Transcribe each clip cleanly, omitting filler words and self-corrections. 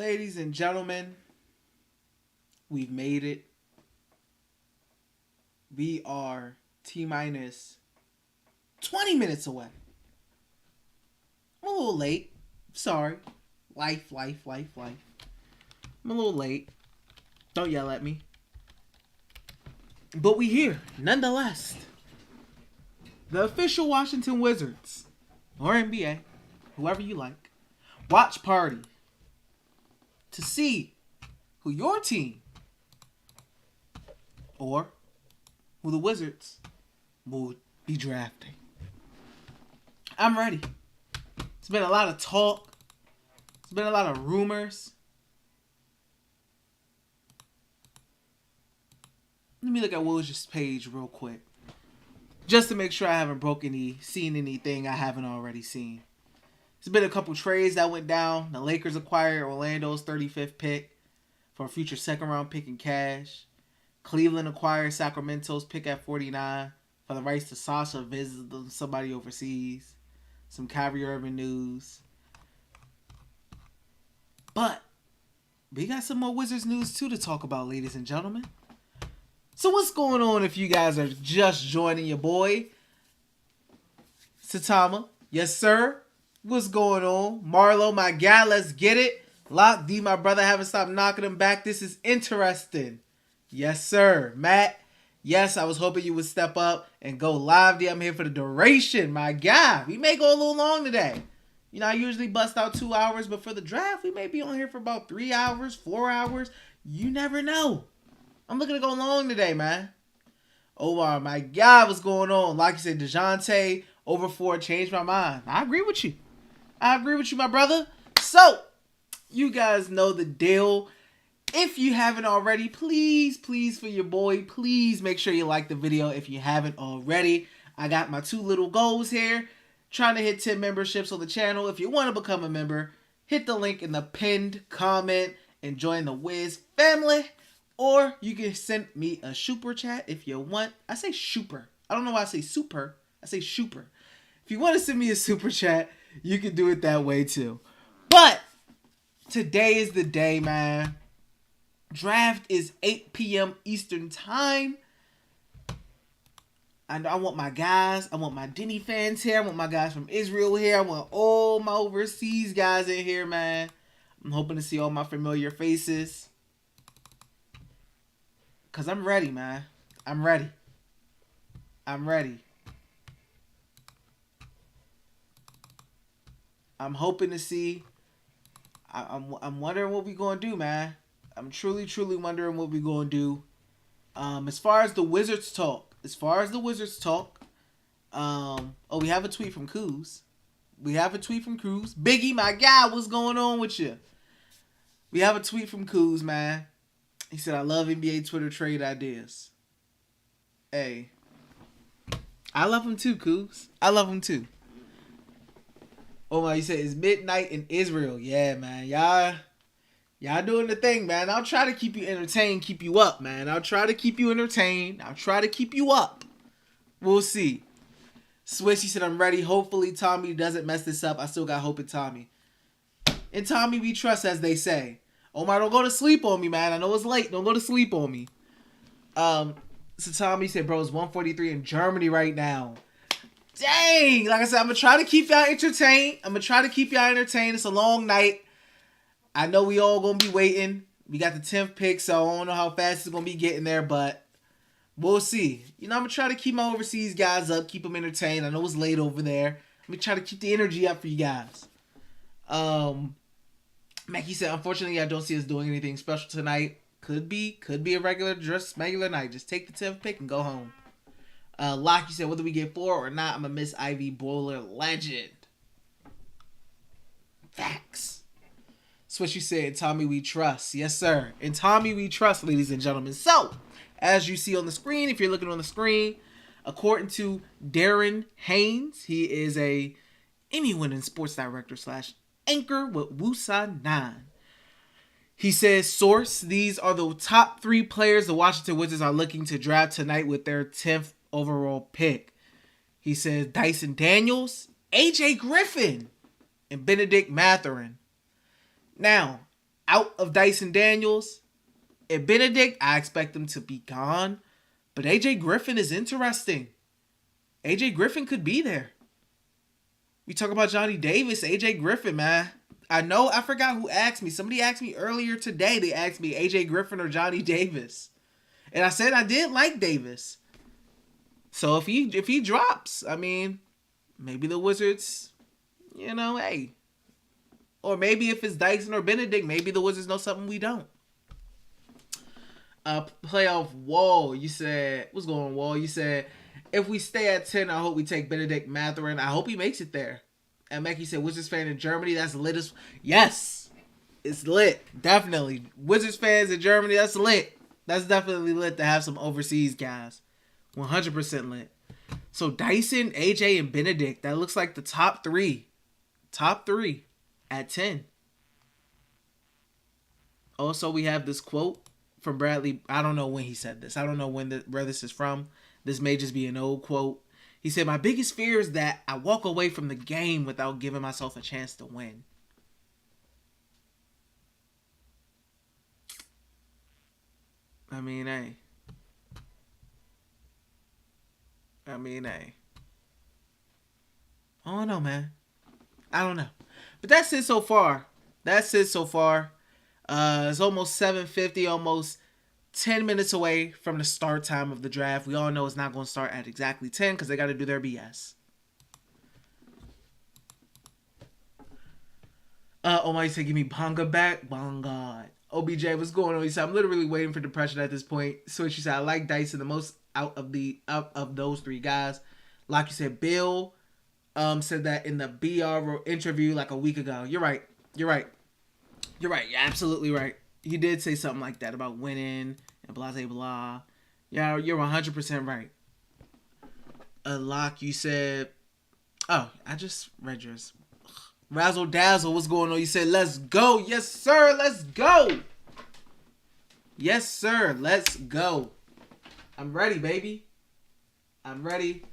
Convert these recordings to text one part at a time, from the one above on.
Ladies and gentlemen, we've made it. We are T minus 20 minutes away. I'm a little late. Sorry. Life. I'm a little late. Don't yell at me. But we here, nonetheless. The official Washington Wizards, or NBA, whoever you like, watch party to see who your team or who the Wizards will be drafting. I'm ready. It's been a lot of talk. It's been a lot of rumors. Let me look at Woj's page real quick, just to make sure I haven't seen anything I haven't already seen. There's been a couple trades that went down. The Lakers acquired Orlando's 35th pick for a future second-round pick in cash. Cleveland acquired Sacramento's pick at 49 for the rights to Sasha visiting somebody overseas. Some Kyrie Irving news. But we got some more Wizards news too to talk about, ladies and gentlemen. So what's going on if you guys are just joining your boy? Satama. Yes, sir. What's going on? Marlo, my guy, let's get it. Lock D, my brother, haven't stopped knocking him back. This is interesting. Yes, sir. Matt, yes, I was hoping you would step up and go live. D, I'm here for the duration, my guy. We may go a little long today. You know, I usually bust out 2 hours, but for the draft, we may be on here for about 3 hours, 4 hours. You never know. I'm looking to go long today, man. Omar, my God, what's going on? Like you said, DeJounte over 4 changed my mind. I agree with you. My brother. So, you guys know the deal. If you haven't already, please, for your boy, please make sure you like the video if you haven't already. I got my 2 little goals here. Trying to hit 10 memberships on the channel. If you want to become a member, hit the link in the pinned comment and join the Wiz family. Or you can send me a super chat if you want. I say super. I don't know why I say super. I say super. If you want to send me a super chat, you can do it that way too. But today is the day, man. Draft is 8 p.m. Eastern time. And I want my guys. I want my Denny fans here. I want my guys from Israel here. I want all my overseas guys in here, man. I'm hoping to see all my familiar faces. Because I'm ready, man. I'm ready. I'm hoping to see. I'm wondering what we going to do, man. I'm truly wondering what we going to do. As far as the Wizards talk. We have a tweet from Kuz. Biggie, my guy, what's going on with you? We have a tweet from Kuz, man. He said, I love NBA Twitter trade ideas. Hey. I love him too, Kuz. I love him too. Oh my, he said, it's midnight in Israel. Yeah, man. Y'all doing the thing, man. I'll try to keep you entertained, keep you up, man. I'll try to keep you entertained. I'll try to keep you up. We'll see. Swish, he said, I'm ready. Hopefully Tommy doesn't mess this up. I still got hope in Tommy. In Tommy we trust, as they say. Omar, don't go to sleep on me, man. I know it's late. Don't go to sleep on me. So Tommy said, bro, it's 1:43 in Germany right now. Dang. Like I said, I'm going to try to keep y'all entertained. It's a long night. I know we all going to be waiting. We got the 10th pick, so I don't know how fast it's going to be getting there, but we'll see. You know, I'm going to try to keep my overseas guys up, keep them entertained. I know it's late over there. I'm going to try to keep the energy up for you guys. Mackie said, unfortunately, I don't see us doing anything special tonight. Could be a regular night. Just take the 10th pick and go home. Lockie said, whether we get 4 or not, I'm a Miss Ivy Boiler legend. Facts. That's what you said. In Tommy we trust. Yes, sir. In Tommy we trust, ladies and gentlemen. So, as you see on the screen, if you're looking on the screen, according to Darren Haynes, he is a Emmy-winning sports director / anchor with Wusa 9. He says, source, these are the top 3 players the Washington Wizards are looking to draft tonight with their 10th overall pick. He says Dyson Daniels, AJ Griffin, and Benedict Mathurin. Now, out of Dyson Daniels and Benedict, I expect them to be gone. But AJ Griffin is interesting. AJ Griffin could be there. We talk about Johnny Davis, AJ Griffin, man. I know, I forgot who asked me. Somebody asked me earlier today. They asked me AJ Griffin or Johnny Davis. And I said I did like Davis. So if he drops, I mean, maybe the Wizards, you know, hey. Or maybe if it's Dyson or Benedict, maybe the Wizards know something we don't. Playoff Wall, you said, what's going on, Wall? You said, if we stay at 10, I hope we take Benedict Mathurin. I hope he makes it there. And Mackie said, Wizards fan in Germany, that's lit as... Yes, it's lit, definitely. Wizards fans in Germany, that's lit. That's definitely lit to have some overseas guys. 100% lit. So Dyson, AJ, and Benedict, that looks like the top three. Top three at 10. Also, we have this quote from Bradley. I don't know when he said this. I don't know where this is from. This may just be an old quote. He said, my biggest fear is that I walk away from the game without giving myself a chance to win. I mean, hey. I don't know, man. I don't know. But that's it so far. It's almost 7:50, almost 10 minutes away from the start time of the draft. We all know it's not going to start at exactly 10 because they got to do their BS. Omar said, give me Bonga back. Bonga. OBJ, what's going on? He said, I'm literally waiting for depression at this point. So she said, I like Dyson the most out of those three guys. Like you said, Bill said that in the BR interview like a week ago. You're right. You're absolutely right. He did say something like that about winning and blah, blah, blah. Yeah, you're 100% right. Locke, you said... Oh, I just read yours. Razzle Dazzle, what's going on? You said, let's go. Yes, sir. Let's go. Yes, sir. Let's go. I'm ready, baby. I'm ready.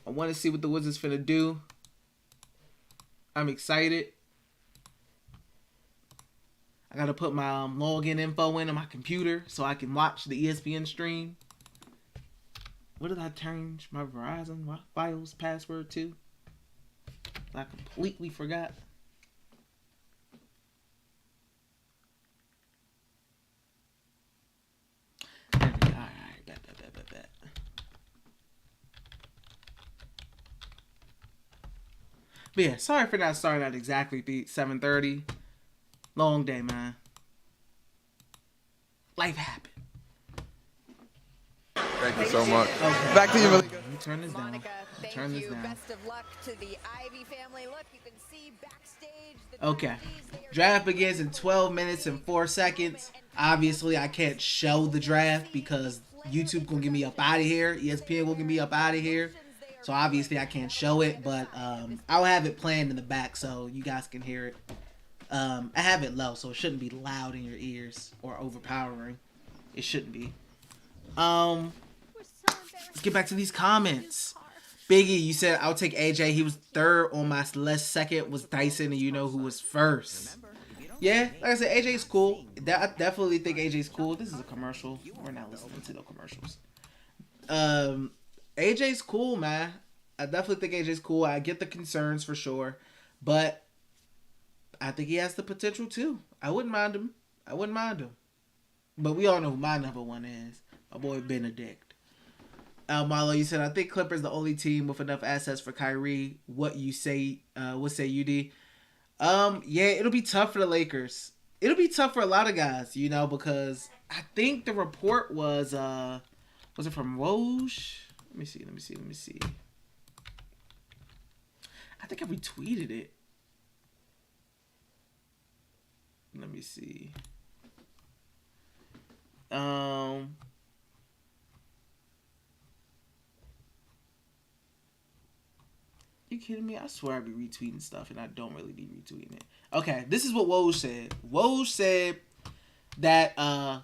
I want to see what the Wizards finna do. I'm excited. I gotta put my login info in on my computer so I can watch the ESPN stream. What did I change my Verizon Files password to? I completely forgot. There we go. All right, bet. But yeah, sorry for not starting at exactly 7:30. Long day, man. Life happened. Thank you so much. Okay. Back to you, Malika. Let me turn this down. Turn this down. Best of luck to the Ivy family. Look, you can see backstage. Okay. Draft begins in 12 minutes and 4 seconds. Obviously, I can't show the draft because YouTube gonna get me up out of here. ESPN will get me up out of here. So obviously, I can't show it, but I'll have it playing in the back so you guys can hear it. I have it low, so it shouldn't be loud in your ears or overpowering. It shouldn't be. Let's get back to these comments. Biggie, you said I'll take AJ. He was third on my list. Second was Dyson, and you know who was first. Yeah, like I said, AJ's cool. I definitely think AJ's cool. This is a commercial. We're not listening to no commercials. AJ's cool, man. I definitely think AJ's cool. I get the concerns for sure, but I think he has the potential too. I wouldn't mind him. But we all know who my number one is. My boy Benedict. Marlo, you said, I think Clippers the only team with enough assets for Kyrie. What say UD? Yeah, it'll be tough for the Lakers. It'll be tough for a lot of guys, you know, because I think the report was it from Woj? Let me see. I think I retweeted it. Let me see. You kidding me? I swear I be retweeting stuff and I don't really be retweeting it. Okay, this is what Woj said. Woj said that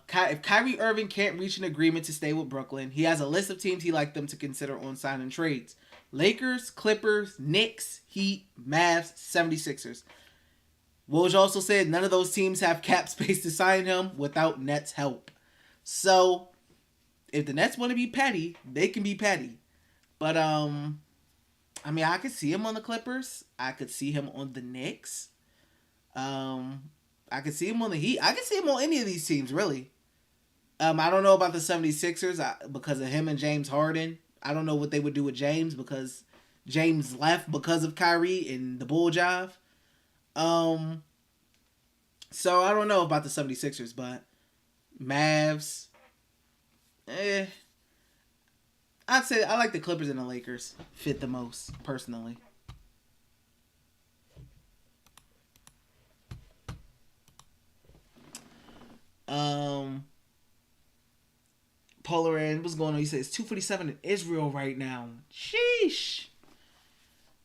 if Kyrie Irving can't reach an agreement to stay with Brooklyn, he has a list of teams he'd like them to consider on signing trades. Lakers, Clippers, Knicks, Heat, Mavs, 76ers. Woj also said none of those teams have cap space to sign him without Nets help. So if the Nets want to be petty, they can be petty. But I mean, I could see him on the Clippers. I could see him on the Knicks. I could see him on the Heat. I could see him on any of these teams, really. I don't know about the 76ers because of him and James Harden. I don't know what they would do with James because James left because of Kyrie and the bull jive. So I don't know about the 76ers, but Mavs, I'd say I like the Clippers and the Lakers fit the most, personally. Polar End, what's going on? He says 2:47 in Israel right now. Sheesh.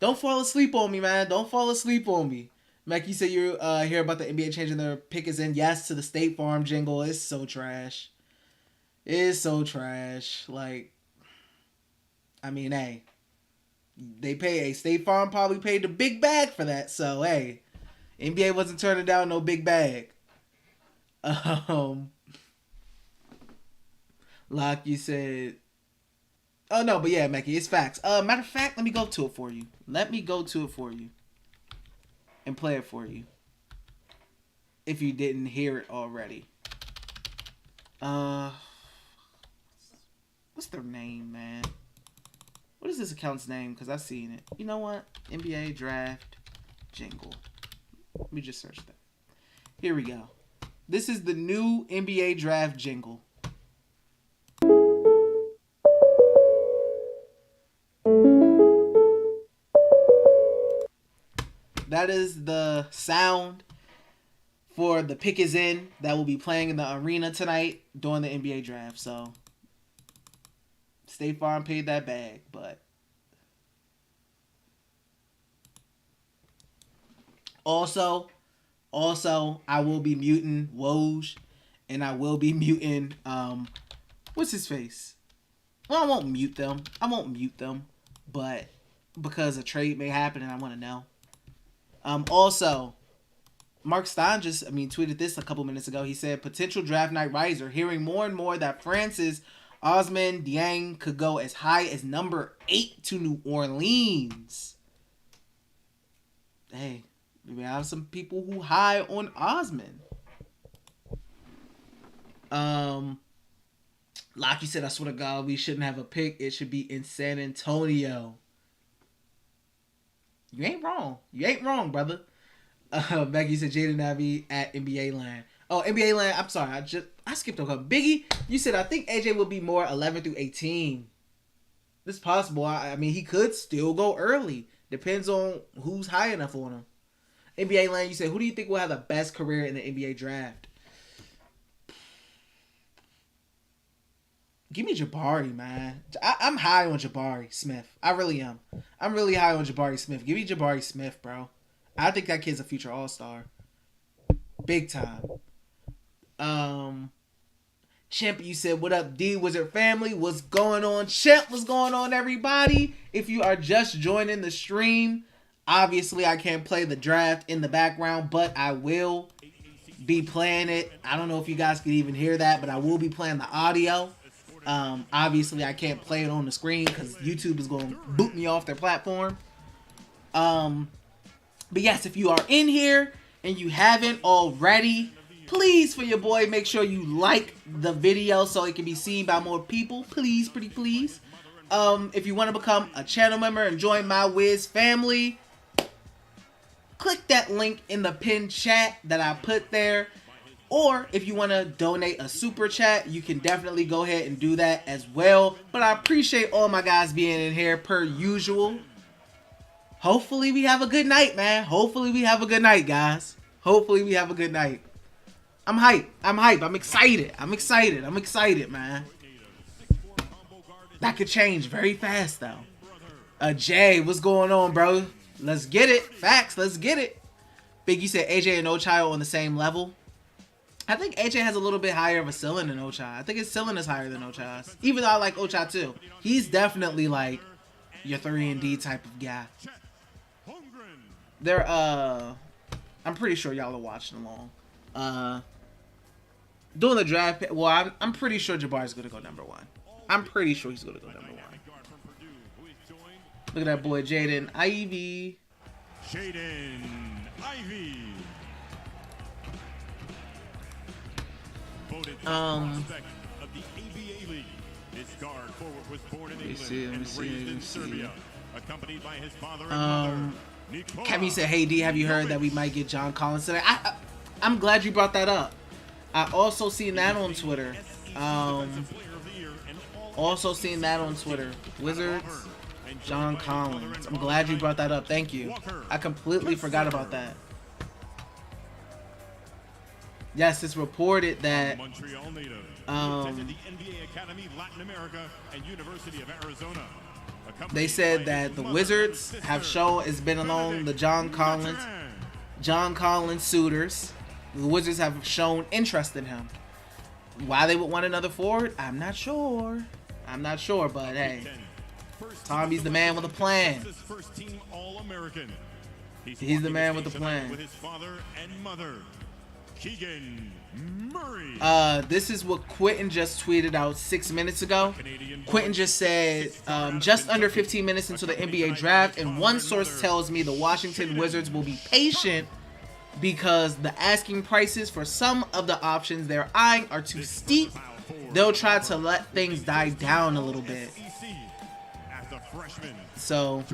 Don't fall asleep on me, man. Don't fall asleep on me. Mac, you said you hear about the NBA changing their pick is in yes to the State Farm jingle. It's so trash. It's so trash. Like, I mean, hey, they pay a State Farm probably paid the big bag for that. So hey, NBA wasn't turning down no big bag. Like you said. Oh no, but yeah, Mackie, it's facts. Matter of fact, let me go to it for you. And play it for you. If you didn't hear it already. What's their name, man? What is this account's name? Because I've seen it. You know what? NBA draft jingle. Let me just search that. Here we go. This is the new NBA draft jingle. That is the sound for the pick is in that will be playing in the arena tonight during the NBA draft. So State Farm paid that bag, but also I will be muting Woj and I will be muting what's his face? Well, I won't mute them, but because a trade may happen and I want to know. Also, Mark Stein just, tweeted this a couple minutes ago. He said, potential draft night riser, hearing more and more that Francis Osman Dieng could go as high as number 8 to New Orleans. Hey, we have some people who high on Osman. Like you said, I swear to God, we shouldn't have a pick. It should be in San Antonio. You ain't wrong, brother. Becky said Jaden Ivey at NBA Land. Oh, NBA Land. I'm sorry. I skipped over. Biggie, you said I think AJ will be more 11 through 18. This is possible. I mean, he could still go early. Depends on who's high enough on him. NBA Land, you said, who do you think will have the best career in the NBA draft? Give me Jabari, man. I'm high on Jabari Smith. I really am. I'm really high on Jabari Smith. Give me Jabari Smith, bro. I think that kid's a future all-star. Big time. Champ, you said, what up, D Wizard family? What's going on? Champ, what's going on, everybody? If you are just joining the stream, obviously I can't play the draft in the background, but I will be playing it. I don't know if you guys can even hear that, but I will be playing the audio. Obviously I can't play it on the screen because YouTube is going to boot me off their platform. But yes, if you are in here and you haven't already, please, for your boy, make sure you like the video so it can be seen by more people. Please, pretty please. If you want to become a channel member and join my Wiz family, click that link in the pinned chat that I put there. Or if you want to donate a super chat, you can definitely go ahead and do that as well. But I appreciate all my guys being in here per usual. Hopefully we have a good night, man. Hopefully we have a good night, guys. Hopefully we have a good night. I'm hyped. I'm excited, man. That could change very fast, though. Jay, what's going on, bro? Let's get it. Facts, let's get it. Big, you said AJ and Ochai are on the same level. I think AJ has a little bit higher of a ceiling than Ochai. I think his ceiling is higher than Ochai's. Even though I like Ochai too. He's definitely like your 3-and-D type of guy. I I'm pretty sure y'all are watching along. Doing the draft. Well, I'm pretty sure Jabari's gonna go number 1. I'm pretty sure he's gonna go number 1. Look at that boy, Jaden Ivey. Jaden Ivey. Voted prospect of the ABA League. This guard forward was born in England and raised in Serbia, accompanied by his father and mother. Kevin said, "Hey D, have you heard that we might get John Collins today?" I'm glad you brought that up. I also seen that on Twitter. Wizards, John Collins. I'm glad you brought that up. Thank you. I completely forgot about that. Yes, it's reported that they said that the Wizards have shown it's been along the John Collins suitors. The Wizards have shown interest in him. Why they would want another forward, I'm not sure. But hey, Tommy's the man with a plan. He's the man with the plan. With his father and mother, Keegan Murray. This is what Quentin just tweeted out 6 minutes ago. Quentin just said, just under 15 minutes into the NBA draft, and one source tells me the Washington Wizards will be patient because the asking prices for some of the options they're eyeing are too steep. They'll try to let things die down a little bit. So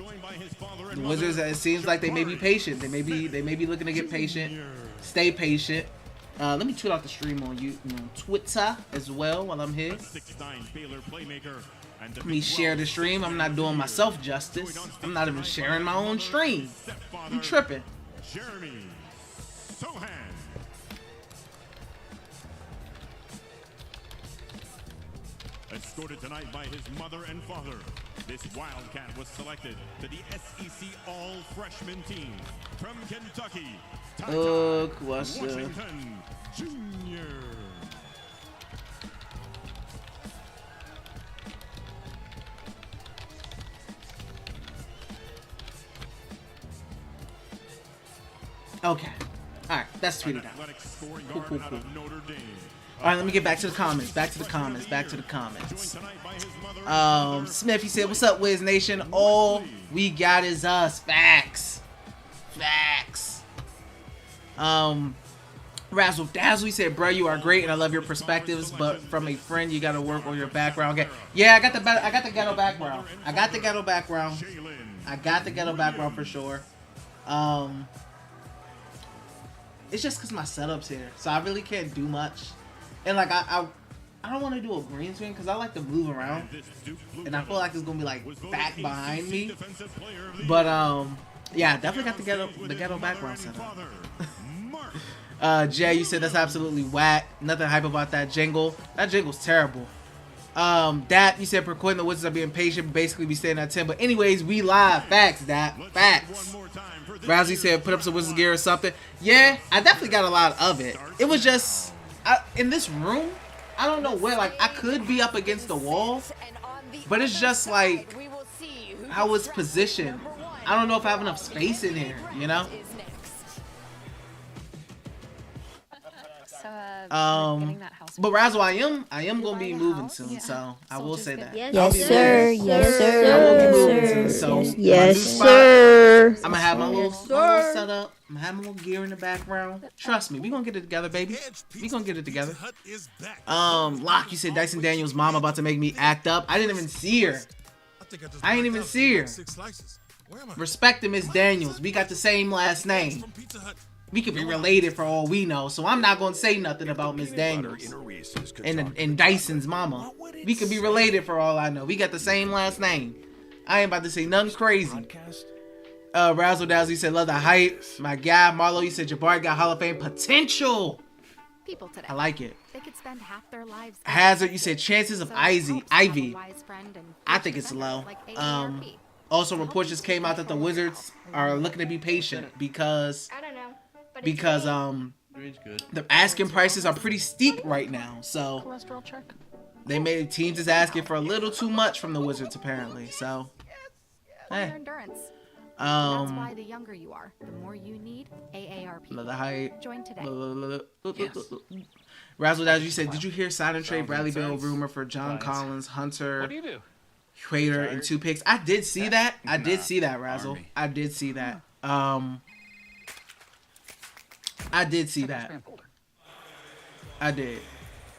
the Wizards, it seems like they may be patient. They may be looking to get patient. Stay patient. Let me tweet out the stream on Twitter as well while I'm here. Let me share the stream. I'm not doing myself justice. I'm not even sharing my own stream. I'm tripping. Escorted tonight by his mother and father, this Wildcat was selected to the SEC All-Freshman team from Kentucky. Washington Jr. Okay. All right, that's tweeted out. Cool. All right, let me get back to the comments. Smith, he said, "What's up, Wiz Nation? All we got is us. Facts. Razzle Dazzle, he said, "Bro, you are great, and I love your perspectives. But from a friend, you gotta work on your background." Okay. Yeah, I got the ghetto background. I got the ghetto background for sure. It's just because my setup's here, so I really can't do much. And like I don't want to do a green screen because I like to move around, and I feel like it's gonna be like back behind me. But yeah, I definitely got the ghetto background set up. Jay, you said that's absolutely whack. Nothing hype about that jingle. That jingle's terrible. Dap, you said Perquin, the Wizards are being patient, but basically we staying at 10. But anyways, we live. Facts, Dap. Facts. Rousey said put up some Wizards gear or something. Yeah, I definitely got a lot of it. It was just in this room, I don't know where, like I could be up against the wall, but it's just like how it's positioned. I don't know if I have enough space in here, you know? But Razzle, I am gonna be moving soon, so I will say that. Yes, sir. Yes, sir. I will be moving soon, so yes, sir. I'm gonna have my little setup. I'm gonna have my little gear in the background. Trust me, we gonna get it together, baby. We gonna get it together. Locke, you said Dyson Daniels' mom about to make me act up. I didn't even see her. I ain't even see her. Respect to Miss Daniels. We got the same last name. We could be related for all we know, so I'm not gonna say nothing about Miss Daniels and Dyson's mama. We could be related for all I know. We got the same last name. I ain't about to say nothing crazy. Razzle Dazzle, you said love the hype. My guy Marlo, you said Jabari got Hall of Fame potential. People today. I like it. They could spend half their lives. Hazard, you said chances of Ivy. I think it's low. Also, reports just came out that the Wizards are looking to be patient because the asking prices are pretty steep right now. So they made teams is asking for a little too much from the Wizards apparently. So hey. That's why the younger you are, the more you need AARP. Another height. Join today. Razzle Dazzle, you said, did you hear sign and trade Bradley Beal rumor for John Collins, Hunter, What do you do? Trader, and 2 picks? I did see that. I did see that, Razzle. I did see that. I did see that. I did.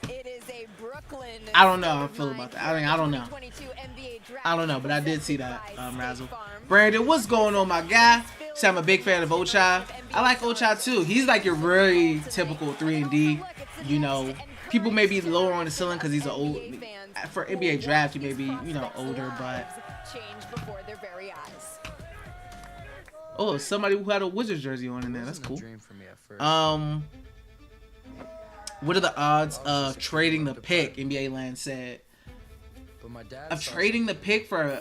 It is a Brooklyn. I don't know how I feel about that. I mean, I don't know. I don't know, but I did see that, Razzle. Brandon, what's going on, my guy? See, I'm a big fan of Ochai. I like Ochai too. He's like your very typical 3-and-D. You know, people may be lower on the ceiling because he's an old. For NBA draft, he may be, you know, older, but. Oh, somebody who had a Wizards jersey on in there. That's cool. What are the odds of trading the pick? NBA Land said. Of trading the pick for,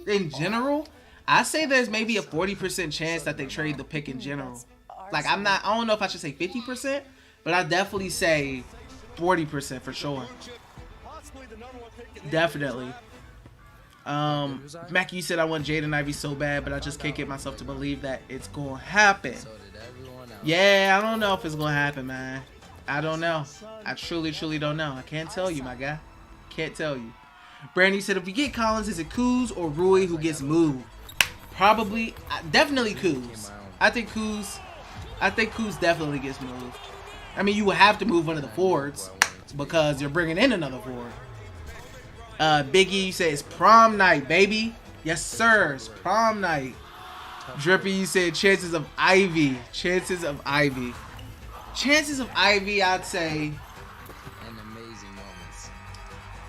in general, I say there's maybe a 40% chance that they trade the pick in general. Like I don't know if I should say 50%, but I definitely say 40% for sure. Definitely. Mackie, you said I want Jaden Ivey so bad, but I just can't get myself to believe that it's gonna happen. Yeah, I don't know if it's gonna happen, man. I don't know. I truly don't know. I can't tell you, my guy. Can't tell you. Brandon said, if we get Collins, is it Kuz or Rui who gets moved? Probably, definitely Kuz. I think Kuz definitely gets moved. I mean, you would have to move one of the forwards because you're bringing in another forward. Biggie, you say it's prom night, baby. Yes, sir. It's prom night. Drippy, you said chances of Ivy. Chances of Ivy. Chances of Ivy, I'd say.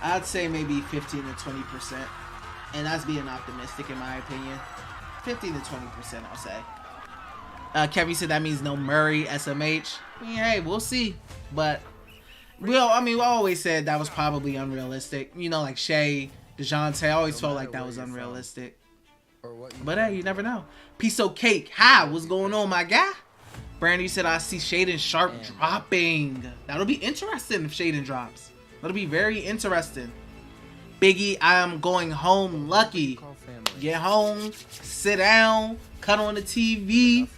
I'd say maybe 15 to 20%. And that's being optimistic in my opinion. 15 to 20%, I'll say. Kevin said that means no Murray, SMH. Yeah, hey, we'll see. But, we always said that was probably unrealistic. You know, like Shea, DeJounte, I always felt like that was unrealistic. But hey, you never know. Piece of cake. Hi, what's going on, my guy? Brandy said I see Shaden Sharp dropping. That'll be interesting if Shaden drops. That'll be very interesting. Biggie, I am going home lucky. Get home, sit down, cut on the TV.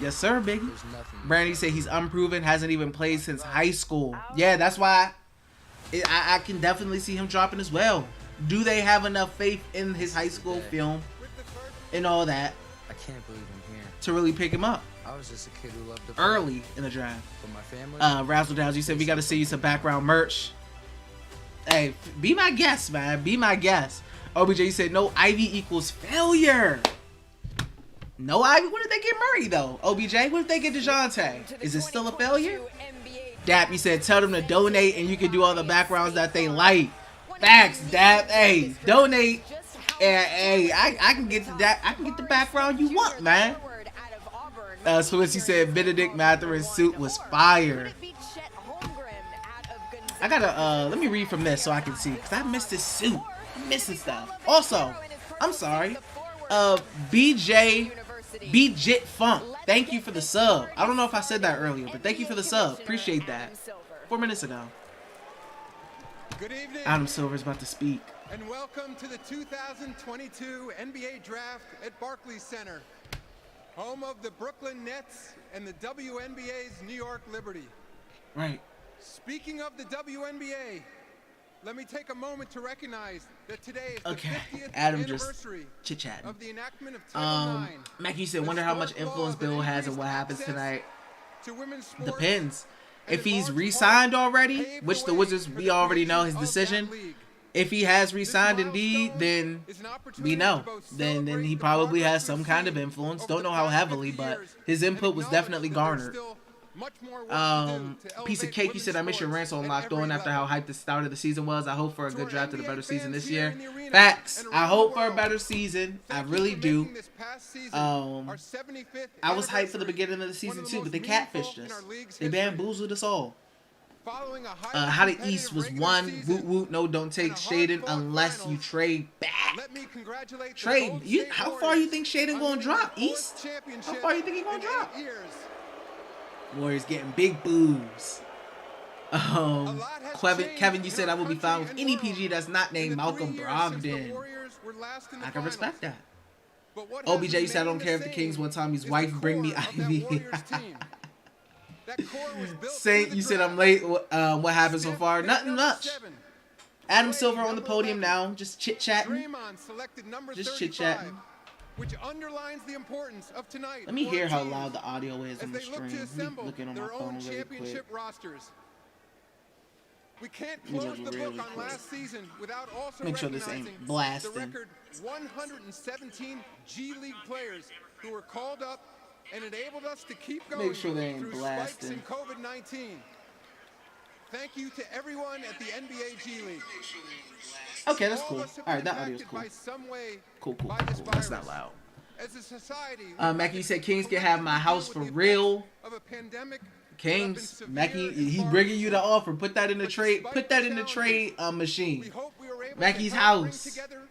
Yes, sir, Biggie. Brandy said he's unproven, hasn't even played since high school. Yeah, that's why I can definitely see him dropping as well. Do they have enough faith in his high school film and all that? I can't believe I'm here. To really pick him up. I was just a kid who loved to early in the draft. But my family, Razzle Dazzle, you said we got to see you some background merch. Hey, be my guest, man. Be my guest. OBJ, you said no Ivy equals failure. No Ivy? What if they get Murray, though? OBJ, what if they get DeJounte? Is it still a failure? Dap, you said tell them to donate and you can do all the backgrounds that they like. Facts, Dap. Hey, donate. Hey, I can get the background you want, man. Swissy said Benedict Matherin's suit was fire. I gotta, let me read from this so I can see, because I missed his suit. I'm missing stuff. Also, I'm sorry, BJ Funk, thank you for the sub. I don't know if I said that earlier, but thank you for the sub. Appreciate that. 4 minutes ago. Good evening. Adam Silver's about to speak. And welcome to the 2022 NBA Draft at Barclays Center, home of the Brooklyn Nets and the WNBA's New York Liberty. Right. Speaking of the WNBA, let me take a moment to recognize that today is the 50th anniversary of the enactment of Title IX. Mackie said, wonder how much influence Bill has on what happens tonight. Depends. If he's re-signed already, which the Wizards, we already know his decision. If he has re-signed indeed, then we know. Then he probably has some kind of influence. Don't know how heavily, but his input was definitely garnered. Piece of cake, you said I miss your rants on Locked On after how hyped the start of the season was. I hope for a good draft and a better season this year. Facts. I hope for a better season. I really do. I was hyped for the beginning of the season too, but they catfished us. They bamboozled us all. How the East was won. Woot woot. No, don't take Shaden unless you trade back. Trade. How far you think Shaden gonna drop? East? How far you think he gonna drop? Warriors getting big boos. Kevin, you said I will be fine with any PG that's not named Malcolm Brogdon. I can respect that. But what OBJ has said, I don't remained care if the the Kings same one time his is wife the bring me core of that Ivy. Warriors team. That core was built Saint, through the you said I'm draft. late. What happened so Steph far? picked Nothing number much. 7. Adam Clay, Silver on the number podium 11. now, just chit-chatting. Draymond selected number Just 35, chit-chatting. which underlines the importance of tonight. Let me for hear our how teams loud the audio is as on the they look stream. to Let me assemble look on my their phone own really championship quick. rosters. We can't Let me close look the really book on quick. last season without also Make sure this recognizing ain't blasting. the record 117 G League players who were called up and enabled us to keep going Make sure they ain't through blasting. spikes in COVID-19. Thank you to everyone at the NBA G League. Okay, that's All cool. of us have All right, been that audio's impacted cool. by some way Cool. by this That's not virus. loud. As a society, Mackie, you said Kings can have my house for real. of a pandemic Kings, Mackie, he bringing you the offer. Put that in the trade. Put that in the trade we machine. hope we were able Mackie's to help house. bring together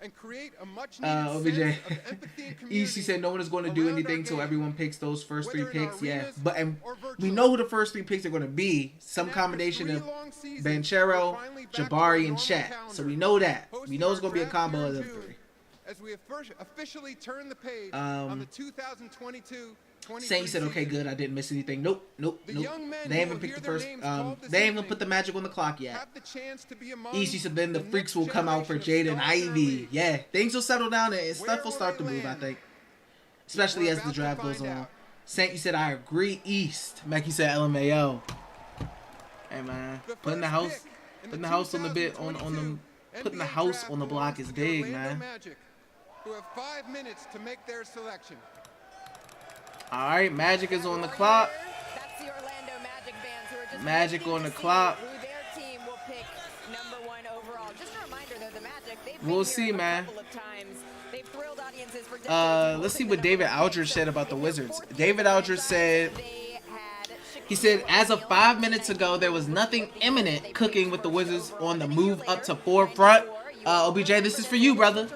and create a much needed OBJ. sense of empathy and community. EC said no one is going to do around our anything till game, everyone picks those first three whether in our picks. Yeah, arenas but and or we virtually. know who the first three picks are going to be. Some And after combination 3 of long seasons, Banchero, we're finally back to our Jabari, and normal Chet. calendar, So we know that. We hosting know it's our going to be a draft combo year of in them June, three. as we officially turn the page on the 2022-23 Saint said, okay, good. I didn't miss anything. Nope. The young men They who haven't will picked hear the their first. names called this They haven't evening put the Magic on the clock yet. have the chance to be among EC said then the next freaks will come out for generation of Jaden stars in our Ivy. league. Yeah, things will settle down and stuff Where will will start to they move, I land? think. Especially We're as the about to draft goes find on. out. Saint, you said I agree. East. Mackie said LMAO. Hey man, The putting the first house, pick in putting the house on the bit on the 2022 putting the NBA house draft on the block belongs is to the big, Orlando man. Magic, who have 5 minutes to make their selection. All right, Magic is on the clock. That's the Orlando Magic fans who are just Magic waiting on to the see clock. Who their team will pick #1 overall. Just a reminder, though, the Magic, they've been We'll here see, a man. couple of times. They've thrilled audiences for decades. Let's see what David Aldridge said about the Wizards. David Aldridge said, he said, as of 5 minutes ago, there was nothing imminent cooking with the Wizards on the move up to forefront. OBJ, this is for you, brother.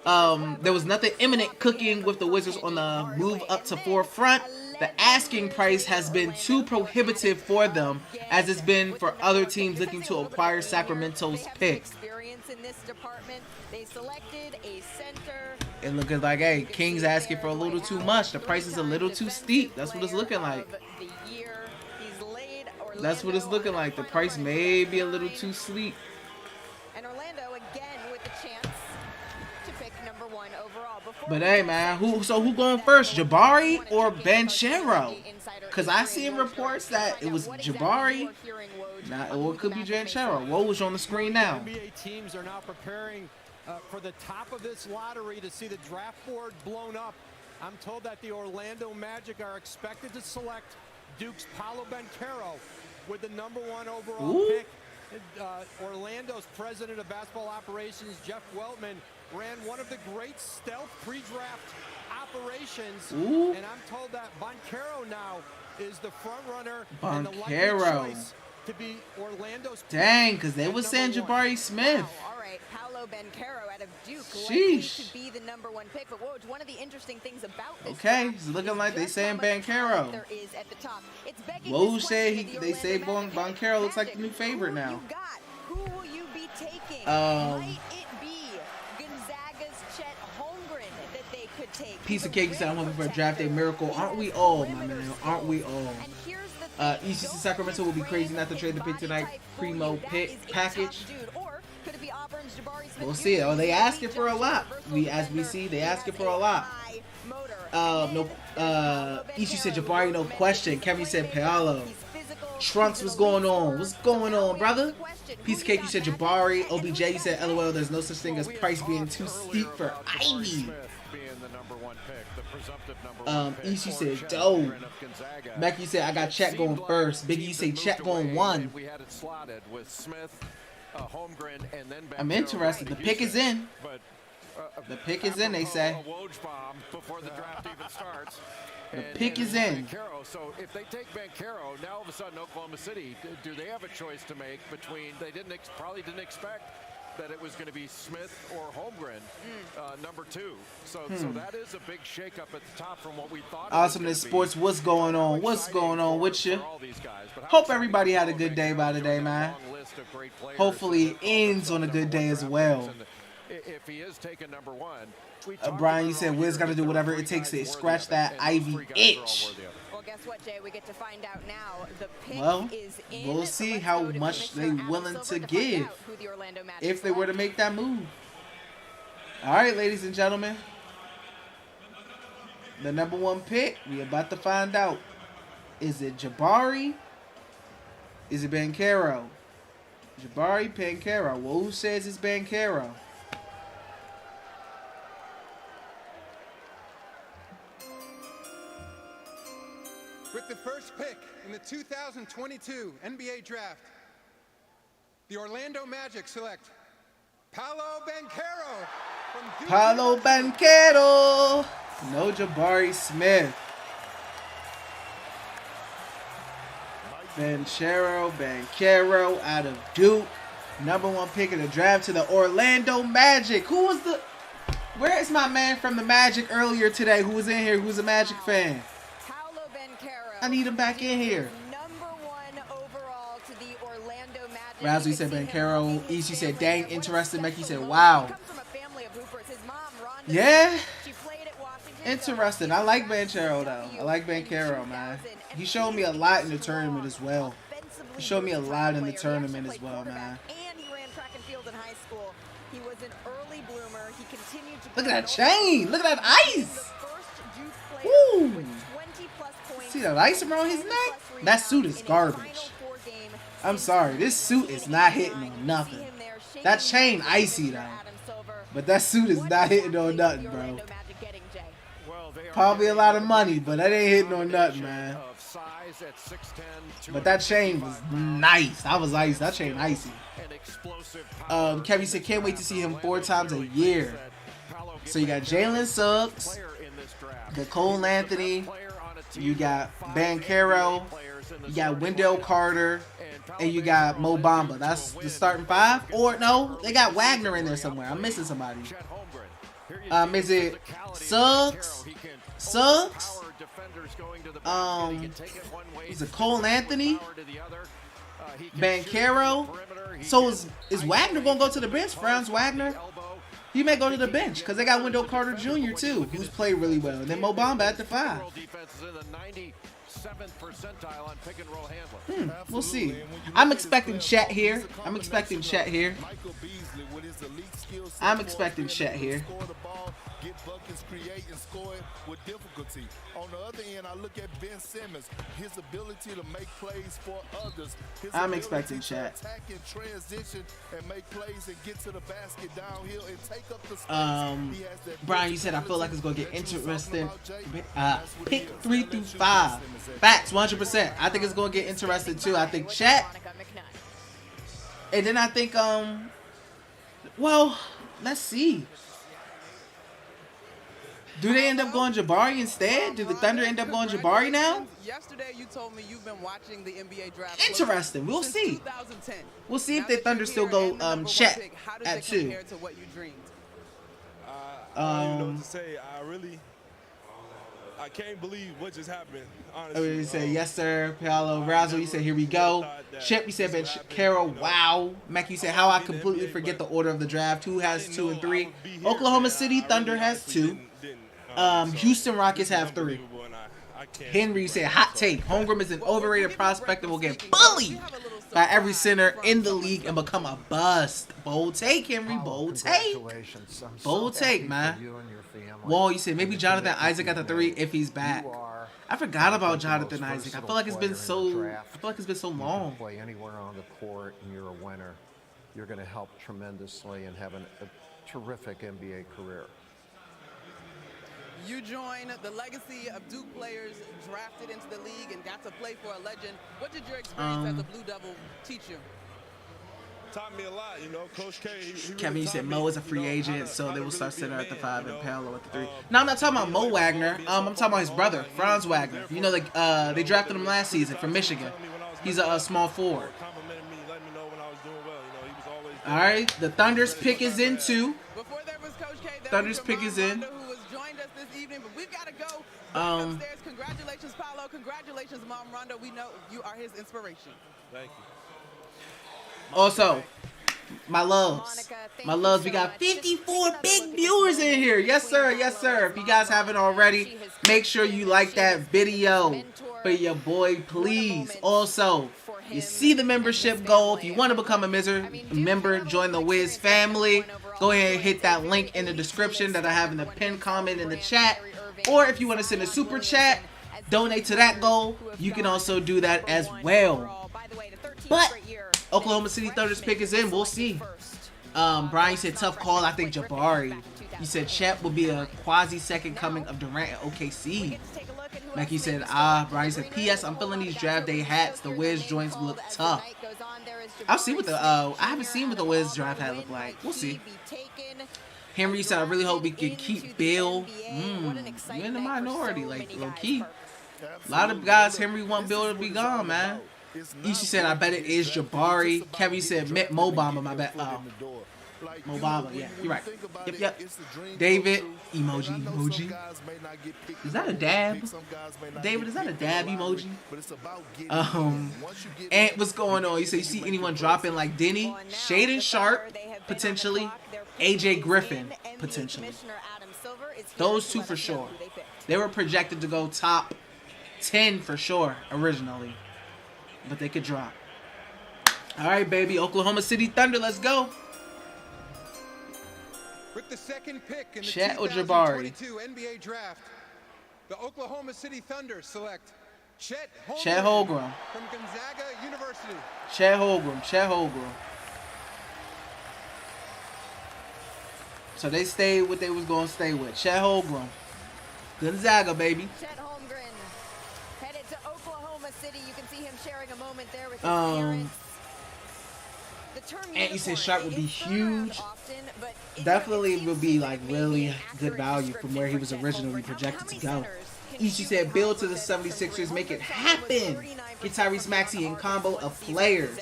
There was nothing imminent cooking with the Wizards on the move up to forefront. The asking price has been too prohibitive for them, as it's been for other teams looking to acquire Sacramento's pick. It looking like, hey, Kings asking for a little too much. The price is a little too steep. That's what it's looking like. That's what it's looking like. The price may be a little too steep. And Orlando again with the chance to pick #1 overall. But hey, man, who going first, Jabari or Banchero? Because I seen reports that it was Jabari, or it could be Banchero. What was on the screen now? NBA teams are now preparing for the top of this lottery to see the draft board blown up. I'm told that the Orlando Magic are expected to select Duke's Paolo Banchero with the #1 overall pick. Orlando's president of basketball operations, Jeff Weltman, ran one of the great stealth pre-draft operations. And I'm told that Banchero now is the front runner and the likely choice to be Orlando's. Dang, because they was saying Jabari Smith. Wow, all right, Paolo Banchero out of Duke, Sheesh. likely to be the #1 pick. But whoa, one of the interesting things about this Okay, draft it's looking is like they just saying how much talent Bankero. there is at the top. It's begging Whoa, this say question of the they say Orlando Magic. Bankero looks like the new Magic, favorite who now. You got? Who will you be taking? Might it be Gonzaga's Chet Holmgren that they could take? Piece of cake said I'm hoping for a draft day miracle. Aren't we all, my man? Aren't we all? And here's the ECC Sacramento will be crazy not to trade the pick tonight. Primo pick package. We'll see. Oh, they asking for a lot. As we see, they asking for a lot. No. Ishi said Jabari, no question. Kevin said Paolo. Trunks, what's going on? What's going on, brother? Piece of cake, you said Jabari. OBJ, you said LOL. There's no such thing as price being too steep for Ivy. Ishi said dope. Becky, you said I got Chet going first. Biggie, you say Chet going 1. I'm interested. The pick is in. The pick is in, they say. The pick is in. So if they take Banchero, now all of a sudden Oklahoma City, do they have a choice to make between? They probably didn't expect that it was going to be Smith or Holmgren, #2. So that is a big shakeup at the top from what we thought. Awesomeness Sports, what's going on? What's going on with you? Hope everybody had a good day by today, man. Hopefully it ends on a good day as well. if he is taking number 1. Brian, you said Wiz got to do whatever it takes to scratch that Ivy itch. Well, guess what, Jay? We get to find out now. The pick is in. We'll see how much they willing to give if they were to make that move. All right, ladies and gentlemen. The number 1 pick, we about to find out. Is it Jabari? Is it Banchero? Jabari, Banchero. Well, who says it's Banchero? With the first pick in the 2022 NBA Draft, the Orlando Magic select Paolo Banchero from Duke. Paolo Banchero. No Jabari Smith. Banchero out of Duke. Number 1 pick in the draft to the Orlando Magic. Who was the... Where is my man from the Magic earlier today who was in here who's a Magic fan? I need him back in here. Number 1 overall to the Orlando Magic. Razzle said Banchero. Easy said, dang, interested. Mickey said, wow. Yeah. Interesting. I like Banchero, though. I like Banchero, man. He showed me a lot in the tournament as well. He showed me a lot in the tournament as well, man. And he ran track and field in high school. He was an early bloomer. He continued to look at that chain. Look at that ice. Woo. See that ice around his neck? That suit is garbage. I'm sorry. This suit is not hitting on nothing. That chain icy, though. But that suit is not hitting on nothing, bro. Probably a lot of money, but that ain't hitting on nothing, man. But that chain was nice. I was icy. That chain icy. Kevin said, can't wait to see him 4 times a year. So you got Jalen Suggs, Nicole Anthony, you got Banchero, you got Wendell Carter, and you got Mo Bamba. That's the starting 5. Or no, they got Wagner in there somewhere. I'm missing somebody. Is it Suggs? Is it Cole Anthony? Banchero? So is Wagner gonna go to the bench? Franz Wagner? He may go to the bench because they got Wendell Carter Jr. too, who's played really well. And then Mo Bamba at the 5. We'll see. I'm expecting Chet here. I'm expecting Chet here. Get buckets, create, and score it with difficulty. On the other end, I look at Ben Simmons, his ability to make plays for others. I'm expecting Chet. Attack and transition and make plays and get to the basket downhill and take up the space. Brian, you said I feel like it's gonna get interesting. Pick 3 through 5. Facts, 100%. I think it's gonna get interesting too. I think Chet, and then I think well, let's see. Do they end up going Jabari instead? Do the Thunder end up going Jabari now? Yesterday you told me you've been watching the NBA draft. Interesting. We'll see. 2010. We'll see if the Thunder still go Chet at 2. Compare to what you dreamed? I don't even know what to say. I can't believe what just happened, honestly. You said, yes, sir. Paolo Razzle, you said, here we go. Shep, you said, Carol, wow. Mac, you said, how I completely forget the order of the draft. Who has 2 and 3? Oklahoma City Thunder has 2. Houston Rockets have 3. Henry said, hot take. Holmgren is an overrated prospect and will get bullied by every center in the league and become a bust. Bold take, Henry. Bold take. Bold take, man. Wall, you said maybe Jonathan Isaac at the 3 if he's back. I forgot about Jonathan Isaac. I feel like it's been so long. Play anywhere on the court and you're a winner. You're going to help tremendously and have a terrific NBA career. You join the legacy of Duke players drafted into the league and got to play for a legend. What did your experience as a Blue Devil teach you? Taught me a lot, you know. Coach K. Kevin, you said Mo is a free agent, so they will start center at the 5 and Paolo at the 3. No, I'm not talking about Mo Wagner. I'm talking about his brother, Franz Wagner. You know, they drafted him last season from Michigan. He's a small forward. All right, the Thunder's pick is in 2. Before there was Coach K, Thunder's pick is in. Who has joined us this evening, but we've got to go upstairs. Congratulations, Paolo. Congratulations, Mom Rondo. We know you are his inspiration. Thank you. Also, My loves. My loves, we got 54 big viewers in here. Yes, sir. Yes, sir. If you guys haven't already, make sure you like that video for your boy, please. Also, you see the membership goal. If you want to become a member, join the Wiz family. Go ahead and hit that link in the description that I have in the pinned comment in the chat. Or if you want to send a super chat, donate to that goal, you can also do that as well. But Oklahoma City Thunder's pick is in. We'll see. Brian said tough call. I think Jabari. He said Chet will be a quasi second coming of Durant at OKC. Mackie said, Brian said, P.S. I'm feeling these draft day hats. The Wiz joints look tough. I'll see what the I haven't seen what the Wiz draft hat look like. We'll see. Henry said, I really hope we can keep Bill. You're in the minority, like low key. A lot of guys Henry want Bill to be gone, man. Ishi said, I bet it is Jabari. Kevin said, Mo Bamba, my bad. Mo Bamba, yeah, you're right. Yep. David, emoji. Is that a dab? David, is that a dab emoji? And what's going on? You say, you see anyone dropping like Denny? Shaden Sharp, potentially. AJ Griffin, potentially. Those two for sure. They were projected to go top 10 for sure originally. But they could drop. Alright, baby. Oklahoma City Thunder, let's go. With the second pick in the Chet or Jabari? 2022 NBA Draft, the Oklahoma City Thunder select Chet Holmgren from Gonzaga University. Chet Holmgren. So they stayed what they was going to stay with. Chet Holmgren. Gonzaga, baby. Chet Holmgren headed to Oklahoma City. You can see him sharing a moment there with his parents. And you said Sharp would be huge. Definitely would be like really good value from where he was originally projected to go. Ishi said build to the 76ers, make it happen. Get Tyrese Maxey in combo of players.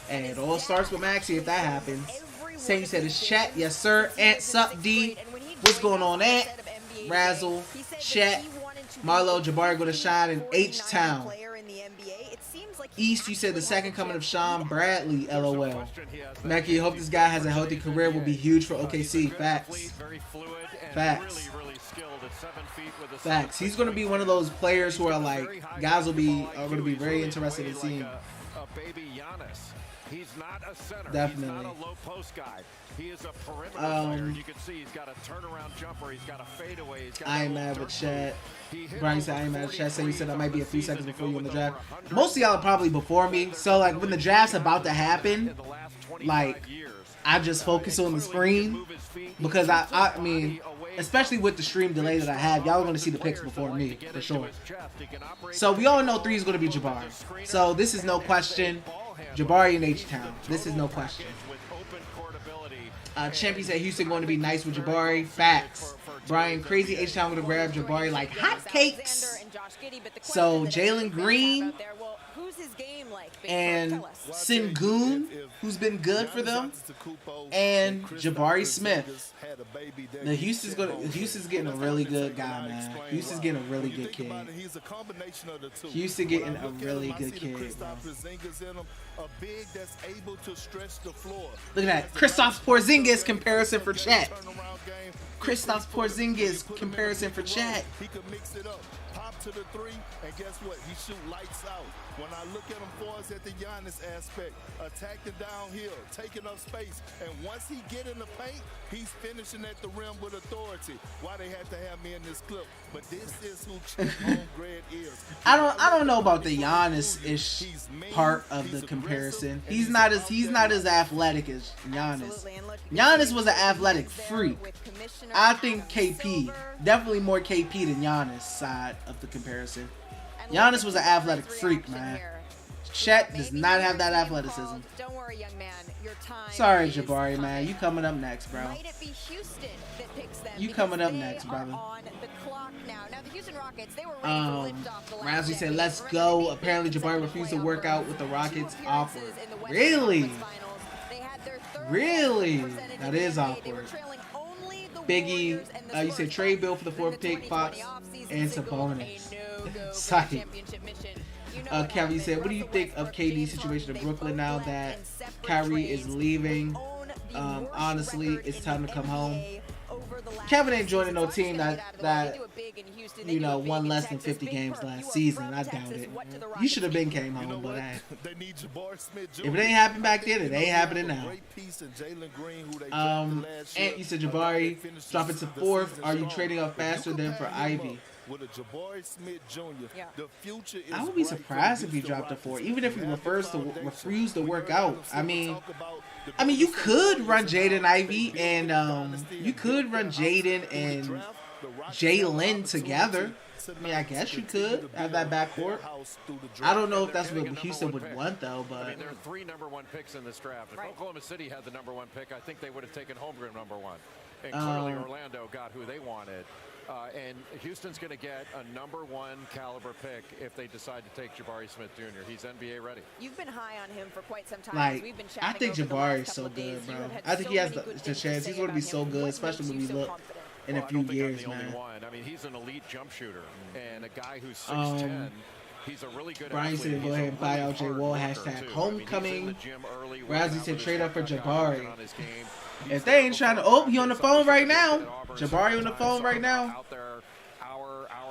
And it all starts with Maxey if that happens. Same said it's Chet, yes sir. Ant Sup D. What's going on, Ant? Razzle, Chet, Marlo, Jabari go to shine in H-Town. East, you said the second coming of Sean Bradley, LOL. Mackie, hope this guy has a healthy career, will be huge for OKC. Facts. He's going to be one of those players who are like, guys are going to be very interested in seeing. He's not a center. Definitely. He's not a low post guy. He is a perimeter player. You can see he's got a turnaround jumper. He's got a fadeaway. I ain't mad with Chet. Brian said I ain't mad with Chet. So he said I might be a few seconds before you in the draft. Most of y'all are probably before me. So like when the draft's about to happen, like I just focus on the screen because I mean, especially with the stream delay that I have, y'all are going to see the picks before me for sure. So we all know 3 is going to be Jabari. So this is no question. Jabari in H-Town. This is no question. Champion said Houston going to be nice with Jabari. Facts. Brian, crazy H-Town going to grab Jabari like hotcakes. So Jalen Green and Sengun, who's been good for them, and Jabari Smith. Now Houston's getting a really good guy, man. Houston's getting a really good kid. Houston getting a really good kid, bro. Look at that. Kristaps Porzingis comparison for Chet. Kristaps Porzingis comparison for Chet. He could mix it up. Pop to the 3, and guess what? He shoot lights out. When I look at him for us at the Giannis aspect, attacking downhill, taking up space, and once he get in the paint, he's finishing at the rim with authority. Why they had to have me in this clip? But this is who Chet Holmgren is. I don't know about the Giannis-ish part of the comparison. He's not as athletic as Giannis. Giannis was an athletic freak. I think KP, definitely more KP than Giannis side of the comparison. Giannis was an athletic freak, man. Chet does not have that athleticism. Don't worry, young man. Your time. Sorry, Jabari, man. You coming up next, bro. Might it be Houston that picks them? You coming up next, brother. On the clock now. Now the Houston Rockets, they were ready to lift off the last Ramsey said, "Let's go." Apparently, Jabari refused to work out with the Rockets. Awkward. Really? Really? That is awkward. Biggie, you said trade Bill for the 4th pick, Fox, and Sabonis. Psych. Kyrie said, what do you think of KD's situation in Brooklyn now that Kyrie is leaving? Honestly, it's time to come home. Kevin ain't joining no team that you know, won less than 50 games last season. I doubt it. You should have been came home, but if it ain't happened back then, it ain't happening now. And you said Jabari dropping to 4th. Are you trading up faster than for Ivy? I would be surprised if he dropped to 4, even if he refused to work out. I mean, you could run Jaden Ivy and you could run Jaden and Jalen together. I mean, I guess you could have that backcourt. I don't know if that's what Houston would want, though. But I mean, there are 3 #1 picks in this draft. If Oklahoma City had the #1 pick, I think they would have taken Holmgren #1. And clearly Orlando got who they wanted. And Houston's going to get a #1 caliber pick if they decide to take Jabari Smith Jr. He's NBA ready. You've been high on him for quite some time. Like, We've been I think Jabari is so good, bro. I think he has the chance. He's going to be so good, especially when we look in a few years, man. I mean, he's an elite jump shooter and a guy who's 6'10". He's a really good Brian said, go ahead and buy out J Wall. # homecoming. Razzie said, trade up for Jabari. If they ain't trying to, he on the phone right now. Jabari on the phone right now.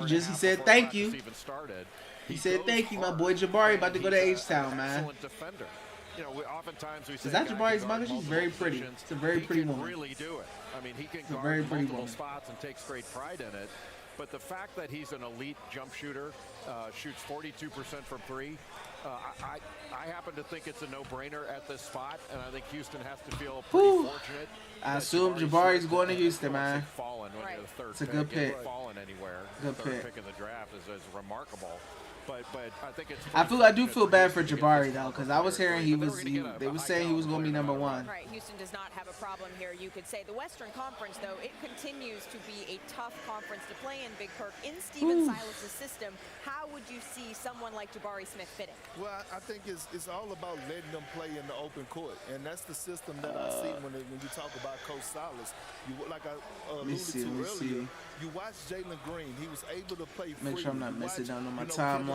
He said thank you. He said thank you, my boy Jabari about to go to H-Town, man. You know, oftentimes we say, is that Jabari's mother? She's very pretty. It's a very pretty woman. Really do it. I mean, he can guard multiple spots and takes great pride in it. But the fact that he's an elite jump shooter, shoots 42% from 3, I happen to think it's a no-brainer at this spot, and I think Houston has to feel pretty fortunate. I assume Jabari's going to Houston, man. It's a good pick. Fallen anywhere. Good pick in the draft is remarkable. But I think it's. I do feel bad for Jabari though, because I was hearing they were saying he was going to be #1. Right, Houston does not have a problem here. You could say the Western Conference, though, it continues to be a tough conference to play in. Big Kirk in Steven Silas's system. How would you see someone like Jabari Smith fitting? Well, I think it's all about letting them play in the open court, and that's the system that I see when you talk about Coach Silas. Like I alluded to earlier. You watch Jalen Green. He was able to play free. Make sure I'm not missing down on my timeline.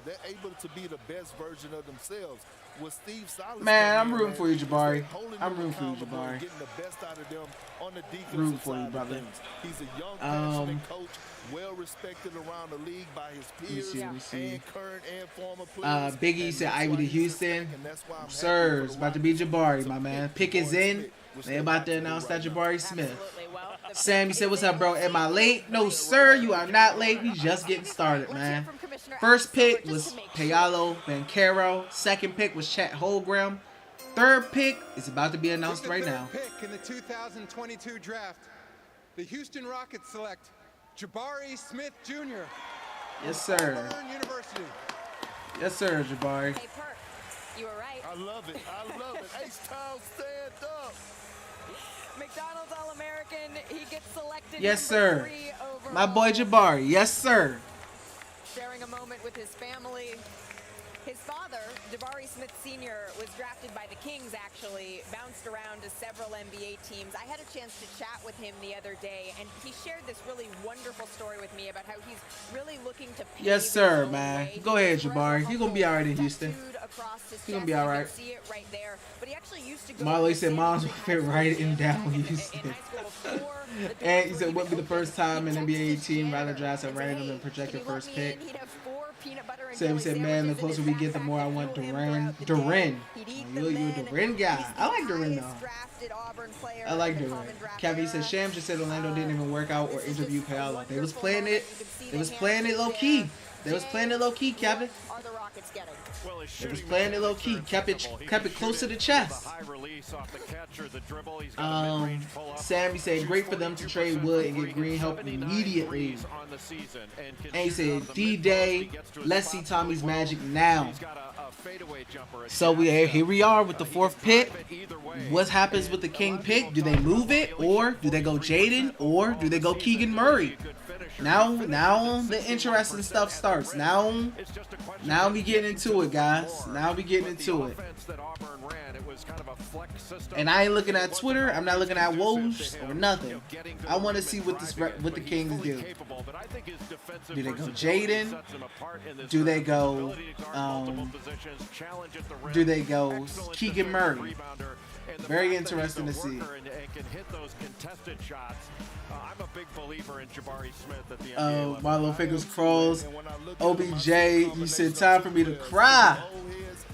They're able to be the best version of themselves. With Steve Silas, man, I'm rooting for you, Jabari. I'm rooting for you, Jabari. Getting the best out of them on the defensive rooting for you, brother. He's a young, passionate coach, well respected around the league by his peers and current and former players. Biggie said Ivy to Houston. Sir, it's about to be Jabari, my man. Pick is in. They about to announce that Jabari Smith. Sam, you said, what's up, bro? Am I late? No, sir, you are not late. We just getting started, man. First pick was Paolo Banchero. Second pick was Chet Holmgren. Third pick is about to be announced right now. Pick in the 2022 draft, the Houston Rockets select Jabari Smith Jr. Yes, sir. Auburn University. Yes, sir, Jabari. Hey, Perk, you were right. I love it. I love it. H-Town, stand up. McDonald's All-American, he gets selected. Yes, sir. My boy Jabari. Yes, sir. Sharing a moment with his family. His father, Jabari Smith Sr., was drafted by the Kings, actually, bounced around to several NBA teams. I had a chance to chat with him the other day, and he shared this really wonderful story with me about how he's really looking to pave yes, sir, man. Go ahead, Jabari. You're going to be all right in Houston. You're going to be all right. Marlo said mom's fit writing down Houston. And he said it wouldn't be the first time an NBA team rather drafts a random and projected first pick. Sam said, man, the closer we get, the more I want Duren. Duren. You're a Duren guy. I like Duren, though. I like Duren. Kevin said, Sham just said Orlando didn't even work out or interview Paolo. They was playing it. They was playing it low-key. They was playing it low-key, Kevin. They was playing it low-key. Kept it close to the chest. Sammy said, great for them to trade Wood and get Green help immediately. And he said, D-Day, let's see Tommy's magic now. So here we are with the 4th pick. What happens with the King pick? Do they move it, or do they go Jaden, or do they go Keegan Murray? Now the interesting stuff starts. starts. Now we getting into it, guys. Now we getting into it. And I ain't looking at Twitter. I'm not looking at Woj or nothing. I want to see what the Kings do. Do they go Jaden? Do they go Keegan Murray? Very interesting to see. I'm a big believer in Jabari Smith at the Marlo Fingers Crawls. OBJ, you said time for me to cry.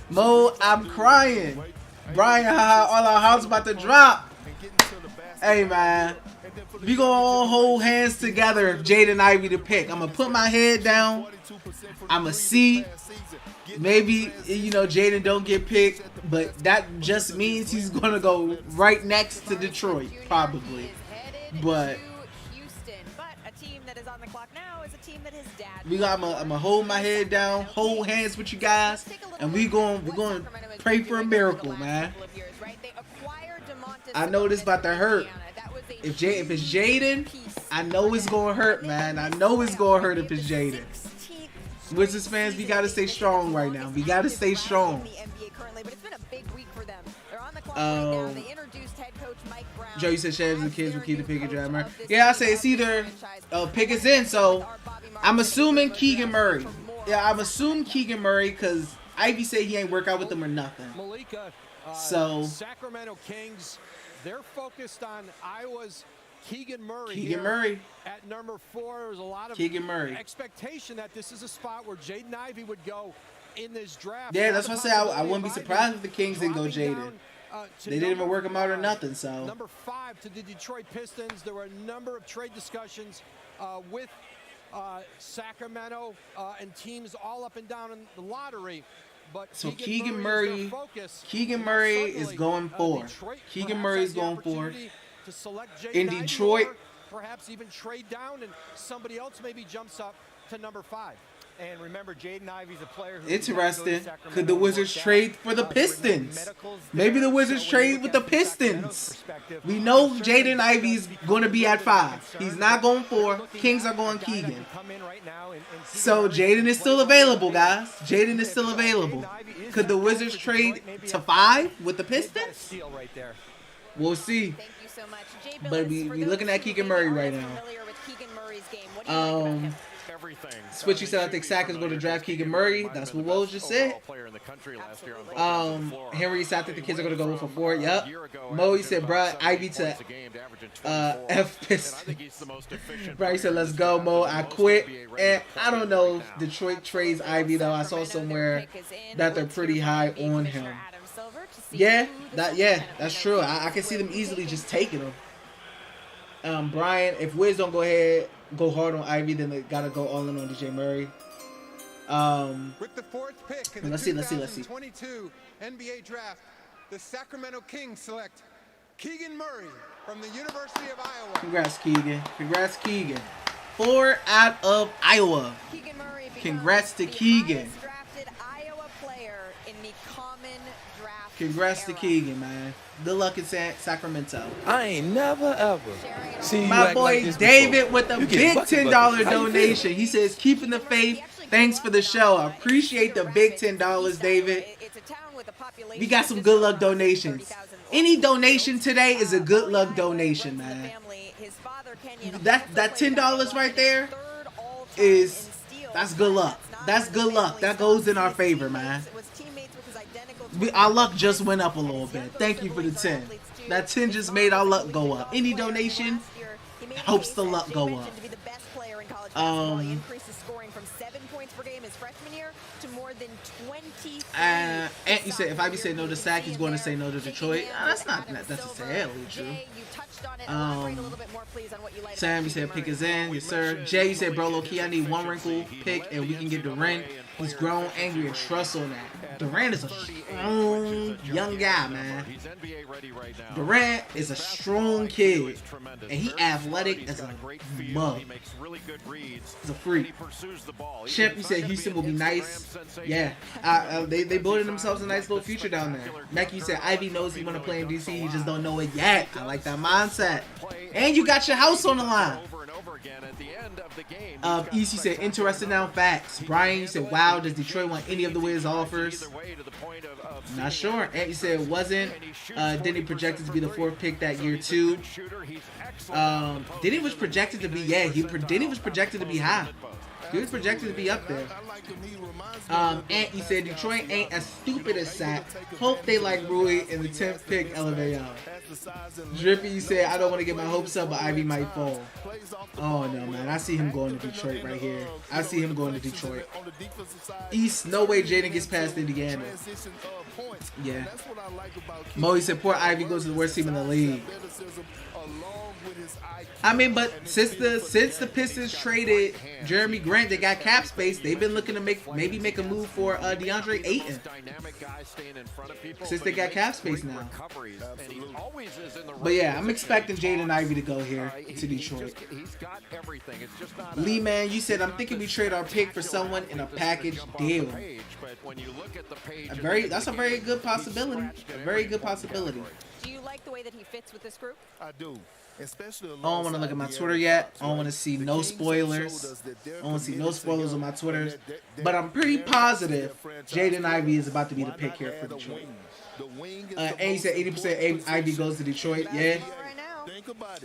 Mo, I'm crying. Brian, all our house about to drop. Hey, man. We gonna all hold hands together if Jaden Ivey to pick. I'm gonna put my head down. I'm gonna see. Maybe, you know, Jaden don't get picked, but that just means he's gonna go right next to Detroit, probably. But I'm gonna hold my head down, hold hands with you guys, and we're gonna pray for a miracle, man. I know this about to hurt. If it's Jaden, I know it's gonna hurt, man. I know it's gonna hurt if it's Jaden. Wizards fans, we gotta stay strong right now. We gotta stay strong. Joe, you said Shabs and the kids will keep the pick and drive Murray. Yeah, I say it's either Pickett's in, so I'm assuming Keegan Murray. Yeah, I'm assuming Keegan Murray because Ivy said he ain't work out with them or nothing. So Sacramento Kings, they're focused on Iowa's Keegan Murray. Keegan Murray at number 4. There's a lot of Keegan Murray expectation that this is a spot where Jaden Ivey would go in this draft. Yeah, that's what I say. I wouldn't be surprised if the Kings didn't go Jaden. They didn't even work him out or nothing. So number 5 to the Detroit Pistons. There were a number of trade discussions with Sacramento and teams all up and down in the lottery. But so Keegan Murray is going for. Keegan Murray is going for. In Detroit, perhaps even trade down and somebody else maybe jumps up to number 5. And remember, Jaden Ivey's a player who interesting. Could the Wizards trade for the Pistons? Maybe the Wizards trade with the Pistons. We know Jaden Ivey's going to be at 5. He's not going 4. Kings are going Keegan. So Jaden is still available, guys. Jaden is still available. Could the Wizards trade to 5 with the Pistons? We'll see. But we looking at Keegan Murray right now. Switchy said I think Sack is going to draft Keegan Murray. That's what Woj just said. Henry said I think the kids are going to go for 4. Yep. Mo, he said brought Ivy to F Pistons. Bro, he said let's go, Mo. I quit. And I don't know if Detroit trades Ivy though. I saw somewhere that they're pretty high on him. Yeah, that's true. I can see them easily just taking him. Brian, if Wiz don't go hard on Ivy, then they gotta go all in on DJ Murray. With the 4th pick in the 2022 NBA draft, the Sacramento Kings select Keegan Murray from the University of Iowa. Congrats, Keegan. 4 out of Iowa. Congrats to Keegan. Congrats to Keegan, man. Good luck in Sacramento. I ain't never ever seen my boy like David with a big $10 donation. He says, keeping the faith. Thanks for the show. I appreciate the big $10, David. We got some good luck donations. Any donation today is a good luck donation, man. That $10 right there that's good luck. That's good luck. That goes in our favor, man. Our luck just went up a little bit. Thank you for the 10. That 10 just made our luck go up. Any donation helps the luck go up. And you said if Ivy said no to Sack, he's going to say no to Detroit. That's not necessarily true. Sam, you said pick is in. Yes, sir. Jay, you said bro, low key, I need 1 wrinkle pick and we can get Durant. He's grown, angry, and trust on that. Durant is a strong young guy, man. Durant is a strong kid, and he athletic as a mug. He's a freak. Shep, you said Houston will be nice. Yeah, they building themselves a nice little future down there. Mac, you said Ivy knows he want to play in DC, he just don't know it yet. I like that mindset. And you got your house on the line. again at the end of the game. Easy said, interested now, facts. Brian, you said, wow, does Detroit want any of the Wiz offers? Not sure. Ant, you said, wasn't. Denny projected to be the 4th pick that year, too. Denny was projected to be, Denny was projected to be high. He was projected to be up there. Ant, you said, Detroit ain't as stupid as Sack. Hope they like Rui in the 10th pick, LMAO. Drippy, you said, I don't want to get my hopes up, but Ivy might fall. Oh, no, man. I see him going to Detroit right here. I see him going to Detroit. East, no way Jaden gets past Indiana. Yeah. Mo, he said, poor Ivy goes to the worst team in the league. I mean, but since the Pistons traded Jeremy Grant, they got cap space. They've been looking to maybe make a move for DeAndre Ayton. Since they got cap space now. But yeah, I'm expecting Jaden Ivey to go here to Detroit. Lee, man, you said, I'm thinking we trade our pick for someone in a package deal. That's a very good possibility. A very good possibility. Do you like the way that he fits with this group? I do. Especially I don't want to look at my Twitter yet. I don't want to see no spoilers. I don't want to see no spoilers on my Twitters. But I'm pretty positive Jaden Ivey is about to be the pick here for Detroit. And he said 80% Ivey goes to Detroit. Yeah.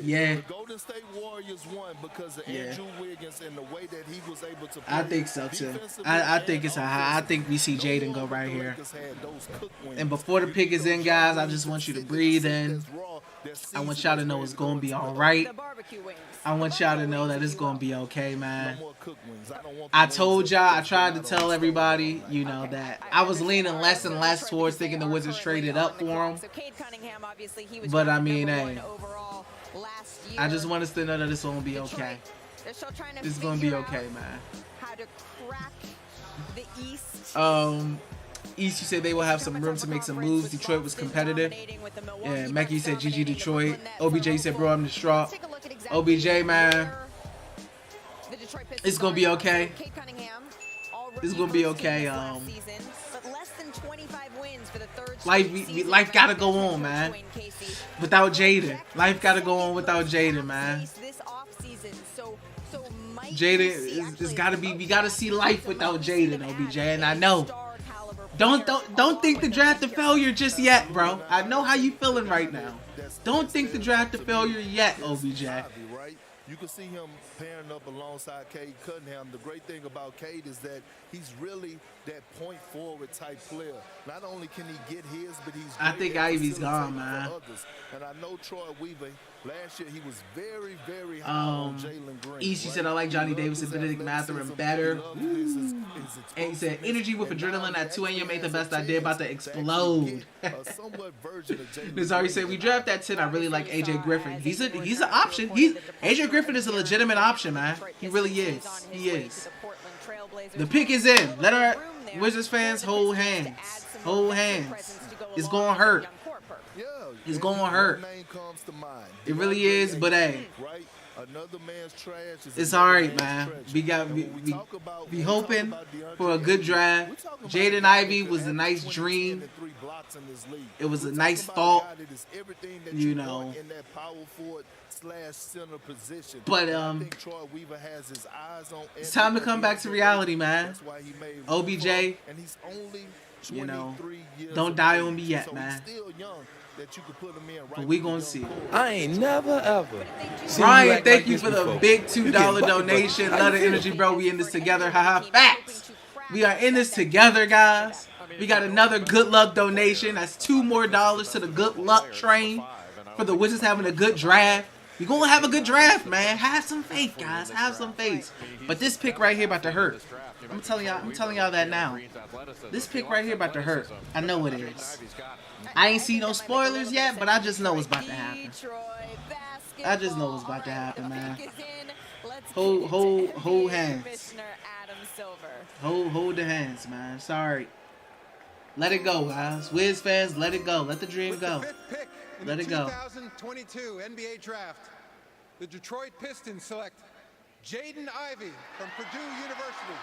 Yeah. Golden State Warriors won because of Andrew Wiggins and the way that he was able to play. I think so too. I think it's a high. I think we see Jaden go right here. And before the pick is in, guys, I just want you to breathe in. I want y'all to know it's gonna be all right. I want y'all to know that it's gonna be okay, man. I told y'all, I tried to tell everybody, you know, that I was leaning less and less towards thinking the Wizards traded up for him. But I mean, hey, I just want us to know that it's gonna be okay. It's gonna be okay, man. East, you said they will have some room to make some moves. Detroit was competitive. Yeah, Mackie said GG Detroit. OBJ said, bro, I'm distraught. OBJ, man, it's gonna be okay. It's gonna be okay. Life gotta go on, man. Without Jaden, life gotta go on without Jaden, man. Jaden is gotta be. We gotta see life without Jaden, OBJ, and I know. Don't think the draft a failure just yet, bro. I know how you feeling right now. Don't think the draft a failure yet, OBJ. You can see him pairing up alongside Cade Cunningham. The great thing about Cade is that he's really that point forward type player. Not only can he get his, but he's. I think Ivy's gone, man. And I know Troy Weaver. Last year he was very, very high on Jalen Green. Easy said I like Johnny Davis and Benedict Mathurin better. And he said energy with adrenaline at 2 a.m. ain't the best idea, about to explode. Nazari said we draft that 10. I really like AJ Griffin. He's an option. AJ Griffin is a legitimate option, man. He really is. He is. The pick is in. Let our Wizards fans hold hands. Hold hands. It's gonna hurt. It's gonna hurt. It really is, but hey, it's alright, man. We hoping for a good draft. Jaden Ivey was a nice dream. It was a nice thought, you know. But it's time to come back to reality, man. OBJ, you know, don't die on me yet, man. But we gonna see. I ain't never ever. Ryan, thank you for the big $2 donation. Love the energy, bro. We in this together. Haha. Facts. We are in this together, guys. We got another good luck donation. That's $2 more to the good luck train for the Wizards having a good draft. We're gonna have a good draft, man. Have some faith, guys. Have some faith. But this pick right here about to hurt. I'm telling y'all that now. This pick right here about to hurt. I know it is. I ain't seen no spoilers yet, but I just know it's about to happen. I just know it's about to happen, man. Hold hands. Hold the hands, man. Sorry. Let it go, guys. Wiz fans, let it go. Let the dream go. Let it go. 2022 NBA Draft. The Detroit Pistons select Jaden Ivey from Purdue University.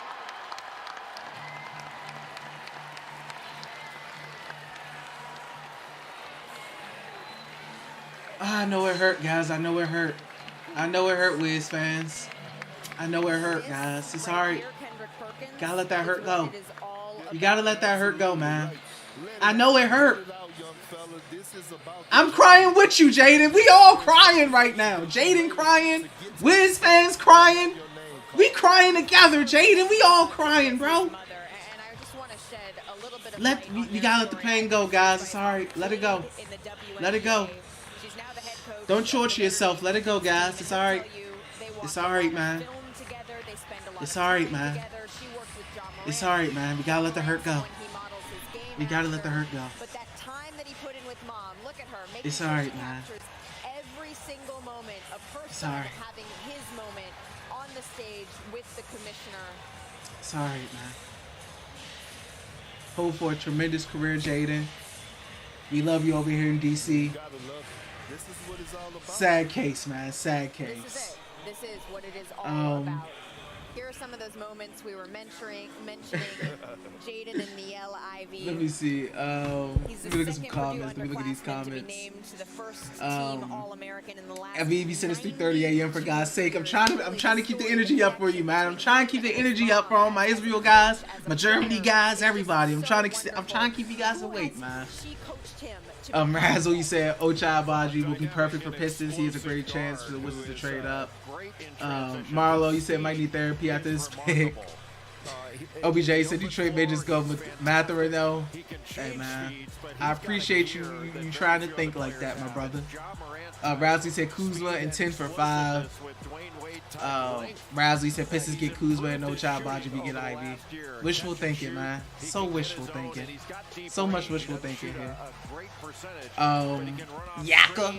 I know it hurt, guys. I know it hurt. I know it hurt, Wiz fans. I know it hurt, guys. It's alright. Gotta let that hurt go. You gotta let that hurt go, man. I know it hurt. I'm crying with you, Jaden. We all crying right now. Jaden crying. Wiz fans crying. We crying together, Jaden. We all crying, bro. We gotta let the pain go, guys. It's alright. Let it go. Let it go. Don't torture yourself. Let it go, guys. It's alright. It's alright, man. It's alright, man. It's alright, man. We gotta let the hurt go. We gotta let the hurt go. It's alright, man. Every single moment of her son having his moment on the stage with the commissioner. It's alright, man. Hope for a tremendous career, Jaden. We love you over here in DC. Sad case, man. Sad case. This is what it is all about. Here are some of those moments we were mentioning Jaden and Niele Ivey. Let me see. Let me look at some comments. Let me look at these comments. FVB sent us 3:30 a.m. for God's sake. I'm trying to keep the energy up for you, man. I'm trying to keep the energy up for all my Israel guys, my Germany guys, everybody. I'm trying to keep you guys awake, man. Razzle, you said Ochai Agbaji will be perfect for Pistons. He has a great chance for the Wizards to trade up. Marlo, you said might need therapy after this pick. OBJ said Detroit may just go with Mathurin though. Hey man, I appreciate you trying to think like that, my brother. Rousey said Kuzma and 10 for 5. Rousey said Pistons get Kuzma and Ochai Agbaji, we get Ivy. Wishful thinking, man. So wishful thinking. So much wishful thinking here. Yaka.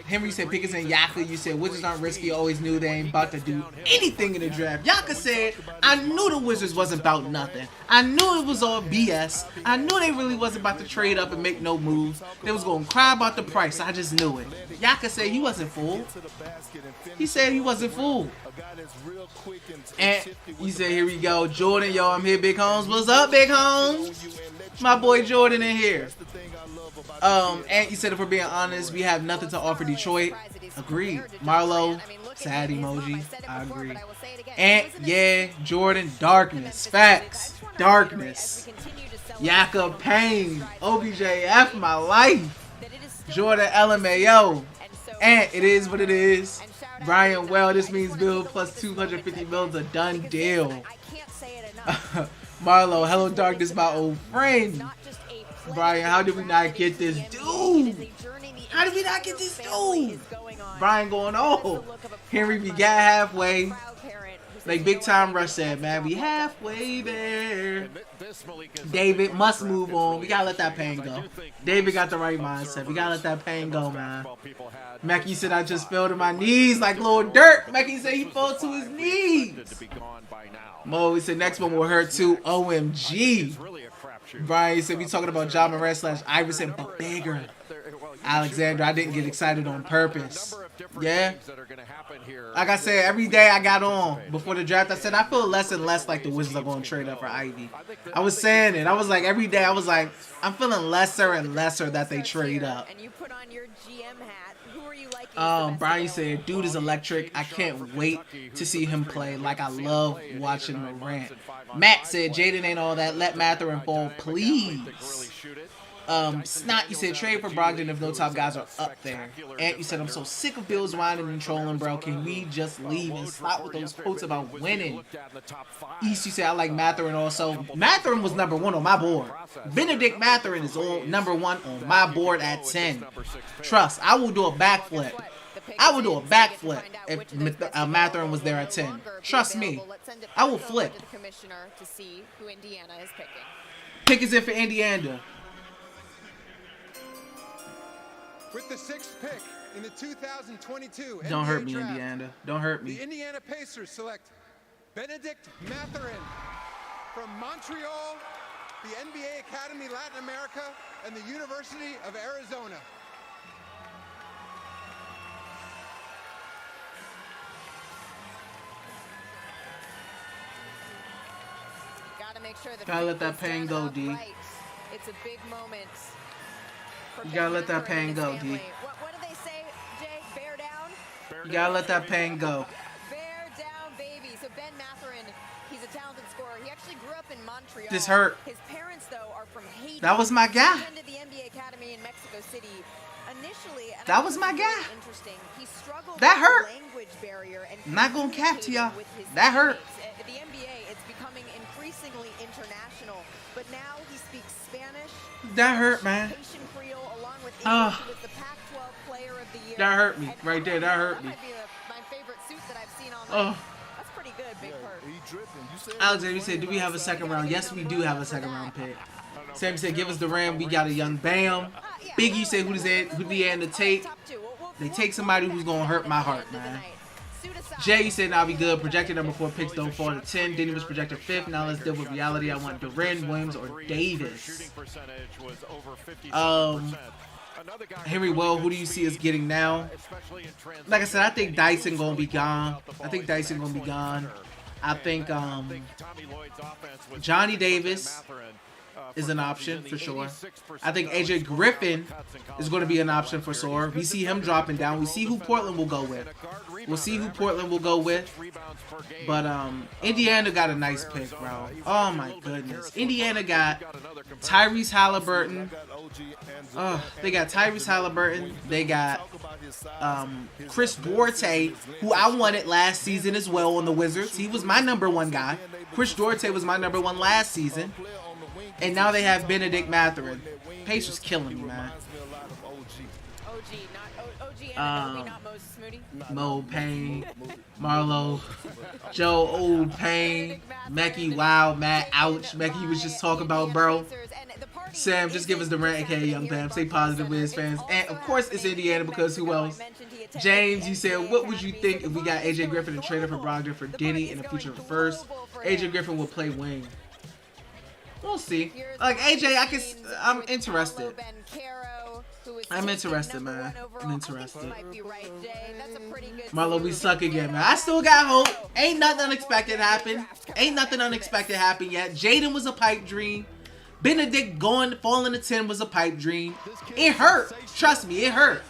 Henry said Pickens and Yaka. You said Wizards aren't risky. Always knew they ain't about to do anything in the draft. Yaka said, I knew the Wizards wasn't about nothing. I knew it was all BS. I knew they really wasn't about to trade up and make no moves. They was going to cry about the price. I just knew it. Yaka said he wasn't fooled. He said he wasn't fooled. And he said, here we go. Jordan, yo, I'm here, Big Holmes. What's up, Big Holmes? My boy Jordan in here. And you said, if we're being honest, we have nothing to offer Detroit. Agreed. Marlo, sad emoji. I agree. And yeah, Jordan, darkness. Facts. Darkness. Yaka, pain. OBJF, my life. Jordan, LMAO. And it is what it is. Brian, well, this means Bill plus 250 mils a done deal. Marlo, hello darkness, my old friend. Brian, how did we not get this dude? How did we not get this dude? Brian going, oh, Henry, we got halfway. Like Big Time Rush said, man, we halfway there. David must move on. We gotta let that pain go. David got the right mindset. We gotta let that pain go, man. Mackie said, I just fell to my knees like Lil Durk. Mackie said he fell to his knees. Mo, he said next one will hurt too. OMG. Brian said we talking about Ja Morant / Iverson, but bigger. Alexander, I didn't get excited on purpose. Yeah. Like I said, every day I got on before the draft, I said I feel less and less like the Wizards are going to trade up for Ivy. I was saying it. I was like, every day I was like, I'm feeling lesser and lesser that they trade up. Brian said, dude is electric. I can't wait to see him play. Like I love watching Morant. Matt said, Jaden ain't all that. Let Mathurin fall, please. Snot, you said trade for Brogdon if no top guys are up there. And you said I'm so sick of Bills whining and trolling, bro. Can we just leave and stop with those quotes about winning? East, you said I like Mathurin also. Mathurin was number 1 on my board. Benedict Mathurin is number 1 on my board at 10. Trust, I will do a backflip. I would do a backflip if Mathurin was there at 10. Trust me, I will flip. Pick is in for Indiana. With the 6th pick in the 2022 Don't NBA hurt me, draft, Indiana. Don't hurt me. The Indiana Pacers select Benedict Mathurin from Montreal, the NBA Academy Latin America, and the University of Arizona. Gotta make sure Gotta let that pain go, D. Right. It's a big moment. You gotta let that pain go, D. What do they say, Jay? Bear down? You gotta let that pain go. Bear down, baby. So Ben Mathurin, he's a talented scorer. He actually grew up in Montreal. This hurt. His parents, though, are from Haiti. That was my guy. He attended the NBA Academy in Mexico City. Initially, and That was my guy. Interesting. He struggled That with hurt. the language barrier and I'm not gonna cap to y'all. with his That hurt. teammates. At the NBA, it's becoming increasingly international, but now he speaks Spanish. That hurt, man. Haitian Creole, along with English. Ah. He was the Pac-12 Player of the Year. That hurt me. And Right there, that hurt that me. might be my favorite suit that I've seen all Oh. night. That's pretty good, Big Perk. Alexander said, do we have a second round? Yes, we do have a second round pick. Sam said, give us the Ram. We got a young Bam. Biggie said, who they in the tape? They take somebody who's going to hurt my heart, man. Jay said, nah, we good. Projected number 4 picks don't fall to 10. Denny was projected 5th. Now let's deal with reality. I want Duren, Williams, or Davis. Henry, well, who do you see us getting now? Like I said, I think Dyson going to be gone. I think Johnny Davis is an option for sure. I think AJ Griffin is going to be an option for sure. We see him dropping down. We see who Portland will go with. But Indiana got a nice pick, bro. Oh my goodness. Indiana got Tyrese Halliburton. They got Tyrese Halliburton. They got Chris Duarte, who I wanted last season as well on the Wizards. He was my number 1 guy. Chris Duarte was my number 1 last season. And now they have Benedict Mathurin. Pace was killing me, man. Mo Payne, Marlo, Joe Old Payne, Mecky, wow, Matt, ouch. Mecky was just talking about, bro. Sam, just give us the rant, aka Young Bam. Stay positive, Wiz fans. And of course, it's Indiana because who else? James, you said, what would you think if we got AJ Griffin and traded for Brogdon for Denny in the future first? AJ Griffin will play wing. We'll see. Like AJ, I'm interested. I'm interested, man. I'm interested. Marlo, we suck again, man. I still got hope. Ain't nothing unexpected happen. Yet. Jaden was a pipe dream. Benedict falling to 10 was a pipe dream. It hurt. Trust me, it hurt.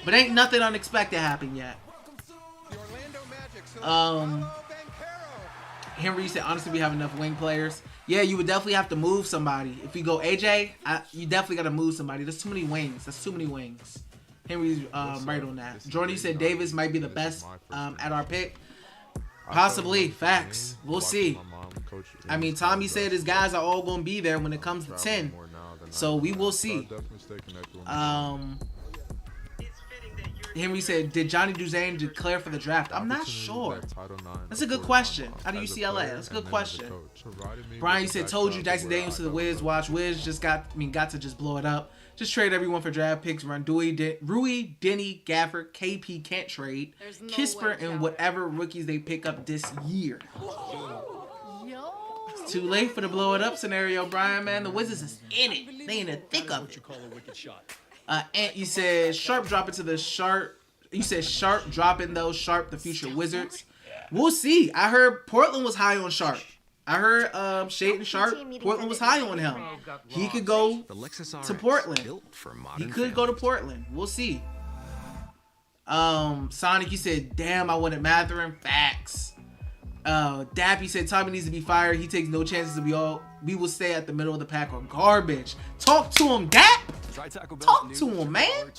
But ain't nothing unexpected happened yet. Henry said, honestly, we have enough wing players. Yeah, you would definitely have to move somebody. If you go AJ, you definitely got to move somebody. There's too many wings. Henry's right on that. Jordan said Davis might be the best at our pick. Possibly. Facts. We'll see. I mean, Tommy said his guys are all going to be there when it comes to 10. So we will see. Henry said, did Johnny Duzane declare for the draft? I'm not sure. That's a good question. Out of UCLA. That's a good question. Brian said, told you Dyson Daniels to the Wiz. Watch Wiz just got to just blow it up. Just trade everyone for draft picks. Run Rui, Denny, Gafford, KP can't trade. Kisper, and whatever rookies they pick up this year. It's too late for the blow it up scenario, Brian, man. The Wizards is in it. They in the thick of it. And you said Sharp drop into the Sharp. You said Sharp dropping those Sharp, the future Wizards. We'll see. I heard Portland was high on Sharp. I heard Shaden Sharp. Portland was high on him. He could go to Portland. He could go to Portland. We'll see. Sonic, you said, damn, I wanted Mathurin. Facts. Dappy said Tommy needs to be fired. He takes no chances. We will stay at the middle of the pack or garbage. Talk to him, Dap. Talk to him, man.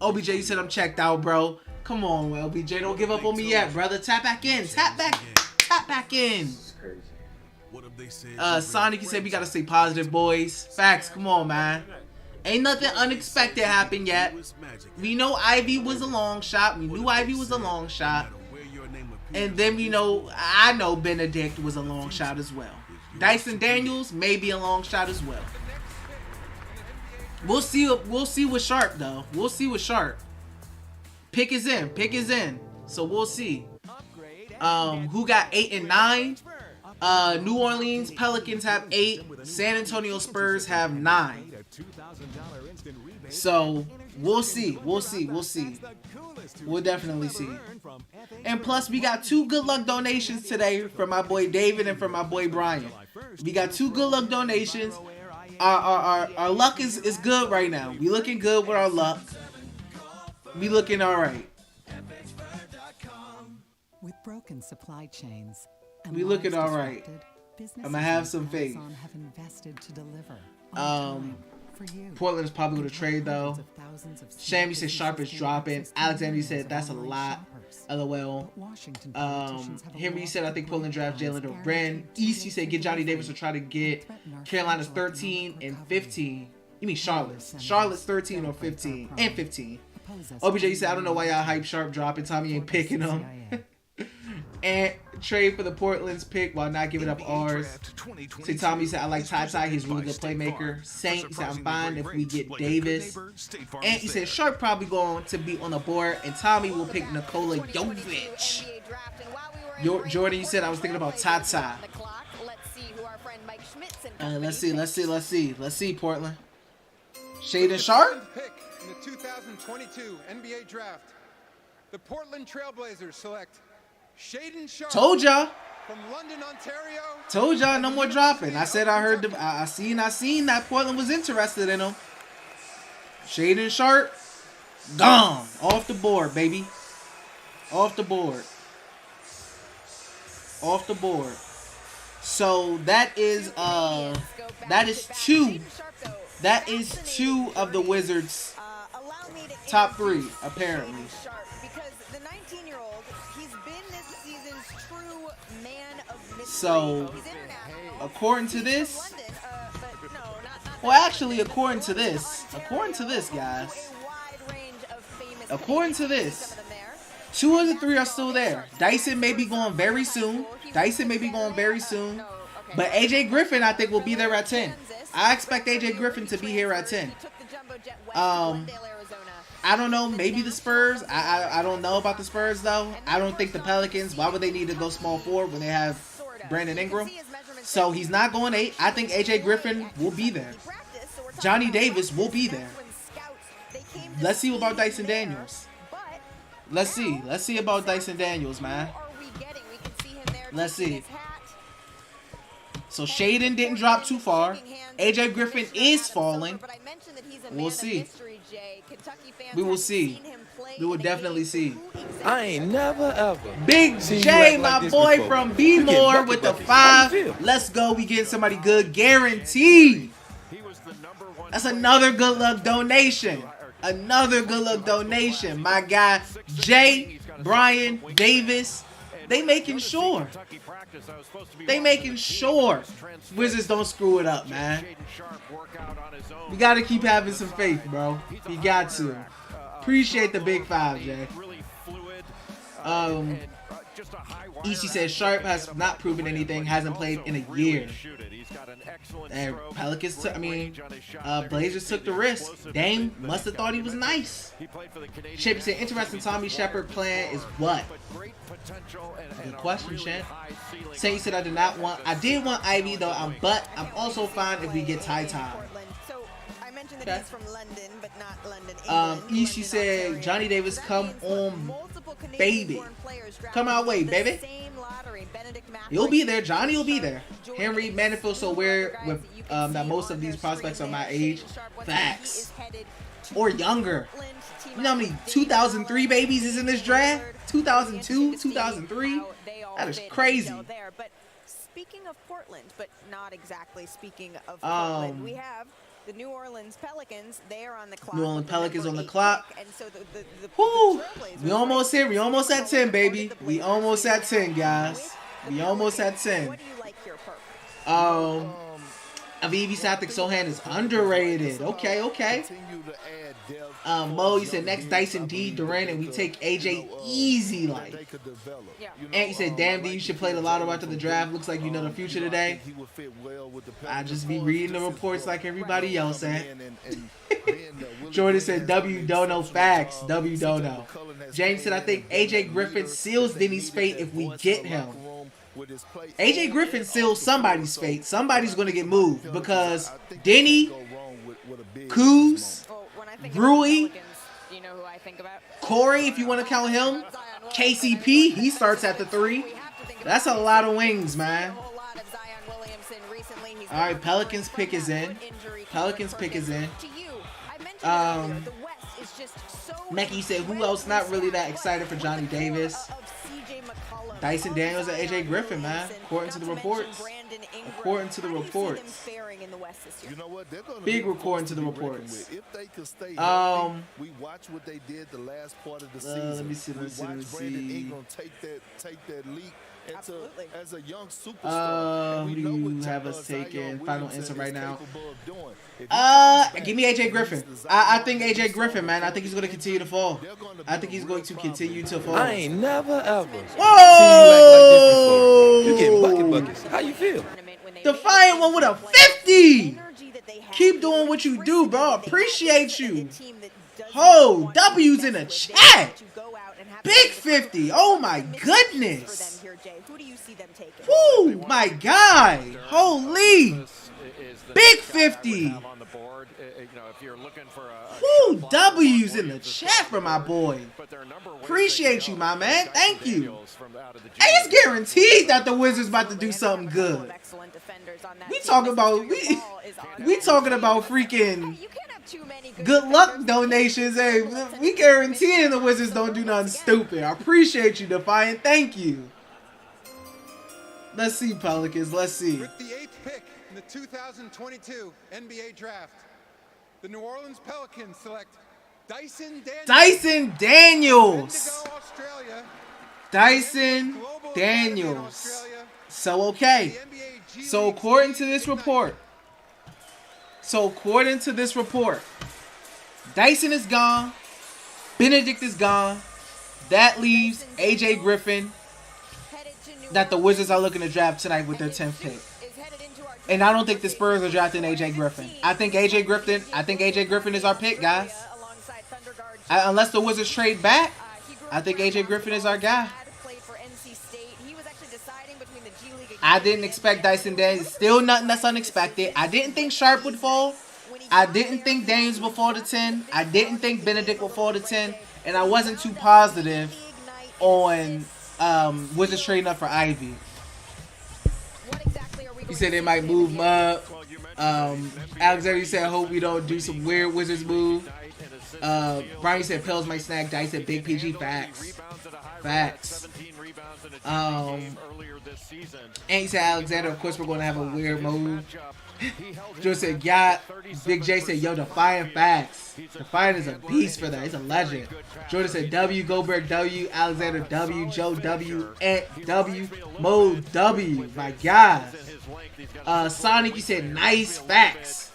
OBJ, you said I'm checked out, bro. Come on, LBJ, don't give up on me yet, brother. Tap back in. Tap back in. Sonic, you said we gotta stay positive, boys. Facts. Come on, man. Ain't nothing unexpected happened yet. We know Ivy was a long shot. And then I know Benedict was a long shot as well. Dyson Daniels may be a long shot as well. We'll see with Sharp though. We'll see with Sharp. Pick is in. So we'll see. Who got 8 and 9? New Orleans Pelicans have 8. San Antonio Spurs have 9. So we'll see. We'll definitely see. And plus, we got 2 good luck donations today from my boy David and from my boy Brian. We got 2 good luck donations. Our luck is good right now. We looking good with our luck. We looking all right. With broken supply chains, we looking all right. I'm gonna have some faith. Have invested to deliver on time for you. Portland is probably going to trade though. Shammy said Sharp is dropping. Alexander said that's a lot. LOL. Henry said I think Portland draft Jalen Duren. East, you said get Johnny Davis or try to get Carolina's 13 and 15. You mean Charlotte's? Charlotte's 13 or 15 and 15. OBJ, you said I don't know why y'all hype Sharp dropping. Tommy ain't picking them. And trade for the Portland's pick while not giving up ours. See, Tommy said I like Ty. He's a really good playmaker. Saint said I'm fine if we get Davis. And he said Sharp probably going to be on the board, and Tommy will pick Nikola Jovic. Jordan, you said I was thinking about Ty. Let's see, Portland. Shaden Sharp. Pick in the 2022 NBA draft. The Portland Trailblazers select Shaden Sharp. Told y'all. From London, Ontario. Told y'all no more dropping. I said I heard. I seen that Portland was interested in him. Shaden Sharp, gone off the board, baby. Off the board. Off the board. So that is two. That is two of the Wizards' top three, apparently. So, according to this, well, actually, according to this, guys, according to this, 2 of the 3 are still there. Dyson may be going very soon. But AJ Griffin, I think, will be there at 10. I expect AJ Griffin to be here at 10. I don't know. Maybe the Spurs. I don't know about the Spurs, though. I don't think the Pelicans. Why would they need to go small forward when they have Brandon Ingram? So he's not going 8. I think AJ Griffin will be there. Johnny Davis will be there. Let's see about Dyson Daniels. Let's see about Dyson Daniels, man. Let's see. So Shaden didn't drop too far. AJ Griffin is falling. We'll see. We will see. We will definitely see. I ain't never ever. Big J, my boy from B-More with the 5. Let's go. We getting somebody good. Guaranteed. That's another good luck donation. Another good luck donation. My guy, Jay, Brian, Davis. They making sure. Wizards don't screw it up, man. You got to keep having some faith, bro. You got to. Appreciate the big 5, Jay. EC says Sharp has not proven anything, hasn't played in a year. And Pelicans took, Blazers took the risk. Dame must have thought he was nice. Shape said interesting Tommy Shepard plan is what? Good question, Shan. Say said I did want Ivy though, but I'm also fine if we get Ty. Okay. Ishi said Johnny Davis, come on, baby. Come our way, baby. He'll be there. Johnny will be there. Henry Manning feels so weird with that most of these prospects are my age. Facts. Or younger. You know how many 2003 babies is in this draft? 2002, 2003? That is crazy. Speaking of Portland, but not exactly speaking of Portland, we have the New Orleans Pelicans. They are on the clock. New Orleans Pelicans on the clock. And so Woo! We almost here. We almost at 10, baby. We almost at 10, guys. We almost at 10. What do you like here, Perk? Avivi Sathik Sohan is underrated. Okay. Mo, you said next Dyson D, Durant, and we take AJ easy like. And you said, damn D, you should play the lotto after the draft. Looks like you know the future today. I just be reading the reports like everybody else, Jordan said, W don't know facts. W don't know. James said, I think AJ Griffin seals Denny's fate if we get him. AJ Griffin seals somebody's fate. Somebody's going to get moved because Denny, Kuz, Rui, Corey, if you want to count him, KCP, he starts at the 3. That's a lot of wings, man. All right, Pelicans pick is in. Mackie said, who else not really that excited for Johnny Davis? Dyson Daniels and AJ Griffin, man. According to the reports. According to the reports. You know what? They're gonna Big according to the reports. if they could stay healthy, we watch what they did the last part of the season. Let me see. Brandon Ingram take that leap as a young superstar. Who do you have us taking? Final answer right now. Give me AJ Griffin. I think AJ Griffin, man. I think he's going to continue to fall. I think he's going to continue to fall. I ain't never ever Whoa! seen you act like this before. You getting buckets. How you feel? Defiant one with a 50. Keep doing what you do, bro. Appreciate you. Oh, W's in the chat. Big 50. Oh my goodness. Woo, my God. Holy. Big 50. Woo, W's in the chat for my boy. Appreciate you, my man. Thank you. Hey, it's guaranteed that the Wizards about to do something good. We talking about we talking about freaking good luck donations. Hey, we guaranteeing the Wizards don't do nothing stupid. I appreciate you, Defiant. Thank you. Let's see, Pelicans. Let's see. With the 8th pick in the 2022 NBA Draft, the New Orleans Pelicans select Dyson Daniels. Dyson Daniels. Indigo, Australia. Dyson Daniels. So, okay. So, according to this report, Dyson is gone. Benedict is gone. That leaves AJ Griffin, that the Wizards are looking to draft tonight with their 10th pick. And I don't think the Spurs are drafting AJ Griffin. I think AJ Griffin is our pick, guys. Unless the Wizards trade back, I think AJ Griffin is our guy. I didn't expect Dyson Daniels. Still nothing that's unexpected. I didn't think Sharp would fall. I didn't think Daniels would fall to 10. I didn't think Benedict would fall to 10. And I wasn't too positive on Wizards trading up for Ivy. He said they might move him up. Alexander said, I hope we don't do some weird Wizards move. Brian said, Pels might snag Dice at Big PG. Facts. And he said, Alexander, of course we're going to have a weird move. Joe said, yeah. Big J said, yo, Defiant facts. Defiant is a beast for that. He's a legend. Jordan said, W, Goldberg W, Alexander W, Joe W, Ant W, Mo W. My God. Sonic, you said, nice facts.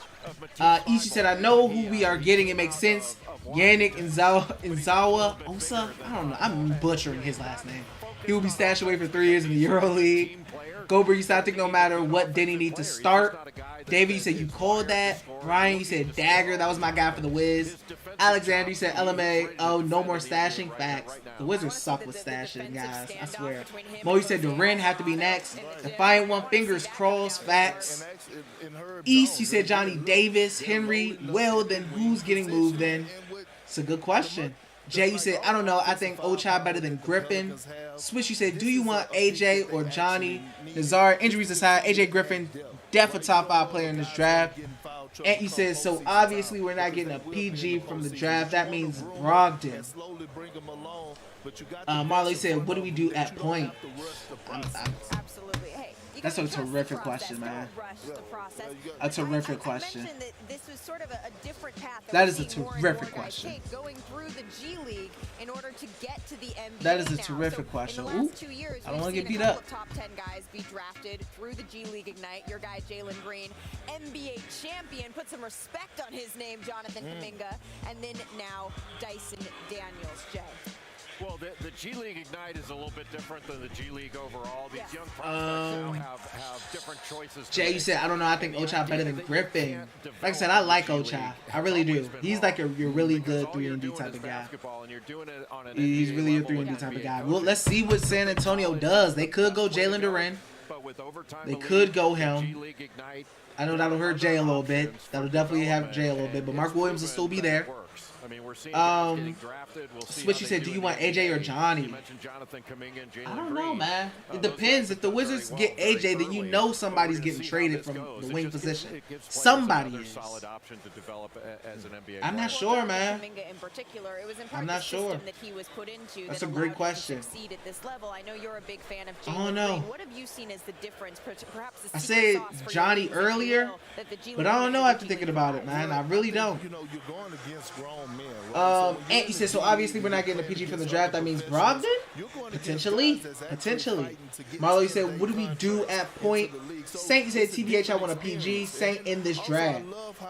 Ishi said, I know who we are getting. It makes sense. Yannick Nzawa Osa? I don't know. I'm butchering his last name. He will be stashed away for 3 years in the EuroLeague. Goldberg, you said, I think no matter what, Denny need to start. David, you said you called that. Ryan, you said Dagger. That was my guy for the Wiz. Alexander, you said LMA. Oh, no more stashing. Facts. The Wizards suck with stashing, guys. I swear. Mo, you said Duran have to be next. Defiant one, fingers crossed. Facts. East, you said Johnny Davis. Henry. Well, then who's getting moved then? It's a good question. Jay, you said, I don't know. I think Ochai better than Griffin. Switch, you said, do you want AJ or Johnny? Nazar, injuries aside, AJ Griffin, definitely top 5 player in this draft. And he says, so obviously we're not getting a PG from the draft. That means Brogdon. Marley said, what do we do at point? That's a terrific question, man. A terrific question. That is a terrific question. That is a terrific question. Ooh, I don't want to get beat up. Top 10 guys be drafted through the G League Ignite. Your guy Jalen Green, NBA champion, put some respect on his name, Jonathan Kuminga, and then now Dyson Daniels. Jay. Well, the G League Ignite is a little bit different than the G League overall. These young prospects now have different choices. Jay, you said, I don't know, I think Ochai better than Griffin. Like I said, I like Ochai. I really do. He's like your really good 3-and-D type of guy. He's really a 3-and-D type of guy. Well, let's see what San Antonio does. They could go Jalen Duren. They could go him. I know that'll hurt Jay a little bit. That'll definitely have Jay a little bit, but Mark Williams will still be there. Switchy said, do you want AJ or Johnny? I don't know, man. It depends. If the Wizards get AJ, then you know somebody's getting traded from the wing position. Somebody is. I'm not sure, man. I'm not sure. That's a great question. I don't know. I said Johnny earlier, but I don't know after thinking about it, man. I really don't. And he said, so obviously we're not getting a PG from the draft. That means Brogdon? Potentially. Potentially. Marlo, you said, what do we do at point? Saint, you said, TBH, I want a PG. Saint in this draft.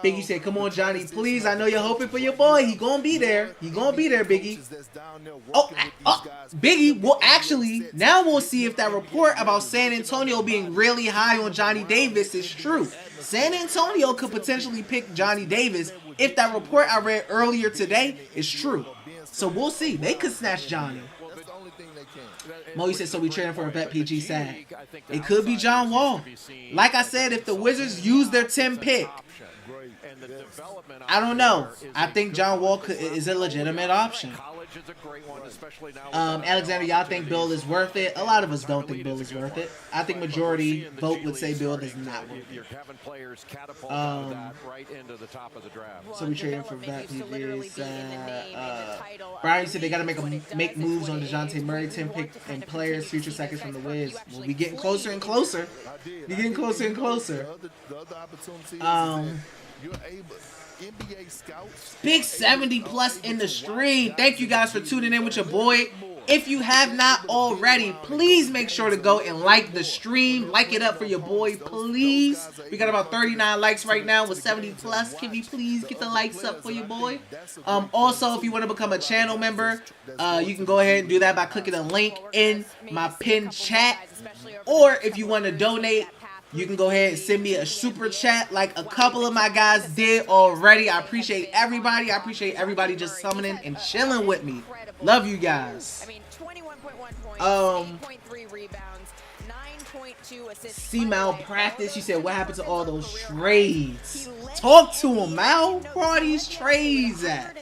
Biggie said, come on, Johnny, please. I know you're hoping for your boy. He gonna be there. He gonna be there, Biggie. Oh, Biggie, well, actually, now we'll see if that report about San Antonio being really high on Johnny Davis is true. San Antonio could potentially pick Johnny Davis if that report I read earlier today is true. So we'll see. They could snatch Johnny. Mo said, so we trading for a vet PG sad. It could be John Wall. Like I said, if the Wizards use their 10 pick, I don't know. I think John Wall is a legitimate option. Alexander, y'all think Bill is worth it? A lot of us don't think Bill is worth it. I think majority vote would say Bill is not worth it. So we trading for vet PGs. Brian said they got to make moves on DeJounte Murray, 10 pick and players, future seconds from the Wiz. We'll be getting closer and closer. We're getting closer and closer. Big 70 plus in the stream. Thank you guys for tuning in with your boy. If you have not already, please make sure to go and like the stream. Like it up for your boy, please. We got about 39 likes right now with 70 plus. Can we please get the likes up for your boy? Also, if you want to become a channel member, you can go ahead and do that by clicking the link in my pinned chat. Or if you want to donate, you can go ahead and send me a super chat like a couple of my guys did already. I appreciate everybody. I appreciate everybody just summoning and chilling with me. Love you guys. 21.1 rebounds, 9.2 assists. See malpractice. You said, what happened to all those trades? Talk to him, Mal. Where are these trades at?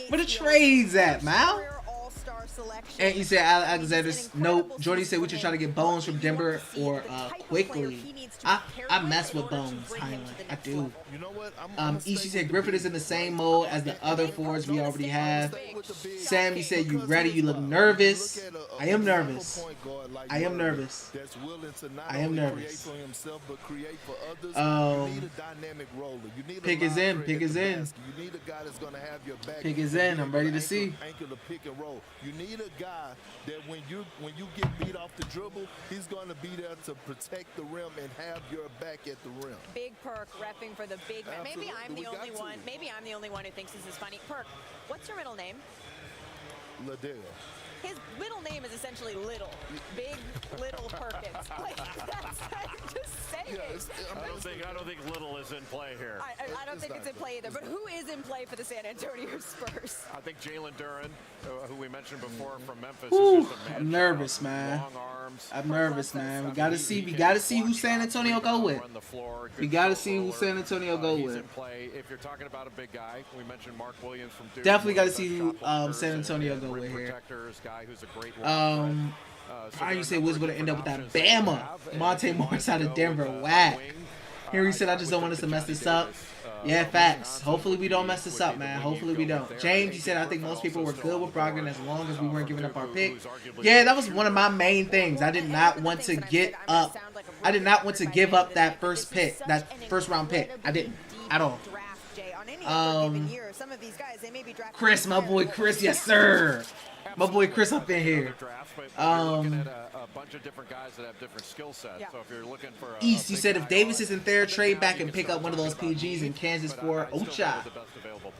Where the trades at, Mal? And you said Alexander, nope. Jordy said we should try to get Bones from Denver or quickly. I mess with Bones, Highland. I do. Ishi said Griffith is in the same mode as the other fours we already have. Sammy said, you ready? You look nervous. I am nervous. I am nervous. I am nervous. Pick is in. Pick is in. Pick is in. I'm ready to see. You need a guy that when you get beat off the dribble, he's going to be there to protect the rim and have your back at the rim. Big Perk repping for the big man. Maybe I'm the only one. Maybe I'm the only one who thinks this is funny. Perk, what's your middle name? Liddell. His middle name is essentially Little. Big Little Perkins. Like, just say it. I don't think Little is in play here. I don't think it's in play either. But who is in play for the San Antonio Spurs? I think Jalen Duren, who we mentioned before from Memphis, Ooh, is just a man. I'm nervous, man. I'm nervous, man. We gotta see who San Antonio go with. We gotta see who San Antonio go with. If you're talking about a big guy, we mentioned Mark Williams from Duke. Definitely gotta see who San Antonio go with here. How you say Wiz gonna end up with that Bama? Monte Morris out of Denver. Whack. Henry said, I just don't want us to mess this up. Yeah, facts. Hopefully we don't mess this up, man. Hopefully we don't. James, he said, I think most people were good with Brogdon as long as we weren't giving up our pick. Yeah, that was one of my main things. I did not want to get up. I did not want to give up that first pick, that first round pick. I didn't at all. Chris, my boy Chris, yes sir. My boy Chris up in here. East, you said if Davis isn't there, trade back and pick up one of those PGs in Kansas for Ocha.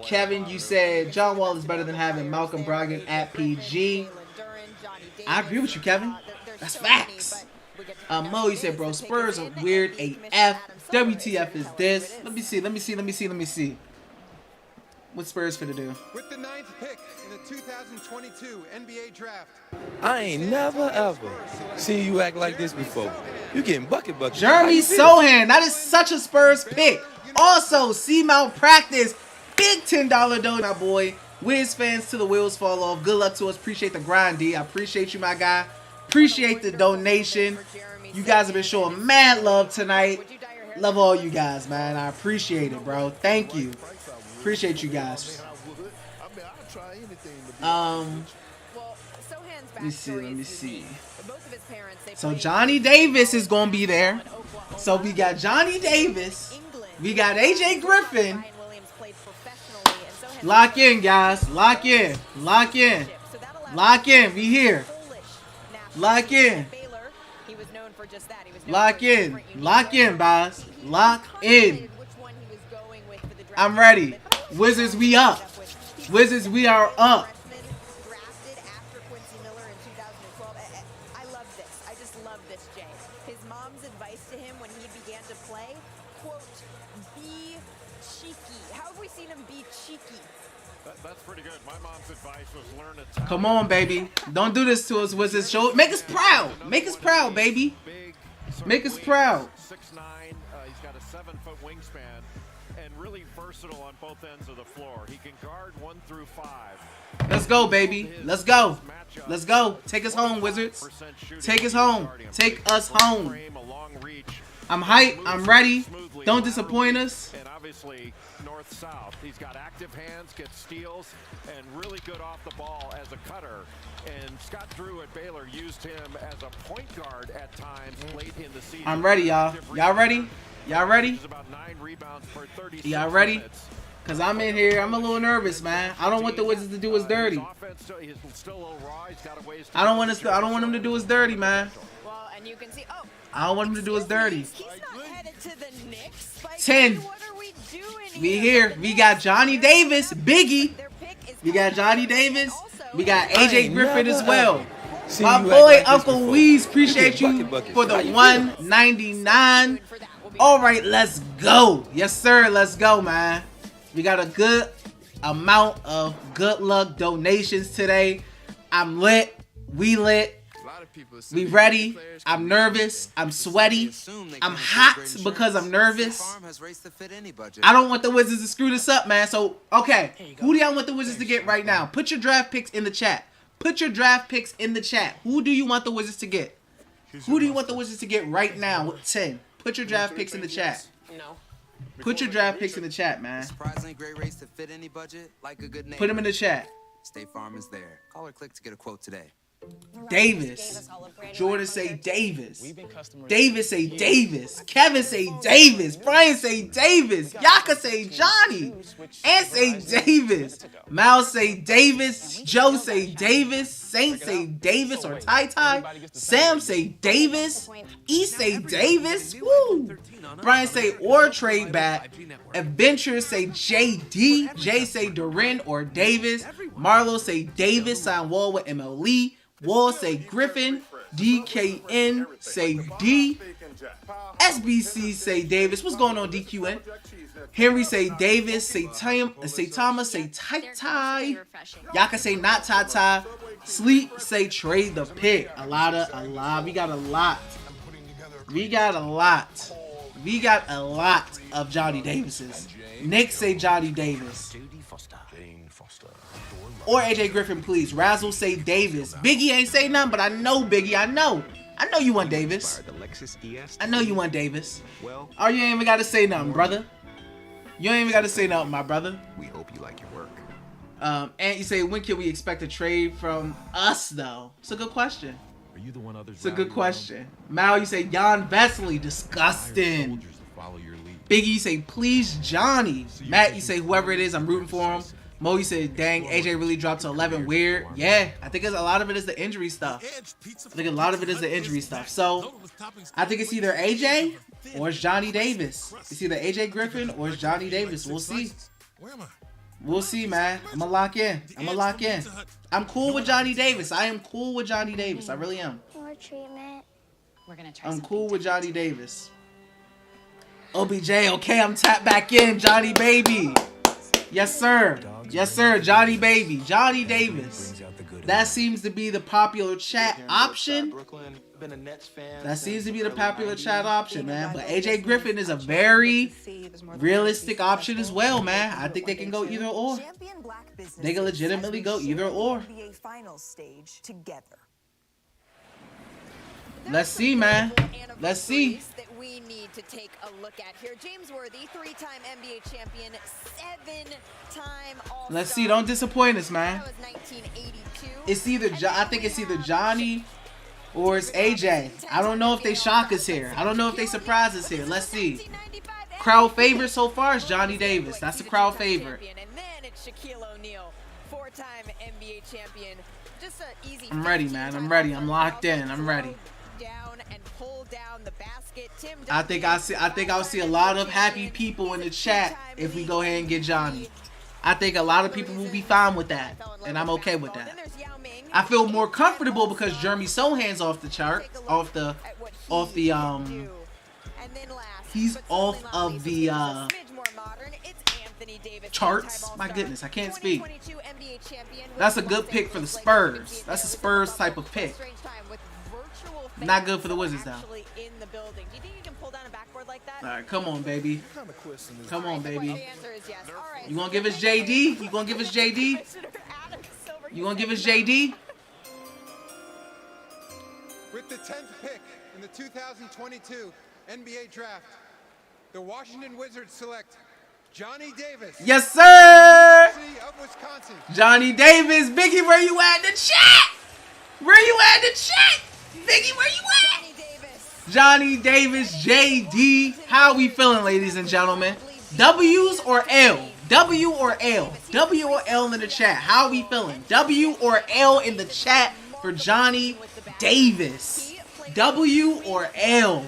Kevin, you said John Wall is better than having Malcolm Brogdon at PG. I agree with you, Kevin. That's facts. Mo, you said, bro, Spurs are weird AF. WTF is this? Let me see. What Spurs finna do? With the 9th pick in the the 2022 NBA Draft. I ain't never ever seen you act like this before. You getting bucket. Jeremy Sohan, that is such a Spurs pick. Also, C-Mount Practice, big $10 donation, my boy. Wiz fans to the wheels fall off. Good luck to us. Appreciate the grind, D. I appreciate you, my guy. Appreciate the donation. You guys have been showing mad love tonight. Love all you guys, man. I appreciate it, bro. Thank you. Appreciate you guys. Let me see. So Johnny Davis is gonna be there. So we got Johnny Davis. We got AJ Griffin. Lock in, guys. Lock in. Lock in. Lock in. We here. Lock in. Lock in. Lock in, guys. Lock in. I'm ready. Wizards, we up. Wizards, we are up. Come on, baby. Don't do this to us, Wizards. Show, make us proud. Make us proud, baby. Make us proud. 6'9", he's got a 7-foot wingspan and really versatile on both ends of the floor. He can guard 1 through 5. Let's go, baby. Let's go. Let's go. Take us home, Wizards. Take us home. Take us home. I'm hyped. I'm ready. Don't disappoint us. And obviously, north-south. He's got active hands, gets steals, and really good off the ball as a cutter. And Scott Drew at Baylor used him as a point guard at times late in the season. I'm ready, y'all. Y'all ready? Y'all ready? Y'all ready? Because I'm in here. I'm a little nervous, man. I don't want the Wizards to do us dirty. I don't want them to do us dirty, man. I don't want them to do us dirty. 10. We here. We got Johnny Davis, Biggie. We got Johnny Davis. We got AJ Griffin as well. My boy Uncle Weez, appreciate you for the $1.99. All right, let's go. Yes, sir. Let's go, man. We got a good amount of good luck donations today. I'm lit. We lit. We ready. I'm nervous. I'm sweaty. I'm hot because I'm nervous. I don't want the Wizards to screw this up, man. So, okay. Who do y'all want the Wizards to get right now? Put your draft picks in the chat. Put your draft picks in the chat. Who do you want the Wizards to get? Who do you want the Wizards to get right now with 10? Put your draft picks in the chat. Put your draft picks in the chat, man. Surprisingly great race to fit any budget, like a good name. Put them in the chat. State Farm is there. Call or click to get a quote today. Davis. Jordan say Davis. Davis say Davis. Kevin say Davis. Brian say Davis. Yaka say Johnny. And say Davis. Mal say Davis. Joe say Davis. Saint say Davis or Tai Tai. Sam say Davis. E say Davis. Woo. Brian say or trade back. Adventure say JD. Jay say Durin or Davis. Marlo say Davis. Sign Wall with MLE. Wall say Griffin. DKN say D. SBC say Davis. What's going on, DQN? Henry say Davis. Say Thomas. Say Tai. Yaka say not Tai. Sleep say trade the pick. We got a lot. We got a lot of Johnny Davises. Nick say Johnny Davis. Or AJ Griffin, please. Razzle say Davis. Biggie ain't say nothing, but I know Biggie. I know you want Davis. I know you want Davis. Oh, you ain't even got to say nothing, brother. You ain't even got to say nothing, my brother. We hope you like your work. And you say, when can we expect a trade from us, though? It's a good question. Are you the one others? It's a good question. Mal, you say Jan Vesely, disgusting. Biggie, you say please Johnny. Matt, you say whoever it is, I'm rooting for him. Mo, you said dang, AJ really dropped to 11. Weird. Yeah, I think a lot of it is the injury stuff. So I think it's either AJ or it's Johnny Davis. It's either AJ Griffin or it's Johnny Davis. We'll see. We'll see, man. I'm gonna lock in. I'm cool with Johnny Davis. I am cool with Johnny Davis. I really am. More treatment. I'm cool with Johnny Davis. OBJ, okay, I'm tapped back in, Johnny baby. Yes, sir. Yes, sir. Johnny Baby. Johnny Davis. That seems to be the popular chat option. That seems to be the popular chat option, man. But AJ Griffin is a very realistic option as well, man. I think they can go either or. They can legitimately go either or. Let's see, man. Let's see. That we need to take a look at here. James Worthy, 3-time NBA champion, 7-time All-Star. Let's see. Don't disappoint us, man. That was 1982. It's either I think it's either Johnny or it's AJ. I don't know if they shock us here. I don't know if they surprise us here. Let's see. Crowd favorite so far is Johnny Davis. That's the crowd favorite. And then it's Shaquille O'Neal, 4-time NBA champion. Just an easy. I'm ready, man. I'm ready. I'm locked in. I'm ready. Down and pull down the basket. I think I'll see a lot of happy people in the chat if we go ahead and get Johnny. I think a lot of people will be fine with that, and I'm okay with that. I feel more comfortable because Jeremy Sohan's off the chart, he's off of the charts. My goodness, I can't speak. That's a good pick for the Spurs. That's a Spurs type of pick. Not good for the Wizards, though. All right, come on, baby. Come on, baby. You gonna give us JD? You gonna give us JD? You gonna give us JD? With the 10th pick in the 2022 NBA Draft, the Washington Wizards select Johnny Davis. Yes, sir! Of Wisconsin. Johnny Davis. Biggie, where you at in the chat? Where you at in the chat? Biggie, where you at? Johnny Davis, JD. How we feeling, ladies and gentlemen? W's or L? W or L? W or L in the chat? How we feeling? W or L in the chat for Johnny Davis? W or L?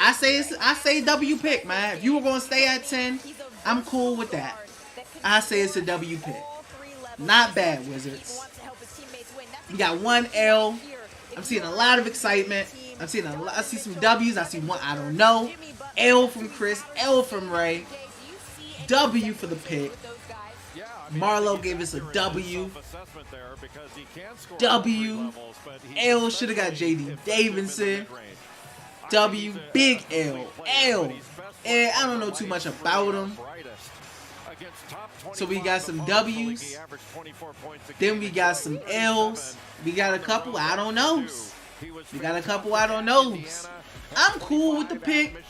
I say W pick, man. If you were gonna stay at 10, I'm cool with that. I say it's a W pick. Not bad, Wizards. We got one L. I'm seeing a lot of excitement. I see some W's. I see one I don't know. L from Chris. L from Ray. W for the pick. Marlo gave us a W. W. L should have got JD Davidson. W. Big L. L. And I don't know too much about him. So we got some W's. Then we got some L's. We got a couple I don't knows. We got a couple I don't knows. I'm cool with the pick.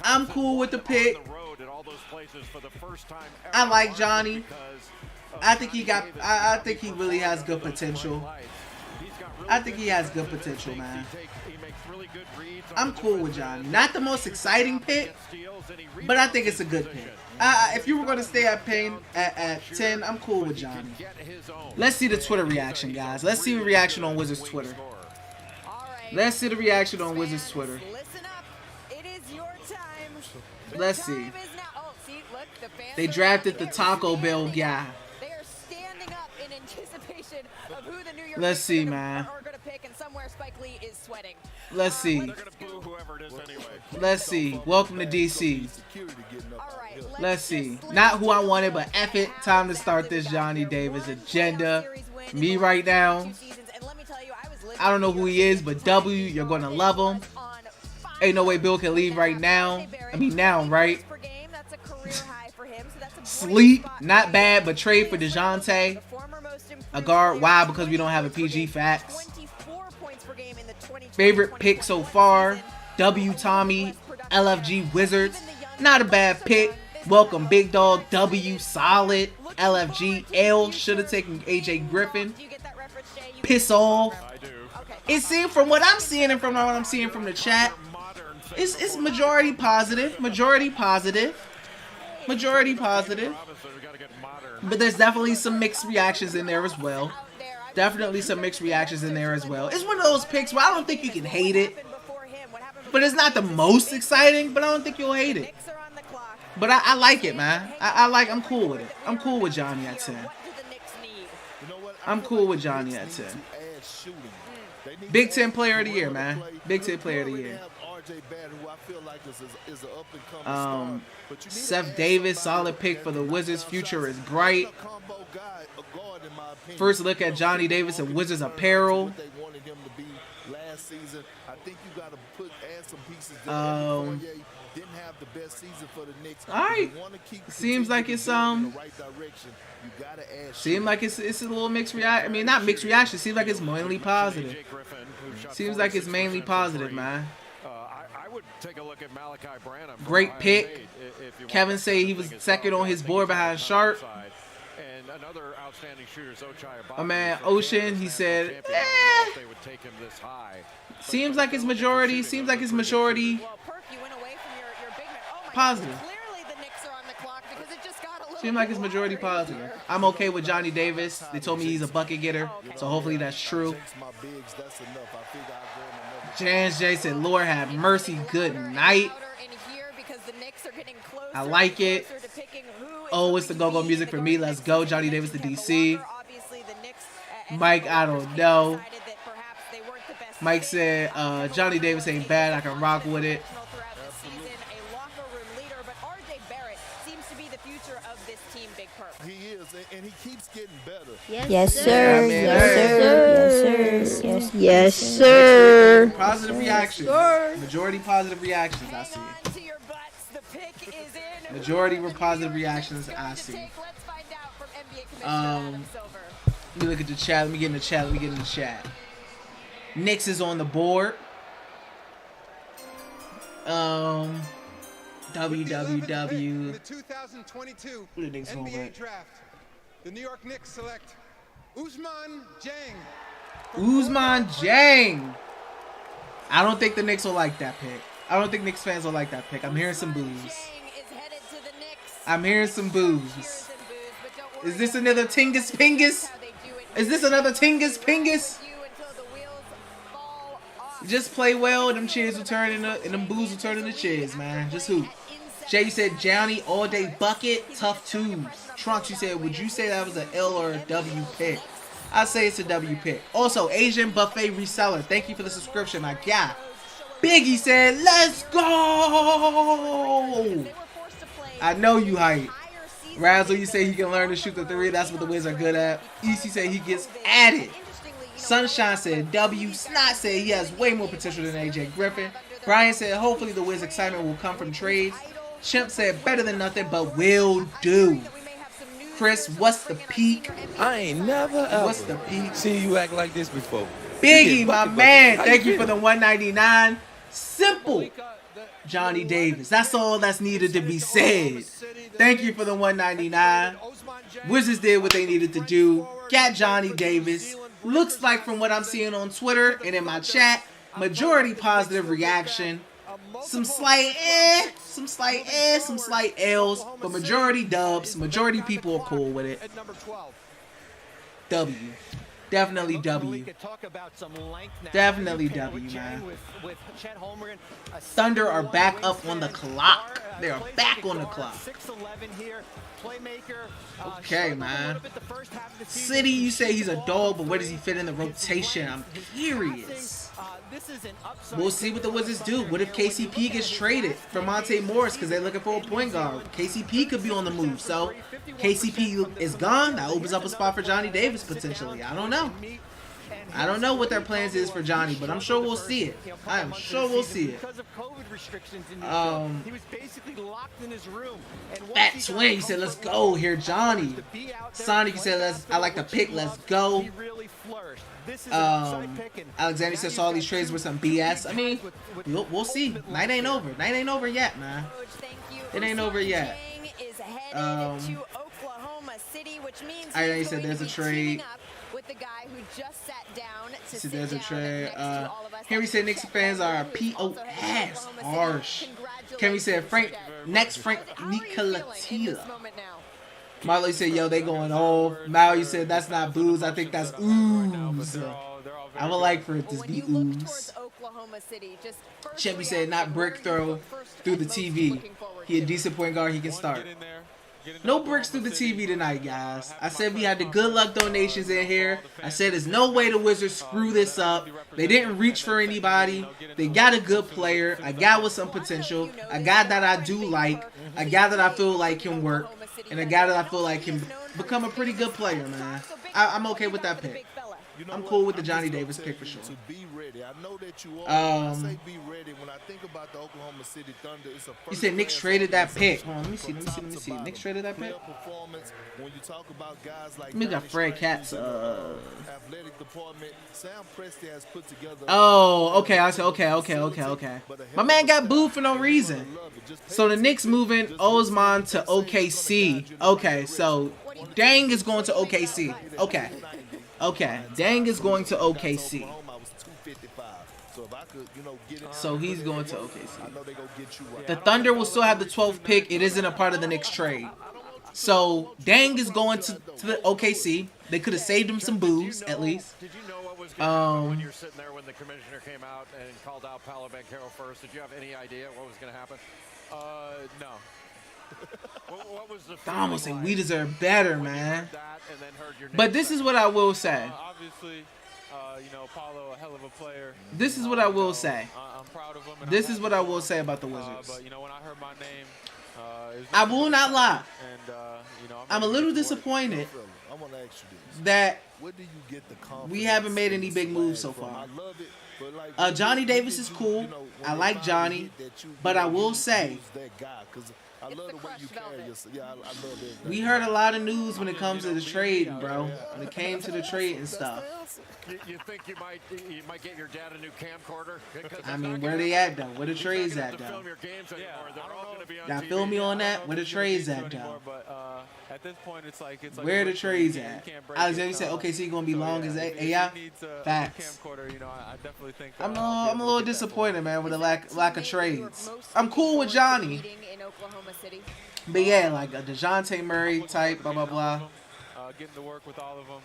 I'm cool with the pick. I like Johnny. I think he really has good potential. I think he has good potential, man. I'm cool with Johnny. Not the most exciting pick, but I think it's a good pick. If you were going to stay at 10, I'm cool with Johnny. Let's see the Twitter reaction, guys. Let's see the reaction on Wizards Twitter. Let's see the reaction on Wizards Twitter. Let's see. They drafted the Taco Bell guy. Let's see, man. Let's see. Let's see. Welcome to DC. Let's see. Not who I wanted, but F it. Time to start this Johnny Davis agenda. Me right now. I don't know who he is, but W, you're going to love him. Ain't no way Bill can leave right now. I mean now, right? Sleep. Not bad, but trade for DeJounte. A guard. Why? Because we don't have a PG facts. Favorite pick so far. W Tommy. LFG Wizards. Not a bad pick. Welcome Big Dog. W solid. LFG. L should have taken AJ Griffin. Piss off. It seemed from what I'm seeing and from what I'm seeing from the chat, it's majority positive. Majority positive. Majority positive. But there's definitely some mixed reactions in there as well. Definitely some mixed reactions in there as well. It's one of those picks where I don't think you can hate it. But it's not the most exciting, but I don't think you'll hate it. But I like it, man. I'm cool with it. I'm cool with Johnny at 10. I'm cool with Johnny at 10. Big 10 player of the year, man. Big 10 player of the year. RJ Barrett, who I feel like is an up-and-coming star. But you need Seth Davis, solid pick for the Wizards. Future is bright. First look at Johnny Davis and Wizards apparel. What they wanted him to be last season. I think you got to add some pieces there. Fournier didn't have the best season for the Knicks. All right. Seems like it's in the right direction. You got to add. Seems like it's a little mixed reaction. I mean, not mixed reaction. Seems like it's mainly positive. Seems like it's mainly positive, man. I would take a look at Malachi Branham. Great pick. Kevin say he was second on his board behind Sharp. And another outstanding shooter is Ochai. My man Ocean, he said, they would take him this high. Seems like it's majority. Seems like it's majority positive. Seems like it's majority positive. I'm okay with Johnny Davis. They told me he's a bucket getter, so hopefully that's true. Jans J said, Lord have mercy, good night. I like it. Oh, it's the go-go music for me. Let's go. Johnny Davis to DC. Mike, I don't know. Mike said, Johnny Davis ain't bad. I can rock with it. He is, and he keeps getting better. Yes, sir. Yes, sir. Yes, sir. Positive reactions. Majority positive reactions, I see. Majority were positive reactions, I see. Let me look at the chat. Let me get in the chat. Knicks is on the board. In the 2022 NBA Draft, the New York Knicks select Ousmane Dieng. Ousmane Dieng. I don't think the Knicks will like that pick. I don't think Knicks fans will like that pick. I'm hearing some boos. I'm hearing some boos. Is this another Tingus Pingus? Is this another Tingus Pingus? Just play well, them cheers will turn into, and them boos will turn into cheers, man. Just hoop. Jay said, Johnny, all day bucket, tough twos. Trunks, you said, would you say that was an L or a W pick? I say it's a W pick. Also, Asian Buffet Reseller, thank you for the subscription, my guy. Biggie said, let's go! I know you hype. Razzle, you say he can learn to shoot the three. That's what the Wiz are good at. EC said he gets added. Sunshine said W. Snot said he has way more potential than AJ Griffin. Brian said hopefully the Wiz excitement will come from trades. Chimp said better than nothing, but will do. Chris, what's the peak? I ain't never ever What's the peak? seen you act like this before. Biggie, my man. Thank you for the 199. Simple. Johnny Davis. That's all that's needed to be said. Thank you for the 199. Wizards did what they needed to do. Got Johnny Davis. Looks like from what I'm seeing on Twitter and in my chat, majority positive reaction. Some slight some slight L's, but majority dubs. Majority people are cool with it. W. Definitely W. Definitely W, man. Thunder are back up on the clock. They are back on the clock. Okay, man. City, you say he's a dog, but where does he fit in the rotation? I'm curious. We'll see what the Wizards do. What if KCP gets traded for Monte Morris because they're looking for a point guard? KCP could be on the move. So KCP is gone. That opens up a spot for Johnny Davis potentially. I don't know. I don't know what their plans is for Johnny, but I'm sure we'll see it. I am sure we'll see it. He was basically locked in his room. Fat Swing, he said, let's go here, Johnny. Sonic, he said, I like the pick, let's go. Alexander says all these trades were some BS. I mean, we'll see. Night ain't over. Night ain't over yet, man. It ain't over yet. I already said there's a trade. With the guy who just sat down to sit there's a trade. Henry said Knicks fans are POS. Harsh. Henry said Frank Nicolatila. Marley said, yo, they going off. Maui said, that's not booze. I think that's ooze. I would like for it to be ooze. Chevy said, not brick throw through the TV. He a decent point guard. He can start. No bricks through the TV tonight, guys. I said we had the good luck donations in here. I said there's no way the Wizards screw this up. They didn't reach for anybody. They got a good player. A guy with some potential. A guy that I do like. A guy that I feel like can work. And a guy that I feel like can become a pretty good player, man. I'm okay with that pick. I'm cool with the Johnny Davis pick for sure. To be ready. I know that you are. I say be ready. When I think about the Oklahoma City Thunder, it's a you said Knicks traded that pick. Hold on, let me see. Knicks traded that pick. When you talk about guys like we got Fred Katz. Athletic department, Sam Presti has put together. Oh, okay. I said okay. My man got booed for no reason. So the Knicks moving Osman to OKC. Okay, so Dang is going to OKC. Okay, Dang is going to OKC. So he's going to OKC. The Thunder will still have the 12th pick. It isn't a part of the Knicks trade. So Dang is going to the OKC. They could have saved him some booze at least. Did you know what was going to happen when you're sitting there when the commissioner came out and called out Paolo Banchero first? Did you have any idea what was going to happen? No. What was the I almost say we deserve better, man. But this is what I will say. Obviously, you know, Paolo, a hell of a player. This is what I will say. I'm proud of him. This is what I will say about the Wizards. But you know, when I heard my name, I will not lie. And you know, I'm a little disappointed that we haven't made any big moves so far. Johnny Davis is cool. I like Johnny, but I will say we heard a lot of news when it comes to the trade, bro. When it came to the trade and stuff. You think you might get your dad a new camcorder? I mean, where they at though? Where the trades at though? Y'all feel me on that? Where the trades at though? At this point, it's like where the trades at? Alexander said, "Okay, so you gonna be long as AI?" Facts. I'm a little disappointed, man, with the lack of trades. I'm cool with Johnny, but yeah, like a DeJounte Murray type, blah blah blah. Getting to work with all of them,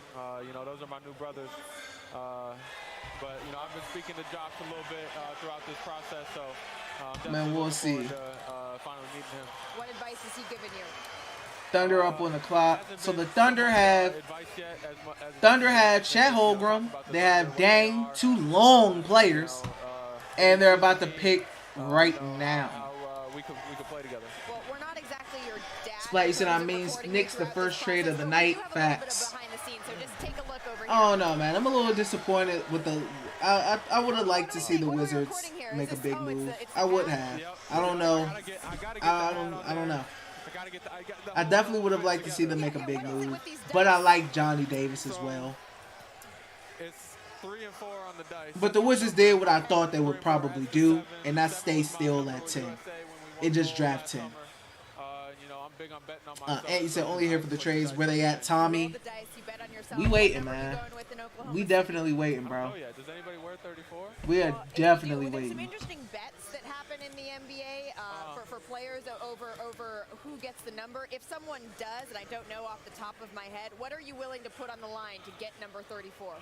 you know, those are my new brothers. But you know, I've been speaking to Josh a little bit throughout this process, so man, we'll see. Finally meeting him. What advice has he given you? Thunder up on the clock. So the Thunder have Chet Holmgren. They have Dang, two long players, and they're about to pick right now. We could play together. Well, we're not exactly your dad. Splat, you said I mean Knicks the first trade of the night. Facts. Oh no, man, I'm a little disappointed with the. I would have liked to see the Wizards make a big move. I would have. I don't know. I don't know. I definitely would have liked to see them make a big move, but I like Johnny Davis as well. It's 3 and 4 on the dice. But the Wizards did what I thought they would probably do, and that stay still at 10. It just draft 10. And you said only here for the trades. Where they at, Tommy? We waiting, man. We definitely waiting, bro. Does anybody wear 34? We are definitely waiting. Some interesting bets that happen in the NBA for players over who gets the number. If someone does, and I don't know off the top of my head, what are you willing to put on the line to get number 34?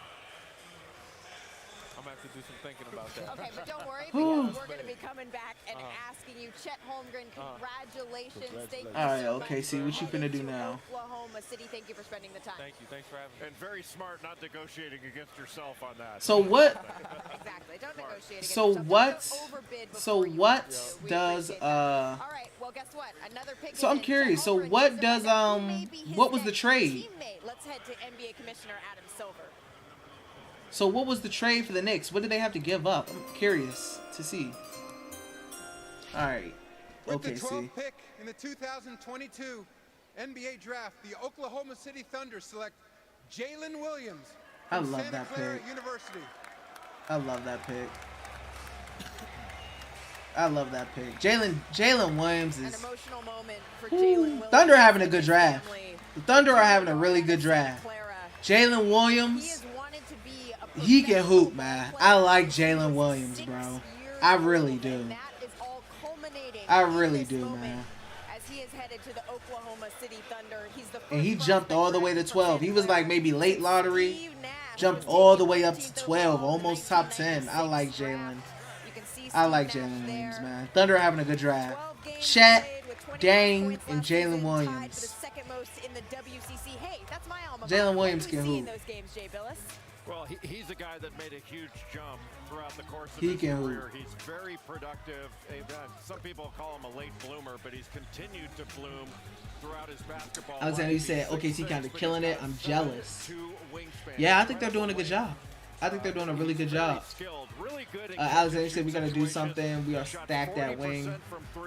I'm going to have to do some thinking about that. Okay, but don't worry, because we're going to be coming back and asking you. Chet Holmgren, congratulations. Thank you all right, so okay, see what you finna do now. Oklahoma City, thank you for spending the time. Thank you. Thanks for having me. And very smart not negotiating against yourself on that. So what? Exactly. Don't negotiate against so yourself. what does All right, well, guess what? Another pick. So I'm curious. So what does what was the trade? Let's head to NBA Commissioner Adam Silver. So what was the trade for the Knicks? What did they have to give up? I'm curious to see. All right. With the 12th pick in the 2022 NBA Draft, the Oklahoma City Thunder select Jalen Williams I from love Santa that Clara pick. University. I love that pick. I love that pick. Jalen Williams is. An emotional moment for Jalen Williams. Thunder are having a good draft. The Thunder are having a really good draft. Jalen Williams. He can hoop, man. I like Jalen Williams, bro. I really do. I really do, man. As he is headed to the Oklahoma City Thunder, he's the and he jumped all the way to 12. He was like maybe late lottery. Jumped all the way up to 12, almost top 10. I like Jalen. I like Jalen Williams, man. Thunder are having a good draft. Chet, Dang and Jalen For the Williams. second most in the WCC. Hey, that's my alma mater. Jalen Williams What do we can see hoop. in those games, Jay Billis? Well, he's a guy that made a huge jump throughout the course of He his can career. hoop. He's very productive. Some people call him a late bloomer, but he's continued to bloom throughout his basketball Alexander, you life. said He's OKC kind 6'6", of but killing he's it. got I'm 7'2" jealous. wingspan. Yeah, I think they're doing a good job. I think they're doing a really good job. Alexander said we gotta do something. We are stacked at wing.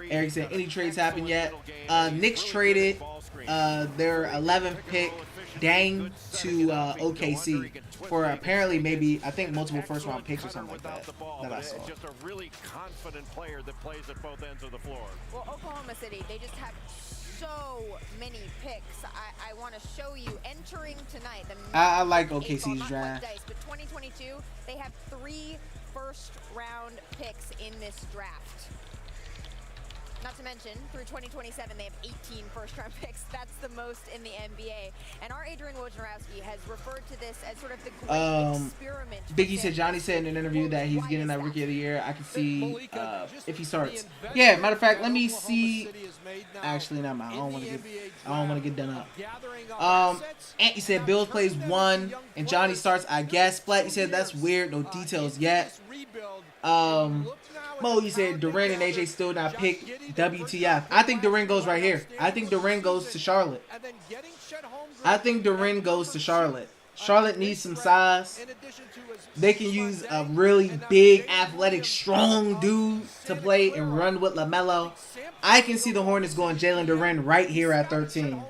Eric said any trades happen yet? Knicks traded their 11th pick, Dang, to OKC for apparently maybe I think multiple first round picks or something like that that I saw. Just a really confident player that plays at both ends of the floor. Well, Oklahoma City, they just have so many picks. I want to show you entering tonight. I like OKC's draft. But 2022, they have 3 first-round picks in this draft. Not to mention, through 2027, they have 18 first-round picks. That's the most in the NBA. And our Adrian Wojnarowski has referred to this as sort of the great experiment. Biggie said, Johnny said in an interview that he's getting that Rookie of the Year. I can see if he starts. Yeah, matter of fact, let me see. Actually, not mine. I don't want to get done up. Ant, said Bills plays 1 and Johnny starts. I guess. Splat, you said that's weird. No details yet. Mo, you said Duren and AJ still not picked. WTF? I think Duren goes right here. I think Duren goes to Charlotte. I think Duren goes to Charlotte. Charlotte needs some size. They can use a really big, athletic, strong dude to play and run with LaMelo. I can see the Hornets going Jalen Duren right here at 13.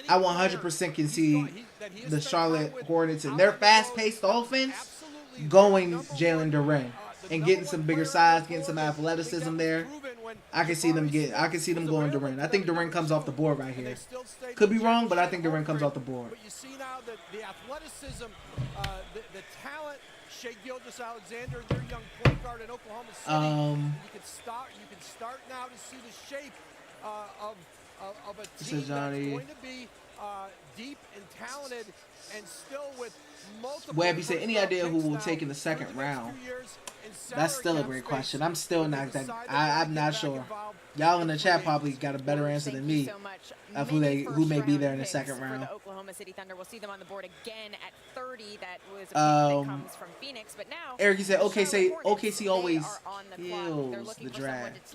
I 100% can see the Charlotte Hornets and their fast-paced offense going Jalen Duren and getting some bigger size, getting some athleticism there. I can see them going Duren. I think Duren comes off the board right here. Could be wrong, but I think Duren comes off the board. But you see now that the athleticism, the talent, Shai Gilgeous-Alexander, their young point guard in Oklahoma City. You can start now to see the shape of a team that's going to be deep and talented and still with multiple. Webb, he said, any idea who will take in the second round? That's still a great question. I'm still not that. I'm not sure. Y'all in the chat probably got a better answer than me of who may be there in the second round. Oklahoma City Thunder. We'll see them on the board again at 30. That was a pick that comes from Phoenix, but now Eric, he said, OKC always kills the draft.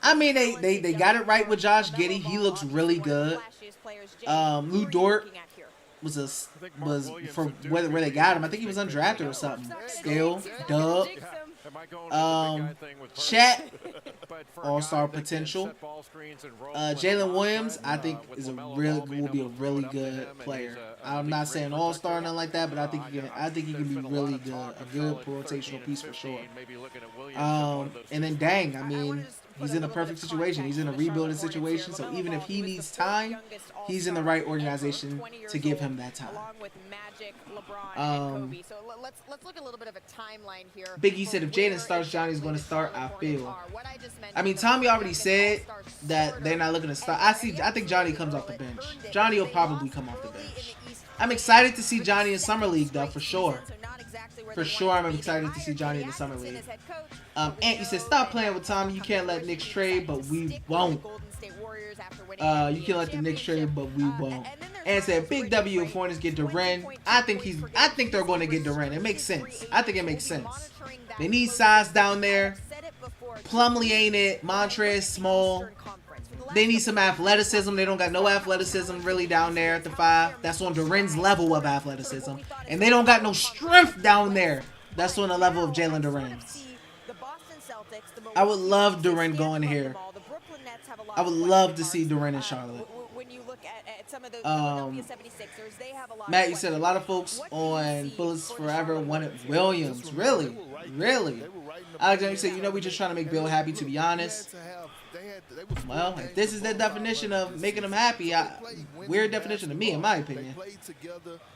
I mean, they got it right with Josh Giddey. He looks really good. Lou Dort was for where they got him. I think he was undrafted or something. Still, Dub. Chet, all-star potential. Jalen Williams, I think will be a really good player. I'm not saying all-star or nothing like that, but I think he can be really good, a good rotational piece for sure. And then Dang, I mean, he's in a perfect situation. He's in a rebuilding situation, so even if he needs time, he's in the right organization to give him that time. So let's look a little bit of a timeline here. Biggie said if Jaden starts, Johnny's going to start. I feel. I mean, Tommy already said that they're not looking to start. I think Johnny comes off the bench. Johnny will probably come off the bench. I'm excited to see Johnny in Summer League, though, for sure. For sure, I'm excited to see Johnny in the Summer League. Ant, you said, stop playing with Tommy. You can't let Knicks trade, but we won't. You can let the Knicks trade, but we won't. And said, big W if Hornets get Duren. I think they're going to get Duren. It makes sense. I think it makes sense. They need size down there. Plumlee ain't it. Montrez small. They need some athleticism. They don't got no athleticism really down there at the 5. That's on Duren's level of athleticism. And they don't got no strength down there. That's on the level of Jalen Duren's. I would love Duren going here. I would love to see Duren in Charlotte. Matt, you said a lot of folks on Bullets Forever wanted Williams. Really? Really? Alexander said, we just trying to make Bill happy, to be honest. Well, if this is their definition of making them happy, weird definition to me, in my opinion.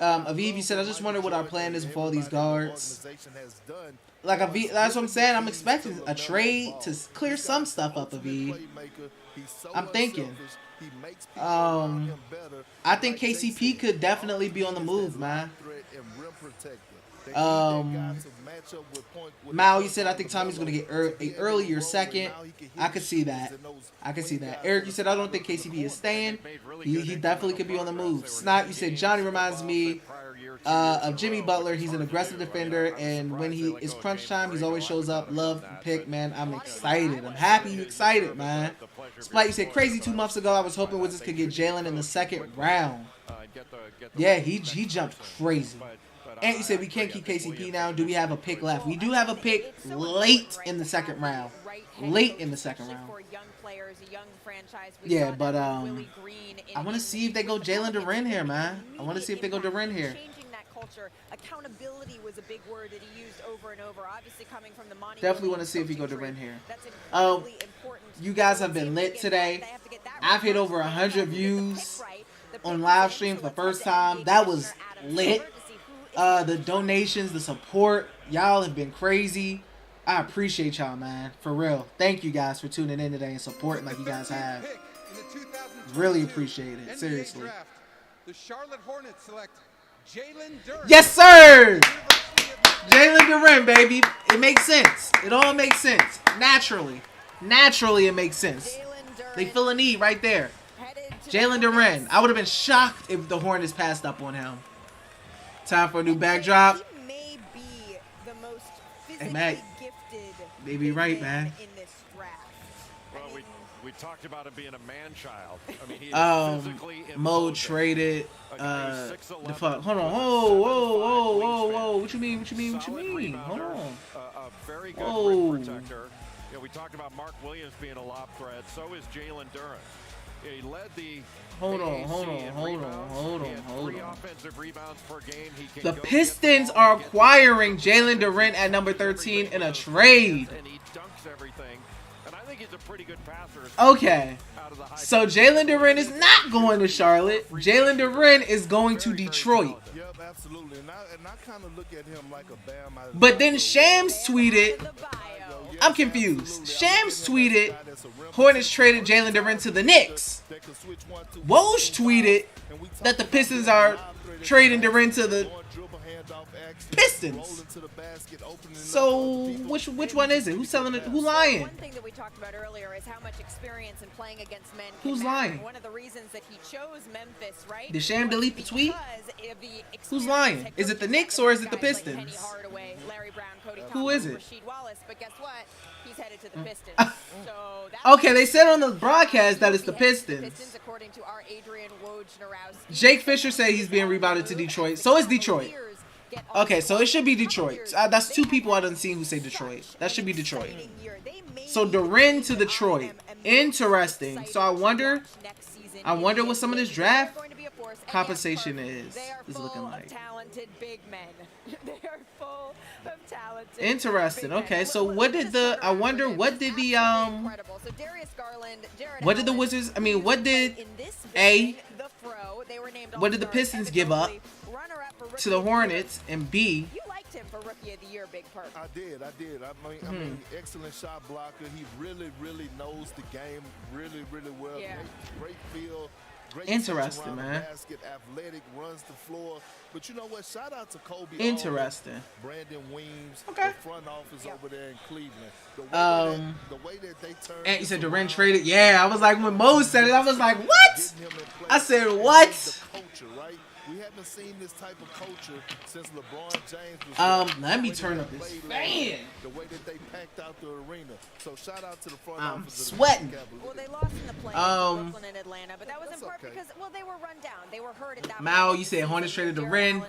Aviv, you said, I just wonder what our plan is with all these guards. Like, Aviv, that's what I'm saying. I'm expecting a trade to clear some stuff up, Aviv. I'm thinking. I think KCP could definitely be on the move, man. Mal, you said I think Tommy's gonna get an earlier second. I could see that. I could see that. Eric, you said I don't think KCP is staying. He definitely could be on the move. Snot, you said Johnny reminds me of Jimmy Butler. He's an aggressive defender, and when he is crunch time, he always shows up. Love the pick, man. I'm excited. I'm happy you excited, man. Splat, you said crazy 2 months ago. I was hoping Wizards could get Jalen in the second round. Yeah, he jumped crazy. And you said we can't keep KCP now. Do we have a pick left? We do have a pick late in the second round. Late in the second round. Yeah, but I want to see if they go Jalen Duren here, man. I want to see if they go Duren here. Accountability was a big word that he used over and over. Obviously, coming from the Monty. Definitely want to see if he go Duren here. You guys have been lit today. I've hit over 100 views on live stream for the first time. That was lit. The donations, the support, y'all have been crazy. I appreciate y'all, man, for real. Thank you guys for tuning in today and supporting like you guys have. Really appreciate it, seriously. The Charlotte Hornets select Jalen Duren. Yes, sir. Jalen Duren, baby. It makes sense. It all makes sense. Naturally, it makes sense. They feel a need right there. Jalen Duren. I would have been shocked if the Hornets passed up on him. Time for a new backdrop. He may be the most Hey, Matt. They be right, man. in this draft. Well, we talked about him being a man-child. I mean, he is physically Mo traded the fuck. Hold on. Whoa. What you mean? Hold on. A very good rim protector. You know, we talked about Mark Williams being a lob threat. So is Jalen Duren. He led the Hold on. offensive rebounds per game. The Pistons are acquiring Jalen Duren at number 13 in a trade. And he dunks everything. And I think he's a pretty good passer. Okay. So Jalen Duren is not going to Charlotte. Jalen Duren is going to Detroit. Yep, absolutely. And I kind of look at him like a Bam. But then Shams tweeted, I'm confused. Shams tweeted, Hornets traded Jalen Duren to the Knicks. Woj tweeted that the Pistons are trading Duren to the Pistons. So which one is it? Who's selling it? Who's lying? One thing that we talked about earlier is how much experience in playing against men. Who's lying? One of the reasons that he chose Memphis, right? Did Sham delete the tweet? Who's lying? Is it the Knicks or is it the Pistons? Who is it? But guess what? He's headed to the Pistons. Okay, they said on the broadcast that it's the Pistons. According to our Adrian Wojnarowski. Jake Fisher said he's being rebounded to Detroit. So is Detroit. Okay, so it should be Detroit. That's 2 people I done seen who say Detroit. That should be Detroit. So Duren to Detroit. Interesting. So I wonder what some of this draft compensation is looking like. Talented big men. They are full of talented. Interesting. Okay, so what did the Wizards? I mean, what did the Pistons give up to the Hornets, and B? You liked him for Rookie of the Year, Big Perk. I did. I mean, excellent shot blocker. He really knows the game really well. Yeah. Great feel. Great interesting, man. Basket, athletic, runs the floor. But you know what? Shout out to Kobe. Interesting. Brandon Weems, okay. The front office over there in Cleveland. The way that they turned. And you said Duren traded. Yeah, I was like, when Mo said it, I was like, what? I said, what? The culture, right? We haven't seen this type of culture since LeBron James was let me turn up this fan. The way that they packed out the arena. So shout out to the front I'm office. Sweating. Well, they lost in the play-ins, Brooklyn and Atlanta, but that was in part because they were run down. They were hurt at that Mao, point. you said Hornets traded Duren.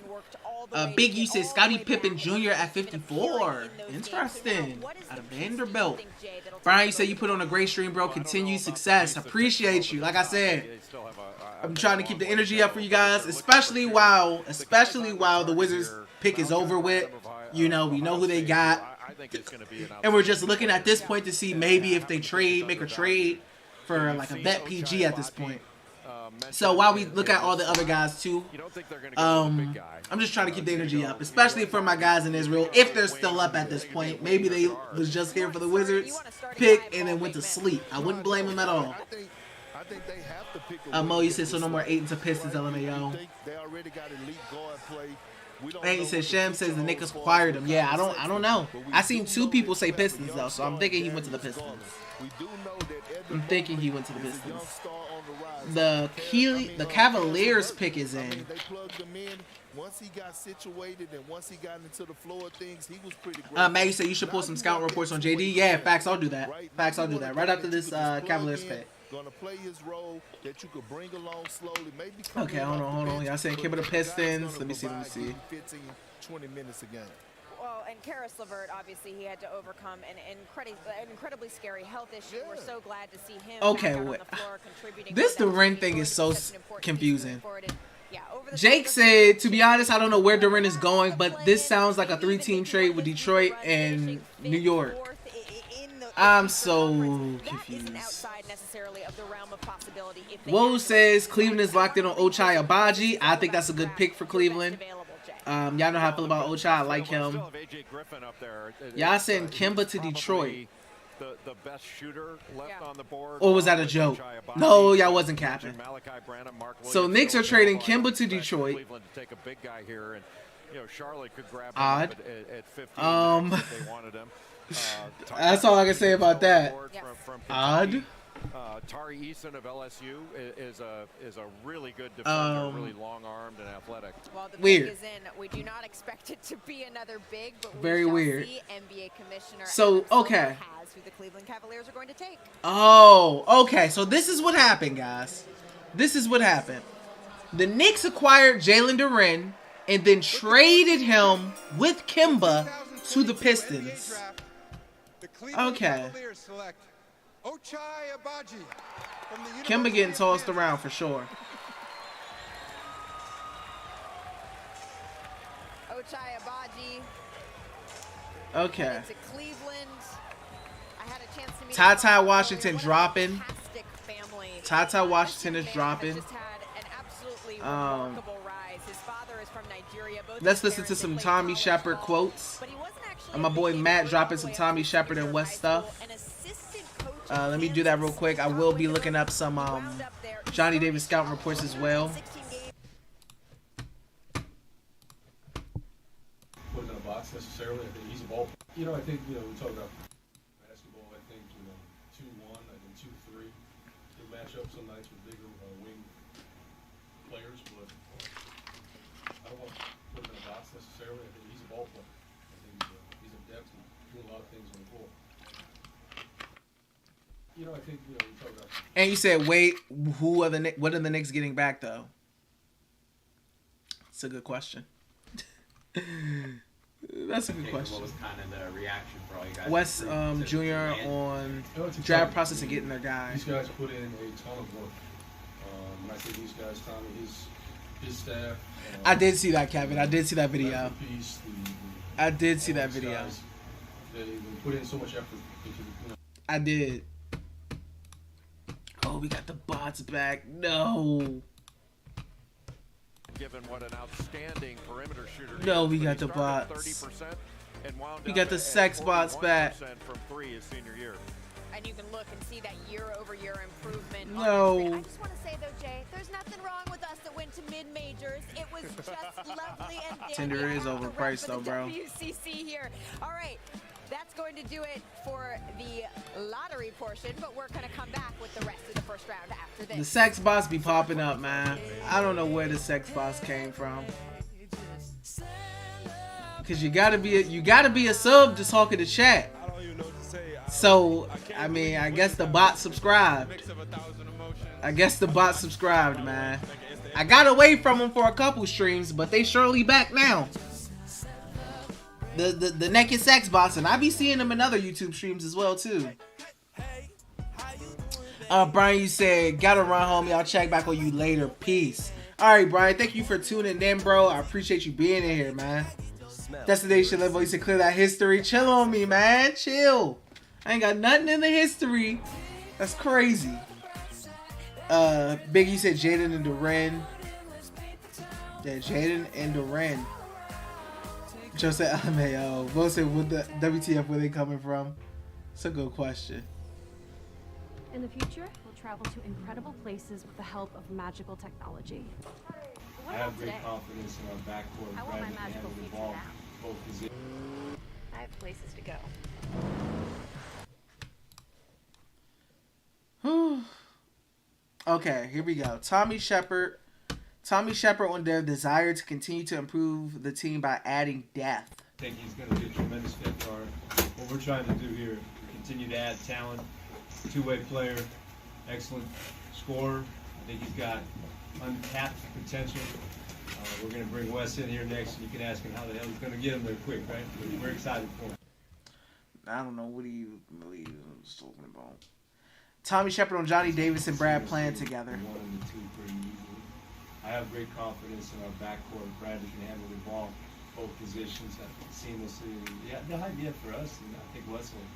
Big, you said Scottie Pippen Jr. at 54. Interesting. Out of Vanderbilt. Brian, you said you put on a great stream, bro. Continued success. Appreciate you. Like I said, I'm trying to keep the energy up for you guys, especially while the Wizards pick is over with. You know, we know who they got. And we're just looking at this point to see maybe if they make a trade for like a vet PG at this point. So while we look at all the other guys too, I'm just trying to keep the energy up, especially for my guys in Israel. If they're still up at this point, maybe they was just here for the Wizards pick and then went to sleep. I wouldn't blame them at all. I think they have to pick Mo, you said so no more 8 into Pistons, LMAO. They already got elite guard play. Hey, he said Sham says the Knicks acquired him. Yeah, I don't know. I seen two people say Pistons though, so I'm thinking he went to the Pistons. I'm thinking he went to the Pistons. The Cavaliers pick is in. Once he got situated and once he got into the flow of things, he was pretty great. Maggie said you should pull some scout reports on JD. Yeah, facts. I'll do that. Facts. I'll do that right after this Cavaliers pick. Gonna play his role that you could bring along slowly. Maybe okay, hold on. Y'all saying Kimber the Pistons. Let me see. 15, 20 minutes a game. Well, and Karis LeVert, obviously, he had to overcome an incredibly scary health issue. Yeah. We're so glad to see him okay, back on the floor, contributing. This Duren thing is so confusing. Yeah, Jake said, to be honest, I don't know where Duren is going, but this sounds like a 3-team trade with Detroit and New York. I'm so confused. Woe says Cleveland is locked in on Ochai Agbaji. I think that's a good pick for Cleveland. Y'all know how I feel about Ochai. I like him. Y'all send Kemba to Detroit. The best shooter left on the board. Or was that a joke? No, y'all wasn't capping. So Knicks are trading Kemba to Detroit. Cleveland to take a big guy here, and Charlotte could grab him odd. At 15 if they wanted him. That's all I can say about that. Odd. Tari Eason of LSU is a really good defender, really long-armed and athletic. Well, the weird. Pick is in. We do not expect it to be another big, but we very shall weird. See NBA Commissioner so okay. Has who the Cleveland Cavaliers are going to take. Oh, okay. So this is what happened, guys. This is what happened. The Knicks acquired Jalen Duren and then traded him with Kemba to the Pistons. Okay. Kemba getting tossed around for sure. Ochai Agbaji. Okay. To Cleveland. I had a chance to meet Ty Washington dropping. Ty Washington is dropping. Just had an absolutely remarkable rise. His father is from Nigeria. Let's listen to some Tommy Shepard quotes. And my boy Matt dropping some Tommy Shepard and West stuff. Let me do that real quick. I will be looking up some Johnny Davis scouting reports as well. Put him in a box necessarily. I think he's a ball. I think we talk about basketball. I think 2-1. I think 2-3. They match up some nights with bigger wing players, but I don't want to put him in a box necessarily. I think he's a ball player. I think he's in depth and doing a lot of things on the floor. I think we talk about. And you said, wait, what are the Knicks getting back though? It's a good question. That's a good question. What was kind of the reaction for all you guys? Wes Jr. on draft process and getting their guys. These guys put in a ton of work. When I say these guys, Tommy, his staff. I did see that, Kevin. I did see that video. I did see that video. Guys, they put in so much effort. I did. Oh, we got the bots back. No. Given what an outstanding perimeter shooter. No, we got the bots. We got the sex bots back. From 3 his senior year. And you can look and see that year-over-year improvement. No. I just want to say, though, Jay, there's nothing wrong with us that went to mid-majors. It was just lovely and dandy. Tinder is overpriced, though, bro. WCC here. All right. That's going to do it for the lottery portion, but we're going to come back with the rest of the first round after this. The sex bots be popping up, man. I don't know where the sex bots came from. Cause you gotta be a sub to talk in the chat. So I mean, I guess the bot subscribed. Man. I got away from them for a couple streams, but they surely back now. The naked sex bots, and I be seeing them in other YouTube streams as well too. Brian, you said gotta run home. Y'all check back on you later. Peace. All right, Brian. Thank you for tuning in, bro. I appreciate you being in here, man. Destination level. You said clear that history. Chill on me, man. Chill. I ain't got nothing in the history. That's crazy. Biggie said Jaden and Duren. Yeah, Jaden and Duren. Joe said LMAO. Bo said, "What the WTF? Where they coming from?" It's a good question. In the future, we'll travel to incredible places with the help of magical technology. What I have about great today? confidence in our backcourt. I want my Bradley can magical handle the future ball, now. both positions. I have places to go. Okay, here we go. Tommy Shepard on their desire to continue to improve the team by adding depth. I think he's going to be a tremendous fit for what we're trying to do here. Continue to add talent, two-way player, excellent scorer. I think he's got untapped potential. We're going to bring Wes in here next, and you can ask him how the hell he's going to get him there quick, right? We're excited for him. I don't know what he really was talking about. Tommy Shepard on Johnny Davis and Brad playing together. 1 and 2 pretty easily. I have great confidence in our backcourt. Bradley can handle the ball, both positions seamlessly. Yeah, the idea for us, and I think Wes will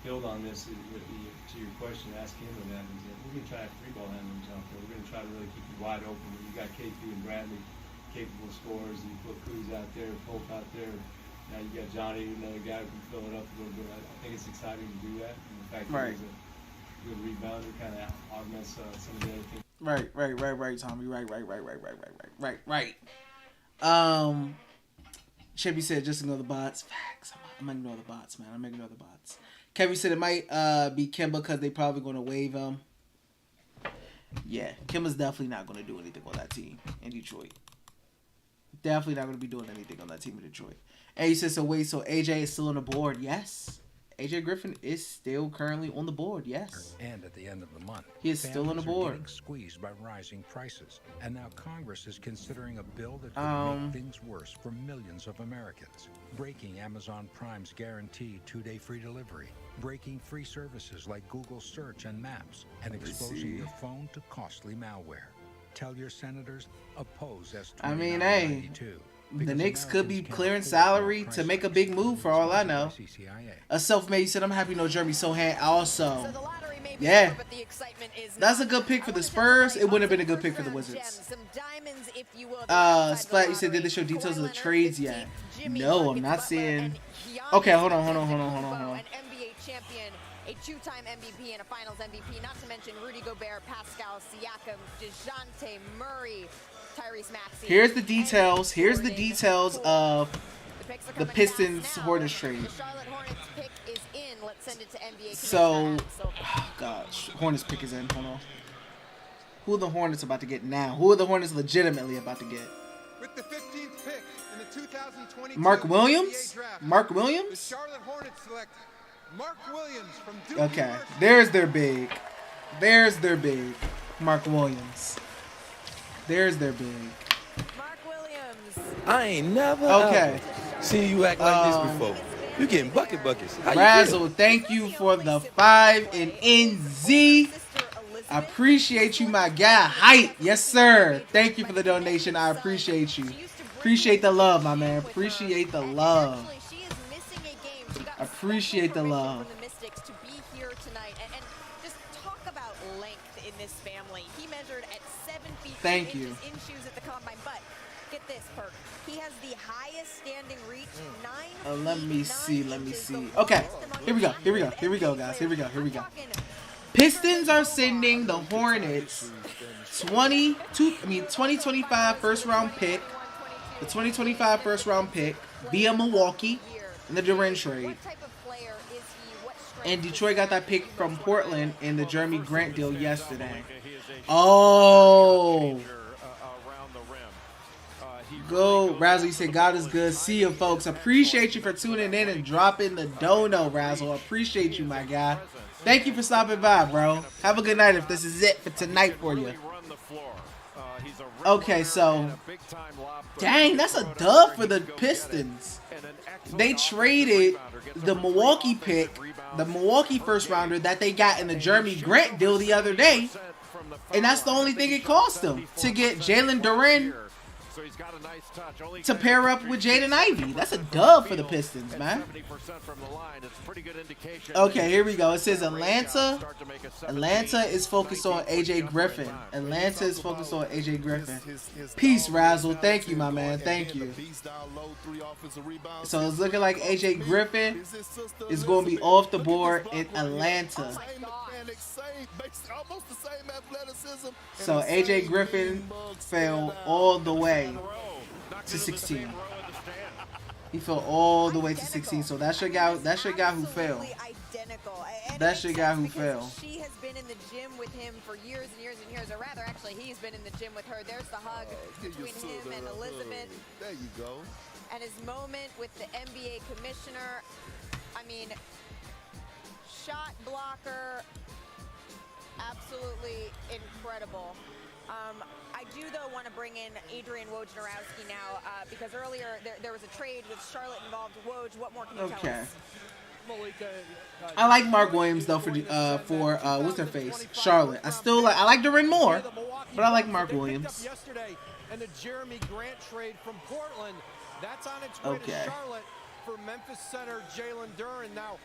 build on this to your question, ask him what happens. We're going to try to have 3-ball handlers out there. We're going to try to really keep you wide open. You got KP and Bradley, capable scorers. You put Kuz out there, Pope out there. Now you got Johnny, another guy who can fill it up a little bit. I think it's exciting to do that. And the fact that he's a good rebounder kind of augments some of the other things. Right, Tommy. Right. Chevy said just ignore the bots. Facts. I'm gonna ignore the bots, man. I'm gonna ignore the bots. Kevin said it might be Kemba because they probably gonna waive him. Yeah, Kemba's definitely not gonna do anything on that team in Detroit. Definitely not gonna be doing anything on that team in Detroit. And he says, so wait, so AJ is still on the board? Yes. AJ Griffin is still currently on the board, yes. And at the end of the month, he is still on the board. Getting squeezed by rising prices, and now Congress is considering a bill that could make things worse for millions of Americans. Breaking Amazon Prime's guaranteed 2-day free delivery, breaking free services like Google Search and Maps, and exposing your phone to costly malware. Tell your senators oppose S. I mean, hey. The Knicks could be clearing salary to make a big move for all I know. A self-made said, I'm happy no Jeremy Sohan also. Yeah. That's a good pick for the Spurs. It wouldn't have been a good pick for the Wizards. Splat, you said, did they show details of the trades yet? No, I'm not seeing. Okay, hold on. An NBA champion, a two-time MVP and a Finals MVP, not to mention Rudy Gobert, Pascal Siakam, DeJounte Murray, Tyrese Maxey. Here's the details. Here's the details of the Pistons Hornets trade. The Charlotte Hornets pick is in. Let's send it to NBA. So, oh gosh, Hornets pick is in. Hold on. Who are the Hornets about to get now? Who are the Hornets legitimately about to get? With the 15th pick in the 2022 Mark Williams? NBA draft, Mark Williams? The Charlotte Hornets select Mark Williams from Duke Okay, University. there's their big. There's their big. Mark Williams. There's their big. Mark Williams. I ain't never okay. seen you act like this before. You getting buckets. How Razzle, thank you for the 5 and NZ. I appreciate you, my guy. Hype. Yes, sir. Thank you for the donation. I appreciate you. Appreciate the love, my man. Appreciate the love. Appreciate the love. To be here tonight and just talk about length in this family. He measured at 7 feet Thank 2 you. inches in shoes at the combine, but get this, Perk. He has the highest standing reach, 9 Let me see. Okay, here we go, guys. Here we go. Pistons are sending the Hornets 2025 first round pick. The 2025 first round pick via Milwaukee in the Durant trade. And Detroit got that pick from Portland in the Jeremy Grant deal yesterday. Oh. Go, Razzle. You said God is good. See you, folks. Appreciate you for tuning in and dropping the dono, Razzle. Appreciate you, my guy. Thank you for stopping by, bro. Have a good night if this is it for tonight for you. Okay, so. Dang, that's a dub for the Pistons. They traded the Milwaukee pick, the Milwaukee first rounder that they got in the Jeremy Grant deal the other day. And that's the only thing it cost them to get Jalen Duren to pair up with Jaden Ivey. That's a dub for the Pistons, man. Okay, here we go. It says Atlanta is focused on AJ Griffin. Atlanta is focused on AJ Griffin. Peace, Razzle. Thank you, my man. Thank you. So it's looking like AJ Griffin is going to be off the board in Atlanta. Almost the same athleticism. So AJ Griffin fell all the way to 16. He fell all the way to 16. So that's your guy. That's your guy who fell. That's your guy who fell. She has been in the gym with him for years and years and years, or rather, actually, he's been in the gym with her. There's the hug between him and Elizabeth. There you go. And his moment with the NBA commissioner. I mean, shot blocker, absolutely incredible. I do, though, want to bring in Adrian Wojnarowski now because earlier there was a trade with Charlotte involved. Woj, what more can you tell us? I like Mark Williams though for what's her face, Charlotte. I like Duren more, but I like Mark Williams. Yesterday, and the Jeremy Grant trade from Portland, that's on its way to Charlotte for Memphis center Jalen Duren. Now,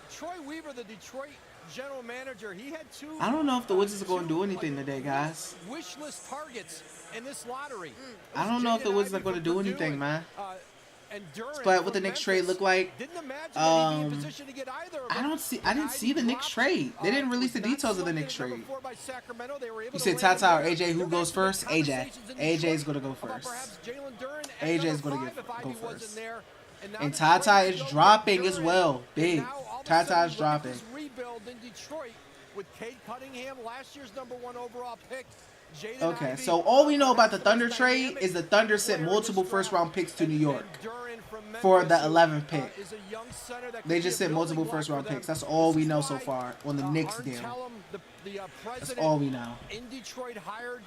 Troy Weaver, the Detroit general manager, he had two. I don't know if the Wizards are going to do anything today, guys. Wish list targets in this lottery. I don't know if the Wizards are going to do anything, man. But what the Knicks trade look like, I didn't see the Knicks trade. They didn't release the details of the Knicks trade. You said Tata or AJ, who goes first? AJ. AJ's going to go first. AJ's going to go first. And Tata is dropping as well. Big. Tata is dropping. Rebuild in Detroit with Cade Cunningham, last year's #1 overall pick. Okay, so all we know about the Thunder trade is the Thunder sent multiple first-round picks to New York for the 11th pick. They just sent multiple first-round picks. That's all we know so far on the Knicks deal. That's all we know. In Detroit hired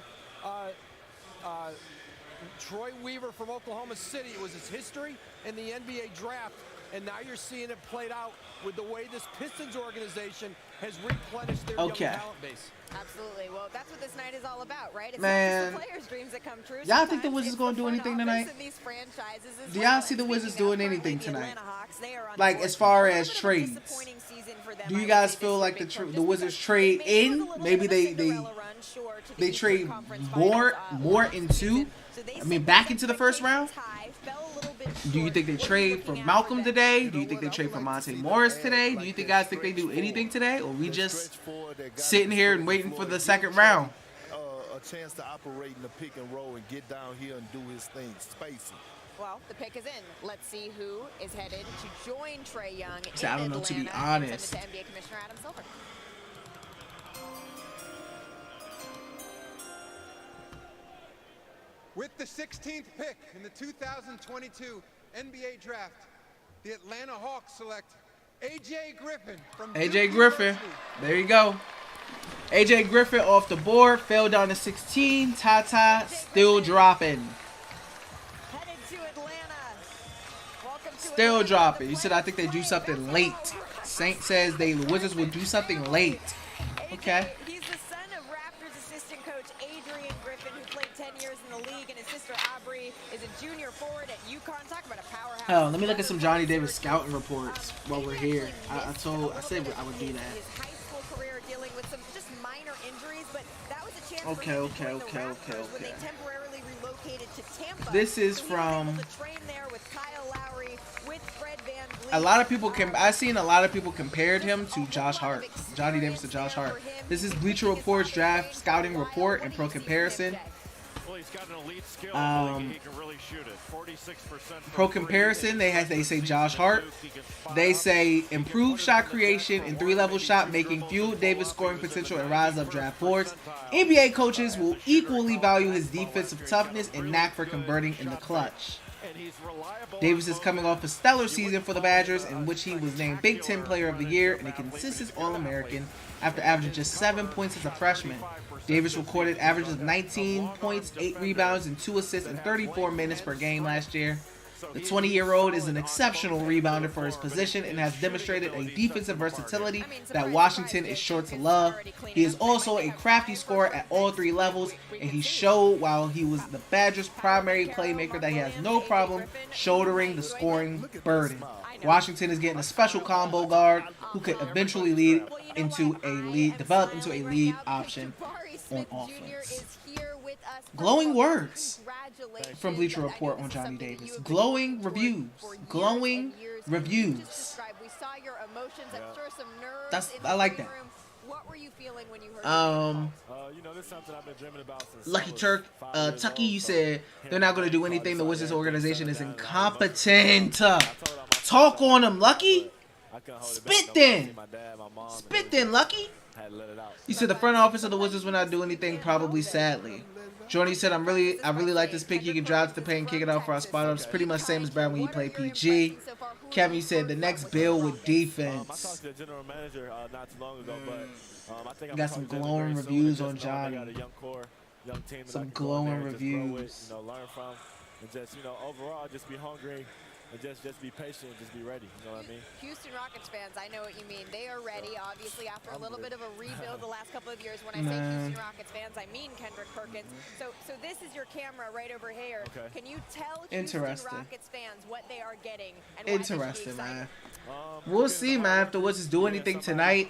Troy Weaver from Oklahoma City. It was his history in the NBA draft, and now you're seeing it played out with the way this Pistons organization has replenished their young talent base. Absolutely. Well, that's what this night is all about, right? It's Man, not just the players' dreams that come true. Y'all think the Wizards going to do anything tonight? Do y'all see the Wizards doing anything tonight? Like, as far as trades? Do you guys feel like the Wizards trade in? Maybe they trade more into? I mean, back into the first round? Do you think they trade for Malcolm today? Do you think they trade for Monte Morris today? Do you guys think they do anything today? Or we just sitting here and waiting for the second round? A chance to operate in the pick and roll and get down here and do his thing, spacing. Well, the pick is in. Let's see who is headed to join Trae Young in I don't know, to be honest. Send it to NBA Commissioner Adam Silver. With the 16th pick in the 2022 NBA Draft, the Atlanta Hawks select AJ Griffin from AJ Griffin. There you go. AJ Griffin off the board, fell down to 16. Tata still dropping. Headed to Atlanta. Welcome to Still Atlanta. dropping. You said I think they do something late. Saint says the Wizards will do something late. Okay. He's the son of Raptors assistant coach Adrian Griffin, who played 10 years in the league, and his sister Aubrey is a junior forward at UConn. Talk about a powerhouse. Oh, let me look at some Johnny Davis scouting reports while we're here. I said I would do that. His high school career dealing with some just minor injuries, but that was a chance Okay. when they temporarily relocated to Tampa. This is from to train there with Kyle Lowry, with Fred VanVleet. a lot of people. I've seen a lot of people compared him to Josh Hart, Johnny Davis to Josh Hart. This is Bleacher Report's draft scouting report and pro comparison. Pro comparison, they say Josh Hart. They say improved shot creation and 3-level shot making, fueled Davis' scoring potential and rise up draft boards. NBA coaches will equally value his defensive toughness and knack for converting in the clutch. Davis is coming off a stellar season for the Badgers, in which he was named Big Ten Player of the Year and a consistent All-American after averaging just 7 points as a freshman. Davis recorded averages of 19 points, 8 rebounds, and 2 assists in 34 minutes per game last year. The 20-year-old is an exceptional rebounder for his position and has demonstrated a defensive versatility that Washington is sure to love. He is also a crafty scorer at all 3 levels, and he showed while he was the Badgers' primary playmaker that he has no problem shouldering the scoring burden. Washington is getting a special combo guard who could eventually develop into a lead option on offense. Glowing words from Bleacher Report on Johnny Davis. Glowing reviews. Glowing reviews. I like that. were you feeling when you heard you know, this is something I've been dreaming about since Lucky I was Turk, 5 years Tucky, old, you so said they're not going to do anything. The decided Wizards everything organization is settled down, incompetent. I told all my Talk friends on them, Lucky. I couldn't hold it Spit back. then. My dad, my mom, Spit then, Lucky. had to let it out. You said the front office of the Wizards will not do anything, probably sadly. Jordy said, I really like this pick. You can drive to the paint and kick it out for our spot ups. Pretty much same as Brad when he played PG. Kevin, you said the next bill with I defense. talked to the general manager not too long ago, but I think I'm Got some gonna glowing very soon. reviews Just on know they got Johnny. a young core, young team that I Some can go in there glowing and just grow with, reviews. you know, learn from, and just, you know, overall just be hungry and just be patient and just be ready. You know what I mean? Houston Rockets fans, I know what you mean. They are ready, obviously, after a little bit of a rebuild the last couple of years. When I say Houston Rockets fans, I mean Kendrick Perkins. So this is your camera right over here. Okay. Can you tell Interesting. Houston Rockets fans what they are getting and why they should be Interesting, excited? man. We'll see, man. If the Wizards do anything tonight,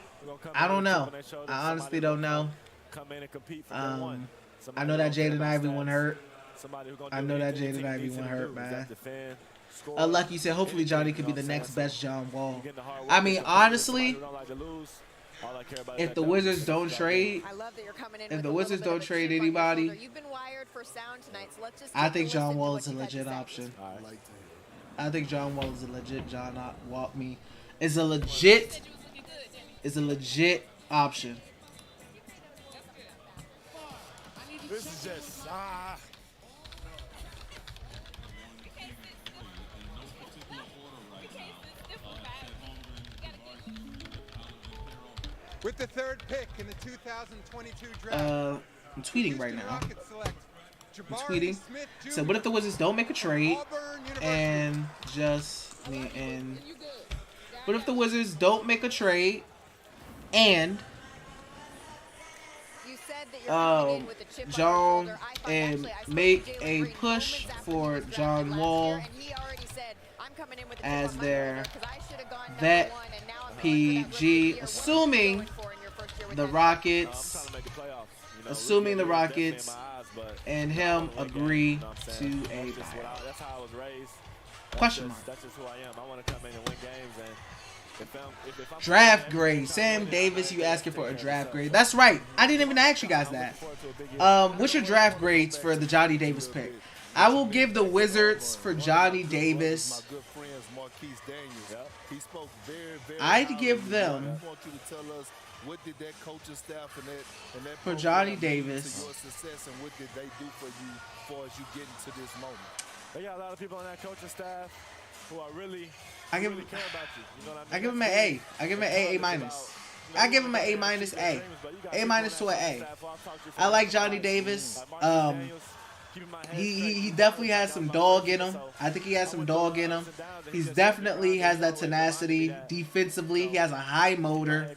I don't know. I honestly don't know. Come in and compete for game one. I know that Jaden Ivey one hurt. Somebody who gonna I do know that anything Jaden Ivey needs one to do. hurt, Is man. that defend, score, Like you said, hopefully Johnny could be the you know what I'm next saying? best John Wall. You getting the hard work I mean, that somebody honestly, who don't like to lose, all I care about is if that the W. Wizards don't trade, I love that you're coming in if with the a Wizards little bit don't of a trade chip on your anybody, shoulder. You've been wired for sound tonight, so let's just I take think a John listen to Wall what is a you've had to legit say. option. All right. I think John Wall is a legit is a legit option. This is just With the third pick in the 2022 draft, I'm tweeting right now. Rockets select I'm Jabari tweeting. Smith Jr. So what if the Wizards don't make a trade Auburn University. and what if the Wizards don't make a trade and You said that you're coming in with a chip on your John shoulder. I thought, and actually, I spoke to make Jalen a Green push moments after for he was drafted John last Wall year, and he already said, I'm coming in with a chip as on my their shoulder 'cause I should have gone number vet one, and now I'm going for that rookie of the PG, year. What are you assuming going for in your first year with the that Rockets, I'm trying to make the playoffs. You know, assuming the rookie of the year Rockets is definitely in my eyes, but and I him wanna win agree games, you know what I'm to saying? a That's just buyout. that's how I was raised. Question mark. That's just who I am. I want to come in and win games, and if I'm Draft grade. Sam Davis, you asking for a draft grade. That's right. I didn't even ask you guys that. What's your draft grades for the Johnny Davis pick? I will give the Wizards for Johnny Davis. my good friends Marquise Daniels. He spoke very I'd highly give of you. them I want you to tell us what did that coaching staff and that for program Johnny do Davis. to your success, and what did they do for you as far as you getting to this moment? They got a lot of people on that coaching staff who are really, I give really care about you. You know what I mean? I give him an A. I give him an A minus. I give him an A minus A. A minus to an A. I like Johnny Davis. He definitely has some dog in him. I think he has some dog in him. He's definitely has that tenacity. Defensively, he has a high motor.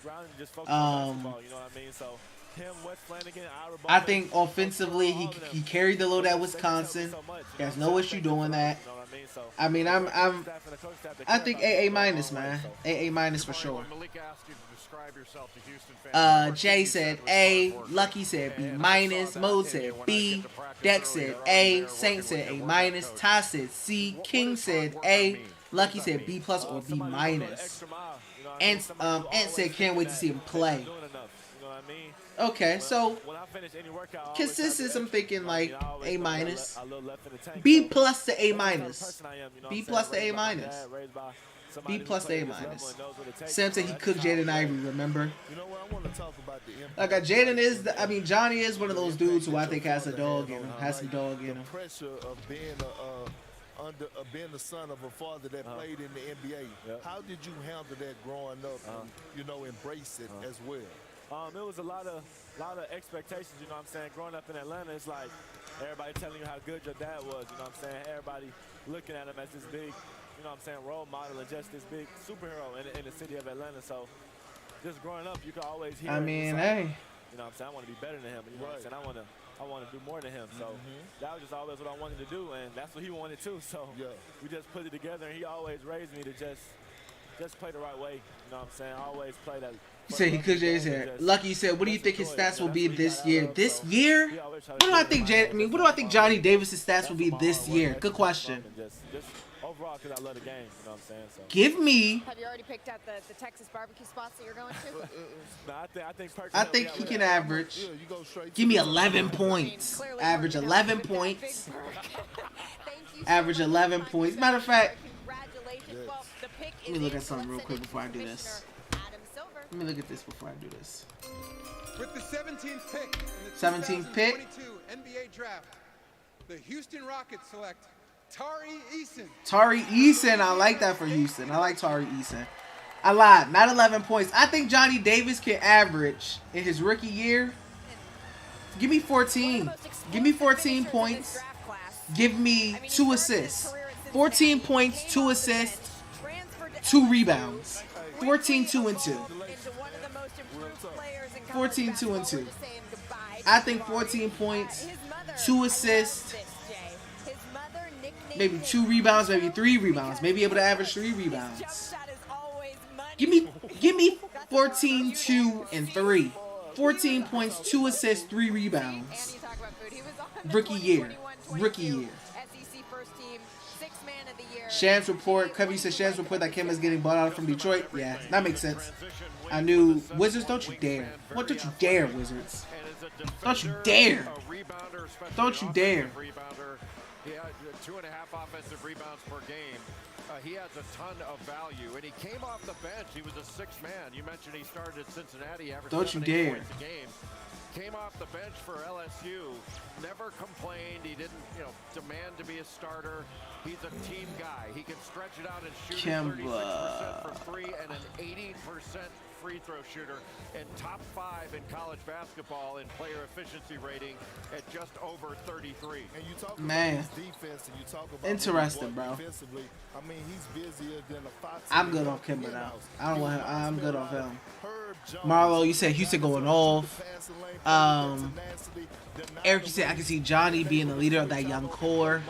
I think offensively, he carried the load at Wisconsin. He has no issue doing that. I mean, I think A minus, man. A minus for sure. Jay said A. Lucky said B minus. Mode said B. Dex said A. Saint said A minus. Ty said C. King said A. Lucky said B plus or B minus. And Ant said can't wait to see him play. Okay, so consistent. I'm thinking like A minus, B plus to A minus, B plus to A minus, B plus to A minus. Sam said he cooked Jaden Ivey. Remember? Like Jaden is, I mean Johnny is one of those dudes who I think has a dog in him, has some dog in him. The pressure of being the son of a father that played in the NBA. How did you handle that growing up and embrace it as well? It was a lot of expectations, you know what I'm saying? Growing up in Atlanta, it's like everybody telling you how good your dad was, you know what I'm saying? Everybody looking at him as this big, you know what I'm saying, role model and just this big superhero in the city of Atlanta. So just growing up, you could always hear, I mean, like, hey. you know what I'm saying? I want to be better than him, you know what I'm saying? I want to do more than him. So that was just always what I wanted to do, and that's what he wanted too. So we just put it together, and he always raised me to just play the right way, you know what I'm saying? Always play that. He said he could Jay's hair. Lucky said, "What do you think his stats will be this year? This year? What do I think? What do I think Johnny Davis's stats will be this year? Good question. overall because I love the game. You know what I'm saying? So. Give me. Have you already picked out the Texas barbecue spots that you're going to? No, I think he can average. Give me 11 points. Average 11 points. Average 11 points. Matter of fact, let me look at something real quick before I do this. Let me look at this before I do this. With the 17th pick in the 17th pick. 2022 NBA Draft, the Houston Rockets select Tari Eason. Tari Eason, I like that for Houston. I like Tari Eason. I lied, not 11 points. I think Johnny Davis can average in his rookie year. Give me 14. Give me 14 points. Give me 2 assists. 14 points, 2 assists, 2 rebounds. 14, 2, and 2. 14, 2, and 2. I think 14 points, 2 assists, maybe 2 rebounds, maybe 3 rebounds, maybe able to average 3 rebounds. Give me 14, 2, and 3. 14 points, 2 assists, 3 rebounds. Rookie year. Rookie year. Shams report. Covey said Shams report that Kim is getting bought out from Detroit. Yeah, that makes sense. I knew. Wizards, don't you dare. What, don't you dare, Wizards. Don't you dare. Don't you dare. He had 2.5 offensive rebounds per game. He has a ton of value, and he came off the bench. He was a 6th man. You mentioned he started at Cincinnati, averaged don't you dare. points a game. Came off the bench for LSU, never complained. He didn't, demand to be a starter. He's a team guy. He can stretch it out and shoot 36% for 3 and an 80% free throw shooter, and top 5 in college basketball in player efficiency rating at just over 33. And you talk Man. about his defense, and you talk about interesting, bro. Defensively, I mean, he's busier than a fox. I'm good off Kimber now. I don't want him. I'm good off him. Marlo, you said Houston going off. Eric, you said I can see Johnny being the leader of that young core.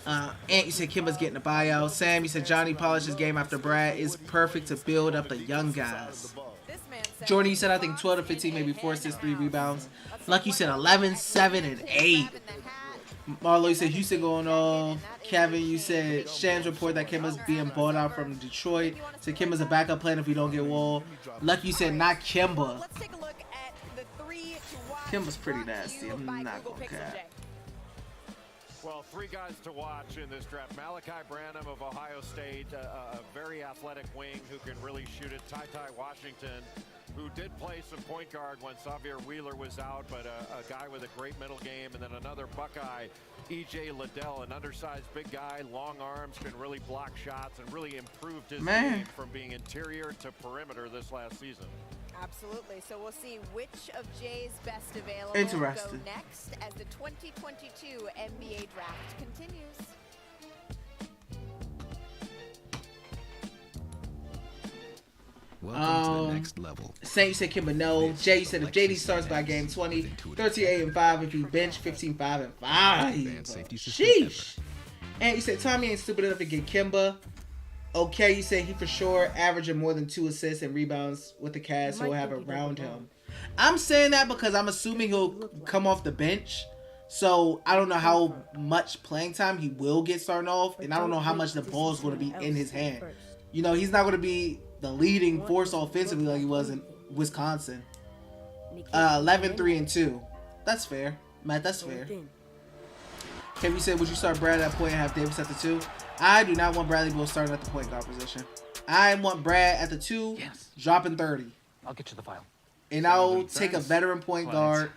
Ant, you said Kimba's getting a buyout. Sam, you said Johnny polished his game after Brad is perfect to build up the young guys. Jordan, you said I think 12 to 15, maybe 4 assists, 3 rebounds. Lucky, you said 11, 7, and 8. Marlo, you said Houston going off. Kevin, you said Shams report that Kimba's being bought out from Detroit. Said Kimba's a backup plan if we don't get Wall. Lucky, you said not Kimba. Kimba's pretty nasty. I'm not going to cap. Well, 3 guys to watch in this draft. Malachi Branham of Ohio State, a very athletic wing who can really shoot it. Ty Washington, who did play some point guard when Xavier Wheeler was out, but a guy with a great middle game. And then another Buckeye, E.J. Liddell, an undersized big guy, long arms, can really block shots and really improved his game from being interior to perimeter this last season. Absolutely. So we'll see which of Jay's best available go next as the 2022 NBA draft continues. Welcome to the next level. Saint, you said Kimba no. Jay, you said if JD starts by game 20, 38-5. If he bench 15-5-5. Sheesh. And you said Tommy ain't stupid enough to get Kimba. Okay, you say he for sure averaging more than 2 assists and rebounds with the cast he'll have around him. I'm saying that because I'm assuming he'll come off the bench. So I don't know how much playing time he will get starting off. And I don't know how much the ball is going to be in his hand. You know, he's not going to be the leading force offensively like he was in Wisconsin. 11, 3, and 2. That's fair. Matt, that's fair. Kevin said, would you start Brad at point and have Davis at the 2? I do not want Bradley Beal starting at the point guard position. I want Brad at the 2, dropping 30. I'll get you the file. And I'll take a veteran point guard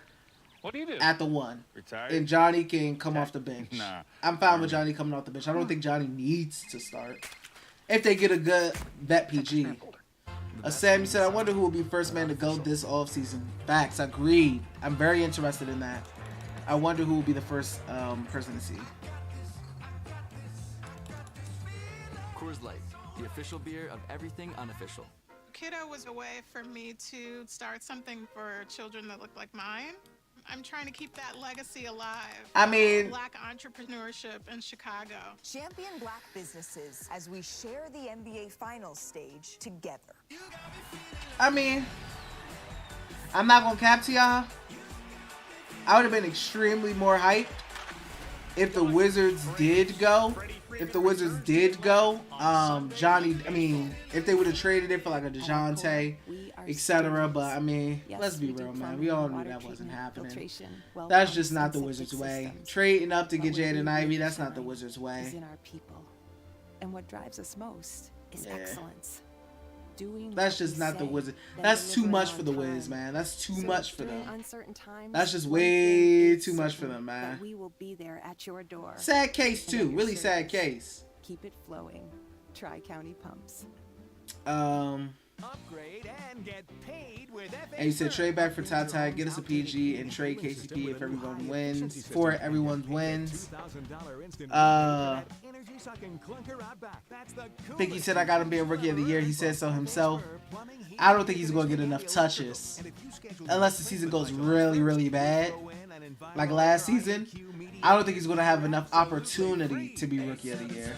What do you do? at the 1. Retired? And Johnny can come off the bench. Nah. I'm fine with Johnny coming off the bench. I don't think Johnny needs to start. If they get a good vet PG. Sam, you said, I wonder who will be first man to go this offseason. Facts, agreed. I'm very interested in that. I wonder who will be the first person to see. Coors Light, the official beer of everything unofficial. Kiddo was a way for me to start something for children that look like mine. I'm trying to keep that legacy alive. I mean, Black entrepreneurship in Chicago. Champion Black businesses as we share the NBA Finals stage together. I mean, I'm not gonna cap to y'all. I would have been extremely more hyped if the Wizards did go if the Wizards did go, Johnny, I mean, if they would have traded it for like a DeJounte, etc. But I mean, let's be real, man. We all knew that wasn't happening. That's just not the Wizards' way. Trading up to get Jaden Ivey, that's not the Wizards' way. And what drives us most is excellence. That's just not the Wizards. That's too much for the Wiz, man. That's too much for them. That's just way too much for them, man. We will be there at your door. Sad case too. Really sad case. Keep it flowing. Tri-County Pumps. Upgrade and get paid with And you said trade back for Tata, get us a PG, and trade KCP if everyone wins. For everyone wins. Biggie said I got him being Rookie of the Year. He said so himself. I don't think he's going to get enough touches. Unless the season goes really, really bad. Like last season. I don't think he's going to have enough opportunity to be Rookie of the Year.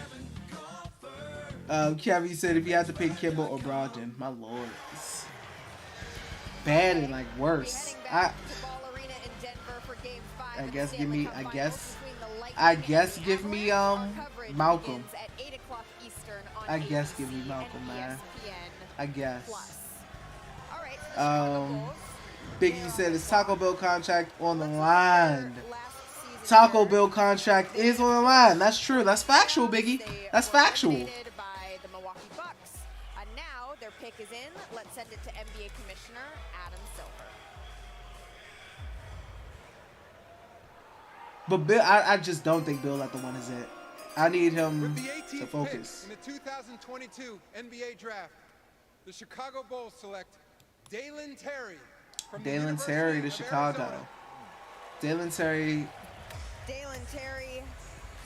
Kevin said if you had to pick Kimball or Brogdon, my lord, it's bad and like worse. I guess give me Malcolm. I guess give me Malcolm, man. I guess. Biggie said his Taco Bell contract on the line. Taco Bell contract is on the line. That's true. That's factual, Biggie. That's factual. Pick is in. Let's send it to NBA Commissioner Adam Silver. But Bill, I just don't think Bill at the one is it. I need him to focus. In the 2022 NBA Draft, the Chicago Bulls select Dalen Terry from Dalen Terry to Chicago. Dalen Terry,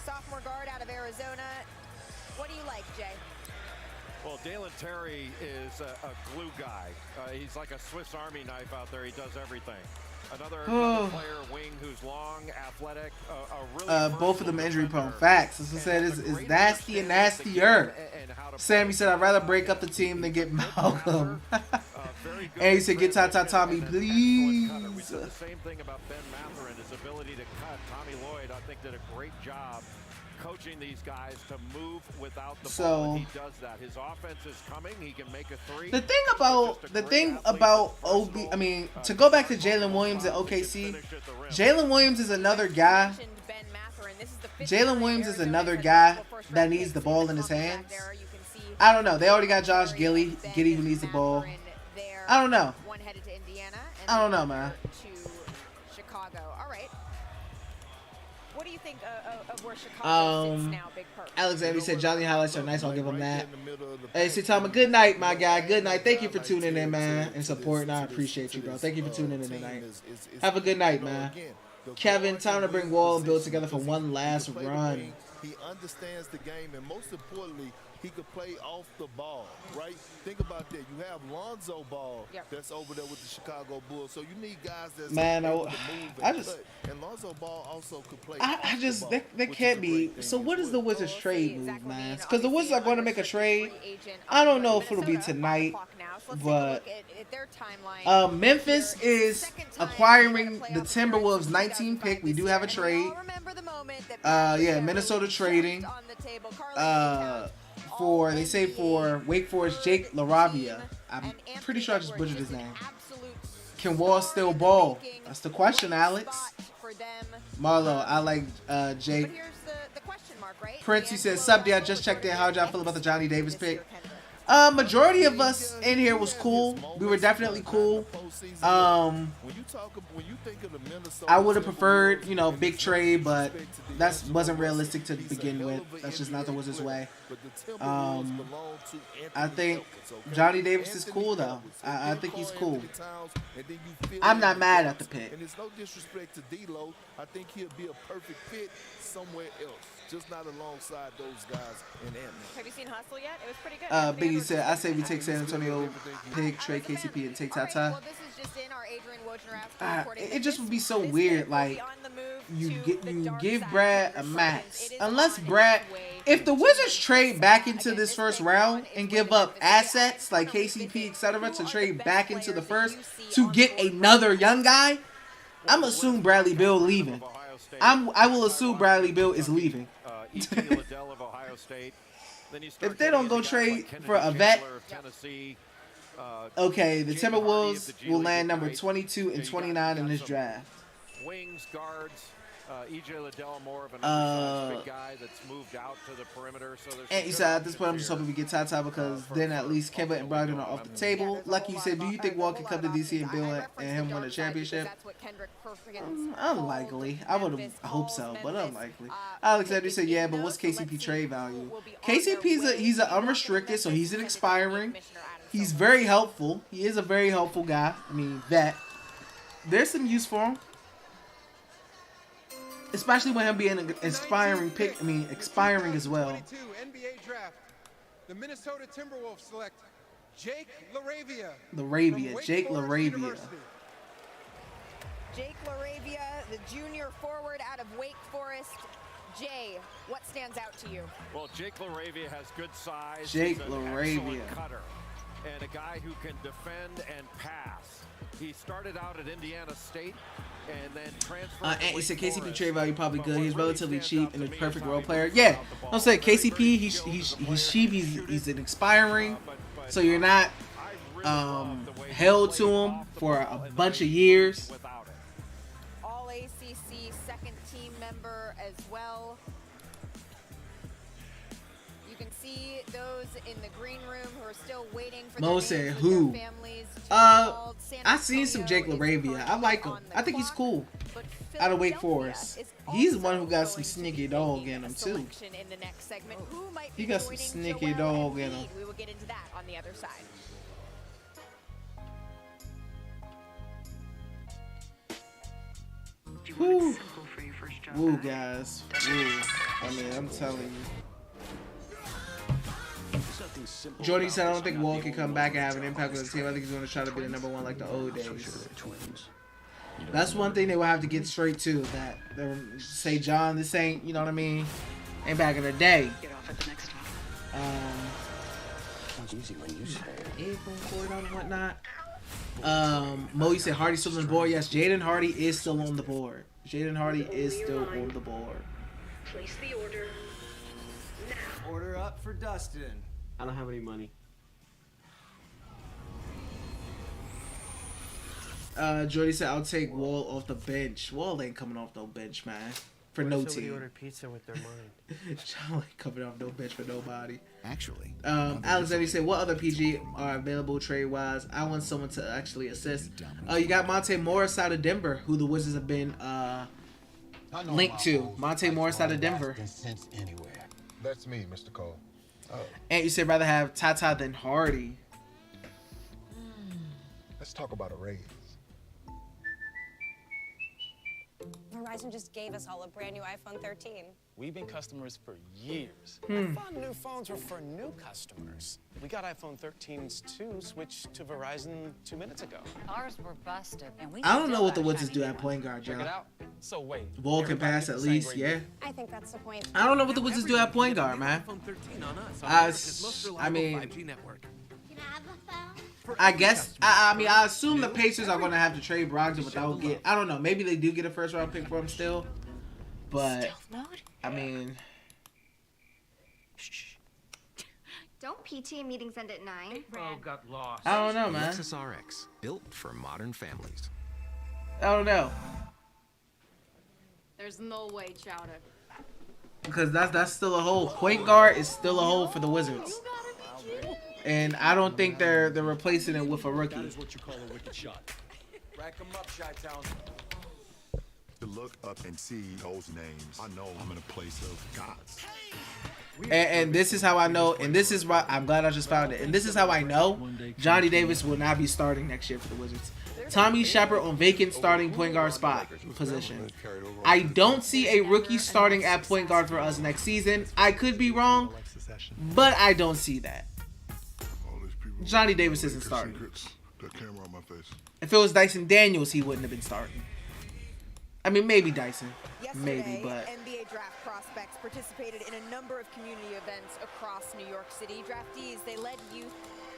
sophomore guard out of Arizona. What do you like, Jay? Well, Dalen Terry is a glue guy. He's like a Swiss Army knife out there. He does everything. Another player, wing, who's long, athletic. Really both of them injury prone. Facts. As I said, is nasty and nastier. Sammy said, I'd rather break up the team than get Malcolm. And he said, get Tommy, please. We said the same thing about Ben Mathurin, his ability to cut. Tommy Lloyd, I think, did a great job coaching these guys to move without the ball. And he does that. His offense is coming. He can make a three. The thing about OB, I mean, to go back to Jalen Williams at OKC, Jalen Williams is another guy. Jalen Williams is another guy that needs the ball in his hands. I don't know. They already got Josh Giddey who needs the ball. I don't know. I don't know, man. What do you think of where Chicago sits now, Big Perk? Alexander said Johnny highlights are nice. I'll give him that. Hey, say Tom, good night, my guy. Good night. Thank you for tuning in, man, and supporting. I appreciate you, bro. Thank you for tuning in tonight. Have a good night, man. Kevin, time to bring Wall and Bill together for one last run. He understands the game, and most importantly, he could play off the ball, right? Think about that. You have Lonzo Ball that's over there with the Chicago Bulls, so you need guys that's man. able to move and LonzoAll also could play. That can't be. So what is the Wizards trade move, man? Because the Wizards are going to make a trade. I don't know if it'll be tonight, but Memphis is acquiring the Timberwolves 19th pick. We do have a trade. Yeah, Minnesota trading. For Wake Forest Jake LaRavia. I'm pretty sure I just butchered his name. Can Wall still ball? That's the question, Alex. Marlo, I like Jake. Prince, you said, sub D, I just checked in. How'd y'all feel about the Johnny Davis pick? Majority of us in here was cool. We were definitely cool. I would have preferred, big trade, but that wasn't realistic to begin with. That's just not the Wizards' way. I think Johnny Davis is cool, though. I think he's cool. I'm not mad at the pick. And it's no disrespect to D'Lo. I think he'll be a perfect fit somewhere else. Just not alongside those guys in Ant-Man. Have you seen Hustle yet? It was pretty good. Biggie said, I say we take San Antonio, pick, trade KCP, and take Tata. Well, this is just in our Adrian Wojnarowski it just would be so weird, like, you give Brad a max. Unless Brad, if the Wizards trade back into this first round and give up assets like KCP, etc., to trade back into the first to get another young guy, I'm assuming Bradley Beal leaving. I will assume Bradley Beal is leaving. State. Then you If they don't go trade for a vet, okay, the Timberwolves will land number 22 and 29 in this draft. Wings, guards, EJ Liddell, more of an undersized big guy that's moved out to the perimeter. So And you said at this point, I'm just hoping we get Tata because then at least Kemba and Brogdon are off the table. Lucky you said, do you think Wall can come to DC and build and him win a championship? Unlikely. I hope so, but unlikely. Alexander said, yeah, but what's KCP trade value? KCP he's an unrestricted, so he's an expiring. He's very helpful. He is a very helpful guy. I mean, vet. There's some use for him. Especially with him being an expiring pick. I mean, expiring as well. NBA draft. The Minnesota Timberwolves select Jake LaRavia. Jake LaRavia. Jake LaRavia, the junior forward out of Wake Forest. Jay, what stands out to you? Well, Jake LaRavia has good size. Jake He's an LaRavia. excellent cutter and a guy who can defend and pass. He started out at Indiana State and then transferred. And he said KCP trade value probably good. He's relatively cheap and a perfect role player. Yeah, I'll say KCP. He's cheap. He's an expiring, so you're not held to him for a bunch of years. All ACC second team member as well. You can see those in the green room who are still waiting for Mo said who? I seen some Jake LaRavia. I like him. I think he's cool. Out of Wake Forest. He's the one who got some sneaky dog in him too. He got some sneaky dog in him. We will get into that on the other side. Woo. Woo, guys. Woo. I mean, I'm telling you. Jordy said, I don't think Wall can come back and have an impact on the team. I think he's going to try to be the number one like the old days. That's one thing they will have to get straight to. That say, John, this ain't, you know what I mean? Ain't back in the day. Easy when you say April court and whatnot. Mo, you said Hardy's still on the board. Yes, Jaden Hardy is still on the board. Jaden Hardy is still on the board. Place the order now. Order up for Dustin. I don't have any money. Jordy said, I'll take Wall off the bench. Wall ain't coming off no bench, man. For no team. Order pizza with their mind. John ain't coming off no bench for nobody. Actually. Alexander said, what other PG are available trade-wise? I want someone to actually assist. You got Monte Morris out of Denver, who the Wizards have been linked to. Monte Morris out of Denver. That's me, Mr. Cole. And you said rather have Tata than Hardy. Let's talk about a raise. Verizon just gave us all a brand new iPhone 13. We've been customers for years. I thought new phones were for new customers. We got iPhone 13s too, switched to Verizon 2 minutes ago. Ours were busted, and we I don't know what the Wizards do at point guard, Check John. it out. So wait. Wall can pass at least, yeah. I think that's the point. I don't know what the Wizards do at point guard, man. I mean, I guess I mean I assume the Pacers are going to have to trade Brogdon, but they'll get. I don't know. Maybe they do get a first round pick for him still, but I mean, Don't PTA meetings end at 9? Oh, got lost. I don't know, man. Lexus RX, built for modern families. I don't know. There's no way, Chowder. Because that's still a hole. Point guard is still a hole for the Wizards. And I don't think they're replacing it with a rookie. That is what you call a wicked shot. Rack them up, Chi-Town. To look up and see those names, I know I'm in a place of gods. And this is how I know, and this is why I'm glad I just found it. And this is how I know Johnny Davis will not be starting next year for the Wizards. Tommy Shepard on vacant starting point guard spot position. I don't see a rookie starting at point guard for us next season. I could be wrong, but I don't see that. Johnny Davis isn't starting. If it was Dyson Daniels, he wouldn't have been starting. I mean, maybe Dyson. Maybe, but... NBA draft prospects participated in a number of community events across New York City. Draftees, they led youth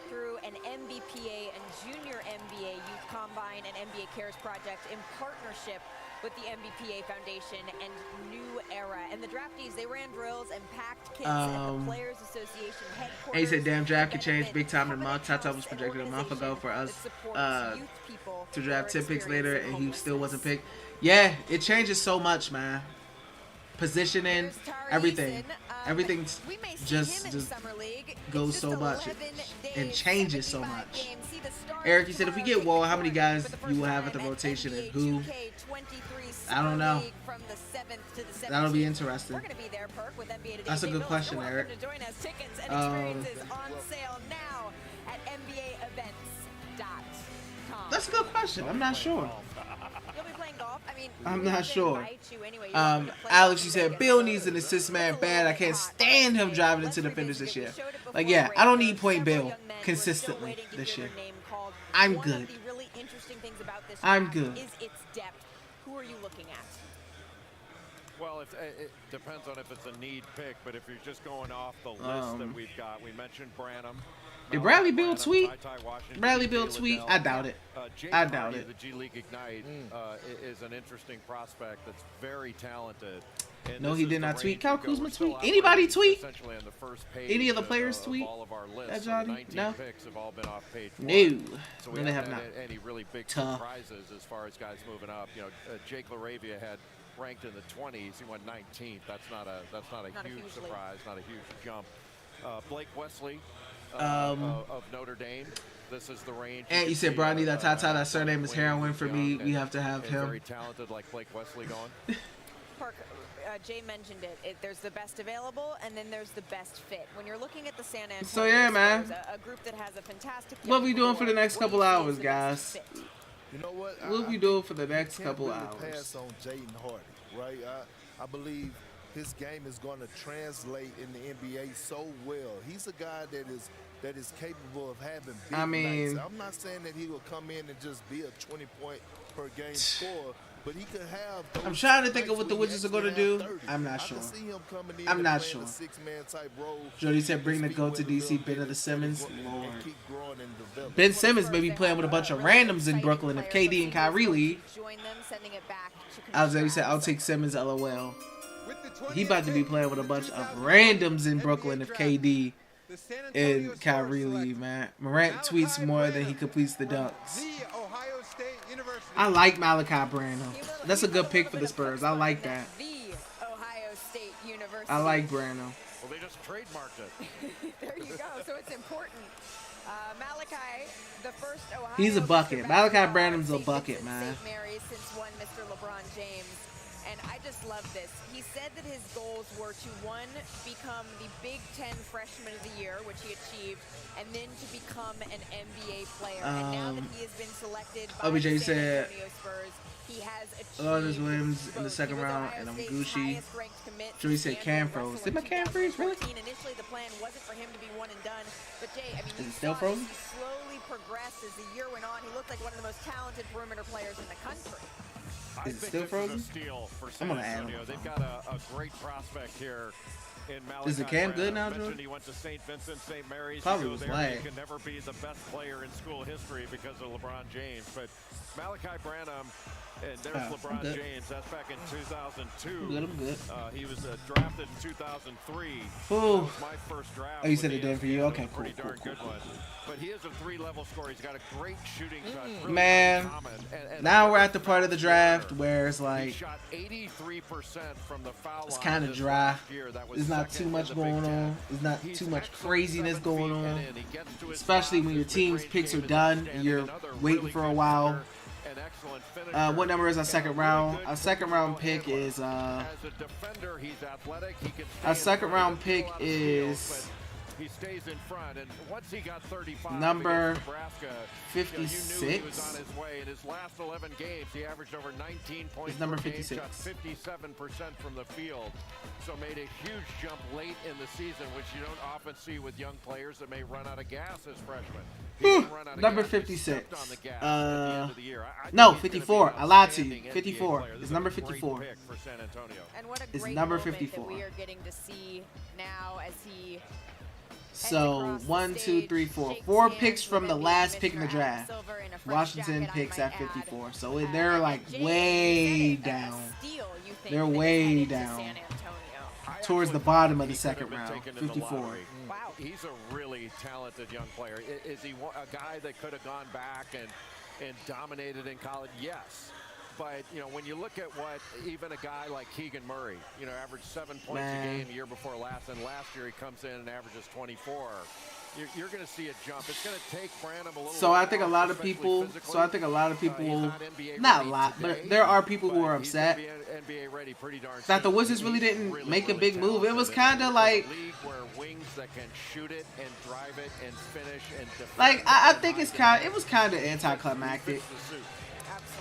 through an MBPA and Junior NBA Youth Combine and NBA Cares Project in partnership with the MBPA Foundation and New Era. And the draftees, they ran drills and packed kits at the Players Association headquarters. And he said, damn, draft could change big time in a month. Tata was projected a month ago for us to draft 10 picks later, and he still wasn't picked. Yeah, it changes so much, man. Positioning, everything. Everything just goes so much and changes so much. Eric, you said, if we get Wall, how many guys you will have at the rotation and who? I don't know. That'll be interesting. That's a good question, Eric. That's a good question. I'm not sure. I'm not sure. Alex, you said Bill needs an assist man bad. I can't stand him driving into defenders this year. Like, yeah, I don't need Point Bill consistently this year. I'm good. I'm good. Who are you looking at? Well, it depends on if it's a need pick, but if you're just going off the list that we've got, we mentioned Branham. Did Bradley Beal tweet? Bradley Beal tweet? I doubt it. I doubt it. The G League Ignite is an interesting prospect that's very talented. No, he did not tweet. Kyle Kuzma tweet. Anybody tweet? Any of the players tweet? That Johnny? No. No. No, they have not. Any really big surprises as far as guys moving up? You know, Jake LaRavia had ranked in the 20s. He went 19th. That's not a huge surprise. Not a huge jump. Blake Wesley. Of Notre Dame. This is the range. And you said, Bronny, that Tata, that surname is heroin for me. We have to have him. Very talented, like Blake Wesley going. Park, Jay mentioned it. There's the best available, and then there's the best fit. When you're looking at the San Antonio so yeah, man. Spurs, a group that has a fantastic. What we doing for the next couple hours, guys? You know what? What we doing for the next couple really hours? Pass on Jaden Hardy, right? I believe his game is going to translate in the NBA so well. He's a guy that is capable of having big nights. I'm not saying that he will come in and just be a 20-point per game scorer, but he could have. I'm trying to think of what the Wizards are going to do. I'm not sure. I'm not sure. Jody said, bring the GOAT to DC, Ben of the Simmons. Lord. Ben Simmons may be playing with a bunch of randoms in Brooklyn if KD and Kyrie leave. Alexander said, I'll take Simmons, LOL. He about to be playing with a bunch of randoms in Brooklyn if KD and Kyrie leave, man. Morant tweets more than he completes the dunks. I like Malachi Branham. That's a good pick for the Spurs. I like that. I like Branham. Well, they just trademarked it. There you go. So it's important. Malachi, the first Ohio He's a bucket. Malachi Branham's a bucket, man. St. Mary's since one Mr. LeBron James. And I just love this. He said that his goals were to, one, become the Big Ten Freshman of the Year, which he achieved, and then to become an NBA player. And now that he has been selected by the San Antonio Spurs, he has achieved Williams in the second round, and I'm Gucci. Joey said Cam froze. Did my Cam freeze, really? Initially, the plan wasn't for him to be one and done. But Jay, I mean, is it still frozen? He slowly progressed as the year went on. He looked like one of the most talented perimeter players in the country. Is it still frozen? I'm gonna add him. They've got a great prospect here in Malachi. Is the Cam good now, Jordan? He went to St. Vincent, St. Mary's. Probably was lag. He can never be the best player in school history because of LeBron James. But Malachi Branham, and there's LeBron James. That's back in 2002. I'm good. He was drafted in 2003. Oh, that was my first draft. Oh, you said it did for you? Okay, cool. Pretty darn good one. But he is a 3-level scorer. He's got a great shooting shot. Really man, now we're at the part of the draft where it's like he shot 83% from the foul it's kind of dry. There's not too much going on. There's not too much craziness going on, especially when your team's picks are done and you're waiting for a while. What number is our second round? Our second round pick is our second round pick is he stays in front, and once he got 35, number Nebraska, 56. he was on his way. In his last 11 games, he averaged over 19 points. It's number per 56. game, shot 57% from the field, so made a huge jump late in the season, which you don't often see with young players that may run out of gas as freshmen. Number 56. No, 54. I lied to you. 54. It's number 54. And what a it's great number moment 54. That we are getting to see now as he So 1, 2, 3, 4. 4 picks from the last pick in the draft. Washington picks at 54. So they're like way down. They're way down. Towards the bottom of the second round. 54. Wow. He's a really talented young player. Is he a guy that could have gone back and dominated in college? Yes. But, you know, when you look at what even a guy like Keegan Murray, you know, averaged 7 points a game the year before last, and last year he comes in and averages 24. You're going to see a jump. It's going to take Branham a little. So I think a lot of people. Not a lot, but there are people who are upset that the Wizards really didn't make a big move. It was kind of like. Like I think it was kind of anticlimactic.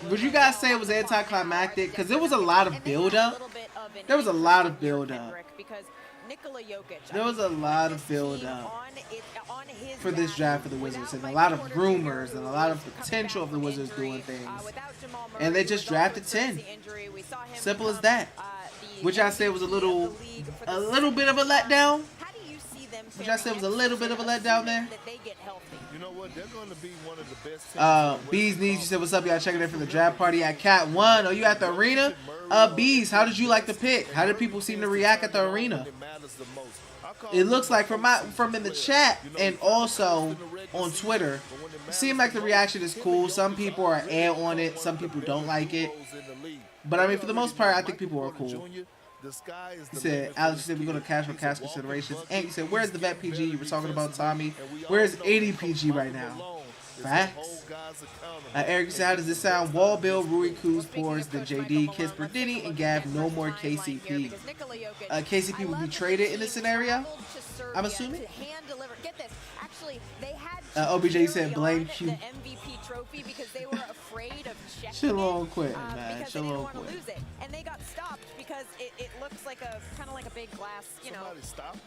Would you guys say it was anticlimactic? Because there was a lot of build-up. There was a lot of build-up. There was a lot of build-up for this draft for the Wizards, and a lot of rumors and a lot of potential of the Wizards doing things. And they just drafted 10. Simple as that. Which I say was a little bit of a letdown. Which I said was a little bit of a letdown there. You know what? They're going to be one of the best. Bees Needs, you said, what's up? Y'all checking in from the draft party at Cat 1. Are you at the arena? Bees, how did you like the pick? How did people seem to react at the arena? It looks like from in the chat and also on Twitter, it seemed like the reaction is cool. Some people are on it. Some people don't like it. But I mean, for the most part, I think people are cool. He said, Alex said we're going to cash for cash considerations. And he said, where's the vet PG? You were talking about Tommy. Where's 80 PG right now? Facts. Eric said, how does this sound? Wall Bill, Rui Kuz, Pores, then JD, Kisper, Diddy, and Gav, no more KCP. KCP would be traded in this scenario, I'm assuming. OBJ said, blame Q. Chill on quit, man. Chill on quit. And they got stopped because it looks like kind of like a big glass, you know.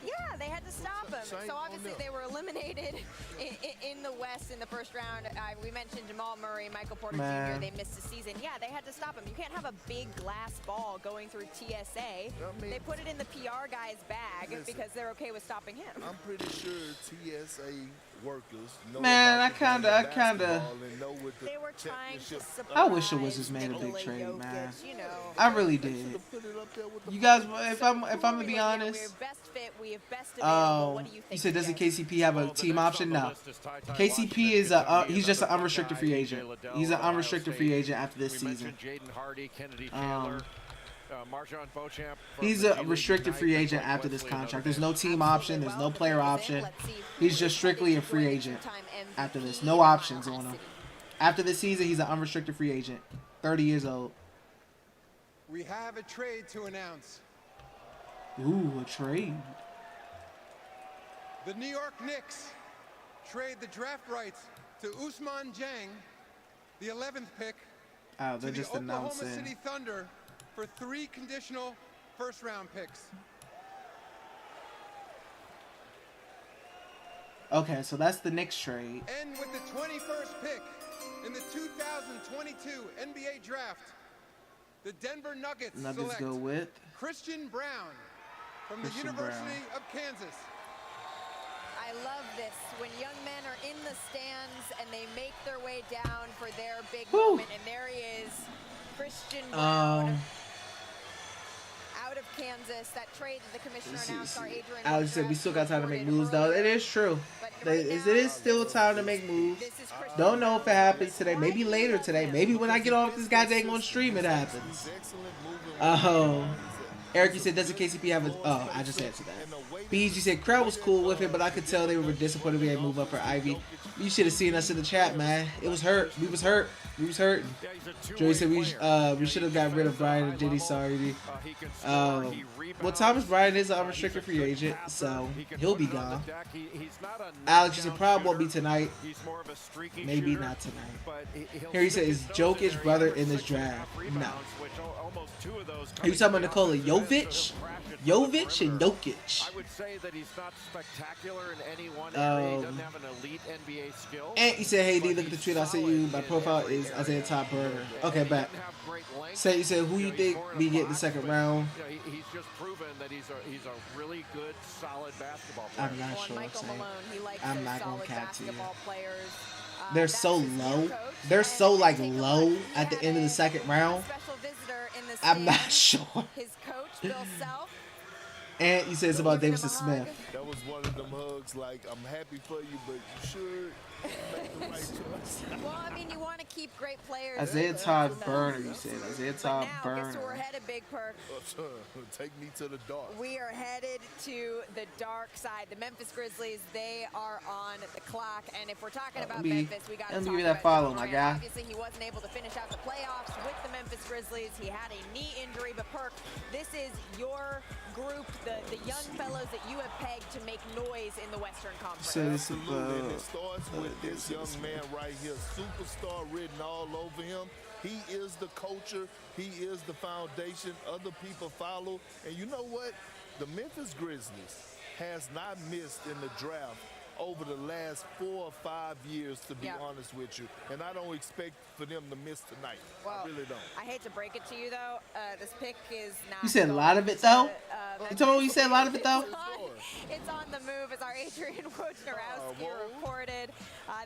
Yeah, they had to stop them. So obviously they were eliminated in the West in the first round. We mentioned Jamal Murray, Michael Porter Jr. They missed the season. Yeah, they had to stop them. You can't have a big glass ball going through TSA. They put it in the PR guy's bag because they're okay with stopping him. I'm pretty sure TSA workers know. Man, I kinda. They were trying to supply. I wish the Wizards made a big trade, man. I really did. You guys, if I'm gonna be honest, you said doesn't KCP have a team option? No. KCP is he's just an unrestricted free agent. He's an unrestricted free agent after this season. He's a restricted free agent after this contract. There's no team option. There's no player option. He's just strictly a free agent after this. No options on him. After this season, he's an unrestricted free agent. 30 years old. We have a trade to announce. Ooh, a trade. The New York Knicks trade the draft rights to Ousmane Dieng, the 11th pick, they're to just the Oklahoma announcing. City Thunder for 3 conditional first-round picks. Okay, so that's the Knicks trade. And with the 21st pick in the 2022 NBA Draft, the Denver Nuggets select go with Christian Brown from the University of Kansas. I love this when young men are in the stands and they make their way down for their big moment. And there he is, Christian Brown. Out of Kansas, that trade that the commissioner announced. Alex said we still got time to make moves, though. It is true. It is still time to make moves. Don't know if it happens today. Maybe later today. Maybe when I get off this goddamn on stream, it happens. Eric, you said, doesn't KCP have a... Oh, I just answered that. Bees, you said crowd was cool with it, but I could tell they were disappointed we had moved up for Ivy. You should have seen us in the chat, man. It was hurt. We was hurt. We was hurting. Joey said we should have got rid of Brian and Jenny. Sorry. Well, Thomas Bryant is an unrestricted free agent, so he'll be gone. Alex, you said probably won't be tonight. Maybe not tonight. Here he said, is Jokic's brother in this draft? No. two of those. Are you talking about Nikola Jovic? Jovic and Jokic. I would say that he's not spectacular in any one area. He doesn't have an elite NBA skill. And he said, hey, D, look at the tweet I sent you. My profile is Isaiah Todd Burner. Okay, back. Say, he said, who you think we get in the second round? He's just proven that he's a really good, solid basketball player. I'm not sure. Michael Malone, he likes I'm those not going solid to cap to you. basketball players. They're so low. They're so, like, low at the end of the second round. Special visitor in the I'm not stands, sure. His coach, Bill Self. And he says about Davidson Smith. That was one of them hugs like, I'm happy for you, but you should make the right choice. Well, I mean, you want to keep great players. Isaiah Todd Burner, you said. Isaiah Todd But now, guess where we're Burner. headed, Big Perk? Take me to the dark. We are headed to the dark side. The Memphis Grizzlies, they are on the clock. And if we're talking about Memphis, we got to talk Let me give you about that follow, Ja my Morant. guy. Obviously, he wasn't able to finish out the playoffs with the Memphis Grizzlies. He had a knee injury. But, Perk, this is your group, the young fellows that you have pegged to make noise in the Western Conference. So this is Absolutely, and it starts with this young man right here, superstar written all over him. He is the culture. He is the foundation. Other people follow. And you know what? The Memphis Grizzlies has not missed in the draft over the last 4 or 5 years, to be honest with you. And I don't expect for them to miss tonight. Well, I really don't. I hate to break it to you, though. This pick is not. You said a lot of it, though? You told me you said a lot of it, though? It's on the move, as our Adrian Wojnarowski reported.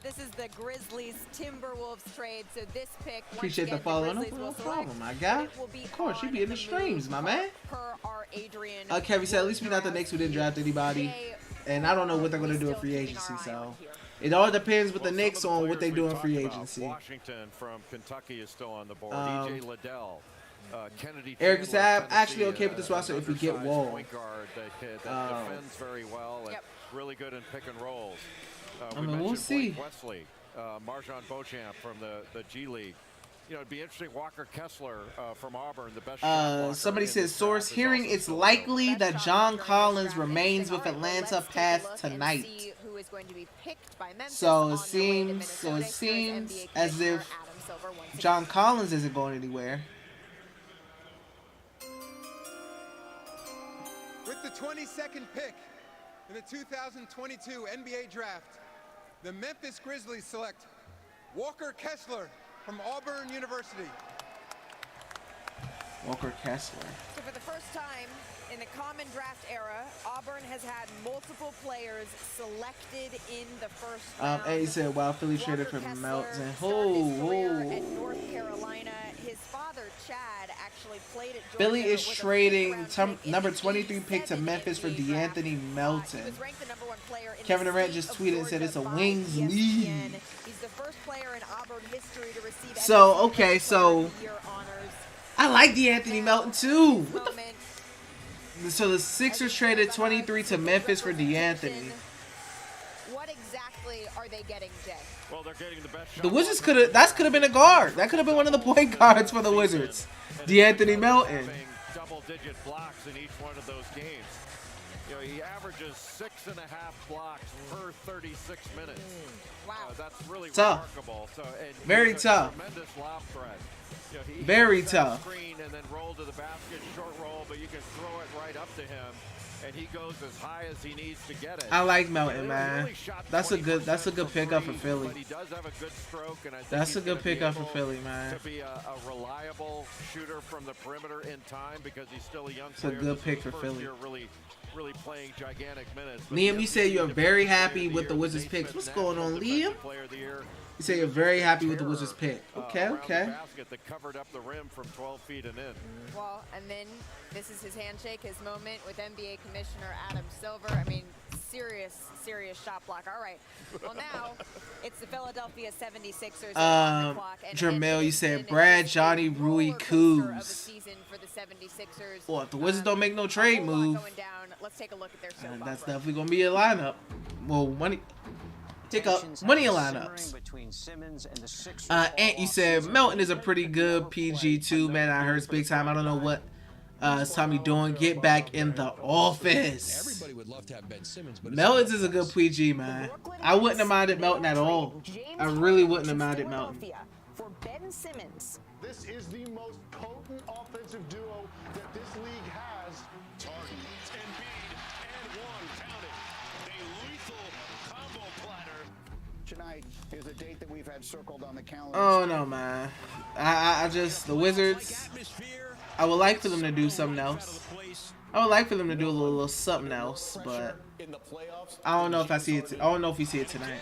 This is the Grizzlies Timberwolves trade. So this pick, Appreciate the follow. No problem, my guy. Of course, you be in the streams, my man. Per our Adrian. Kevin said, at least we not the Knicks who didn't draft anybody. And I don't know what they're going to do in free agency, so it all depends with the Knicks on what they do in free agency. Washington from Kentucky is still on the board. EJ Liddell. Kennedy Eric Chandler, said, I'm Tennessee, actually okay with this roster if we get Wall. Point guard that defends very well and really good in pick and rolls. I mean, we'll see. Blake Wesley, Marjon Beauchamp from the G League. You know, it'd be interesting. Walker Kessler from Auburn, the best. Somebody says, source hearing it's likely that John Collins remains with Atlanta past tonight. So it seems as if John Collins isn't going anywhere. With the 22nd pick in the 2022 NBA Draft, the Memphis Grizzlies select Walker Kessler from Auburn University. Walker Kessler. So for the first time in the common draft era, Auburn has had multiple players selected in the first round. And he said, wow, Philly traded for Melton. At North Carolina. His father, Chad, actually played at Georgia. Philly is trading number 23 pick to Memphis for DeAnthony Melton. Kevin Durant just tweeted and said it's a wings lead. He's the first player in Auburn history to receive So, okay, so I like DeAnthony Melton too. So the Sixers traded 23 to Memphis for DeAnthony. What exactly are they getting, Jay? Well, they're getting the best shot. The Wizards could have been a guard. That could have been one of the point guards for the Wizards. DeAnthony Melton. Double-digit blocks in each one of those games. You know, he averages 6.5 blocks per 36 minutes. Wow, that's really tough. remarkable. So, and very tough. Tremendous lob threat. You know, he very can tough. Screen and then roll to the basket, short roll, but you can throw it right up to him, and he goes as high as he needs to get it. I like Melton, man. That's a good pickup for Philly. But he does have a good stroke, and I think that's a good pickup for Philly, man. To be a reliable shooter from the perimeter in time because he's still a young It's player. a good pick for Philly. Really playing gigantic minutes. Liam, you say you're very happy with the Wizards picks. What's going on, Liam? You say you're very happy with the Wizards pick. Okay. That covered up the rim from 12 feet and in. Well, and then this is his handshake, his moment with NBA Commissioner Adam Silver. I mean, serious shot block. All right. Well, now it's the Philadelphia 76ers on the clock. Jermel, you said Brad, Johnny, Rui, Coos. Well, if the Wizards don't make no trade move, let's take a look at their that's definitely going to be a lineup. Well, money lineups. Ant, you said Melton is a pretty good PG too, man. I heard it's big time. I don't know what Tommy doing. Get back in the office. Everybody would love to have Ben Simmons, but Melton's is a good PG, man. I wouldn't have minded Melton at all. I really wouldn't have minded Melton. For Ben Simmons, This is the most potent offensive duo that this league has. Harden, Embiid, and one. Count it. A lethal combo platter. Tonight is a date that we've had circled on the calendar. Oh no, man. I just, the Wizards, I would like for them to do something else. I would like for them to do a little something else, but I don't know if I see it. I don't know if we see it tonight.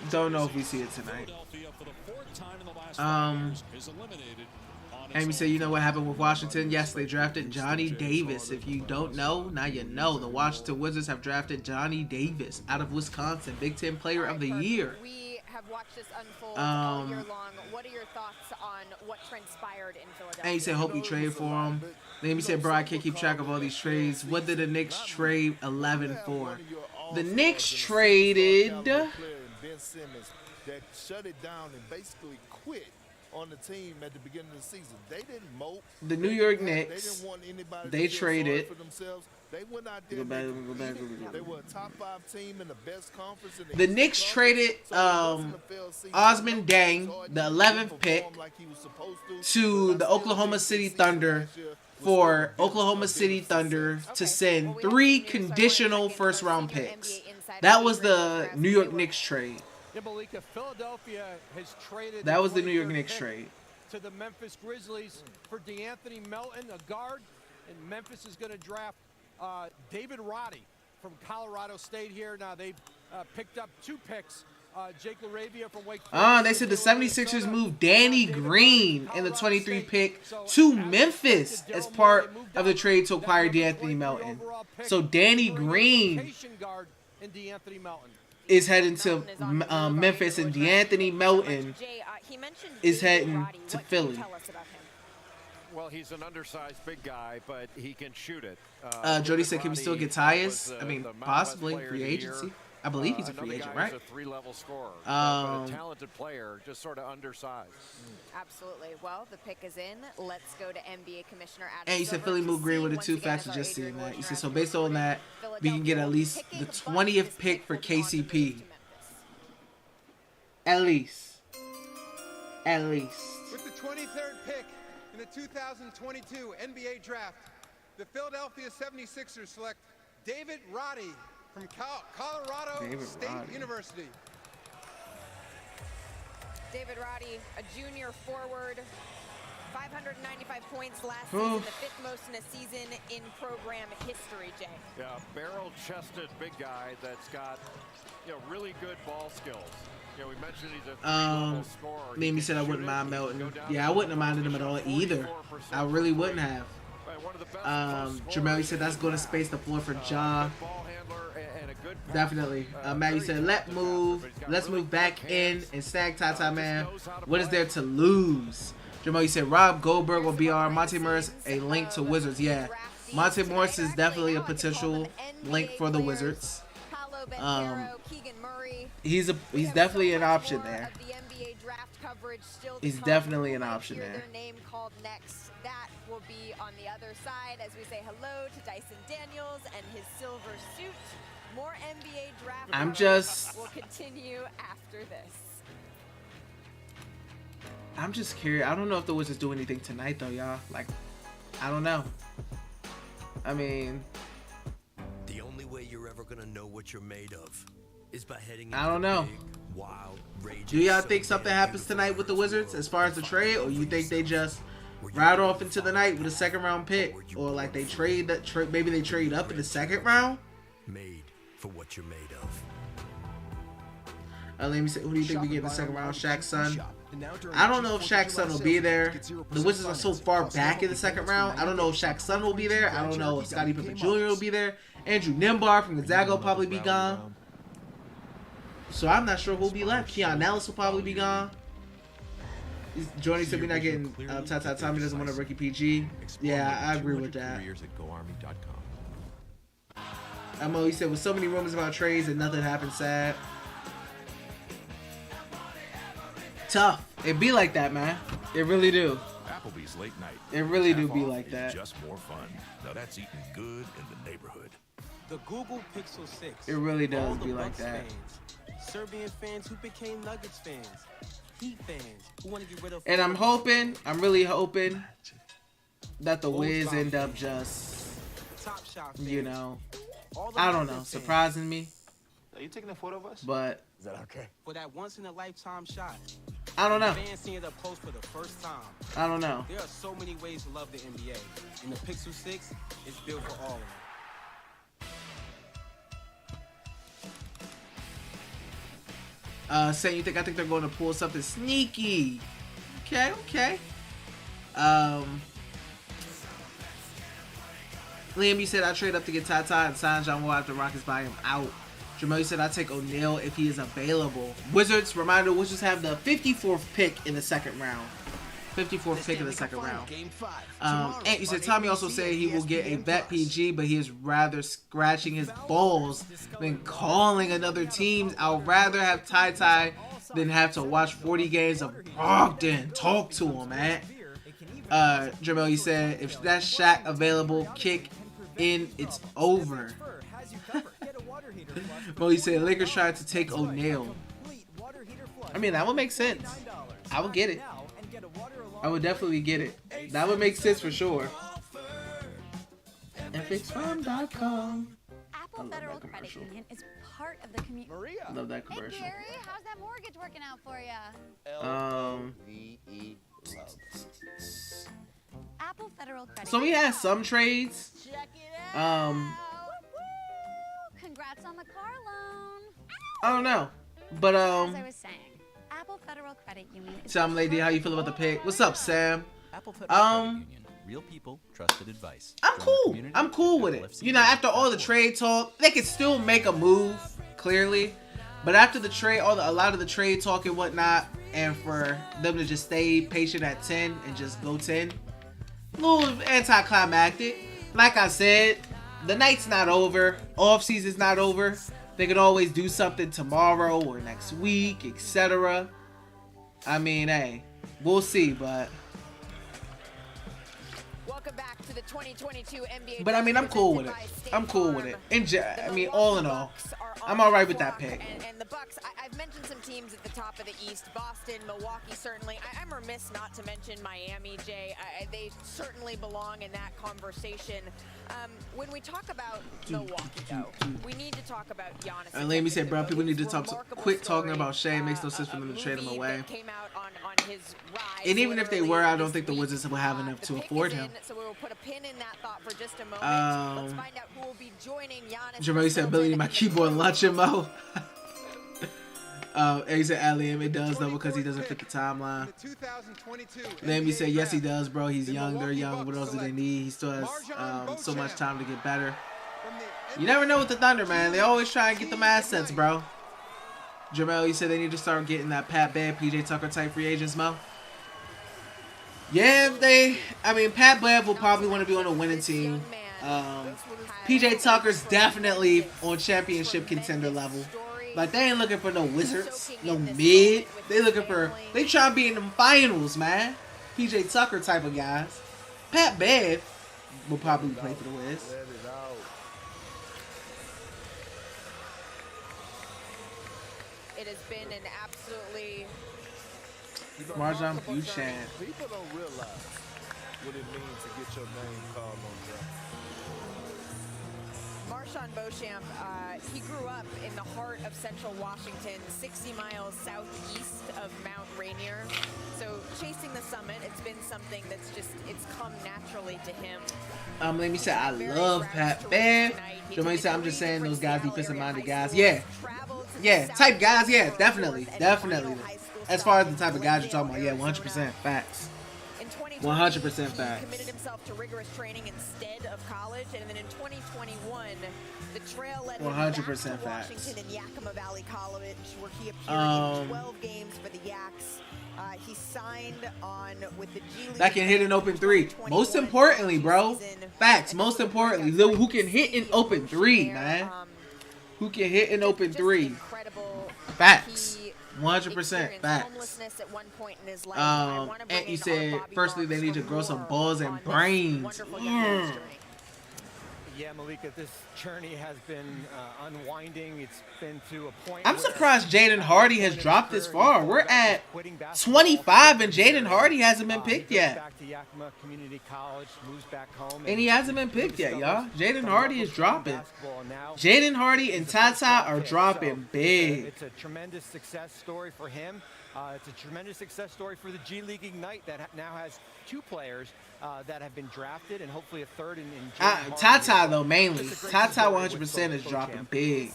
Don't know if we see it tonight. Amy said, you know what happened with Washington? Yes, they drafted Johnny Davis. If you don't know, now you know. The Washington Wizards have drafted Johnny Davis out of Wisconsin, Big Ten Player of the Year. We have watched this unfold all year long. What are your thoughts on what transpired in Philadelphia? And he said, hope you trade for him. Then he said, bro, I can't keep track of all these trades. What did the Knicks trade 11 for? The Knicks traded Ben Simmons that shut it down and basically quit on the team at the beginning of the season. They didn't mope. The New York Knicks. They traded. For themselves. They went out there. They were a top 5 team in the best conference. In the Knicks traded Osman Dang, the 11th pick, to the Oklahoma City Thunder for Oklahoma City Thunder to send 3 conditional first-round picks. That was the New York Knicks trade. Yeah, Malika, Philadelphia has traded. That was the New York Knicks trade. To the Memphis Grizzlies for DeAnthony Melton, a guard, and Memphis is going to draft David Roddy from Colorado State here. Now they've picked up 2 picks. Jake LaRavia from Wake Forest. They said the 76ers moved Danny Green in the 23 pick to Memphis as part of the trade to acquire DeAnthony Melton. So Danny Green is heading to Memphis, and DeAnthony Melton is heading to Philly. Well, he's an undersized big guy, but he can shoot it. Jody said, can we still get Tyus? I mean, possibly free agency. I believe he's a free agent, right? He's a 3-level scorer, but a talented player, just sort of undersized. Absolutely. Well, the pick is in. Let's go to NBA Commissioner Adam. And you said Philly moved Green with a 2 factor, just seeing that. You said, so based on that, we can get at least the 20th pick for KCP. At least. At least. With the 23rd pick in the 2022 NBA Draft, the Philadelphia 76ers select David Roddy from Colorado State University. David Roddy, a junior forward, 595 points last season, the 5th most in a season in program history, Jay. Yeah, barrel-chested big guy that's got, really good ball skills. We mentioned he's a 3-level scorer. Mimi said I wouldn't mind Melton. Yeah, I wouldn't have minded him at all either. I really wouldn't have. Jamel said that's going to space the floor for Ja. Definitely. Maggie said let's move back in and snag Tata, man. What is there to lose? Jamal, you said Rob Goldberg will be our Monte Morris, a link to Wizards. Yeah, Monte Morris is definitely a potential link for the Wizards. He's definitely an option there. He's definitely an option there. That will be on the other side as we say hello to Dyson Daniels and his silver suit. More NBA draft will continue after this. I'm just curious. I don't know if the Wizards do anything tonight, though, y'all. Like, I don't know. I mean, the only way you're ever gonna know what you're made of is by heading. I don't know. Wild, do y'all think something happens tonight with the Wizards as far as the trade, or you think they just ride off into the night with a 2nd-round pick, or like they trade that maybe they trade up in the 2nd round? Made for what you're made of. Let me say, who do you think we get in the 2nd round? Shaq's son. I don't know if Shaq's son will be there. The Wizards are so far back in the 2nd round. I don't know if Shaq's son will be there. I don't know if Scottie Pippen Jr. will be there. Andrew Nimbar from Gonzaga will probably be gone. So I'm not sure who'll be left. Keon Ellis will probably be gone. Jordan said we're not getting Tata. Tommy doesn't want a rookie PG. Yeah, I agree with that. Mo, he said with so many rumors about trades and nothing happened, sad. Tough. It be like that, man. It really do. Applebee's late night. It really do be like that. Just more fun. Now that's eating good in the neighborhood. The Google Pixel 6. It really does be like that. Fans, Serbian fans who became Nuggets fans. Heat fans who want to get rid of. And I'm really hoping that the Wiz end up just, you know, I don't know, surprising me. Are you taking a photo of us? But is that okay? For that once in a lifetime shot. I don't know. Fans seeing it up close for the first time. I don't know. There are so many ways to love the NBA, and the Pixel 6 is built for all of them. Saying I think they're going to pull something sneaky. Okay. Liam, you said I trade up to get Tata and sign John Wall after Rockets buy him out. Jamel, you said I take O'Neal if he is available. Wizards, reminder, Wizards have the 54th pick in the second round. 54th pick in the second round. And you said Tommy also said he will get a vet PG, but he is rather scratching his balls than calling another team. I'd rather have Ty than have to watch 40 games of Brogdon. Talk to him, man. Jamel, you said if that's Shaq available, kick in, it's over. Well, you said Lakers tried to take O'Neal. I mean, that would make sense. I would get it. I would definitely get it. That would make sense for sure. FXFarm.com. Apple Federal Credit Union is part of the community. I love that commercial. Hey Gary, how's that mortgage working out for you? Apple Federal Credit. So we had some trades. Check it out. Congrats on the car loan. I don't know, but As I was saying, Apple Federal Credit Union. Sam Lady, how you feel about the pick? What's up, Sam? Apple Federal Credit Union. Real people, trusted advice. I'm cool with it. You know, after all the trade talk, they could still make a move, clearly. But after the trade, a lot of the trade talk and whatnot, and for them to just stay patient at 10 and just go 10, a little anticlimactic. Like I said, the night's not over. Off season's not over. They could always do something tomorrow or next week, etc. I mean, hey, we'll see, but. Welcome back to the 2022 NBA. But I mean, I'm cool with it. I'm cool with it. I mean, all in all, I'm all right with that pick. And the Bucks, I've mentioned some teams at the top of the East: Boston, Milwaukee, certainly. I'm remiss not to mention Miami, Jay. They certainly belong in that conversation. When we talk about Milwaukee, though, we need to talk about Giannis. And let me say, bro, people need to quit talking about Shea. It makes no sense for them to trade him away. And even if they were, I don't think the Wizards will have enough to afford him. So we'll put a pin in that thought for just a moment. Let's find out who will be joining Giannis. Jermaine said, Billy, my keyboard luncheon, Mo. He said, Liam, it does, though, because he doesn't fit the timeline. Liam, said, yes, he does, bro. He's young. They're young. What else do they need? He still has so much time to get better. You never know with the Thunder, man. They always try and get them assets, bro. Jamel, you said they need to start getting that Pat Bev, PJ Tucker type free agents, Mo. Yeah, Pat Bev will probably want to be on a winning team. PJ Tucker's definitely on championship contender level. Like, they ain't looking for no Wizards, no mid. They try to be in the finals, man. PJ Tucker type of guys. Pat Bev will probably play for the Wiz. It has been an absolutely... Marjan Buchan. People don't realize what it means to get your name called on draft. Marshawn Beauchamp, he grew up in the heart of central Washington, 60 miles southeast of Mount Rainier. So chasing the summit, it's been something that's it's come naturally to him. Let me say, I love Pat Bev. Jermaine said, I'm just saying those guys, defensive-minded guys. Yeah, type guys, yeah, definitely. As far as the type of guys you're talking about, yeah, 100% facts. 100% facts. Committed himself to rigorous training instead of college, and then in 2021, the trail led him back to Washington and Yakima Valley College, where he appeared in 12 games for the Yaks. He signed on with the G League. That can hit an open three. Most importantly, bro. Facts. Most importantly, who can hit an open three, man? Who can hit an open three? Facts. 100% facts. And you said, firstly, they need to grow some balls and brains. Yeah, Malika, this journey has been unwinding. It's been to a point. I'm surprised Jaden Hardy has dropped this far. We're at 25 and Jaden Hardy hasn't been picked yet. Back to Yakima Community College, moves back home, And he hasn't been picked yet, y'all. Jaden Hardy is dropping. Jaden Hardy and Tata are dropping big. It's a tremendous success story for him. It's a tremendous success story for the G League Ignite that now has 2 players that have been drafted and hopefully a third in Tata, though, mainly. Tata 100% is dropping big.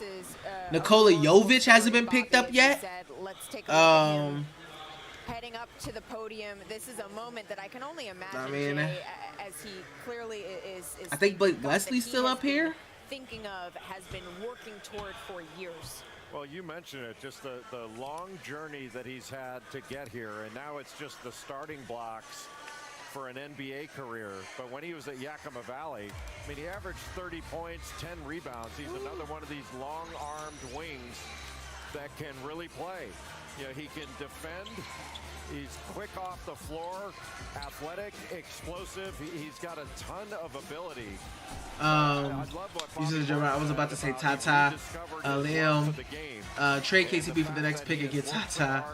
Nikola Jovic hasn't been picked up yet. Heading up to the podium, this is a moment that I can only imagine. I mean, Jay, as he clearly is I think Blake Wesley's still up here. Thinking of, has been working toward for years. Well, you mentioned it, just the long journey that he's had to get here, and now it's just the starting blocks for an NBA career. But when he was at Yakima Valley, I mean, he averaged 30 points, 10 rebounds. He's another one of these long-armed wings that can really play. You know, he can defend. He's quick off the floor, athletic, explosive. He's got a ton of ability. I was about to say Tata, Liam, trade KCP for the next pick and get Tata.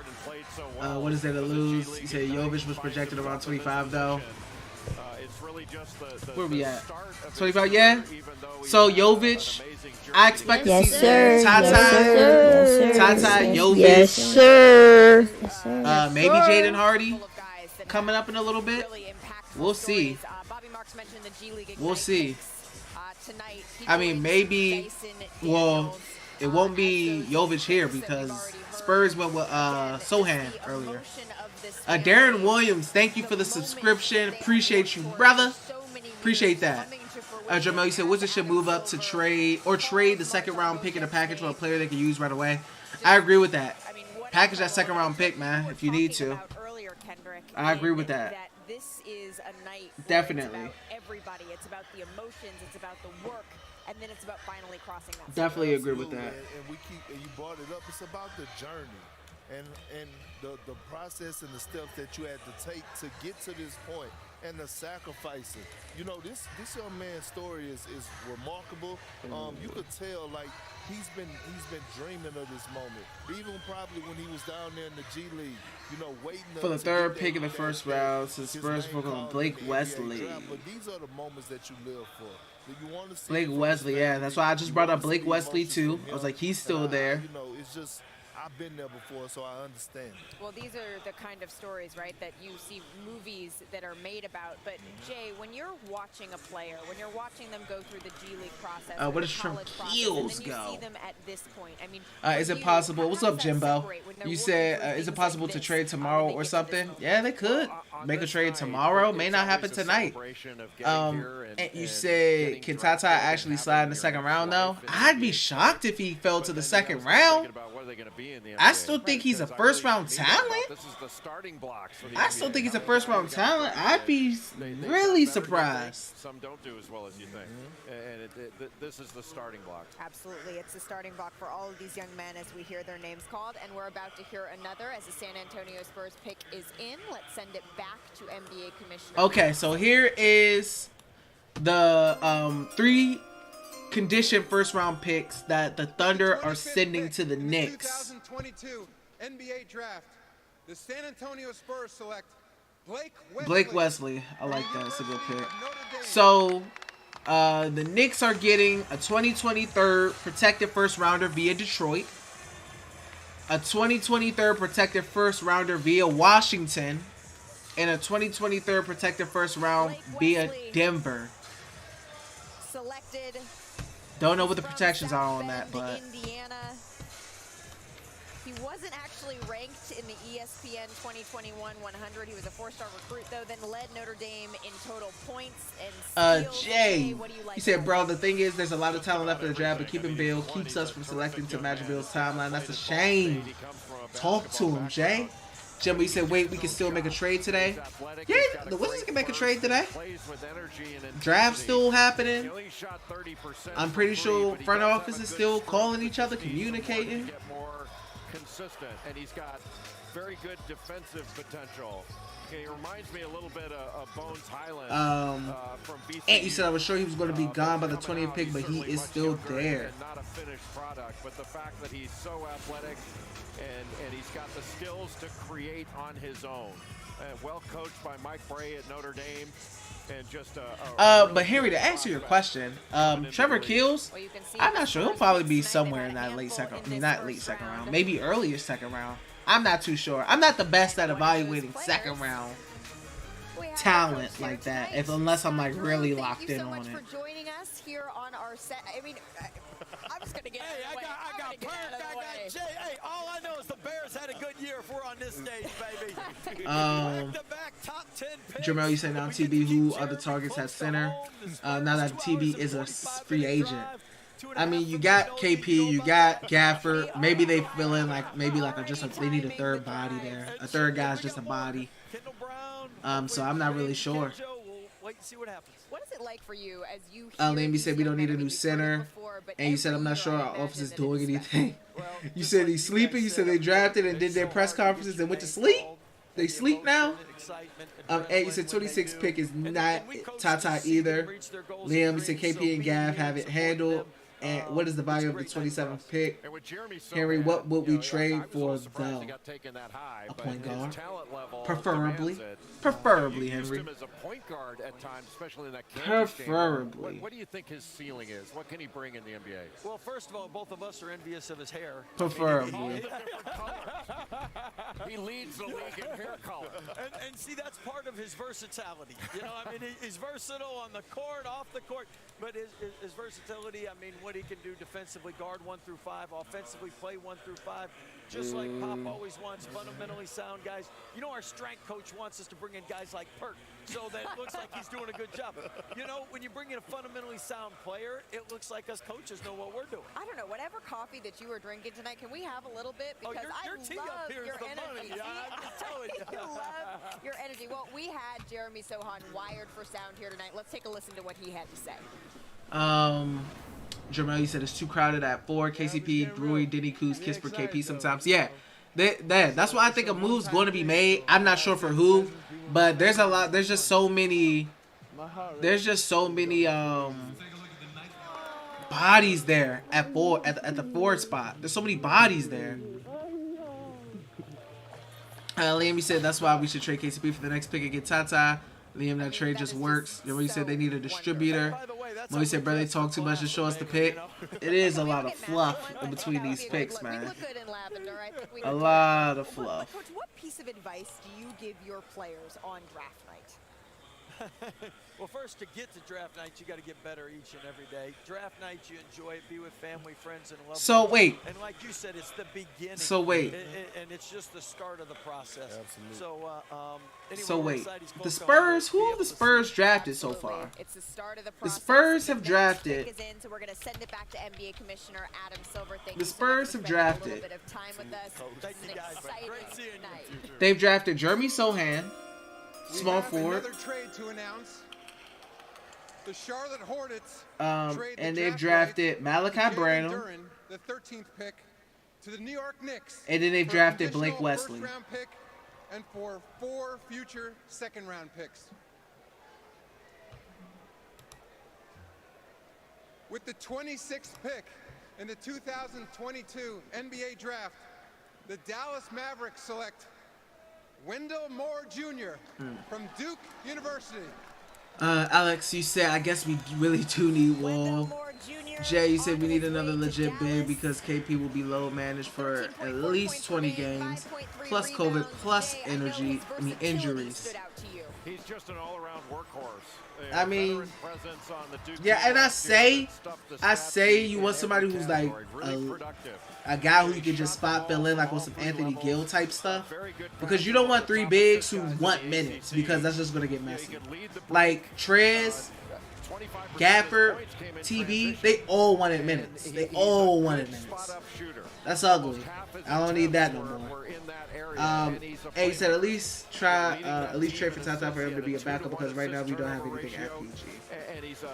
What is there to lose? You said Jovic was projected around 25 though. Where we at? 25, yeah. So Jovic, I expect to see Tata, Jovic, yes, sir. Maybe Jaden Hardy coming up in a little bit. We'll see. We'll see. I mean, maybe. Well, it won't be Jovic here because Spurs went with Sohan earlier. Darren Williams, thank you for the subscription. Appreciate you, brother. Appreciate that. Jamel, you said Wizards should move up to trade the second round pick in a package for a player they can use right away. I agree with that. Package that second round pick, man, if you need to. I agree with that. This is a night. Definitely. It's about everybody. It's about the emotions. It's about the work. And then it's about finally crossing that. Definitely agree with that. And you brought it up. It's about the journey. And the process and the steps that you had to take to get to this point and the sacrificing. You know, this young man's story is remarkable. You could tell like he's been dreaming of this moment. Even probably when he was down there in the G League, you know, waiting for the third pick in the first round, since Spurs focus on Blake Wesley. But these are the moments that you live for. You want to see Blake Wesley, yeah, that's why I just brought up Blake Wesley too. I was like, he's still there. You know, it's just I've been there before, so I understand. Well, these are the kind of stories, right, that you see movies that are made about. But, Jay, when you're watching a player, when you're watching them go through the G League process, where does Keels go? You see them at this point. I mean, is it possible? What's up, Jimbo? You said, is it possible to trade tomorrow or something? Yeah, they could. Make a trade tomorrow. May not happen tonight. And you said, can Tata actually slide in the second round, though? I'd be shocked if he fell to the second round. I still think he's a first round talent. I still think he's a first round talent. I'd be really surprised. Some don't do as well as you think. And this is the starting block. Absolutely. It's the starting block for all of these young men as we hear their names called. And we're about to hear another as the San Antonio Spurs pick is in. Let's send it back to NBA Commissioner. Okay, so here is the 3 condition first round picks that the Thunder are sending to the Knicks. 2022 NBA draft. The San Antonio Spurs select Blake Wesley. I like that. It's a good pick. So the Knicks are getting a 2023 protected first rounder via Detroit, a 2023 protected first rounder via Washington, and a 2023 protected first round via Denver. Selected. Don't know what the protections are on that, but Indiana. He wasn't actually ranked in the ESPN 2021 100. He was a 4-star recruit, though, then led Notre Dame in total points and steals. Jay, you said, bro, the thing is, there's a lot of talent left in the draft, but keeping Bill keeps us from selecting to match Bill's timeline. That's a shame. Talk to him, Jay. Jimmy, you said, wait, we can still make a trade today? Yeah, the Wizards can make a trade today. Draft still happening. I'm pretty sure front office is still calling each other, communicating. Consistent, and he's got very good defensive potential. He reminds me a little bit of Bones Highland from BC. And you said I was sure he was going to be gone by the 20th pick, but he is still there. And not a finished product, but the fact that he's so athletic and he's got the skills to create on his own. Well coached by Mike Bray at Notre Dame. And just but Henry, to answer your question, Trevor Keels, I'm not sure. He'll probably be somewhere in that late second, I mean, not late second round, maybe earlier second round. I'm not too sure. I'm not the best at evaluating second round talent like that, unless I'm like really locked in on it. Thank you so much for joining us here on our set. I mean, I'm just gonna get out of the way. I got Jay. Hey, all I know is the Bears had a good year if we're on this stage, baby. Back-to-back top 10 picks. Jamal, you say now TB, who other targets at center? Now that TB is a free agent. I mean, you got KP, you got Gafford. Maybe they fill in they need a third body there. A third guy's just a body. So I'm not really sure. Wait and see what happens. What is it like for you as you Liam said we don't need a new center. And you said I'm not sure our office is doing anything. You said he's sleeping. You said they drafted and did their press conferences and went to sleep. They sleep now. And you said 26 pick is not Tata either. Liam, you said KP and Gav have it handled. And what is the value of the 27th pick? Henry, what would we trade for though? A point guard, preferably. Preferably, Henry. Preferably. What do you think his ceiling is? What can he bring in the NBA? Well, first of all, both of us are envious of his hair. Preferably. He leads the league in hair color. And see, that's part of his versatility. You know, I mean, he's versatile on the court, off the court. But his versatility, I mean, what he can do defensively, guard 1 through 5, offensively play 1 through 5, just like Pop always wants, fundamentally sound guys. You know, our strength coach wants us to bring in guys like Perk, so that it looks like he's doing a good job. You know, when you bring in a fundamentally sound player, it looks like us coaches know what we're doing. I don't know, whatever coffee that you were drinking tonight, can we have a little bit? Because your tea up here is the money. I'm just telling you. I love your energy. Well, we had Jeremy Sohan wired for sound here tonight. Let's take a listen to what he had to say. Jamal, you said it's too crowded at 4. KCP, Brewery, Denny Coos, Kisper, KP sometimes. Yeah, that's why I think a move's going to be made. I'm not sure for who, but there's a lot. There's just so many. There's just so many bodies there at 4 at the 4 spot. There's so many bodies there. Liam, you said that's why we should trade KCP for the next pick and get Tata. Liam, that trade just works. You said they need a distributor. Mo said, bro, they talk too much to show us the pick. It is a lot of fluff in between these picks, man. A lot of fluff. Coach, what piece of advice do you give your players on draft night? Well, first, to get to draft night, you got to get better each and every day. Draft night, you enjoy it, be with family, friends, and loved ones. So, wait. And like you said, it's the beginning. So, wait. And it's just the start of the process. Absolutely. So, wait. The Spurs, who have the Spurs drafted so far? It's the start of the The process. Spurs have drafted. So we're going to send it back to NBA Commissioner Adam Silver. The Spurs have drafted. A little bit of time with us. It's an exciting night. They've drafted Jeremy Sohan, small forward. Another trade to announce. The Charlotte Hornets and they've drafted Malachi Branham. The 13th pick to the New York Knicks. And then they've drafted Blake Wesley. First-round pick and for 4 future second-round picks. With the 26th pick in the 2022 NBA Draft, the Dallas Mavericks select Wendell Moore Jr. from Duke University. Alex, you said, I guess we really do need Wall. Jay, you said we need another legit big because KP will be low managed for at least 20 games, plus COVID, plus injuries. He's just an all-around workhorse. I mean, yeah, and I say you want somebody who's like a guy who you can just spot fill in like on some Anthony Gill type stuff, because you don't want 3 bigs who want minutes, because that's just gonna get messy. Like Trez, Gafford, TB, they all wanted minutes. They all wanted minutes. That's ugly. I don't need that no more. He said at least trade for Tata for him to be a backup because right now we don't have anything at PG.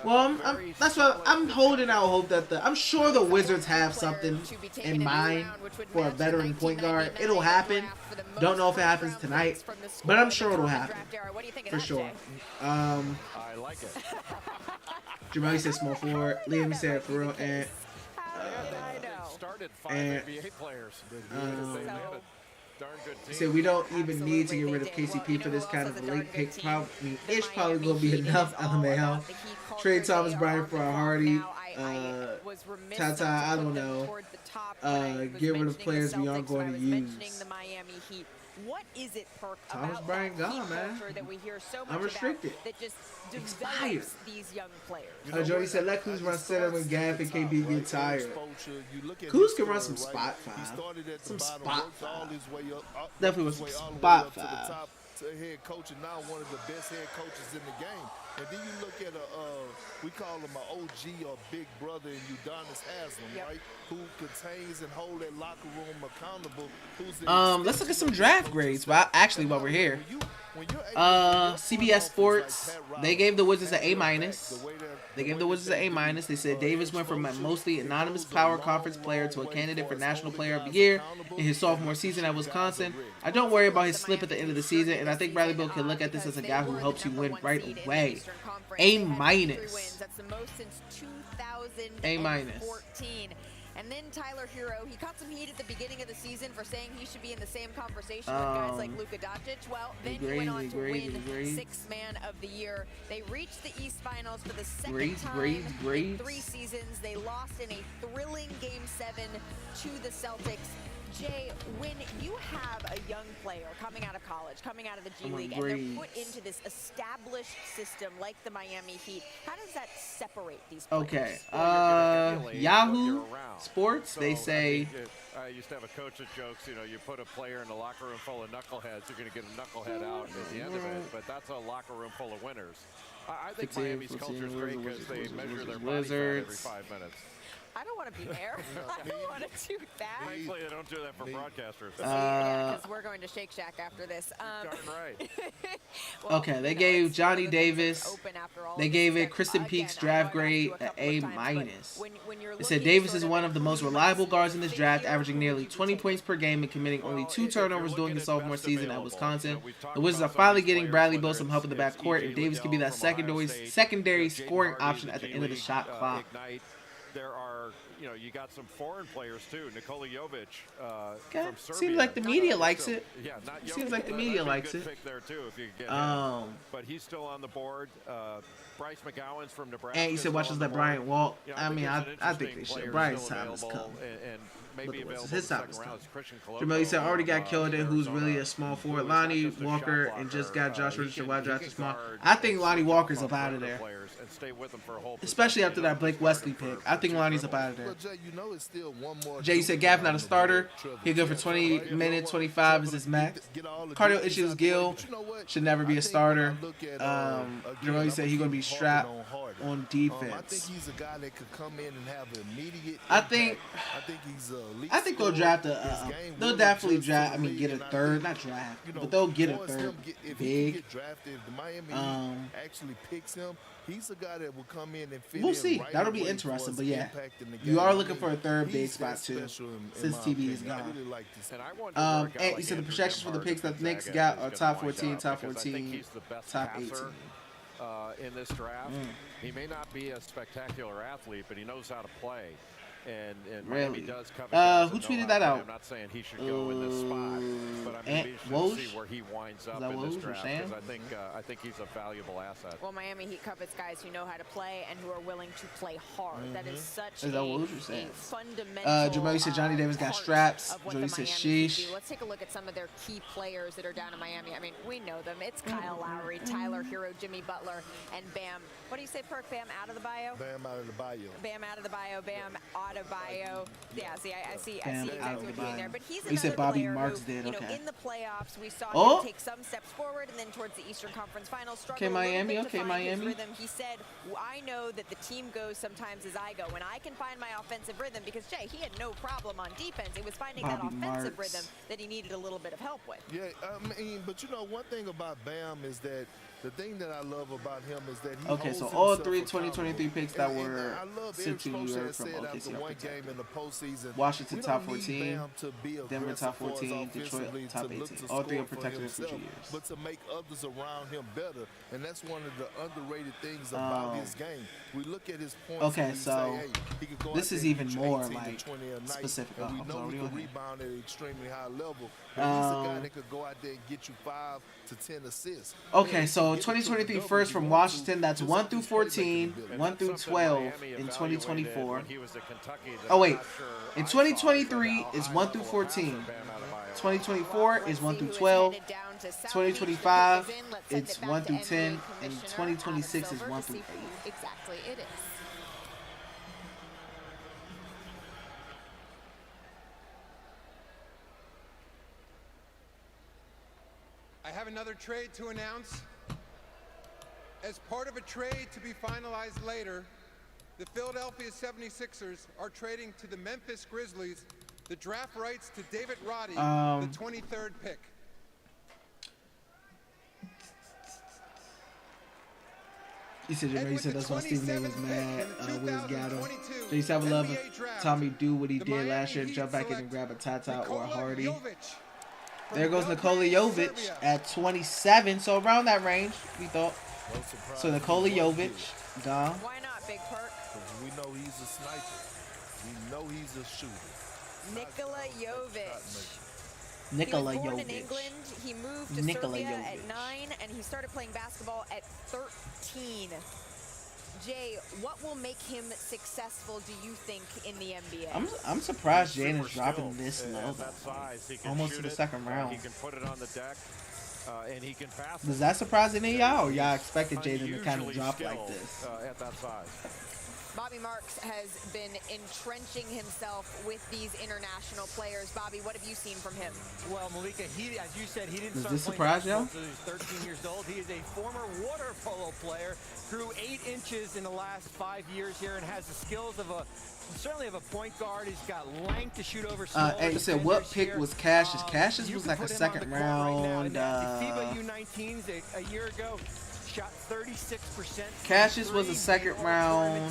Well, that's what I'm holding out hope that I'm sure the Wizards have something in mind for a veteran point guard. It'll happen. Don't know if it happens tonight, but I'm sure it'll happen for sure. I like it. Jamali said small forward. Liam said for real, and started 5 NBA players. he said we don't even need to get rid of KCP for this kind of late pick. Probably ish probably gonna be enough. LMAO. Trade Thomas Bryant for a Hardy. Tata, I don't know. Get rid of players we aren't going to use. What is it, Perk, Thomas about Bryant that gone, man. that we hear so much Unrestricted. about that just Expired. develops these young players? Jody said let Kuz run center when Gaff and KB get tired. Kuz can run some spot five. Some spot five. Definitely was some spot five. Head coach and now one of the best head coaches in the game. And then you look at we call him an OG or big brother in Udonis Haslam, right? Who contains and hold that locker room accountable. Let's look at some draft grades. Well, actually, while we're here, CBS Sports, they gave the Wizards an A-. They gave the Wizards an A-. They said Davis went from a mostly anonymous power conference player to a candidate for National Player of the Year in his sophomore season at Wisconsin. I don't worry about his slip at the end of the season, and I think Bradley Beal can look at this as a guy who helps you win right away. A-. That's the most since 2014. And then Tyler Hero, he caught some heat at the beginning of the season for saying he should be in the same conversation with guys like Luka Doncic. Well, then he went on to win Sixth Man of the Year. They reached the East Finals for the second time in 3 seasons. They lost in a thrilling Game 7 to the Celtics. Jay, when you have a young player coming out of college, coming out of the G League, and they're put into this established system like the Miami Heat, how does that separate these players? Okay. Yahoo Sports, they say. I used to have a coach that jokes, you put a player in a locker room full of knuckleheads, you're going to get a knucklehead out at the end of it, but that's a locker room full of winners. I think Miami's culture is great because they measure their body fat every 5 minutes. I don't want to be there. I don't want to do that. Thankfully, they don't do that for broadcasters. Yeah, because we're going to Shake Shack after this. Darn right. Well, Okay, they gave Johnny Davis. They gave it Kristen Peek's draft grade an A-. They said Davis is one of the most reliable guards in this draft, averaging nearly 20 points per game and committing only 2 turnovers during his sophomore season at Wisconsin. The Wizards are finally getting Bradley Beal some help in the backcourt, and Davis can be that secondary scoring option at the end of the shot clock. There are, you got some foreign players too. Nikola Jovic from Serbia. Seems like the media likes it. Yeah, not Jovic. Seems like the media likes it. Pick there too, if you could get him. But he's still on the board. Bryce McGowan's from Nebraska. And he said, "Watch us let Bryant walk." I mean, I think they should. Bryant's time has come. And maybe Look, his time has come. Jamel said, "Already got Keldon, who's really a small forward. Lonnie Walker, and just got Josh Richardson. Why draft small? I think Lonnie Walker's up out of there, especially after that Blake Wesley pick. I think Lonnie's up out of there." Jay, you said Gaff not a starter. He'll go for 20 minutes, 25 is his max. Cardio issues. Gil should never be a starter. Jamel said he's gonna be strapped on defense. I think he's a guy that could come in and have an immediate I think they'll draft they'll definitely draft. I mean, get a third, not draft, but they'll get a third big. Actually picks him. He's a guy that will come in and fit. We'll see. That'll be interesting. But yeah, you are looking for a third big spot too, since TB is gone. And he said the projections for the picks that the Knicks got are top 14, top 14, top 18. In this draft, he may not be a spectacular athlete, but he knows how to play. And Miami does cover who tweeted that out? I'm not saying he should go in this spot, but I'm interested to see where he winds up in this draft because I think he's a valuable asset. Well, Miami Heat covets guys who know how to play and who are willing to play hard. That is such a fundamental. Jamel said Johnny Davis got straps. Jody said sheesh. Let's take a look at some of their key players that are down in Miami. I mean, we know them. It's Kyle Lowry, Tyler Hero, Jimmy Butler, and Bam. What do you say, Perk? Bam out of the bio? Bam out of the bio. Bam out of the bio. Bam out Adebayo. Yeah, see, I see Bam exactly what you're doing there. Adebayo. But he's You another said Bobby player Marks who, did, you know, okay. in the playoffs, we saw Oh. him take some steps forward, and then towards the Eastern Conference Finals, struggle Okay, a little Miami, bit to okay, find Miami. his rhythm. He said, I know that the team goes sometimes as I go. When I can find my offensive rhythm, because, Jay, he had no problem on defense. It was finding that Bobby offensive Marks. rhythm that he needed a little bit of help with. Yeah, I mean, but you know, one thing about Bam is that the thing that I love about him is that he Okay, holds so all himself 3 accountable. 2023 picks that And were I love sent to Eric New Spoelstra York has from said OKC after are one protected. game in the postseason, Washington we top don't need 14, Bam to be Denver top aggressive for us 14, Detroit offensively top to look 18. to All 3 are score for protected in future himself, years. but to make others around him better, and that's one of the underrated things about his game. We look at his points. Okay, and we so say, hey, he could go this out is there and even get you more 18 to like 20 a night, specific. and we I'm know sorry, he what can are you rebound at an extremely high level. But he's a guy that could go out there and get you 5 to 10 assists. Okay, so 2023 first from Washington, that's 1 through 14, 1 through 12 in 2024. Oh wait, in 2023 is 1 through 14. 2024 is 1 through 12. 2025 it's 1 through 10, and 2026 is 1 through 8. Exactly, it is. I have another trade to announce. As part of a trade to be finalized later, the Philadelphia 76ers are trading to the Memphis Grizzlies the draft rights to David Roddy, the 23rd pick. You said that's why Stephen A was mad. Wiz got him. J711, Tommy do what he did last year, jump back in and grab a Tata or a Hardy. There goes Nikola Jovic at 27, so around that range, we thought. So Nikola Jovic, gone. Why not, Big Perk? We know he's a sniper. We know he's a shooter. Nikola Jovic. Nikola he was born in Jovic. England. He moved to Serbia at 9, and he started playing basketball at 13. Jay, what will make him successful, do you think, in the NBA? I'm surprised Jaden's dropping this low, almost to the second round. He can put it on the deck, and he can pass. Does that surprise any of y'all, or y'all expected Jaden to kind of drop like this? At that size. Bobby Marks has been entrenching himself with these international players. Bobby, what have you seen from him? Well, Malika, he, as you said, he didn't Does start this playing surprise basketball y'all? until he was 13 years old. He is a former water polo player, grew 8 inches in the last 5 years here, and has the skills of certainly of a point guard. He's got length to shoot over small And you said what pick was Cassius? Cassius was like a second round. The FIBA U19s a year ago. Shot 36%. Cassius was a second round.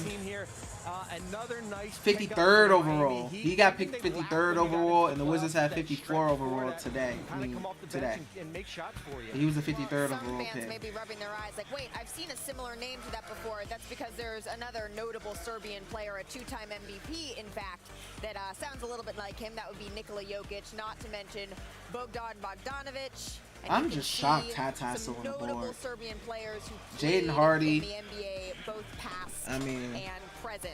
Another nice 53rd overall. He got picked 53rd overall, and the Wizards had 54 overall today. Today. He was a 53rd overall fans pick. may be rubbing their eyes like, wait, I've seen a similar name to that before. That's because there's another notable Serbian player, a 2-time MVP, in fact, that sounds a little bit like him. That would be Nikola Jokic, not to mention Bogdan Bogdanovic. I'm just shocked Tata's still on the board. Serbian players who Jaden Hardy. in the NBA, both past and present.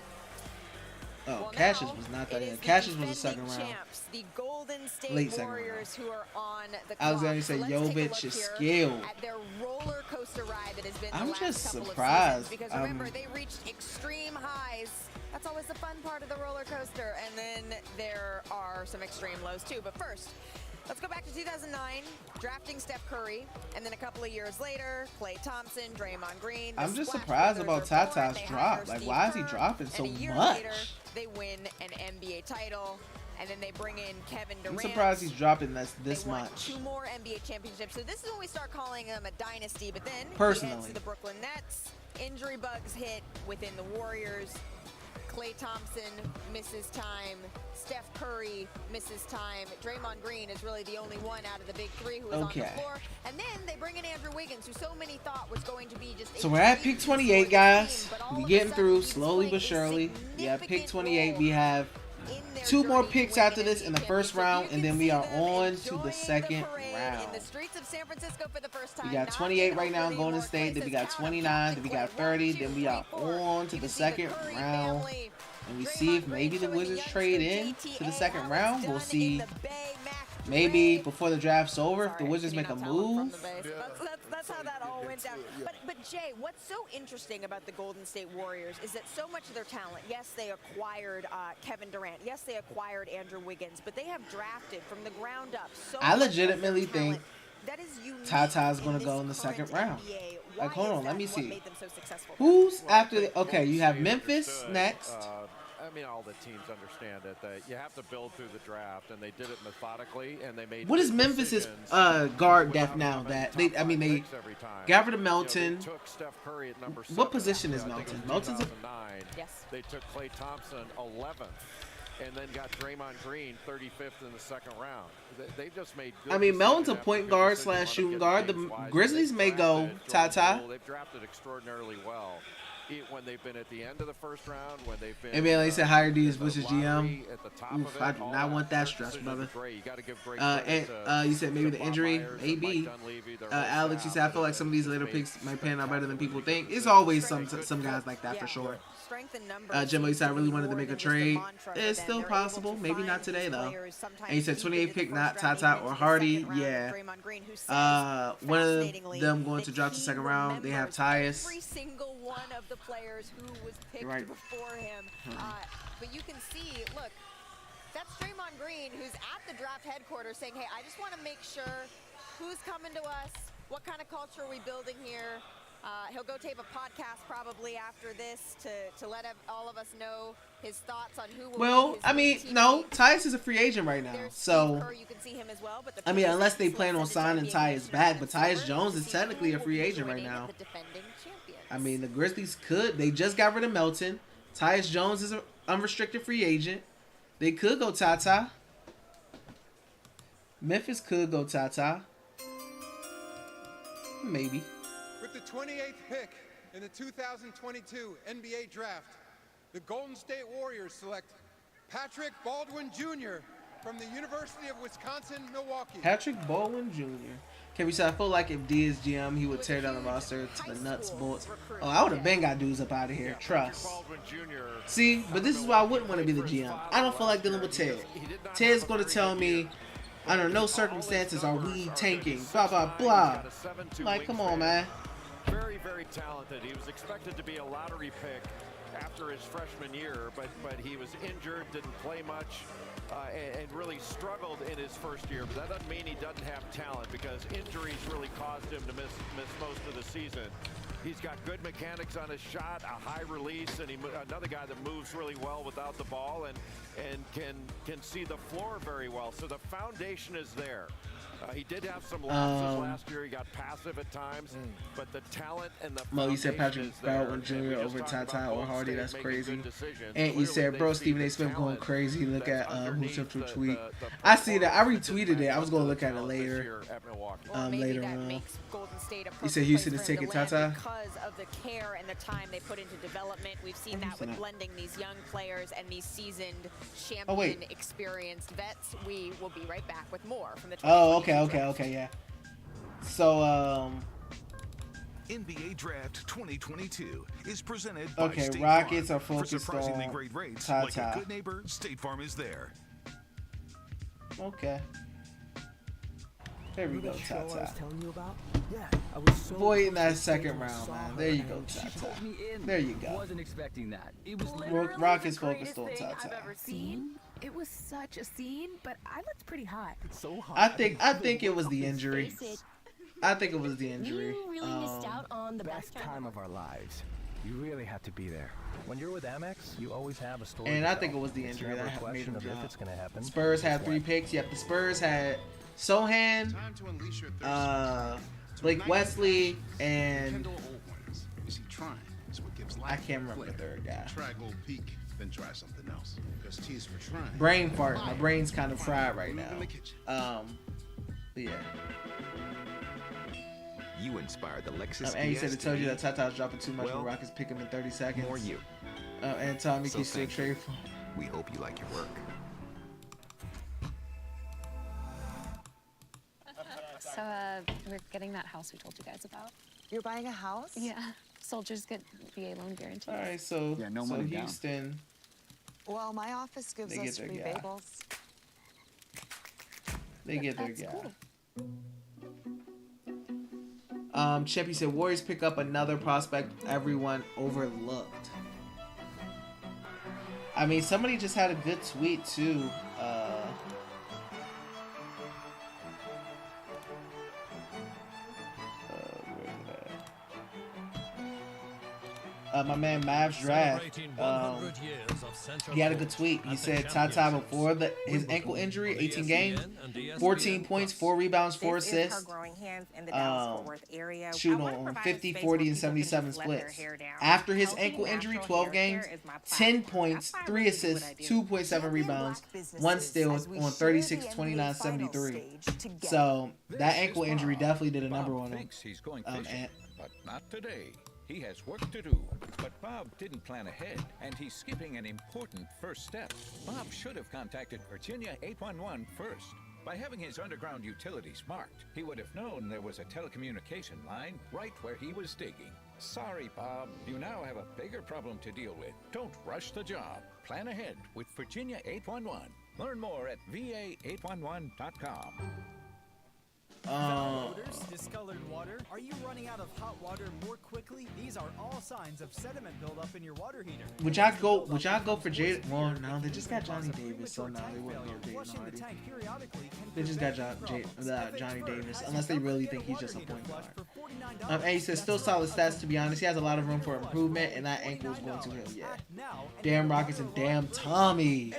Oh, Cassius was not that in. Cassius was a second round. Champs, the Golden State Late second Warriors, who are on the clock. Alexander said Jovic is skilled. At their roller coaster ride that has been I'm the last just couple surprised. Of seasons, because remember, they reached extreme highs. That's always the fun part of the roller coaster. And then there are some extreme lows too. But first, let's go back to 2009, drafting Steph Curry, and then a couple of years later, Klay Thompson, Draymond Green. I'm just surprised about Tata's drop. Like, why is he dropping so much? Later, they win an NBA title, and then they bring in Kevin Durant. I'm surprised he's dropping this they won much. 2 more NBA championships. So this is when we start calling them a dynasty. But then Personally, he heads to the Brooklyn Nets. Injury bugs hit within the Warriors. Klay Thompson misses time. Steph Curry misses time. Draymond Green is really the only one out of the big 3 who is on the floor. And then they bring in Andrew Wiggins, who so many thought was going to be just. So we're at pick 28, guys. We getting through slowly but surely. We have pick 28. We have 2 more picks after this in the first round, and then we are on to the second round. We got 28 right now in Golden State, then we got 29, then we got 30, then we are on to the second round. And we see if maybe the Wizards trade in to the second round. We'll see. Maybe before the draft's over, if the Wizards make a move. That's how that all went down. But Jay, what's so interesting about the Golden State Warriors is that so much of their talent, yes, they acquired Kevin Durant, yes, they acquired Andrew Wiggins, but they have drafted from the ground up so I much legitimately of their talent think that is unique Tata's gonna in go in the this second current round. NBA. Like, Why hold is on, let that me and what see. made them so successful? Who's Well, after the? Okay, you have Golden Memphis State next. I mean, all the teams understand it, that you have to build through the draft, and they did it methodically, and they made. What is good Memphis's decisions guard without depth now? having That top they, I five mean, they picks every time. got rid of You Melton. know, they took Steph Curry at number 7. What position is I think it Melton? was Melton's a 2009. Yes. They took Klay Thompson 11th, and then got Draymond Green 35th in the second round. They just made. Good I mean, Melton's a decision point after guard good decision slash shooting on guard. The James Wiseman. Grizzlies They've may go drafted Jordan Tata. Poole. They've drafted extraordinarily well. When they've been at the end of the first round, when they've been. And man, like you said, higher D's versus lottery GM. at the top Oof, of it, I do not want that stress, decisions brother. are great. You got to give great And credit to- you said maybe to the Bob injury, Myers and maybe. Mike Dunleavy, their whole Alex, you staff, said I feel like some of these later picks might pan out better than people think. It's always some guys like that for sure. Strength in numbers. Jimbo, you said I really wanted to make a more than just a trade. mantra for It's them. still They're able possible, to maybe not find today these though. players sometimes And you said deep 28 into the pick, first not round, Tata even or into the Hardy. second round. Yeah. Draymond Green, who says, One of fascinatingly, them going that to drop the he second round. They have remembers Tyus. every single one of the players who was picked Right. before him. But you can see, look, that's Draymond Green, who's at the draft headquarters saying, hey, I just want to make sure who's coming to us, what kind of culture are we building here. He'll go tape a podcast probably after this to let all of us know his thoughts on who will Well, be his I new mean, teammates. no, Tyus is a free agent right now. There's So, Steve Kerr, you can see him as well, but the I mean, Pacers unless they select plan on into signing NBA Tyus National back, but Silver Tyus Jones to is see technically who a will free be agent right joining now. the defending champions. I mean, the Grizzlies could. They just got rid of Melton. Tyus Jones is an unrestricted free agent. They could go Tata. Memphis could go Tata. Maybe. With the 28th pick in the 2022 NBA Draft, the Golden State Warriors select Patrick Baldwin Jr. from the University of Wisconsin-Milwaukee. Patrick Baldwin Jr. Can we say I feel like if D is GM, he would tear down the roster to the nuts bolts. Oh, I would have been got dudes up out of here. Trust. See, but this is why I wouldn't want to be the GM. I don't feel like dealing with Ted. Ted's going to tell me, under no circumstances are we tanking. Blah, blah, blah. Like, come on, man. Very, very talented. He was expected to be a lottery pick after his freshman year, but he was injured, didn't play much, and really struggled in his first year. But that doesn't mean he doesn't have talent, because injuries really caused him to miss most of the season. He's got good mechanics on his shot, a high release, and another guy that moves really well without the ball and can see the floor very well. So the foundation is there. He did have some lapses last year. He got passive at times, but the talent and the Mo, you said Patrick Baldwin Jr. over Tata or Hardy. That's crazy. And you said, bro, Stephen A. Smith going crazy. Look at who Central tweet. I see that. I retweeted it. I was going to look at it later. Later on. You said Houston is taking Tata? Because of the care and the time they put into development. We've seen that with blending these young players and these seasoned champion experienced vets. We will be right back with more from the Okay, yeah. So, NBA Draft 2022 is presented by State Rockets Farm. are focused For surprisingly on great rates, Tata. like a good neighbor, State Farm is there. Okay. There we go, Tata. I was telling you about? Yeah, I was so Boy, in that second round, man. There you go, Tata. There you go. Wasn't expecting that. It was Rockets focused on Tata. I've ever seen. It was such a scene, but I looked pretty hot. It's so hot. I think it was the injury. I think it was the injury. You really missed out on the best time of our lives. You really have to be there. When you're with Amex, you always have a story. And to I think tell. it was the It's injury never that a made him question of if drop. it's gonna happen. Spurs had It's 3 when. picks. Yep, the Spurs had Sohan, Blake Wesley, and Is he trying? It's what gives I can't remember the third guy. Try Gold Peak, then try something else. Because T is for trying. Brain fart. My brain's kind of fried right now. But yeah. You inspired the Lexus And you said it told you that ES. Tata's dropping too much when Well, Rockets pick him in 30 seconds. More you. And Tommy So can still thank you. trade for him. We hope you like your work. So, we're getting that house we told you guys about. You're buying a house? Yeah. Soldiers get VA loan guarantees. All right, so Houston. Well, my office gives They get us their free guy. bagels. They get their That's guy. cool. Chimpy said Warriors pick up another prospect everyone overlooked. I mean, somebody just had a good tweet too. My man Mavs Draft, he had a good tweet. He said Tata before his ankle injury, 18 games, 14 points, 4 rebounds, 4 assists, shooting on 50, 40, and 77 splits. After his ankle injury, 12 games, 10 points, 3 assists, 2.7 rebounds, 1 steal on 36, 29, 73. So that ankle injury definitely did a number on him. But not today. He has work to do, but Bob didn't plan ahead, and he's skipping an important first step. Bob should have contacted Virginia 811 first. By having his underground utilities marked, he would have known there was a telecommunication line right where he was digging. Sorry, Bob, you now have a bigger problem to deal with. Don't rush the job. Plan ahead with Virginia 811. Learn more at va811.com. Odors, discolored water. Are you running out of hot water more quickly? These are all signs of sediment buildup in your water heater. Would y'all go for Jade? Well, no, they just got Johnny Davis, so no, they wouldn't go Jaden Hardy. They just got Johnny Davis, unless they really think he's just a point guard. And he says still solid stats. To be honest, he has a lot of room for improvement, and that ankle is going to heal. Yeah. Damn Rockets and damn Tommy.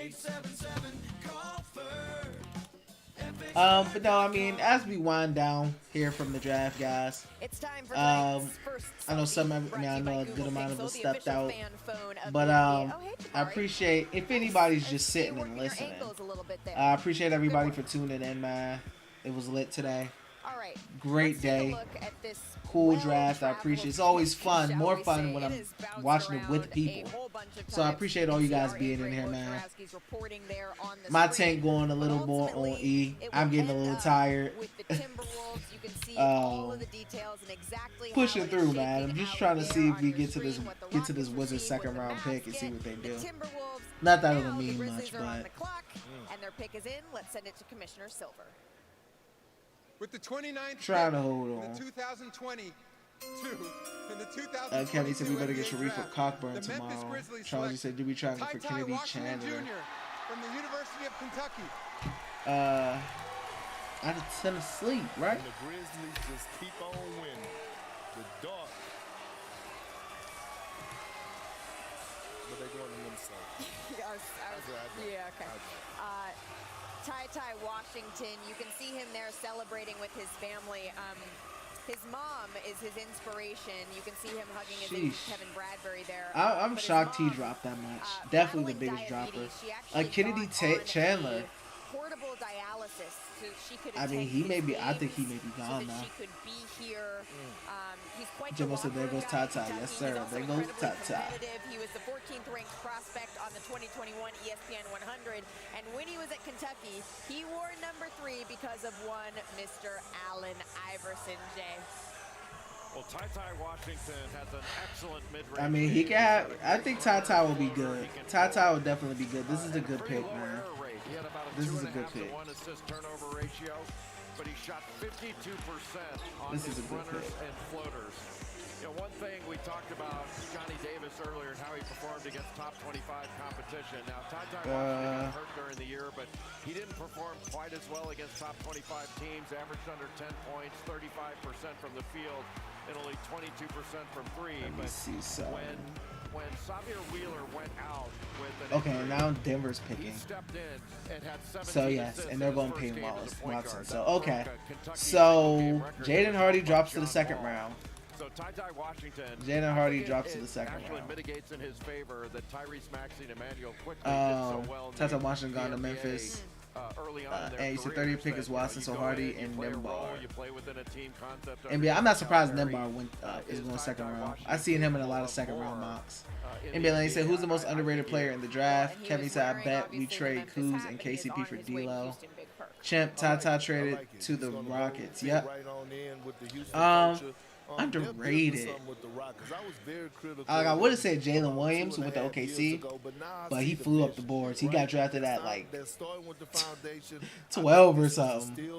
But no, I mean, as we wind down here from the draft, guys, I know I know a good amount of us stepped out, but I appreciate if anybody's just sitting and listening. I appreciate everybody for tuning in, man. It was lit today. Great day. Cool draft. I appreciate it. It's always fun. More fun when I'm watching it with people. So I appreciate all you guys being in here, man. My tank going a little more on E. I'm getting a little tired. Pushing through, man. I'm just trying to see if we get to this Wizards second round pick and see what they do. Not that it'll mean much, but and their pick is in. Let's send it to Commissioner Silver. With the 29th trying to hold on. In the 2022 and the 2022 Kennedy said we better get Sharif for draft, Cockburn the tomorrow. Grizzlies Charlie said, do we try to for Ty Kennedy Washington Chandler? Jr. from the University of Kentucky. Out of Tennessee, right? And the Grizzlies just keep on winning. The dark. But they're going to Minnesota. Yeah, okay. Ty Washington, you can see him there celebrating with his family. His mom is his inspiration. You can see him hugging his agent Kevin Bradbury there. I'm shocked he dropped that much. Definitely the biggest dropper. Like Kennedy Chandler. Portable dialysis, so she could. I mean, I think he may be gone now. She could be here. He's quite Jimbo said, there goes Tata. Yes, sir. There goes Tata. He was the 14th ranked prospect on the 2021 ESPN 100. And when he was at Kentucky, he wore number 3 because of one Mr. Allen Iverson, Jay. Well, Ty Washington has an excellent mid-range. I mean, he can have. I think Tata will be good. Tata will definitely be good. This is a good pick, man. This is a good pick. Assist turnover ratio, but he shot 52% on his runners and floaters. You know, one thing we talked about Johnny Davis earlier and how he performed against top 25 competition. Now, Ty got hurt during the year, but he didn't perform quite as well against top 25 teams. Averaged under 10 points, 35% from the field, and only 22% from 3. But when Xavier Wheeler went out with an now Denver's picking. he stepped in and had 17 So yes, and they're going to pay Watson. So okay, Kentucky so Jaden Hardy drops to the second round. So Ty Washington, Jaden Hardy drops to the second actually round. mitigates in his favor that Tyrese Maxey and Emmanuel quickly did so well. Ty Washington gone to Memphis. And you said 30th pick is Watson, so Hardy and Nembar. NBA, I'm not surprised Nembar is going second round. I seen him in a lot of second round mocks. NBA Lane said, who's the most underrated player in the draft? Kevin said, I bet we trade Kuz and KCP for D'Lo. Chimp, Tata traded to the Rockets. Yep. Underrated. With the Rock, 'cause I was very critical. I would have said Jalen Williams with the OKC, but he flew up the boards. He got drafted at like 12 or something.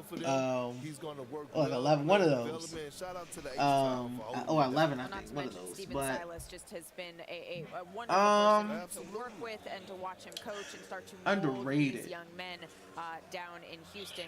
Like 11, one of those. Or 11, I think, one of those. Steven But Silas just has been a wonderful person to work with and to watch him coach and start to mold underrated. these young men down in Houston.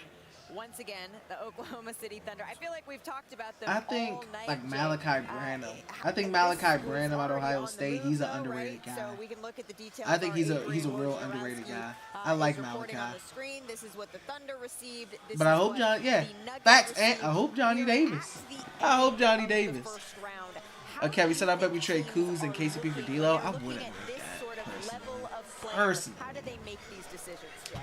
Once again, the Oklahoma City Thunder. I feel like we've talked about them I think all night, like Jake. Malachi Branham. I think Malachi Branham at Ohio State. He's an underrated guy. So we can look at the details. I think he's a real underrated guy. I like Malachi. On the screen. This is what the Thunder received. This But I is hope what John, yeah, the Nuggets facts. And received I hope Johnny here Davis. at the I hope end Johnny of the Davis. first round. Kevin said I bet we trade Kuz and KCP for D'Lo. I wouldn't work Sort of level of play. Personally. How do they make these decisions, Jay?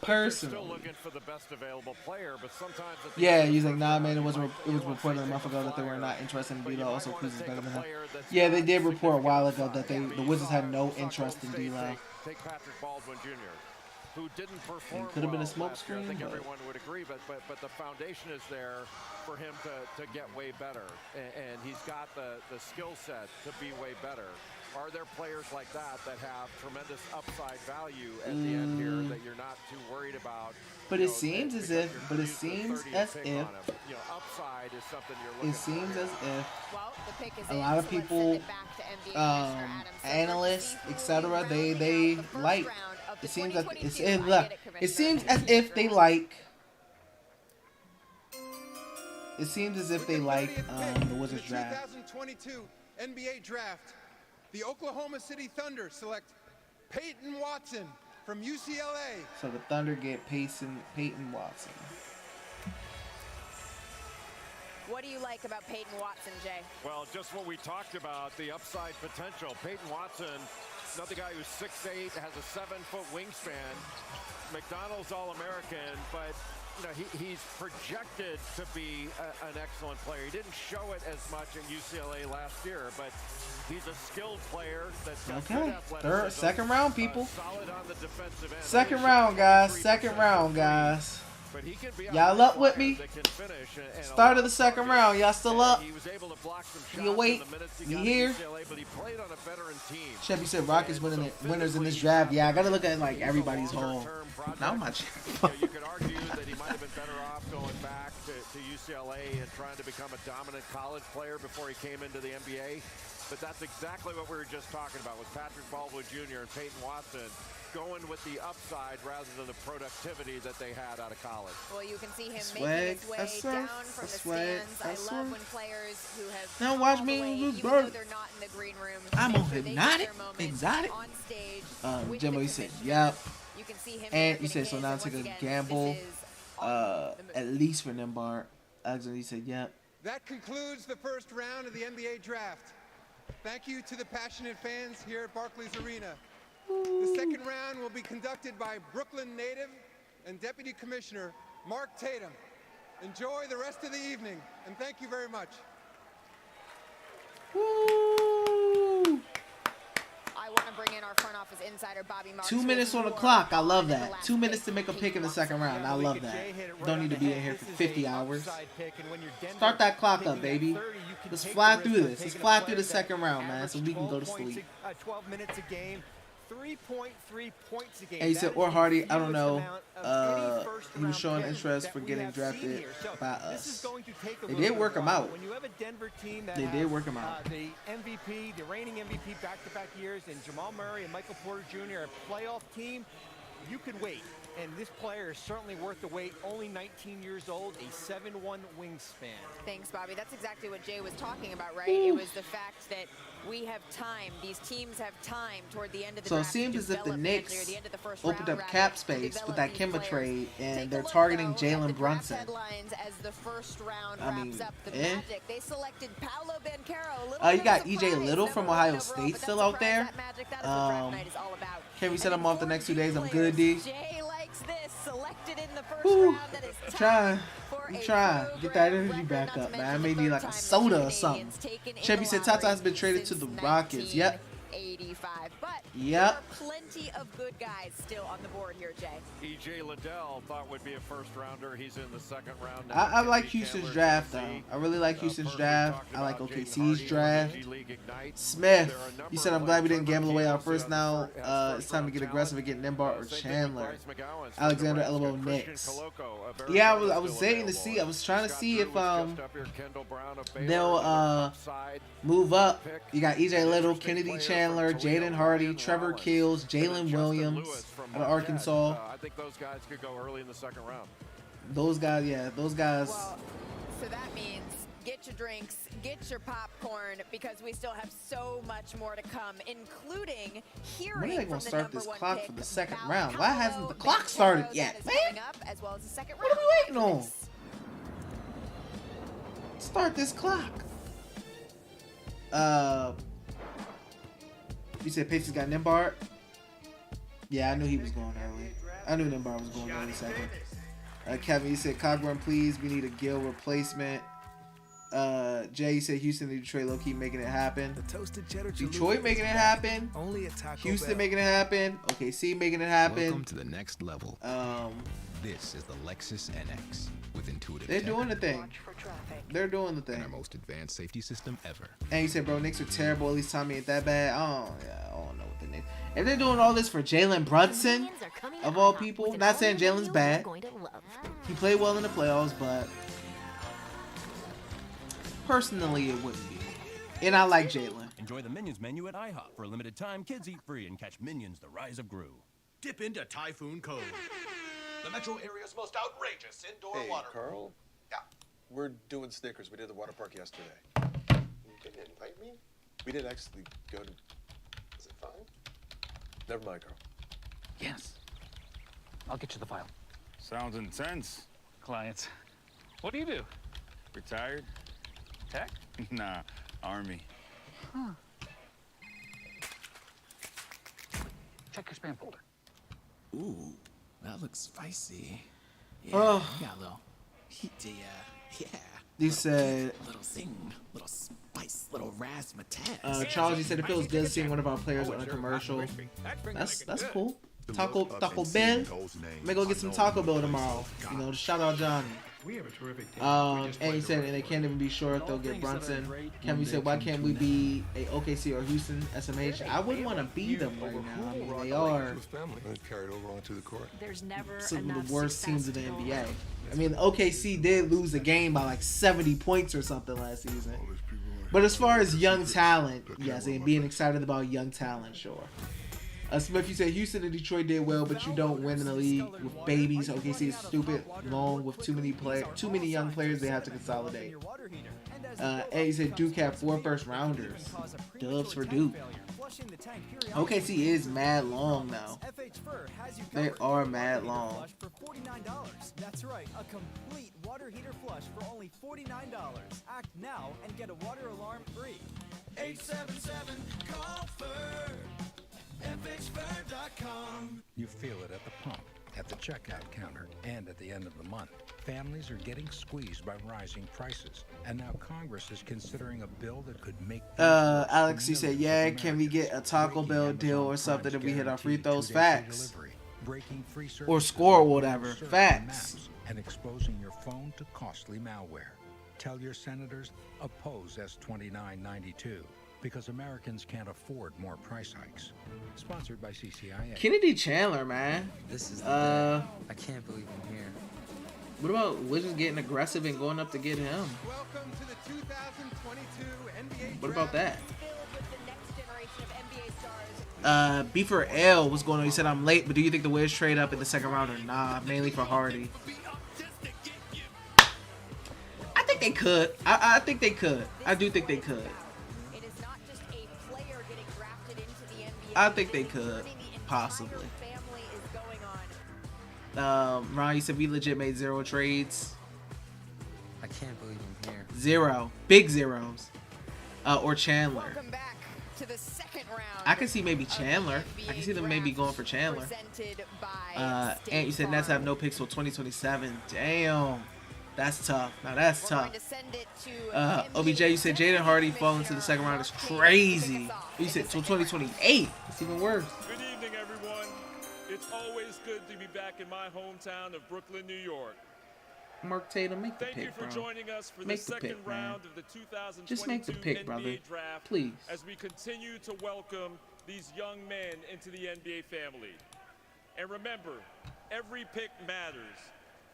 Personally. Still looking for the best available player, but sometimes Yeah, he's like, nah, man. It was reported a month ago that they were not interested in D'Lo. Also, Kuz is better than him. Yeah, they did report a while ago that the Wizards had no interest in D'Lo. Take Patrick Baldwin Jr., who didn't perform. It could have been a well smoke last year. I screen, think but everyone would agree, but the foundation is there for him to get way better, and he's got the skill set to be way better. Are there players like that have tremendous upside value at the end here that you're not too worried about? But it seems as if, upside is something you're looking it seems for. as if Well, the pick is a lot of people, analysts, etc., they like. It seems that it seems as if they like. It seems as if they like the Wizards draft. 2022 NBA draft. The Oklahoma City Thunder select Peyton Watson from UCLA. So the Thunder get Peyton Watson. What do you like about Peyton Watson, Jay? Well, just what we talked about, the upside potential. Peyton Watson, another guy who's 6'8", has a 7-foot wingspan, McDonald's All-American, but he's projected to be an excellent player. He didn't show it as much at UCLA last year, but he's a skilled player that's got good athleticism. Second round, people. Solid on the defensive end. Second round, guys. Second round, guys. Y'all up with me? Start of the second round. Y'all still up? You awake? You here? Chevy said Rockets winners in this draft. Yeah, I gotta look at like everybody's whole. Not much. You could argue that he might have been better off going back to UCLA and trying to become a dominant college player before he came into the NBA. But that's exactly what we were just talking about with Patrick Baldwin Jr. and Peyton Watson, going with the upside rather than the productivity that they had out of college. Well, you can see him making his way down from the stands. I love when players who have now watch me even though they're not in the green room. I'm on hypnotic, exotic. On stage Jimbo, he said, yep. You can see him and he said, so now take a gamble, at least for Nimbart. Alexander, he said, yep. That concludes the first round of the NBA draft. Thank you to the passionate fans here at Barclays Arena. The second round will be conducted by Brooklyn native and Deputy Commissioner Mark Tatum. Enjoy the rest of the evening, and thank you very much. Woo! I want to bring in our front office insider, Bobby Marks. 2 minutes on the clock. I love that. 2 minutes to make a pick in the second round. I love that. Don't need to be in here for 50 hours. Start that clock up, baby. Let's fly through this. Let's fly through the second round, man, so we can go to sleep. 12 minutes a game. 3.3 points a game. And he said, or Hardy, I don't know. He was showing interest for getting drafted by us. They did work him out. When you have a Denver team that they did work him out. The MVP, the reigning MVP back-to-back years, and Jamal Murray and Michael Porter Jr., a playoff team, you could wait. And this player is certainly worth the wait. Only 19 years old, a 7'1" wingspan. Thanks, Bobby. That's exactly what Jay was talking about, right? It was the fact that we have time. These teams have time toward the end of the draft. So it seems as if the Knicks opened up cap space with that Kemba trade, and they're targeting Jalen Brunson. As the first round I mean, wraps up the Magic, they selected Paolo Banchero. You got EJ Little from Ohio State still out there. Kerry said I'm off the next 2 days. I'm good, D. Jay likes this. Selected in the first round. That is I'm trying. Get that energy back up, man. I may need like a soda or something. Chevy said Tata has been traded to the Rockets. Yep. 85. But Yep. there are plenty of good guys still on the board here, Jay. E.J. Liddell thought would be a first rounder. He's in the second round now. I like Kennedy Houston's Chandler, draft, though. Tennessee. I really like Houston's First, we draft. talked I like about Jaden OKC's Hardy, draft. G League Ignite. Smith, There are a number you said, of I'm glad we players. didn't gamble away our first Trevor now. Keels has It's time to get first-round aggressive and get Nimbart or Same thing with Chandler. Bryce McGowan, Alexander Nebraska, Elbow Christian Knicks. Coloco, a Yeah, I Arizona was still waiting to available. see. I was trying to Scott see Drew if was just up here. Kendall Brown of Baylor, they'll another upside move up. pick. You got EJ Little, Interesting Kennedy player Chandler, from Toledo, Jaden Hardy, Ryan Trevor Rollins, Keels, and then Jalen Justin Williams Lewis from out of Marquette. Arkansas. I think those guys could go early in the second round. Those guys, yeah, those guys. Well, so that means get your drinks, get your popcorn, because we still have so much more to come, including hearing When are they from gonna the start this #1 clock pick, for the second Val round? Why hasn't the Calo clock Banchero. started That yet, is man? coming up, as well as the second What are round. we waiting on? Start this clock. You said Pacers got Nimbart? Yeah, I knew he was going early. I knew Nimbart was going early second. Kevin, you said Cockburn, please. We need a Gill replacement. Jay, you said Houston and Detroit low-key making it happen. Detroit making it happen. Houston making it happen. OKC making it happen. Welcome to the next level. This is the Lexus NX with intuitive They're tech doing the thing. They're doing the and thing. our most advanced safety system ever. And you said, bro, Knicks are terrible. At least Tommy ain't that bad. I don't know what the name. If they're doing all this for Jalen Brunson, of all people, not saying Jalen's bad. He played well in the playoffs, but personally, it wouldn't be. And I like Jalen. Enjoy the Minions menu at IHOP. For a limited time, kids eat free and catch Minions: The Rise of Gru. Dip into Typhoon Cove, the metro area's most outrageous indoor water. Carl? Yeah. We're doing Snickers. We did the water park yesterday. You didn't invite me? We didn't actually go to... Is it fine? Never mind, Carl. Yes. I'll get you the file. Sounds intense. Clients. What do you do? Retired? Tech? Nah, Army. Huh. Check your spam folder. Ooh, that looks spicy. Yeah, Oh. got a little heat to ya. Yeah. You said, Little zing, little spice, little razzmatazz. Charles, you said it feels good seeing one of our players on a commercial. That's cool. Taco Bell. I'm gonna go get some Taco Bell tomorrow. You know, shout out Johnny. We have a terrific team. And he said, and they can't even be sure if they'll get Brunson. Kevin said, why can't we be a OKC or Houston SMH? I wouldn't want to be them right now. I mean, they are Carried over onto the court. There's never some of enough the worst success teams in the to go NBA. around. I mean, OKC did lose a game by like 70 points or something last season. But as far as young talent, yes, and being excited about young talent, sure. Smith, you said Houston and Detroit did well, but you don't win in the league with babies. OKC is stupid, long with too many young players. They have to consolidate. And you said Duke had 4 first rounders. Dubs for Duke. OKC is mad long now. They are mad long. For $49. That's right, a complete water heater flush for only $49. Act now and get a water alarm free. 877-CALL-FIR. FHFIR.com. You feel it at the pump, at the checkout counter, and at the end of the month. Families are getting squeezed by rising prices, and now Congress is considering a bill that could make Alex, you said, yeah, can we get a Taco Bell deal or something if we hit our free throws? Facts. Or score or whatever. Facts. And exposing your phone to costly malware. Tell your senators, oppose S2992, because Americans can't afford more price hikes. Sponsored by CCIA. Kennedy Chandler, man. This is I can't believe I'm here. What about Wizards getting aggressive and going up to get him? Welcome to the 2022 NBA What about that? Filled with the next generation of NBA stars. B for L, what's going on? He said, I'm late, but do you think the Wiz trade up in the second round or nah? Mainly for Hardy. I think they could. I think they could. I do think they could. It is not just a player getting drafted into the NBA. I think they could. Possibly. Family is going on. Ron, you said we legit made 0 trades. I can't believe I'm here. 0. Big zeros. Or Chandler. Welcome back to the second round. I can see maybe Chandler. I can see them maybe going for Chandler. And you said Nets have no picks till 2027. Damn. That's tough. Now that's We're tough. going to send it to OBJ, you said Jaden Hardy falling to the second round is crazy. You said till 2028. It's even worse. Good evening, everyone. It's always good to be back in my hometown of Brooklyn, New York. Mark Tatum, make the pick, Thank you for bro. joining us for Make the the second pick, man. round of the 2022 Just make the pick, NBA brother. Draft. Please. As we continue to welcome these young men into the NBA family. And remember, every pick matters.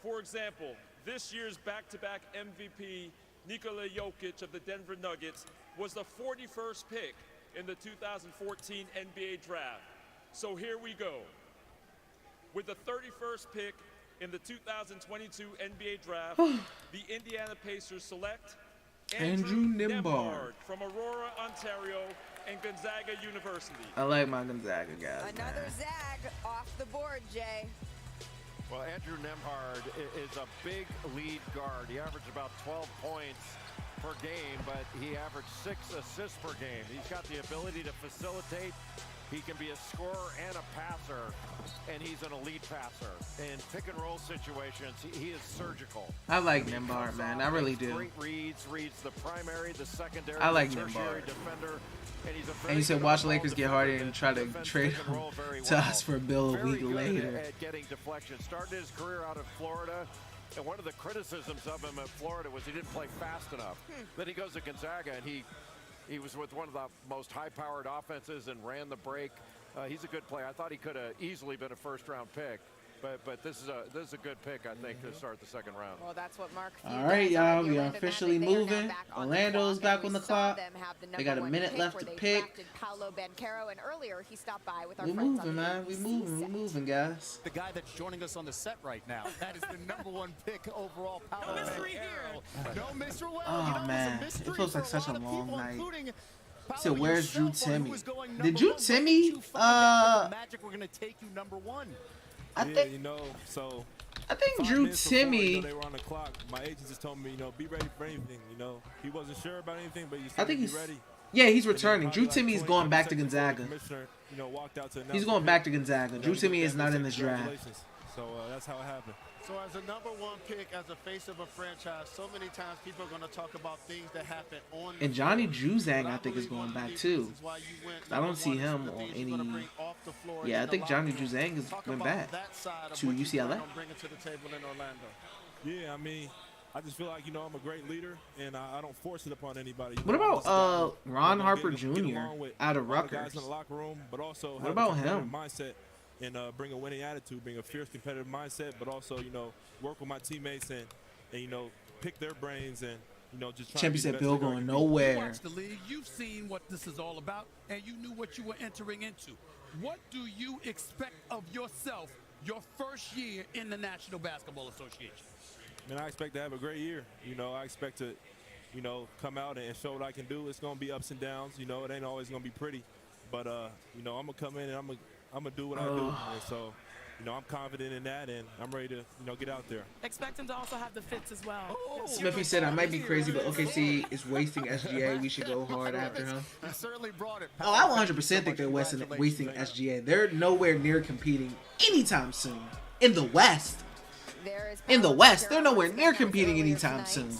For example, this year's back-to-back MVP, Nikola Jokic of the Denver Nuggets, was the 41st pick in the 2014 NBA Draft. So here we go. With the 31st pick in the 2022 NBA Draft, the Indiana Pacers select Andrew Nembhard from Aurora, Ontario, and Gonzaga University. I like my Gonzaga guys. Another zag off the board, Jay. Well, Andrew Nembhard is a big lead guard. He averaged about 12 points per game, but he averaged 6 assists per game. He's got the ability to facilitate. He can be a scorer and a passer, and he's an elite passer. In pick-and-roll situations, he is surgical. I like Nembhard, man. I really do. Great reads the primary, the secondary, I like the tertiary Nembhard. defender. And you said watch the Lakers get Hardy and try to trade him to us for Bill a week later. At getting deflection. Started his career out of Florida, and one of the criticisms of him at Florida was he didn't play fast enough. Then he goes to Gonzaga, and he was with one of the most high-powered offenses and ran the break. He's a good player. I thought he could have easily been a first-round pick. But this is a good pick, I think, to start the second round. Well, that's what Mark. All right, y'all. We are officially moving. Orlando's back on the clock. They got a minute left to pick. Paolo Banchero, and earlier he stopped by with our We friends moving, on the man. We moving. We moving, guys. The guy that's joining us on the set right now. That is the #1 pick overall. Paolo Banchero. No mystery. Oh man, it feels like such a long night. So where's Drew Timmy? Did Drew Timmy? Magic, we're gonna take you #1. I think you know. So I think Drew Timmy. They were on the clock. My agent just told me, be ready for anything. He wasn't sure about anything, but I think he's ready. Yeah, he's returning. Drew Timmy is going back to Gonzaga. He's going back to Gonzaga. Drew Timmy is not in this draft. So that's how it happened. So as a #1 pick, as a face of a franchise, so many times people are going to talk about things that happen on the And Johnny floor. Juzang, I think, is going back too. I don't see him on any. Yeah, I think Johnny Juzang went back to UCLA. Yeah, I mean, I just feel like I'm a great leader, and I don't force it upon anybody. What about Ron Harper Jr. out of Rutgers? Guys in the locker room, but also What about him? Mindset. And bring a winning attitude, bring a fierce competitive mindset, but also, work with my teammates and pick their brains and, just try Champion to be said the best Bill player I going can be. nowhere. You watched the league. You've seen what this is all about, and you knew what you were entering into. What do you expect of yourself your first year in the National Basketball Association? Man, I expect to have a great year. I expect to, come out and show what I can do. It's going to be ups and downs. It ain't always going to be pretty. But, I'm going to come in and I'm going to do what I do. And so, I'm confident in that, and I'm ready to, get out there. Expect him to also have the fits as well. Smithy said, I might be crazy, but OKC is wasting SGA. We should go hard after him. He certainly brought it. Oh, I 100% think they're wasting SGA. They're nowhere near competing anytime soon. In the West. They're nowhere near competing anytime soon.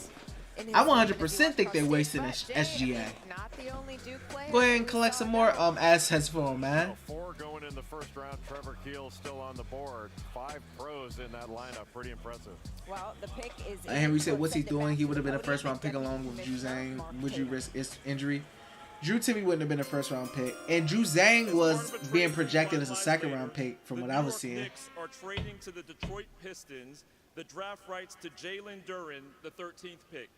I 100% think they're wasting SGA. Go ahead and collect some more assets for him, man. 4 going in the first round. Trevor Keel still on the board. 5 pros in that lineup. Pretty impressive. Well, the pick is. Henry said, what's he doing? He would have been a first-round pick along with Drew Zhang. Would you risk his injury? Drew Timmy wouldn't have been a first-round pick. And Drew Zhang was being projected as a second-round pick from what I was seeing. The Knicks are trading to the Detroit Pistons the draft rights to Jalen Duren, the 13th pick.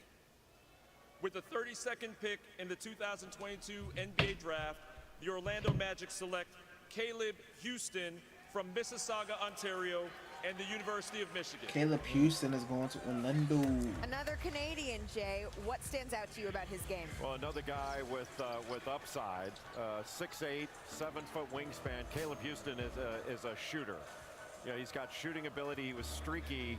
With the 32nd pick in the 2022 NBA Draft, the Orlando Magic select Caleb Houston from Mississauga, Ontario, and the University of Michigan. Caleb Houston is going to Orlando. Another Canadian, Jay. What stands out to you about his game? Well, another guy with upside, 6'8", 7-foot wingspan. Caleb Houston is a shooter. He's got shooting ability. He was streaky.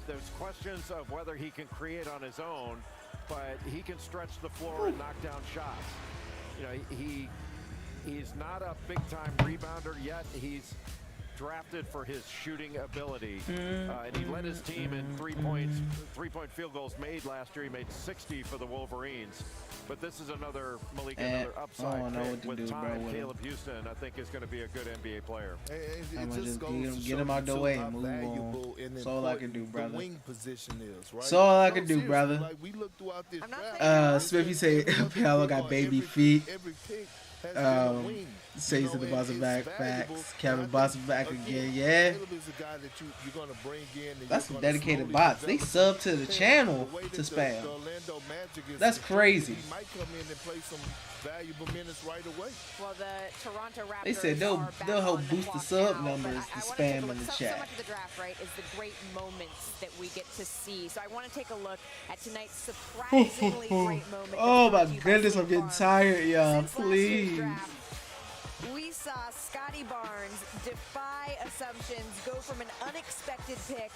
There's questions of whether he can create on his own, but he can stretch the floor and knock down shots. He's not a big-time rebounder yet. drafted for his shooting ability, and he led his team in three-point field goals made last year. He made 60 for the Wolverines. But this is another another upside pick with time. Caleb Houston, I think, is going to be a good NBA player. I'm gonna just get him out the way and move on. That's all I can do, brother. That's all I can do, brother. Smith, you say Paolo got baby feet. Says to the boss back, facts. Kevin boss back again, yeah. That's some dedicated bots. They sub to the channel to spam. That's crazy. Well, the Toronto Raptors they said they'll help boost the sub numbers to spam in the chat. So much of the draft, right, is the great moments that we get to see. So I want to take a look at tonight's surprisingly great moment. Oh my goodness, I'm getting tired, y'all. Please. We saw Scotty Barnes defy assumptions, go from an unexpected pick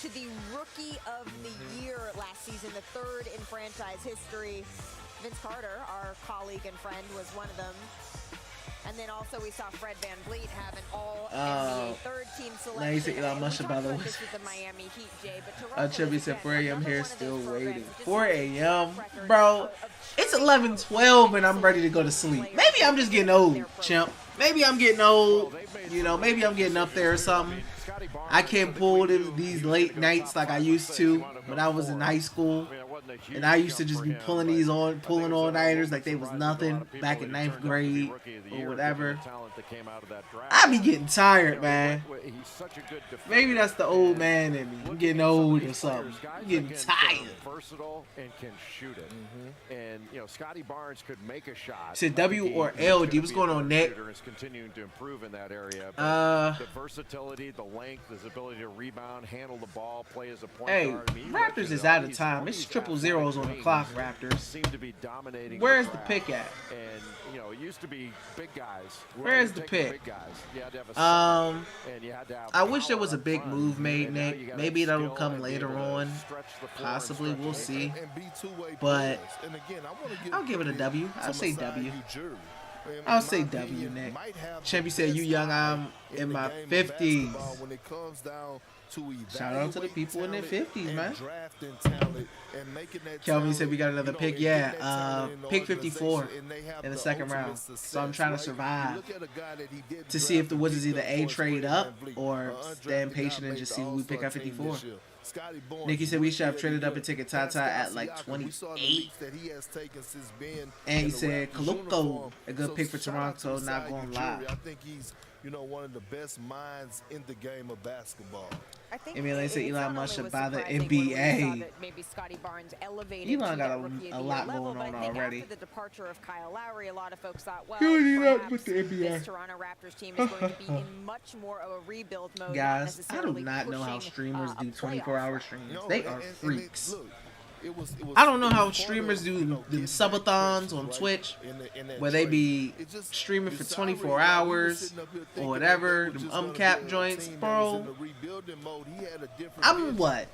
to the Rookie of the Year last season, the third in franchise history. Vince Carter, our colleague and friend, was one of them. And then also we saw Fred VanVleet have an all-NBA third-team selection. Now you said Elon Musk about the Miami Heat, Jay, Chubby said 4 a.m. here, still waiting. 4 a.m. Bro, it's 11:12 and I'm ready to go to sleep. Maybe I'm just getting old, chimp. Maybe I'm getting old. You know, maybe I'm getting up there or something. I can't pull these late nights like I used to when I was in high school. And I used to just be pulling all-nighters like they was nothing back in 9th grade or whatever. I be getting tired, man. Maybe that's the old man in me. I'm getting old or something. I'm getting tired. Versatile and can shoot it. And you know, Scotty Barnes could make a shot. Said W or LD. What's going on, Nick? Is continuing to improve in that area. But the versatility, the length, his ability to rebound, handle the ball, play as a point guard. I mean, Raptors is out of time. It's triple zeros on the clock, Raptors. Seem to be dominating. Where's the pick at? And you know, it used to be big guys. Where's the pick? Big guys. You had to have and you had to have I wish there was a big move made, Nick. Maybe that'll come later on. Possibly, we'll see. But I'll give it a W. I'll say W. I'll say W, Nick. Champy said, you young, I'm in my 50s. Shout out to the people in their 50s, man. Kelvin said we got another pick. Yeah, pick 54 in the second round. So I'm trying to survive to see if the Wizards either A, trade up or stand patient and just see who we pick at 54. Nikki said we should have traded up and taken Tata at like 28. And he said Kaloko, a good pick for Toronto, not going live. I think he's, you know, one of the best minds in the game of basketball. Emily said Elon Musk should buy the NBA. Elon got a lot going on already. After the departure of Kyle Lowry, a lot of folks thought, well, with the NBA. this Toronto Raptors team is going to be in much more of a rebuild mode. Guys, I do not know how streamers do 24-hour streams. They are freaks. I don't know how streamers do the subathons on Twitch, where they be streaming for 24 hours or whatever, them uncapped joints, bro. I'm what?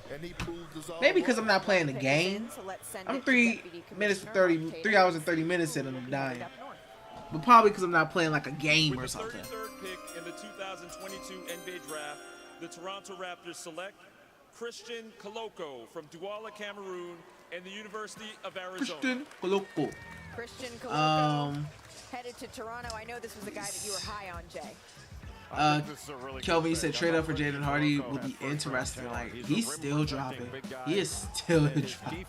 Maybe because I'm not playing the game. I'm 3 hours and 30 minutes in and I'm dying. But probably because I'm not playing like a game or something. With the 33rd pick in the 2022 NBA Draft, the Toronto Raptors select Christian Koloko from Douala, Cameroon, and the University of Arizona. Christian Koloko headed to Toronto. I know this was a guy that you were high on, Jay. Kelvin, you said trade up for Jaden Hardy would be interesting. Like, he's still dropping. He is still dropping.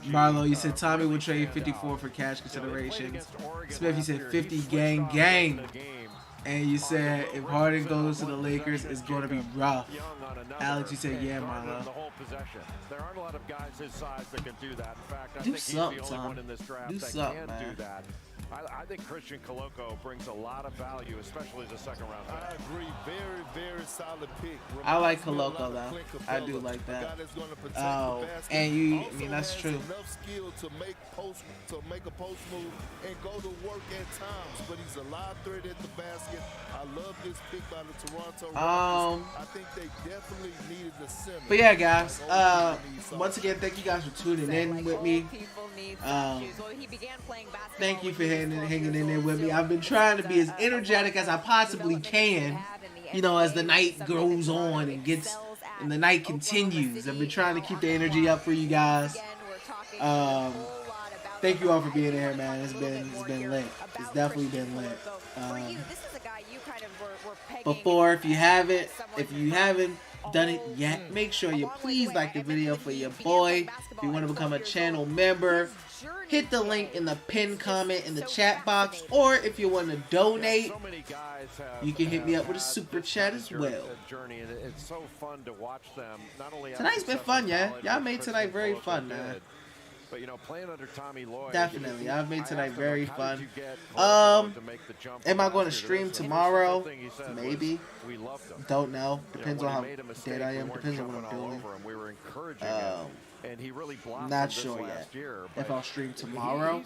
Marlo, you said Tommy would trade 54 for cash considerations. Smith, you said 50 gang. And you said if Harden goes to the Lakers, it's going to be rough. Alex, you said, yeah, Marlo. There aren't a lot of guys his size that can do that. In fact, I do think something, he's the only one in this draft do that something, can do that. I think Christian Koloko brings a lot of value, especially as a second-round pick. I agree. Very, very solid pick. I like Koloko, though. I do like that. Oh, and you, I mean, that's true. Enough skill to make a post move and go to work at times, but he's a live threat at the basket. I love this pick by the Toronto Raptors. I think they definitely needed the center. But yeah, guys. Once again, thank you guys for tuning in with me. Thank you for hanging in there with me. I've been trying to be as energetic as I possibly can you know, as the night goes on and gets, and the night continues. I've been trying to keep the energy up for you guys. Thank you all for being here, man. It's been lit. It's definitely been lit. Before, if you haven't done it yet, make sure you please like the video for your boy. If you want to become a channel member, hit the link in the pinned comment in the chat box, or if you want to donate, you can hit me up with a super chat as well. Tonight's been fun, yeah. Y'all made tonight very fun, man. But you know, playing under Tommy Lloyd, definitely, I've made tonight very fun. Am I going to stream tomorrow? Maybe. Don't know. Depends on how dead I am. Depends on what I'm doing. Not sure yet if I'll stream tomorrow.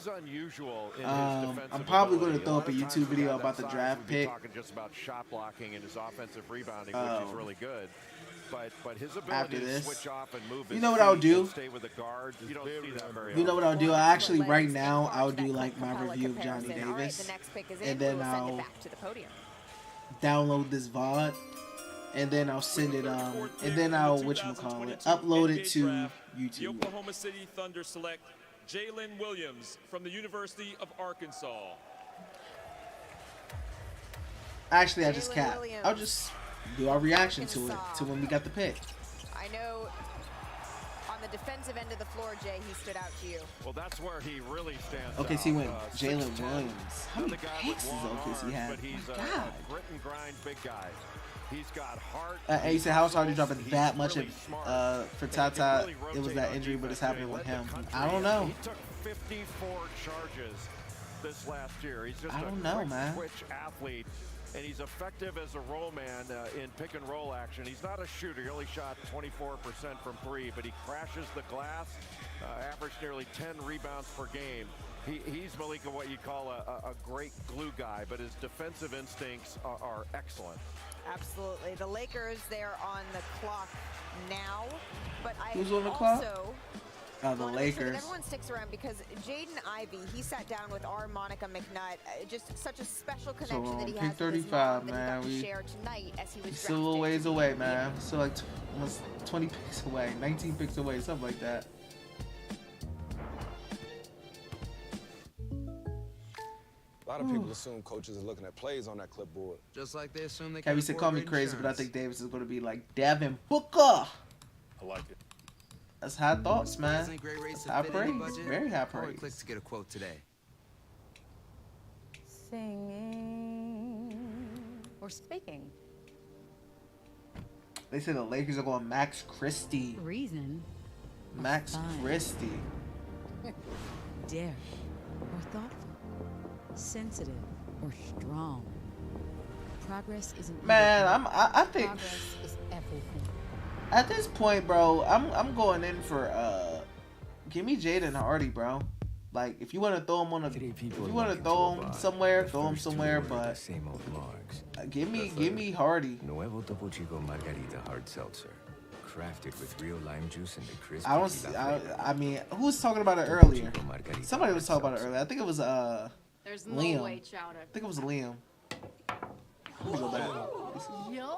I'm probably going to throw up a YouTube video about the draft pick. Just about shot blocking and his offensive rebounding, which is really good. But his ability to switch off and move, you know what I'll do? Stay with the guard. You don't see that very You know what I'll do? I actually, right now, I'll do like my review of Johnny Davis, and then I'll download this VOD, and then I'll send it and then I'll upload it to YouTube. The Oklahoma City Thunder select Jalen Williams from the University of Arkansas. Actually, I just capped. I'll just do our reaction to it, to when we got the pick. I know on the defensive end of the floor, Jay, he stood out to you. Well, that's where he really stands OKC went Jalen 6'10". Williams. How many picks does OKC have? But he's my God. Grit and grind big guy. He's got heart. And you said, how hard you dropping that much for Tata? It was that injury, but it's happening with him. I don't know. He took 54 charges this last year. He's just man. Twitch athlete. And he's effective as a roll man in pick and roll action. He's not a shooter. He only shot 24% from three, but he crashes the glass, averaged nearly 10 rebounds per game. He's, Malika, what you call a great glue guy, but his defensive instincts are excellent. Absolutely. The Lakers, they're on the clock now, but Who's on the clock? The Lakers. Everyone sticks around because Jaden Ivey, he sat down with our Monica McNutt. Just such a special connection that he has with his mom that he got to share tonight as he was still a little ways away, man. Still like almost 20 picks away, 19 picks away, something like that. A lot of people assume coaches are looking at plays on that clipboard. Just like they assume they Kyrie said, call me crazy, but I think Davis is going to be like Devin Booker. I like it. That's high thoughts, man. That's high praise. Very high praise. Click to get a quote today. Singing or speaking. They say the Lakers are going Max Christie. Reason. Max Christie. Dare or thoughtful. Sensitive or strong. Progress isn't. Man, I think. Progress is everything. At this point, bro, I'm going in for give me Jaden Hardy, bro. Like, if you want to throw him on if you want to throw him somewhere, but give me Hardy. Nuevo Topo Chico Margarita Hard Seltzer, crafted with real lime juice and the crisp. I mean, who was talking about it earlier? Somebody was talking about it earlier. I think it was There's Liam. no way, Chowder. I think it was Liam. Let me go back. Yo,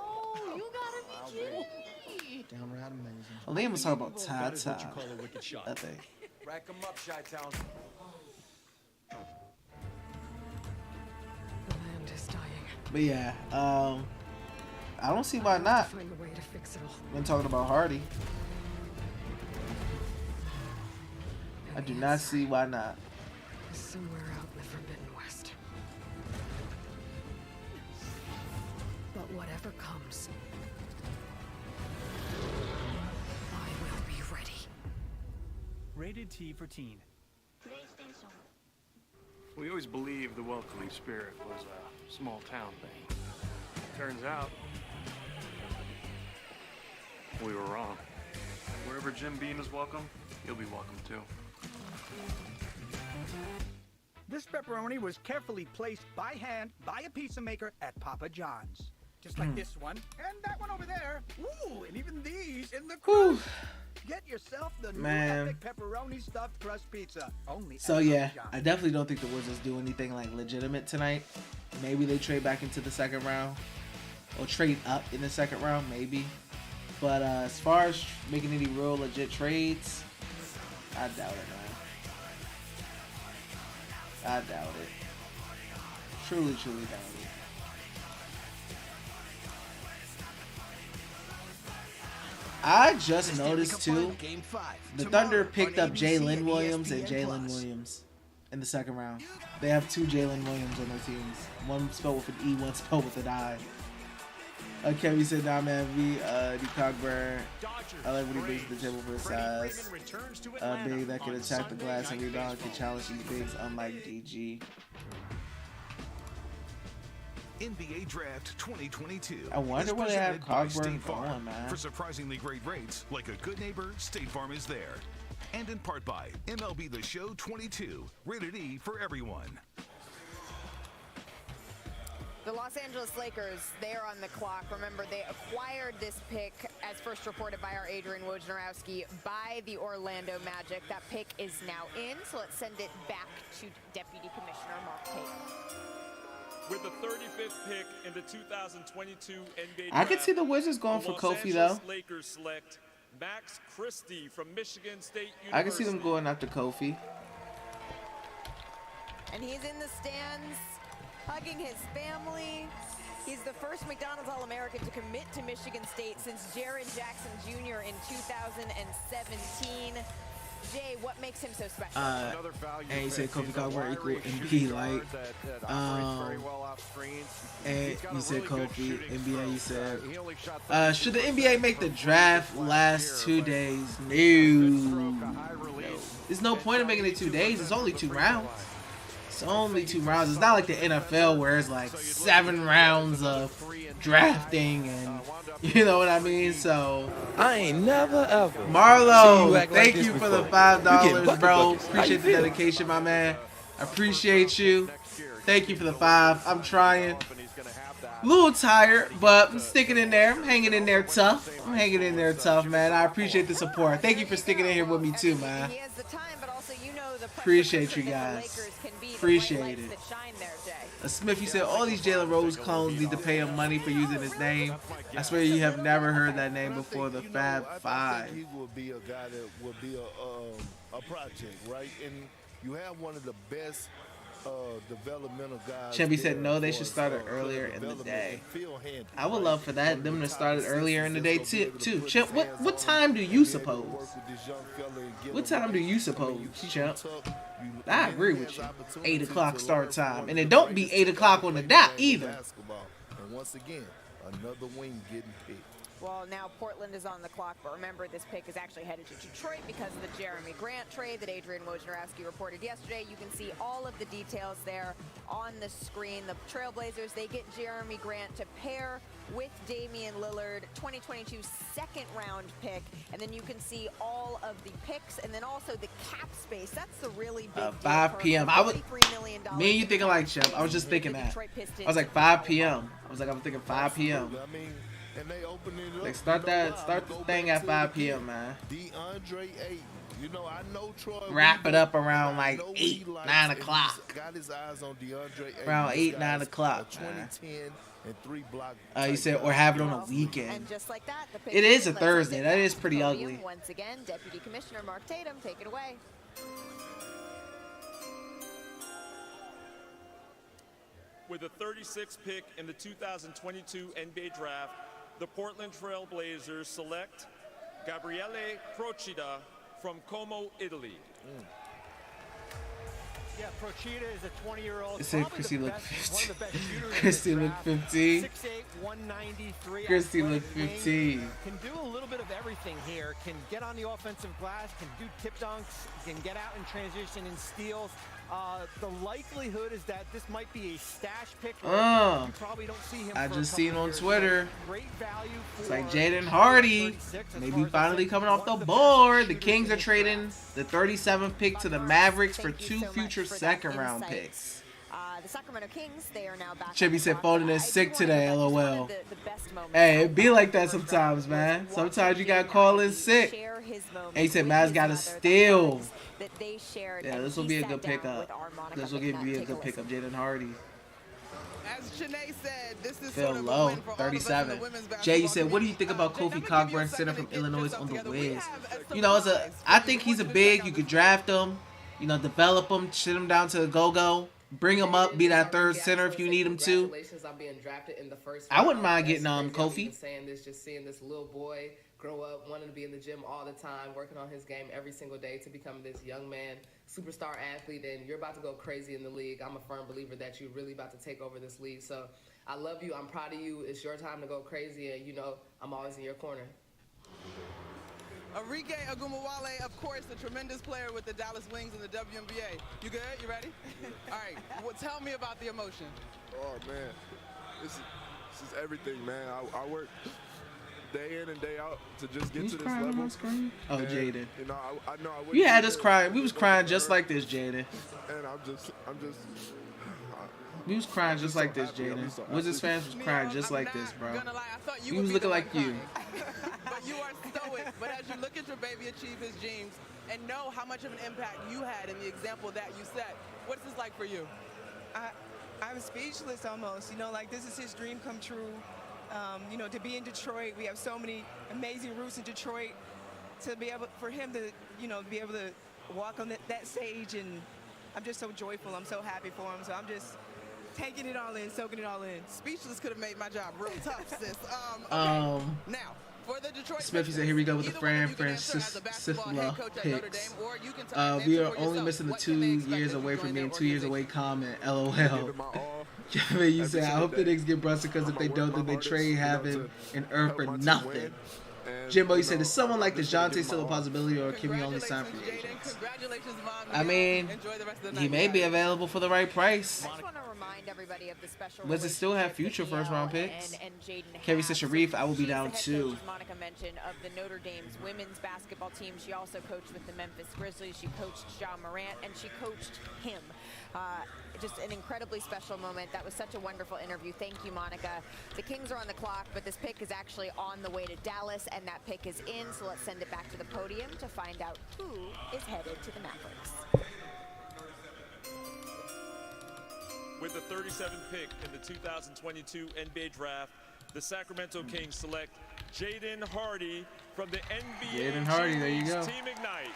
you gotta be kidding me. Downright amazing. Liam was talking about Tata, I think. Rack 'em up, Chi-Town. The land is dying. But yeah, I don't see why not. Find a way to fix it all. When talking about Hardy, I do not see why not. Somewhere out in the Forbidden West. But whatever comes, I will be ready. Rated T for teen. We always believed the welcoming spirit was a small town thing. Turns out, we were wrong. Wherever Jim Beam is welcome, you'll be welcome too. This pepperoni was carefully placed by hand by a pizza maker at Papa John's. Just like this one, and that one over there. Ooh, and even these in the crust. Get yourself the new epic pepperoni stuffed crust pizza. Only So at yeah, Papa John's. I definitely don't think the Wizards do anything like legitimate tonight. Maybe they trade back into the second round. or trade up in the second round, maybe. But as far as making any real legit trades, I doubt it, man. I doubt it. Truly, truly doubt it. I just noticed too, the Thunder picked up Jalen Williams and Jalen Williams in the second round. They have 2 Jalen Williams on their teams. One spelled with an E, one spelled with an I. Okay, we said, nah, man, the Cogburn. I like what he brings to the table for his size. Big that can attack the glass and rebound, can challenge these bigs, unlike DG. NBA Draft 2022. I wonder where they have Cogburn going, man. For surprisingly great rates, like a good neighbor, State Farm is there. And in part by MLB The Show 22, rated E for everyone. The Los Angeles Lakers, they are on the clock. Remember, they acquired this pick, as first reported by our Adrian Wojnarowski, by the Orlando Magic. That pick is now in, so let's send it back to Deputy Commissioner Mark Tatum. With the 35th pick in the 2022 NBA draft, I could see the Wizards going for Kofi, though. Lakers select Max Christie from Michigan State University. I can see them going after Kofi. And he's in the stands, hugging his family. He's the first McDonald's All-American to commit to Michigan State since Jared Jackson Jr. in 2017. Jay, what makes him so special? And he said Kofi Cogburn equal NBA light. And you said Kofi, NBA, you said. Should the NBA make the draft last 2 days? No. There's no point in making it 2 days. It's only 2 rounds. It's only 2 rounds. It's not like the NFL where it's like 7 rounds of drafting and you know what I mean. So I ain't never ever. Marlo, thank you for the $5, bro. Appreciate the dedication, my man. I appreciate you. Thank you for the 5. I'm trying. A little tired, but I'm sticking in there. I'm hanging in there tough. I'm hanging in there tough, man. I appreciate the support. Thank you for sticking in here with me too, man. Appreciate you guys. Appreciate it. Smith, you said all these Jalen Rose clones need to pay him money for using his name. I swear you have never heard that name before. The Fab Five. He would be a guy that would be a project, right? And you have one of the best developmental guys. Chevy said no, they should start it earlier in the day. I would love for that, them to start it earlier in the day too. Chimp, what time do you suppose? What time do you suppose, Chimp? I agree with you. 8 o'clock start time, and it don't be 8 o'clock on the dot either. And once again, another wing getting picked. Well, now Portland is on the clock, but remember this pick is actually headed to Detroit because of the Jeremy Grant trade that Adrian Wojnarowski reported yesterday. You can see all of the details there on the screen. The Trailblazers, they get Jeremy Grant to pair with Damian Lillard, 2022 second-round pick, and then you can see all of the picks and then also the cap space. That's the really big 5 p.m. I was me and you thinking like Chef. I was just thinking that. I was like 5 p.m. I was thinking 5 p.m. And they open it up. Like start the thing at 5 p.m. man. DeAndre Ayton. You know, I know Troy. Wrap it up around like 8, 9 o'clock. Got his eyes on DeAndre Ayton. Around 8, 9 o'clock. 2010 and 3 block. You said or have it on a weekend. And just like that, the it is a Thursday. That is pretty ugly. Once again, Deputy Commissioner Mark Tatum, take it away. With the 36th pick in the 2022 NBA Draft, the Portland Trail Blazers select Gabriele Procida from Como, Italy. Yeah, Procida is a 20-year-old. It said Christy looked 15. Christy looked 15. 6'8", 193. Christy looked 15. Can do a little bit of everything here. Can get on the offensive glass, can do tip dunks, can get out in transition and steals. The likelihood is that this might be a stash pick. You probably don't see him. I just seen on Twitter. Great value for it's like Jaden Hardy, maybe finally coming off the board. The Kings are trading the 37th pick to the Mavericks for 2 future second-round picks. The Sacramento Kings, they are now back. Chippy said Foden is sick today, LOL. Hey, it be like that sometimes, man. Sometimes you gotta call in sick. And he said Mavs gotta steal. Yeah, this will be a good pickup. This will be a good pickup, Jaden Hardy. as Shanae said, this is Phil sort of a Low, win for all of us in the 37. women's basketball Jay, you said, community. what do you think about Jay, I'm Kofi gonna give you a Cockburn, center second from to get Illinois, yourself on the together. We Wiz? have a You know, surprise I for think you. he's a I want you to big. check You out could this draft him, you know, develop him, shit him down to a go-go, bring him up, be that third center if you need him to. Congratulations on being drafted in the first I wouldn't round. mind That's getting crazy. I'm Kofi. even saying this, just seeing this little boy grow up, wanting to be in the gym all the time, working on his game every single day to become this young man, superstar athlete, and you're about to go crazy in the league. I'm a firm believer that you're really about to take over this league. So I love you. I'm proud of you. It's your time to go crazy, and you know I'm always in your corner. Arike Ogumawale, of course, a tremendous player with the Dallas Wings in the WNBA. You good? You ready? All right. Well, tell me about the emotion. Oh man, this is everything, man. I work day in and day out to just get Who's to this crying on level. my screen? Oh, And, Jaden. You know, I know I wouldn't You had be us here crying. We was if it crying wasn't just for her. like this, Jaden. And I'm just. We was crying I'm just so like this, happy. I'm Jaden. just so Wizards happy. fans was crying just like this, bro. Gonna lie, I thought you He would was be looking the like one you. crying. But you are stoic. But as you look at your baby achieve his dreams and know how much of an impact you had in the example that you set, what's this like for you? I'm speechless almost. You know, like this is his dream come true. You know, to be in Detroit, we have so many amazing roots in Detroit. To be able for him to, you know, be able to walk on that stage, and I'm just so joyful. I'm so happy for him. So I'm just taking it all in, soaking it all in. Speechless could have made my job real tough, sis. Now, for the Detroit Smith, he said, here we go with the Francisla picks. We are only missing the 2 years away from being 2 years away comment. LOL. Kevin, you said, I hope the Knicks get Brunson because if they don't, then they trade Havin and Earth for nothing. Jimbo, you said, is someone like DeJounte still a possibility, or can we only sign free agents? I mean, he may be available for the right price. Everybody of the special Wizards still have future first-round picks. and Jaden Kevin said, Sharif, I will be down too. Monica mentioned of the Notre Dame's women's basketball team. She also coached with the Memphis Grizzlies. She coached John Morant, and she coached him. Just an incredibly special moment. That was such a wonderful interview. Thank you, Monica. The Kings are on the clock, but this pick is actually on the way to Dallas, and that pick is in, so let's send it back to the podium to find out who is headed to the Mavericks. With the 37th pick in the 2022 NBA Draft, the Sacramento Kings select Jaden Hardy from the NBA Jaden Hardy, there you go. Team Ignite.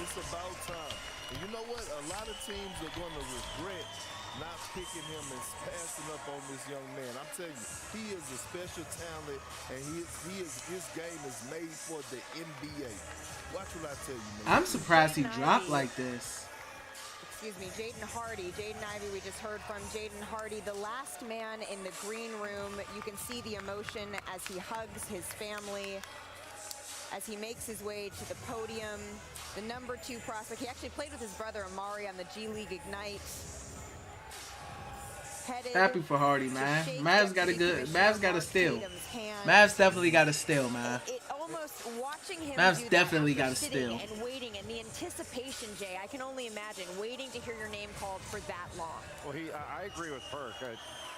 It's about time. And you know what? A lot of teams are going to regret not picking him and passing up on this young man. I'm telling you, he is a special talent, and his game is made for the NBA. Watch what I tell you, man. I'm surprised he dropped like this. Excuse me, Jaden Hardy. Jaden Ivey, we just heard from Jaden Hardy, the last man in the green room. You can see the emotion as he hugs his family, as he makes his way to the podium. The number 2 prospect. He actually played with his brother Amari on the G League Ignite. Happy for Hardy, man. Mavs got a steal. Mavs definitely got a steal, man. Watching him Mavs definitely got a steal. steal. And waiting, and the anticipation, Jay, I can only imagine waiting to hear your name called for that long. Well, I agree with Perk.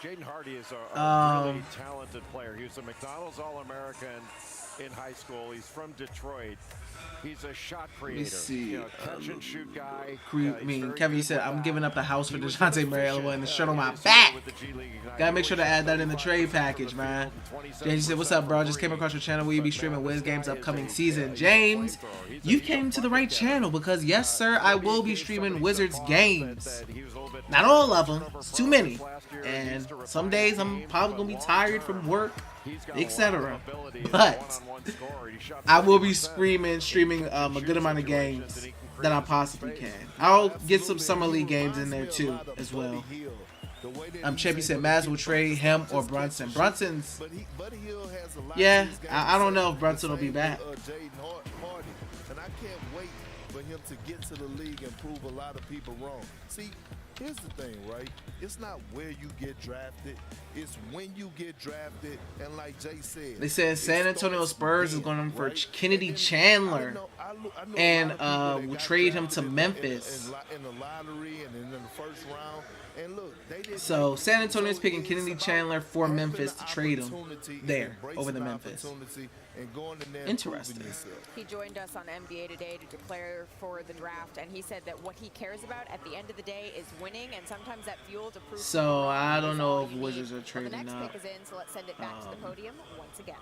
Jaden Hardy is a really talented player. He was a McDonald's All-American in high school. He's from Detroit. He's a shot creator. Let me see. You know, catch and shoot guy. Kevin, you said, I'm giving up the house for DeJounte Murray and the shirt on my back. Gotta make sure to add that in the trade package, man. James said, what's up, bro? Just came across your channel. Will you be streaming Wiz games upcoming season? James, you came to the right channel because, yes, sir, I will be streaming Wizards games. Not all of them. It's too many. And some days I'm probably going to be tired from work, etc. But I will be streaming a good amount of games that I possibly can. I'll get some Summer League games in there too as well. Champion said Mavs will trade him or Brunson. Brunson's, yeah, I don't know if Brunson will be back. And I can't wait for him to get to the league and prove a lot of people wrong. See, here's the thing, right? It's not where you get drafted. It's when you get drafted. And like Jay said, they said San Antonio Spurs is going for Kennedy Chandler and will trade him to Memphis. In the lottery and in the first round. And look, so San Antonio is picking Kennedy Chandler for Memphis to trade him there over the Memphis. and going in there and Interesting. proving yourself. He joined us on NBA Today to declare for the draft, and he said that what he cares about at the end of the day is winning, and sometimes that fuel to prove. So I don't know if Wizards are trading The next up. pick is in, so let's send it back to the podium once again.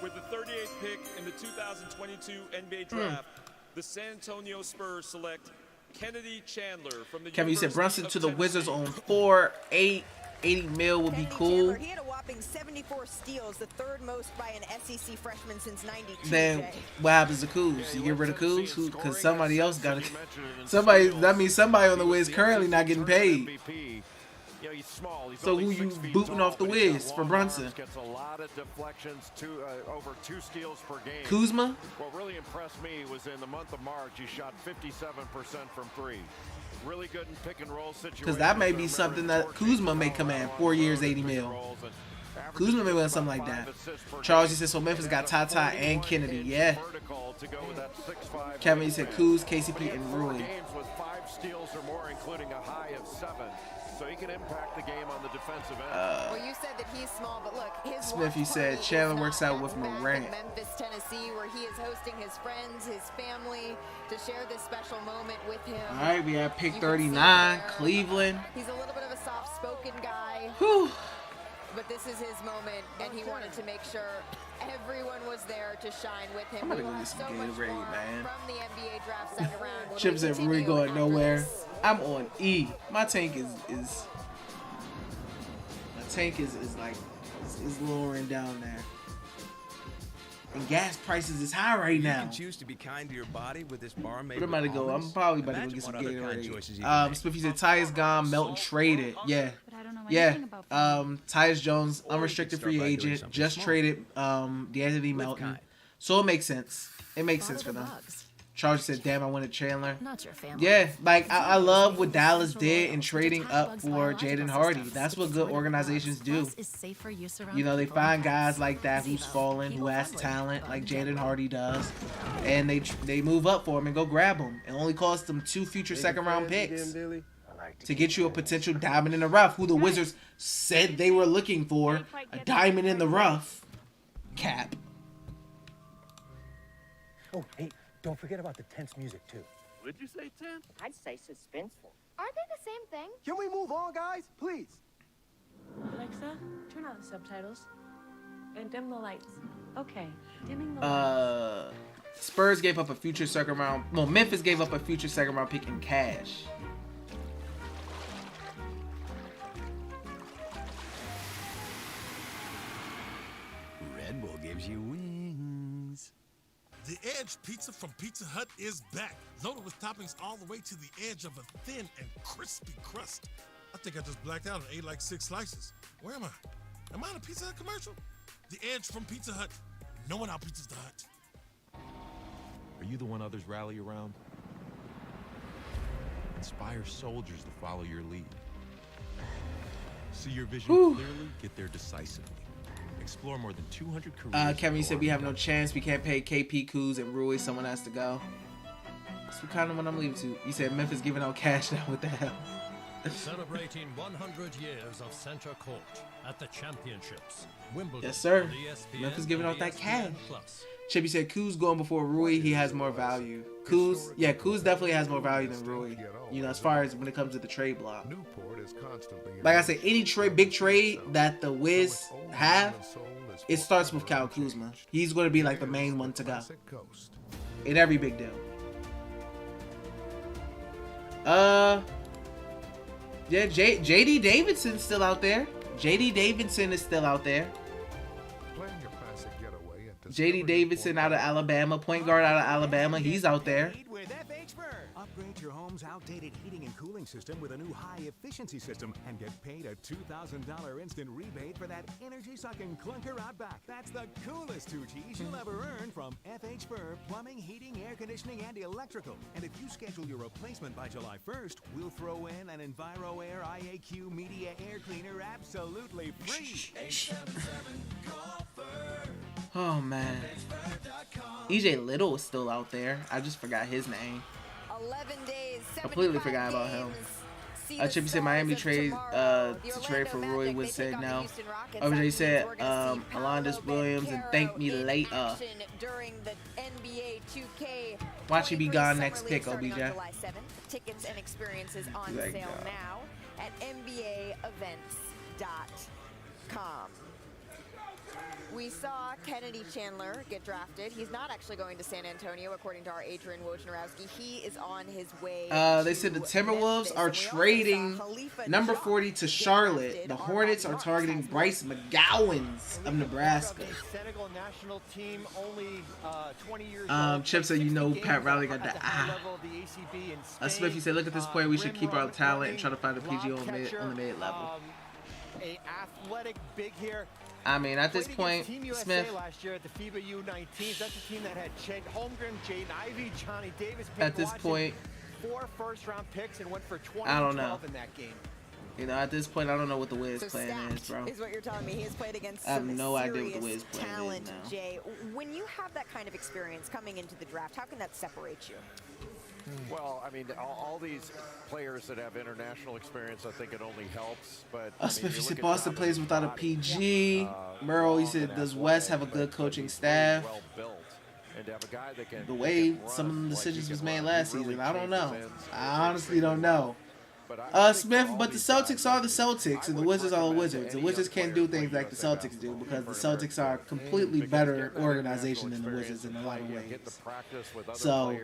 With the 38th pick in the 2022 NBA draft, the San Antonio Spurs select Kennedy Chandler from the Kevin, you said University Brunson of to the Tennessee. Wizards on 4-8, 80 mil would be cool. He had a whopping 74 steals, the third most by an SEC freshman since '92. Then what happens to Kuz? You get rid of Kuz because somebody else got to. Somebody, that means somebody on the Wiz currently not getting paid. You know, he's small. He's So only who you 6 feet booting tall, off the but he's got Wiz for long Brunson? arms, gets a lot of deflections, over 2 steals per game. Kuzma? What really impressed me was in the month of March, he shot 57% from 3. Really good in pick and roll situations. Because that may be something that Kuzma may command. 4 years, 80 mil. Kuzma may win something like that. Charles, he said, so Memphis got Tata and Kennedy. Yeah. Kevin, he said Kuz, KCP, and Rui. Games with 5 steals or more, including a high of 7. So he can impact the game on the defensive end. Well, you said that he's small, but look, his Smith, he said Chandler works out with Morant. Memphis, Tennessee, where he is hosting his friends, his family, to share this special moment with him. All right, we have pick 39, Cleveland. He's a little bit of a soft-spoken guy. Whew. But this is his moment, and he wanted to make sure everyone was there to shine with him. I'm gonna We go will get have some so much Gatorade, more man. from the NBA draft second round. when Chip we said Rui continue going after nowhere. this. I'm on E. My tank is like is lowering down there. And gas prices is high right You now. can choose to be kind to your body with this bar made Where am I with to go? I'm almonds. probably about to go Imagine get some what other kind choices you can Gatorade. make. Smith, he said Tyus gone, Melton traded. Yeah. But I don't know Yeah. anything about Tyus Jones, unrestricted start free by doing agent, something just small. traded DeAnthony Melton. kind. So it makes sense. It makes Follow sense for the them. bugs. Charles said, damn, I wanted Chandler. Not your family. Yeah, like I love what Dallas did in trading up for Jaden Hardy. That's what good organizations do. Is safer use around You know, they people find and pets. guys like that who's fallen, who has talent, like Jaden Hardy does, and they move up for him and go grab him. It only costs them 2 future second-round picks to get you a potential diamond in the rough, who the Wizards said they were looking for, a diamond in the rough. Cap. Oh, hey, don't forget about the tense music, too. Would you say 10? I'd say suspenseful. Aren't they the same thing? Can we move on, guys? Please. Alexa, turn on the subtitles and dim the lights. Okay, dimming the lights. Spurs gave up a future second round. Well, Memphis gave up a future second round pick in cash. Red Bull gives you wings. The Edge pizza from Pizza Hut is back, loaded with toppings all the way to the edge of a thin and crispy crust. I think I just blacked out and ate like 6 slices. Where am I? Am I in a Pizza Hut commercial? The Edge from Pizza Hut. No one out-pizzas the Hut. Are you the one others rally around? Inspire soldiers to follow your lead. See your vision clearly, get there decisively. Explore more than 200 careers. Kevin, you said we have no chance. We can't pay KP, Kuz, and Rui. Someone has to go. That's what kind of one I'm leaving to. You said Memphis giving out cash now. What the hell? Celebrating 100 years of Center Court at the Championships, Wimbledon. Yes, sir. on ESPN Memphis giving out and that cash. ESPN+. Chippy said Kuz going before Rui. He has more value. Kuz definitely has more value than Rui. You know, as far as when it comes to the trade block. Like I said, any big trade that the Wiz have, it starts with Kyle Kuzma. He's going to be like the main one to go in every big deal. Yeah, JD Davidson's still out there. JD Davidson is still out there. JD Davidson out of Alabama, point guard out of Alabama. He's out there. Upgrade your home's outdated heating and cooling system with a new high-efficiency system and get paid a $2,000 instant rebate for that energy-sucking clunker out back. That's the coolest 2 G's you'll ever earn from FH Fur Plumbing, Heating, Air Conditioning, and Electrical. And if you schedule your replacement by July 1st, we'll throw in an EnviroAir IAQ Media Air Cleaner absolutely free. 877-CALL-FUR. Oh, man. EJ Little is still out there. I just forgot his name. 11 days, Completely forgot about him. Chippy said Miami trade to trade for Roy Wood said no. OJ said Alondas Williams and thank me later. Watch you be gone next pick, OBJ. Tickets and experiences on sale now at NBAevents.com. We saw Kennedy Chandler get drafted. He's not actually going to San Antonio, according to our Adrian Wojnarowski. He is on his way. They said the Timberwolves are trading number 40 to Charlotte. The Hornets are targeting Bryce McGowans of Nebraska. Senegal national team, only 20 years Chip said, you know, Pat Riley got the Smith, you said, look at this point. We should keep our talent and try to find a PG on the mid level. A athletic big here. I mean, at this point, Smith. Last year at the FIBA U19s, that's a team that had Chet Holmgren, Jaden Ivey, Johnny Davis. At this point, 4 first-round picks and went for 20 I don't know. in that game. You know, at this point, I don't know what the Wiz plan is, bro. Is what you're telling me. He has played against I have some no idea what the serious Wiz plan talent, is now. Jay. When you have that kind of experience coming into the draft, how can that separate you? Well, I mean, all these players that have international experience, I think it only helps. But Smith, you said Boston plays without a PG. Merle, you said, does West have a good coaching staff? The way some of the decisions was made last season, I don't know. I honestly don't know. Smith, but the Celtics are the Celtics, and the Wizards are the Wizards. The Wizards can't do things like the Celtics do because the Celtics are a completely better organization than the Wizards in a lot of ways. So,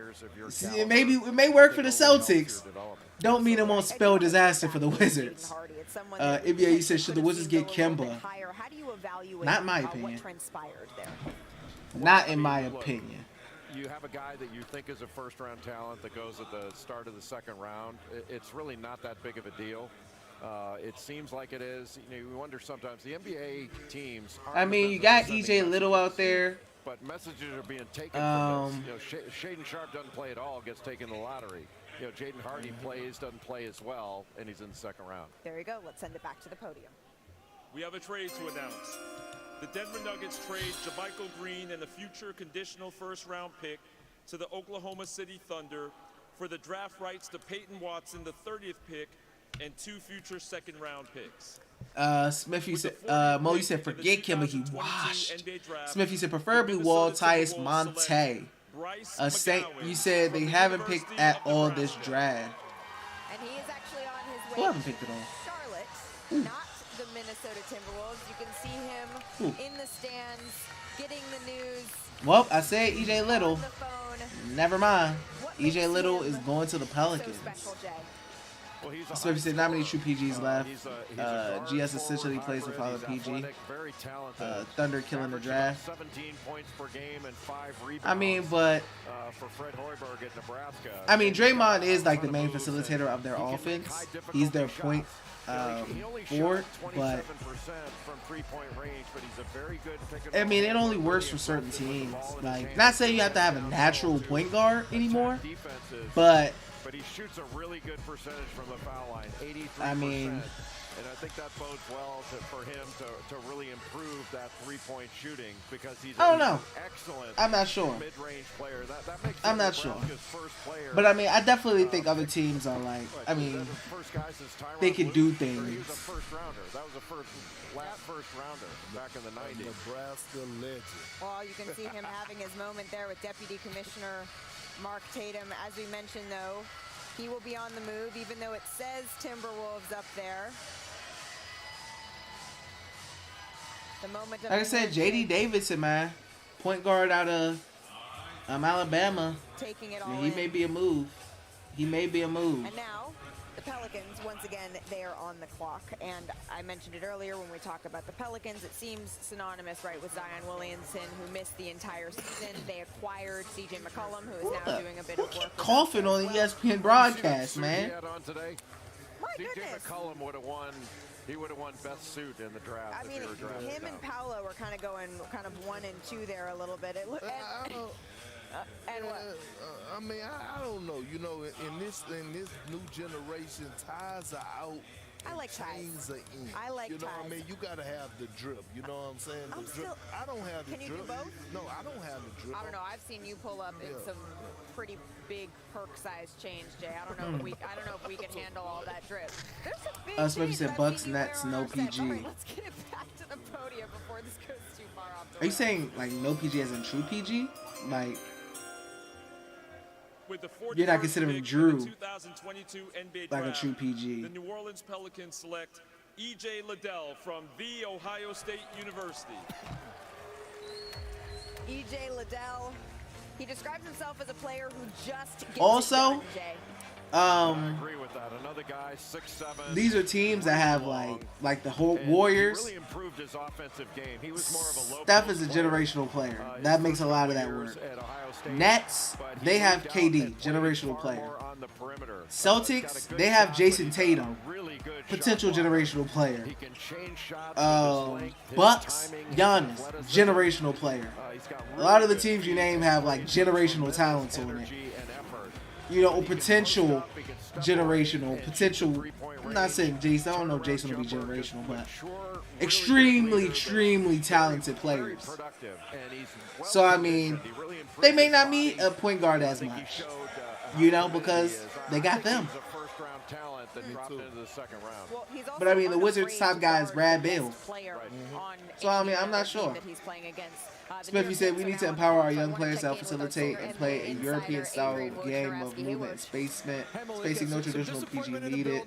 it may work for the Celtics. Don't mean it won't spell disaster for the Wizards. NBA, you said, should the Wizards get Kemba? Not in my opinion. Not in my opinion. You have a guy that you think is a first-round talent that goes at the start of the second round. It's really not that big of a deal. It seems like it is. You know, you wonder sometimes the NBA teams. I mean, you got EJ Little out there. But messages are being taken from this. You know, Shaden Sharp doesn't play at all, gets taken in the lottery. You know, Jaden Hardy plays, doesn't play as well, and he's in the second round. There you go. Let's send it back to the podium. We have a trade to announce. The Denver Nuggets trade JaMychal Green and a future conditional first-round pick to the Oklahoma City Thunder for the draft rights to Peyton Watson, the 30th pick, and 2 future second-round picks. Smith, you said, Mo, you said forget Kemba, he washed. Smith, you said preferably Wall, Tyus, Monte. You said they haven't picked at all this draft. And he is actually on his way Who haven't picked it all? Charlotte, not the Minnesota Timberwolves. You can see him in the stands, getting the news. Well, I said EJ Little. Never mind. EJ Little is going to the Pelicans. Smith said not many true PGs left. GS essentially plays with all the PG. Thunder killing the draft. 17 points per game and 5 rebounds. I mean, but for Fred Hoiberg at Nebraska. I mean, Draymond is like the main facilitator of their offense. He's their point forward, but I mean, it only works for certain teams. Like, not saying you have to have a natural point guard anymore, but he shoots a really good percentage from the foul line, 83%. I mean, and I think that bodes well for him to really improve that three-point shooting because he's I don't know. Excellent. I'm not sure. Mid-range player. That makes I'm not sure. But I mean, I definitely think other teams are like, I mean, they can do things. He was a first rounder. That was a last first rounder back in the 90s. Nebraska legend. Well, you can see him having his moment there with Deputy Commissioner Mark Tatum. As we mentioned, though, he will be on the move, even though it says Timberwolves up there. The moment of like I said, JD Davidson, man, point guard out of Alabama. Taking it all he may be a move. He may be a move. And now, the Pelicans, once again, they are on the clock. And I mentioned it earlier when we talk about the Pelicans. It seems synonymous, right, with Zion Williamson, who missed the entire season. They acquired C.J. McCollum, who is now doing a bit of work. Coughing on the ESPN broadcast, man. My C.J. goodness. McCollum would have won. He would have won best suit in the draft. I mean, if he were drafted him and Paolo were kind of going 1 and 2 there a little bit. I mean, I don't know. You know, in this new generation, ties are out I like ties. chains of ink. I like You know what I ties. mean? You got to have the drip. You know what I'm saying? The drip. I don't have the Can you drip. do both? No, I don't have the drip. I don't know. I've seen you pull up in Yeah. some pretty big perk-sized chains, Jay. I don't know if we can handle all that drip. There's some big Smith chains said that I've Bucks, seen you Nets, wear on no our set. PG. All right, let's get it back to the podium before this goes too far off the Are you rails. saying like no PG as in true PG? Like With the you're not 41st considering pick Drew in the 2022 NBA like a draft, true PG. The New Orleans Pelicans select E.J. Liddell from The Ohio State University. E.J. Liddell, he describes himself as a player who just gets Also, it done, Jay. I agree with that. Another guy, 6'7". These are teams that have like the whole Warriors. He really improved his offensive game. He was more of a low Steph is a generational player. That makes a lot of that work. Nets, they have KD, generational player. Celtics, they have Jason Tatum, potential generational player. Bucks, Giannis, generational player. A lot of the teams you name have like generational talents on it. You know, potential generational, potential. I'm not saying Jason. I don't know if Jason will be generational, but extremely, extremely talented players. So I mean, they may not need a point guard as much, you know, because they got them. But I mean, the Wizards' top guy is Brad Beal. So I mean, I'm not sure. Smith, you said we need to empower our young players to help facilitate and play a European-style game of movement and spacing no traditional PG needed.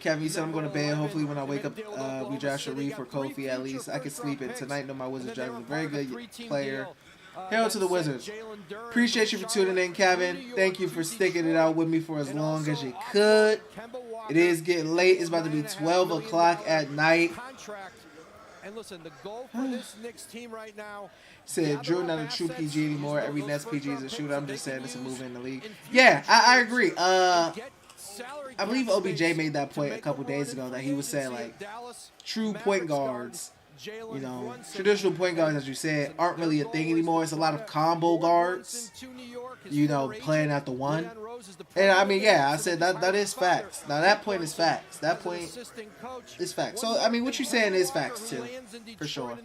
Kevin, you said I'm going to bed. Hopefully when I wake up, we draft Sharif or Kofi at least. I can sleep in tonight. Know my Wizards drafting a very good player. Hail to the Wizards. Appreciate you for tuning in, Kevin. Thank you for sticking it out with me for as long as you could. It is getting late. It's about to be 12 o'clock at night. And listen, the goal for this Knicks team right now. Said Drew not a true PG anymore. Every Nets PG is a shooter. I'm just saying it's a move in the league. Yeah, I agree. I believe OBJ made that point a couple days ago that he was saying like true point guards, you know, traditional point guards, as you said, aren't really a thing anymore. It's a lot of combo guards, you know, playing at the one. And I mean, yeah, I said that is facts. Now that point is facts. That point is facts. So I mean, what you're saying is facts too, for sure.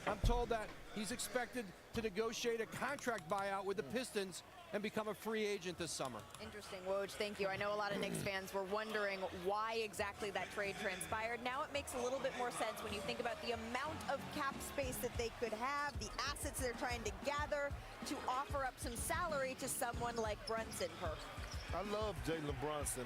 I'm told that he's expected to negotiate a contract buyout with the Pistons and become a free agent this summer. Interesting, Woj. Thank you. I know a lot of Knicks fans were wondering why exactly that trade transpired. Now it makes a little bit more sense when you think about the amount of cap space that they could have, the assets they're trying to gather to offer up some salary to someone like Brunson. I love Jalen Brunson.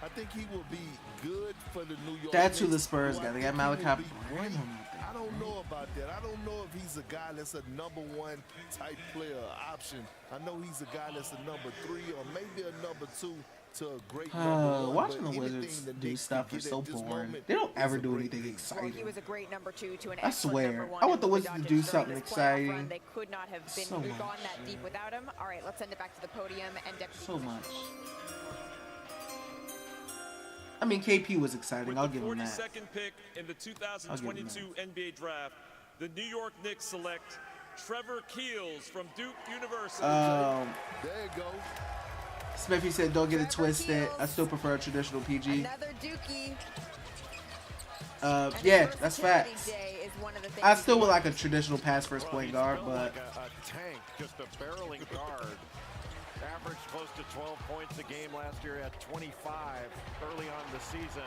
I think he will be good for the New York That's who Knicks. the Spurs got. They got Malachi Branham. I don't know about that. I don't know if he's a guy that's a number one type player option. I know he's a guy that's a number 3 or maybe a number 2 to a great number 1. Watching the Wizards do stuff is so boring. They don't ever do anything exciting. He was a great number 2 to an I swear. I want the Wizards to do something exciting. They could not have been gone that deep without him. All right, let's send it back to the podium and Deputy So much. I mean, KP was exciting. I'll give him that. 42nd pick in the 2022 NBA draft, the New York Knicks select Trevor Keels from Duke University. There you go. Smithy said, don't get it twisted. I still prefer a traditional PG. Another Dookie. Yeah, that's facts. I still would like a traditional pass first point guard, but a tank, just a barreling guard. Averaged close to 12 points a game last year at 25 early on in the season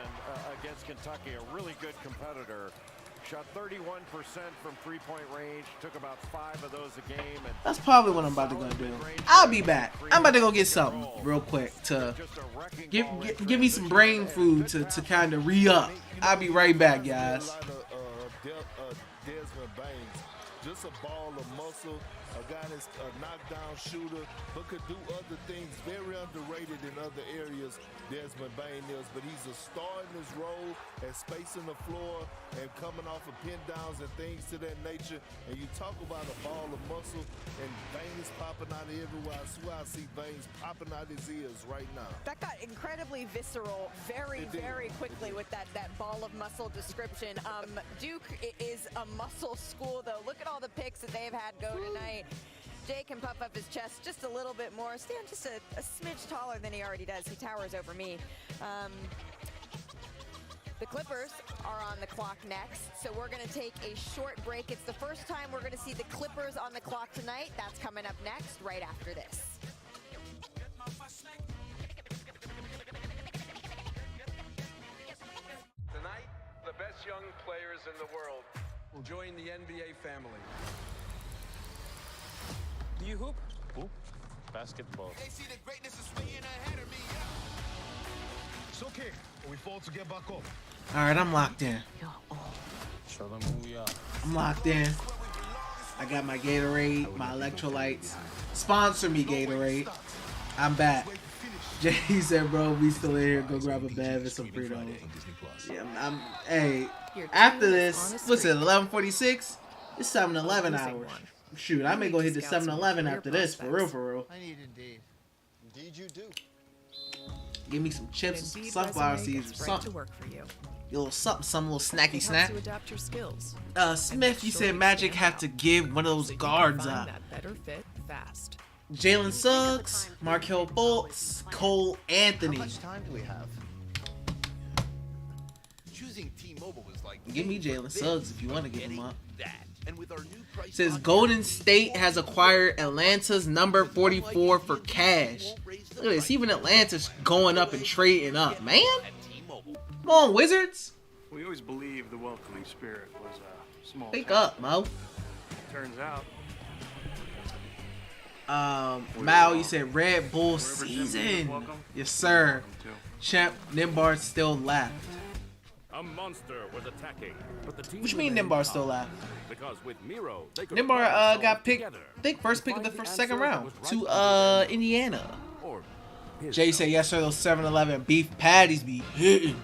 against Kentucky. A really good competitor. Shot 31% from three-point range. Took about 5 of those a game. And that's probably what I'm about to go do. I'll be back. I'm about to go get something real quick to give me some brain food to kind of re-up. I'll be right back, guys. Desmond Baines, just a ball of muscle. A guy that's a knockdown shooter, but could do other things. Very underrated in other areas, Desmond Bain is. But he's a star in his role at spacing the floor and coming off of pin downs and things to that nature. And you talk about a ball of muscle, and Bain is popping out of everywhere. I swear I see Baines popping out his ears right now. That got incredibly visceral very quickly with that ball of muscle description. Duke is a muscle school, though. Look at all the picks that they've had go tonight. Jay can puff up his chest just a little bit more, stand just a smidge taller than he already does. He towers over me. The Clippers are on the clock next, so we're going to take a short break. It's the first time we're going to see the Clippers on the clock tonight. That's coming up next, right after this. Tonight, the best young players in the world will join the NBA family. Do you hoop? Hoop? Basketball. They see the greatness is waiting ahead of me. It's okay. We fall to get back up. All right, I'm locked in. Show them who we are. I'm locked in. I got my Gatorade, my electrolytes. Sponsor me, Gatorade. I'm back. Jay said, bro, we still in here. Go grab a Bev and some Fritos. Yeah, hey, after this, what's it, 11:46? It's 7-Eleven hours. Shoot, I may go hit the 7-Eleven after this, for real, for real. I need indeed. Indeed you do. Give me some chips, some sunflower seeds, or something. A little something, some little snacky snack. To adapt your skills. Smith, you said Magic had to give one of those guards up. That better fit fast. Jalen Suggs, Markelle Fultz, Cole Anthony. How much time do we have? Choosing T-Mobile is like Give me Jalen Suggs if you want to give him up. that. And with our new price Says Golden State has acquired Atlanta's number 44 for cash. Look at this, even Atlanta's going up and trading up, man. Come on, Wizards. We always believed the welcoming spirit was a small Wake town. up, Mo. Turns out. Mal, you said Red Bull season. Yes, sir. Champ Nimbar still left. A monster was attacking, but the team What you mean Nimbar still left? Because with Miro, they could Nimbar got picked, I think first pick of the second round to Indiana. Jay said yes sir, those 7-Eleven beef patties be hitting.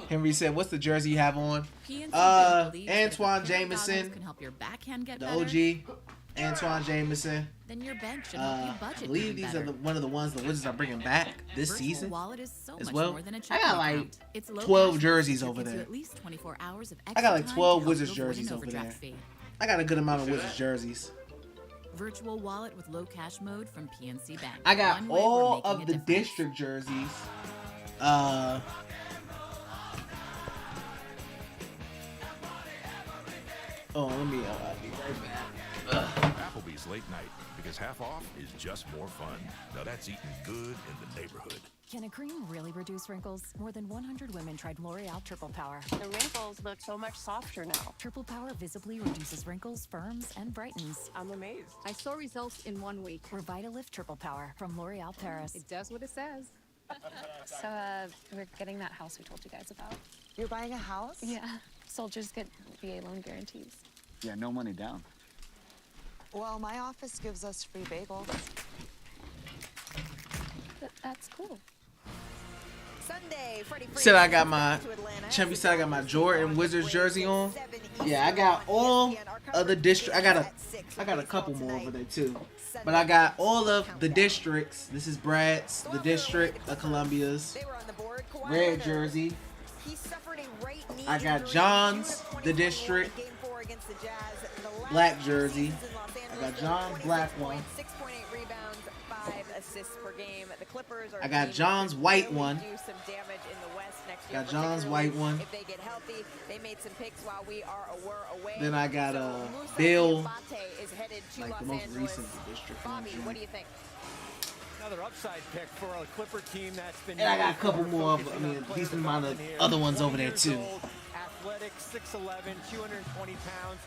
Henry said, what's the jersey you have on? Antoine Jameson, can help your backhand get the better. OG, Antoine Jameson. Then your bench should help you I budget believe even these better. are one of the ones the Wizards are bringing back this Virtual season Wallet is so as much well. more than a I checking got like account. It's low 12 cash jerseys that over gives you there. at least 24 hours of I extra got like time 12 to help Wizards you avoid an jerseys over there. overdraft fee. I got a good amount of Wizards jerseys. Virtual Wallet with low cash mode from PNC Bank. I got One way we're all making of a the difference. district jerseys. Oh, let me be right back. Applebee's late night, because half off is just more fun. Now that's eating good in the neighborhood. Can a cream really reduce wrinkles? More than 100 women tried L'Oreal Triple Power. The wrinkles look so much softer now. Triple Power visibly reduces wrinkles, firms, and brightens. I'm amazed. I saw results in 1 week. Revitalift Triple Power from L'Oreal Paris. It does what it says. So, we're getting that house we told you guys about. You're buying a house? Yeah. Soldiers get VA loan guarantees. Yeah, no money down. Well, my office gives us free bagels. That's cool. Sunday, Freddie Freeman Said I got my to Atlanta. Champy said I got my Jordan Wizards jersey on. Yeah, I got all of the district. I got a couple more over there too. But I got all of the districts. This is Brad's, the district of Columbia's red jersey. I got John's, the district, black jersey. I got John's black one. 6.8 rebounds, 5 assists per game. The Clippers are I got John's white one. do some damage in the West next year. Got John's white one. If they get healthy, they made some picks while we were away. Then I got Musa Bill, Diabate is headed to like the Los most Angeles. recent district. Bobby, what do you think? Another upside pick for a Clipper team that's been. And I got a couple more of, I mean, a decent amount of other ones over there too. Athletic, 6'11", 220 pounds,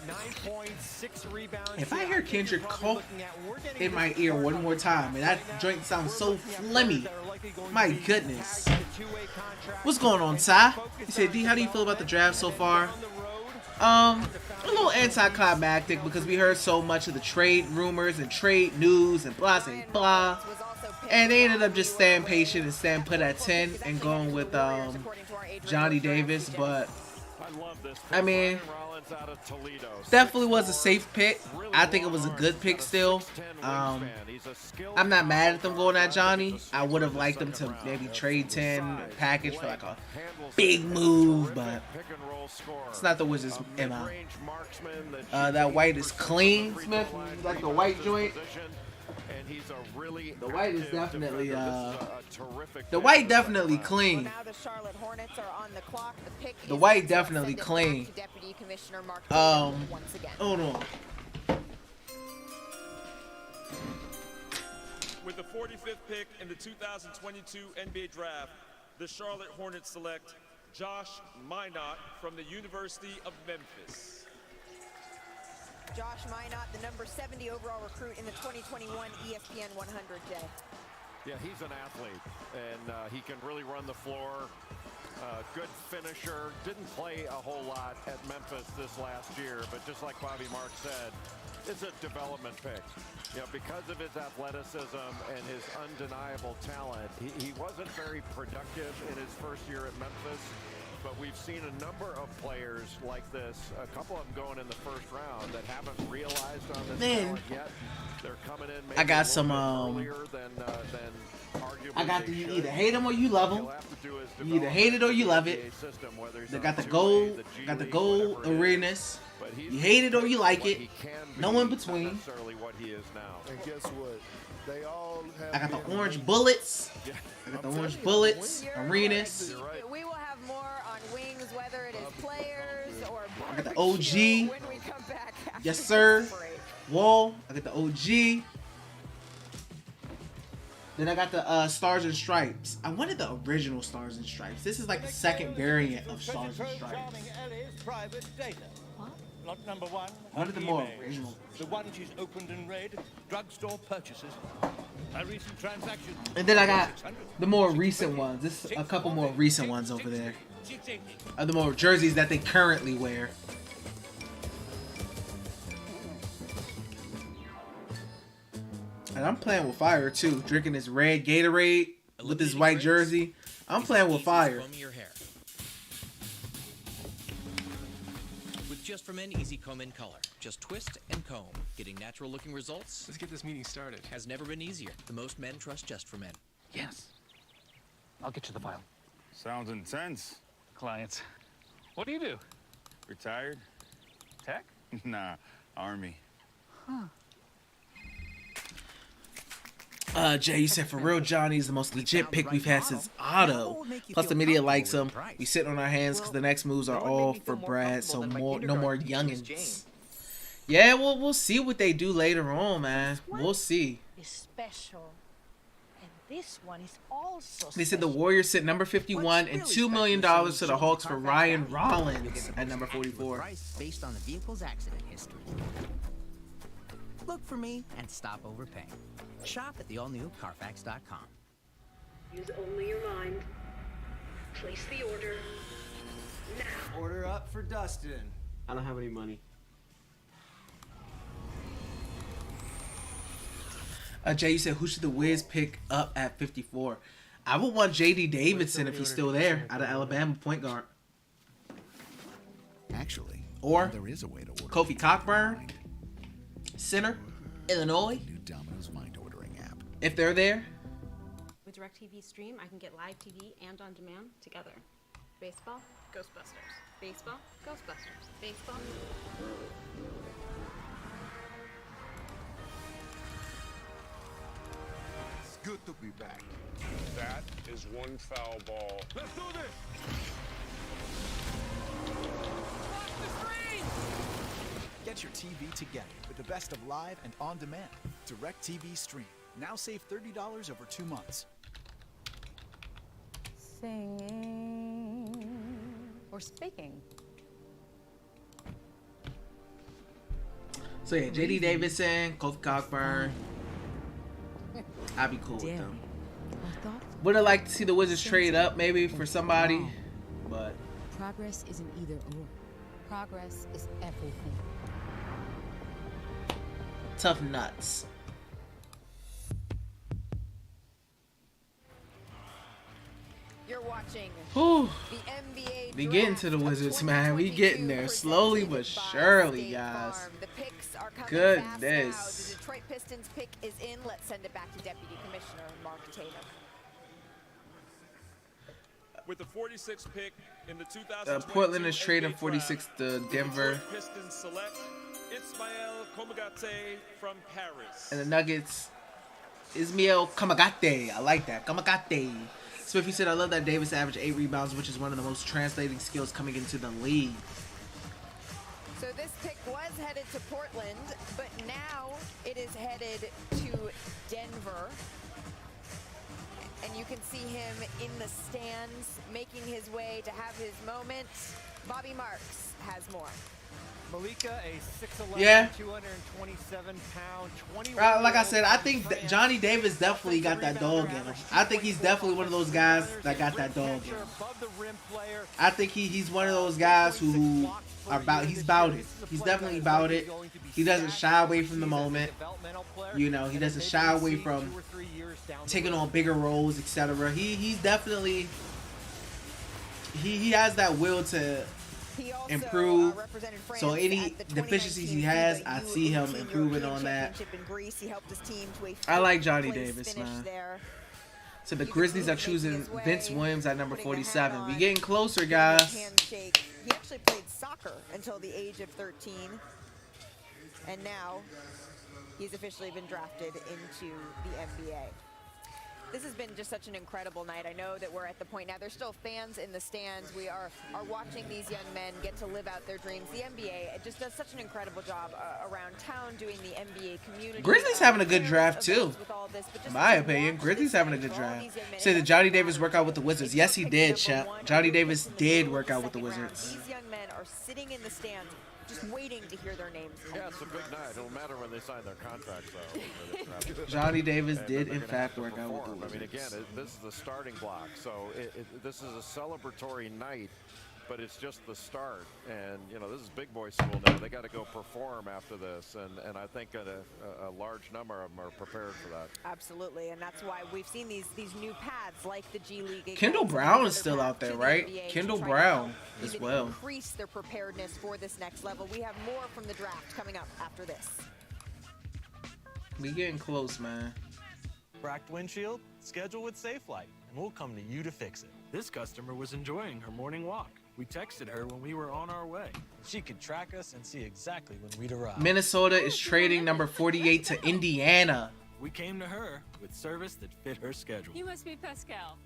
9 points, 6 rebounds. If I hear Kendrick cough in my ear one more time, and that joint sounds so phlegmy, my goodness. What's going on, Ty? He said, D, how do you feel about the draft so far? A little anticlimactic because we heard so much of the trade rumors and trade news and blah, blah, blah. And they ended up just staying patient and staying put at 10 and going with Johnny Davis. But, I mean, definitely was a safe pick. I think it was a good pick still. I'm not mad at them going at Johnny. I would have liked them to maybe trade 10 package for like a big move, but it's not the Wizards' MO. That white is clean, Smith. You like the white joint? The white is definitely the white definitely clean. The white definitely clean. Hold on. With the 45th pick in the 2022 NBA Draft, the Charlotte Hornets select Josh Minot from the University of Memphis. Josh Minot, the number 70 overall recruit in the 2021 ESPN 100, Jay. Yeah, he's an athlete, and he can really run the floor. Good finisher. Didn't play a whole lot at Memphis this last year, but just like Bobby Marks said, it's a development pick. You know, because of his athleticism and his undeniable talent, he wasn't very productive in his first year at Memphis, but we've seen a number of players like this, a couple of them going in the first round, that haven't realized on this talent yet. They're coming in maybe I got some earlier than arguably I got the, they you should. either hate them or you love them. You either hate it or you love it. They got the gold, arenas. You hate it or you like it. No in between. And guess what? They all have I got the orange bullets. I got the orange bullets, arenas. We will have more on Wings, whether it is players or I got the OG. Yes, sir. Wall. I got the OG. Then I got the Stars and Stripes. I wanted the original Stars and Stripes. This is like the second variant of Stars and Stripes. Lot number one. What are the more original? The one she's opened and read. Drugstore purchases. A recent transaction. And then I got the more recent ones. This is a couple more recent ones over there. The more jerseys that they currently wear. And I'm playing with fire too. Drinking this red Gatorade with this white jersey. I'm playing with fire. With Just for Men Easy Comb in color. Just twist and comb. Getting natural looking results. Let's get this meeting started. Has never been easier. The most men trust Just for Men. Yes. I'll get you the file. Sounds intense. Clients. What do you do? Retired? Tech? Nah, Army. Huh. Jay, you said for real, Johnny's the most legit pick we've had since Otto. Plus the media likes him. We sit on our hands because the next moves are all for Brad, so no more youngins. Yeah, we'll see what they do later on, man. We'll see. Is special, and this one is also. They said the Warriors sent number 51 and $2 million to the Hawks for Ryan Rollins at number 44. Based on the vehicle's accident history. Look for me and stop overpaying. Shop at the all-new Carfax.com. Use only your mind. Place the order now. Order up for Dustin. I don't have any money. Jay, you said who should the Wiz pick up at 54? I would want J.D. Davidson if he's still there, out of Alabama, point guard. Actually, or there is a way to order. Kofi Cockburn, center, Illinois. New Domino's mind ordering app. If they're there. With DirecTV Stream, I can get live TV and on demand together. Baseball, Ghostbusters. Baseball, Ghostbusters. Baseball. It's good to be back. That is one foul ball. Let's do this. Get your TV together with the best of live and on demand. DirecTV Stream. Now save $30 over 2 months. Singing or speaking. So yeah, J.D. Davidson, Kofi Cockburn. I'd be cool with them. Would have liked to see the Wizards trade up maybe for somebody, but progress isn't either or. Progress is everything. Tough nuts. You're watching Whew. the NBA We getting to the Wizards, man. We getting there slowly but surely, guys. The picks are coming fast now. The Detroit Pistons pick is in. Let's send it back to Deputy Commissioner Mark Tatum. With the 46th pick in the 2022 Portland is trading NBA 46 draft, to Denver. the Pistons select Ismael Komagate from Paris. And the Nuggets, Ismael Kamagate. I like that. Kamagate. Smithy said, I love that Davis averaged 8 rebounds, which is one of the most translating skills coming into the league. So this pick was headed to Portland, but now it is headed to Denver. And you can see him in the stands, making his way to have his moment. Bobby Marks has more. Malika, a 6'11", Yeah. 227-pound, 21. Like I said, I think that Johnny Davis definitely got that dog in him. I think he's definitely one of those guys that got that dog in him. I think he's one of those guys who are about. He's about it. He's definitely about it. He doesn't shy away from the moment. You know, he doesn't shy away from taking on bigger roles, etc. He's definitely he has that will to improve. So any deficiencies he has, I see him improving on that. I like Johnny Davis, man. So the Grizzlies are choosing Vince Williams at number 47. We getting closer, guys. He actually played soccer until the age of 13. And now he's officially been drafted into the NBA. This has been just such an incredible night. I know that we're at the point now. There's still fans in the stands. We are watching these young men get to live out their dreams. The NBA it just does such an incredible job around town doing the NBA community. Grizzlies having a good draft too. In my opinion, Grizzlies having a good draft. Say did Johnny Davis work out with the Wizards? Yes, he did, Shep. Johnny Davis did work out with the Wizards. These young men are sitting in the stands just waiting to hear their names. Yeah, it's a big night. It'll matter when they sign their contracts, though. Johnny Davis did, in fact, work out with the Wizards. I mean, again, this is the starting block, so this is a celebratory night, but it's just the start. And, you know, this is big boy school now. They got to go perform after this, and I think a large number of them are prepared for that. Absolutely, and that's why we've seen these new paths like the G League. Kendall Brown is still out there, right? Kendall Brown as well. Increase their preparedness for this next level. We have more from the draft coming up after this. We getting close, man. Cracked windshield? Schedule with SafeLight, and we'll come to you to fix it. This customer was enjoying her morning walk. We texted her when we were on our way. She could track us and see exactly when we'd arrive. Minnesota is trading number 48 to Indiana. We came to her with service that fit her schedule. You must be Pascal.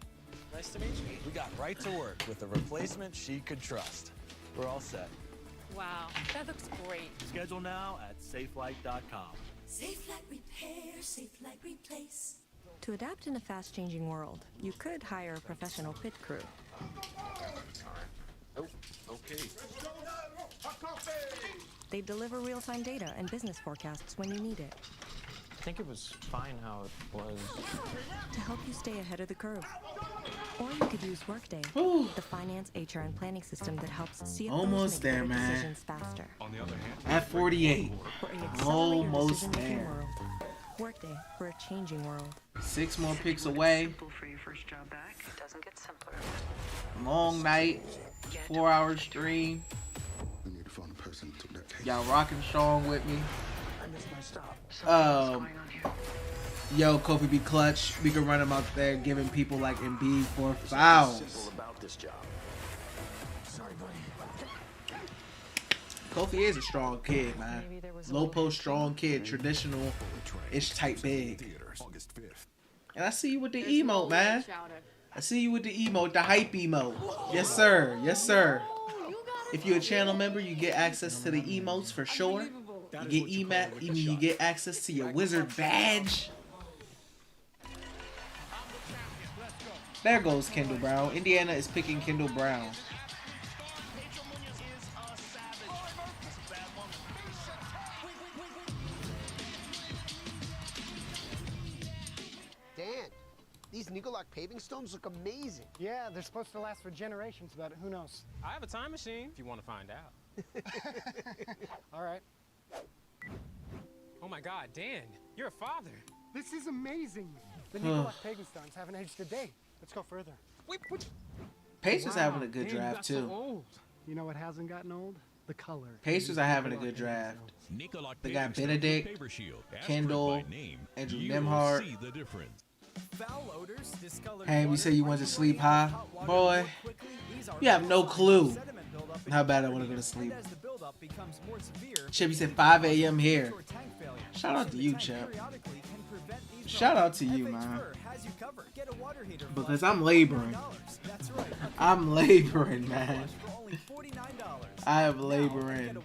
Nice to meet you. We got right to work with a replacement she could trust. We're all set. Wow, that looks great. Schedule now at safelight.com. SafeLight Repair, SafeLight Replace. To adapt in a fast-changing world, you could hire a professional pit crew. Oh, okay. They deliver real-time data and business forecasts when you need it. I think it was fine how it was. To help you stay ahead of the curve. Or you could use Workday, the finance, HR, and planning system that helps CFOs Almost make there, better man. decisions faster. On the other hand, At 48. Almost Decision-making there. world. Workday for a changing world. 6 more picks away. Long night. 4-hour stream. Y'all rocking strong with me. Yo, Kofi be clutch. We can run him out there giving people like Embiid 4 fouls. Kofi is a strong kid, man. Low post strong kid, traditional-ish type big. And I see you with the emote, man. I see you with the emote, the hype emote. Yes, sir. Yes, sir. If you're a channel member, you get access to the emotes for sure. You get you get access to your wizard badge. There goes Kendall Brown. Indiana is picking Kendall Brown. Dan, these Nicolak paving stones look amazing. Yeah, they're supposed to last for generations, but who knows? I have a time machine if you want to find out. All right. Oh my God, Dan, you're a father. This is amazing. The Nicolak paving stones haven't aged a day. Let's go further. Wait, what? Pacers having a good Dan, you draft got so too. old. You know what hasn't gotten old? the color. Pacers are having a good draft. They got Benedict, Kendall, Andrew Nemhart. Ham, you say you went to sleep high? Boy, you have no clue how bad I want to go to sleep. Chip, you said 5 a.m. here. Shout out to you, Chip. Shout out to you, man. Because I'm laboring. I'm laboring, man. I am laboring.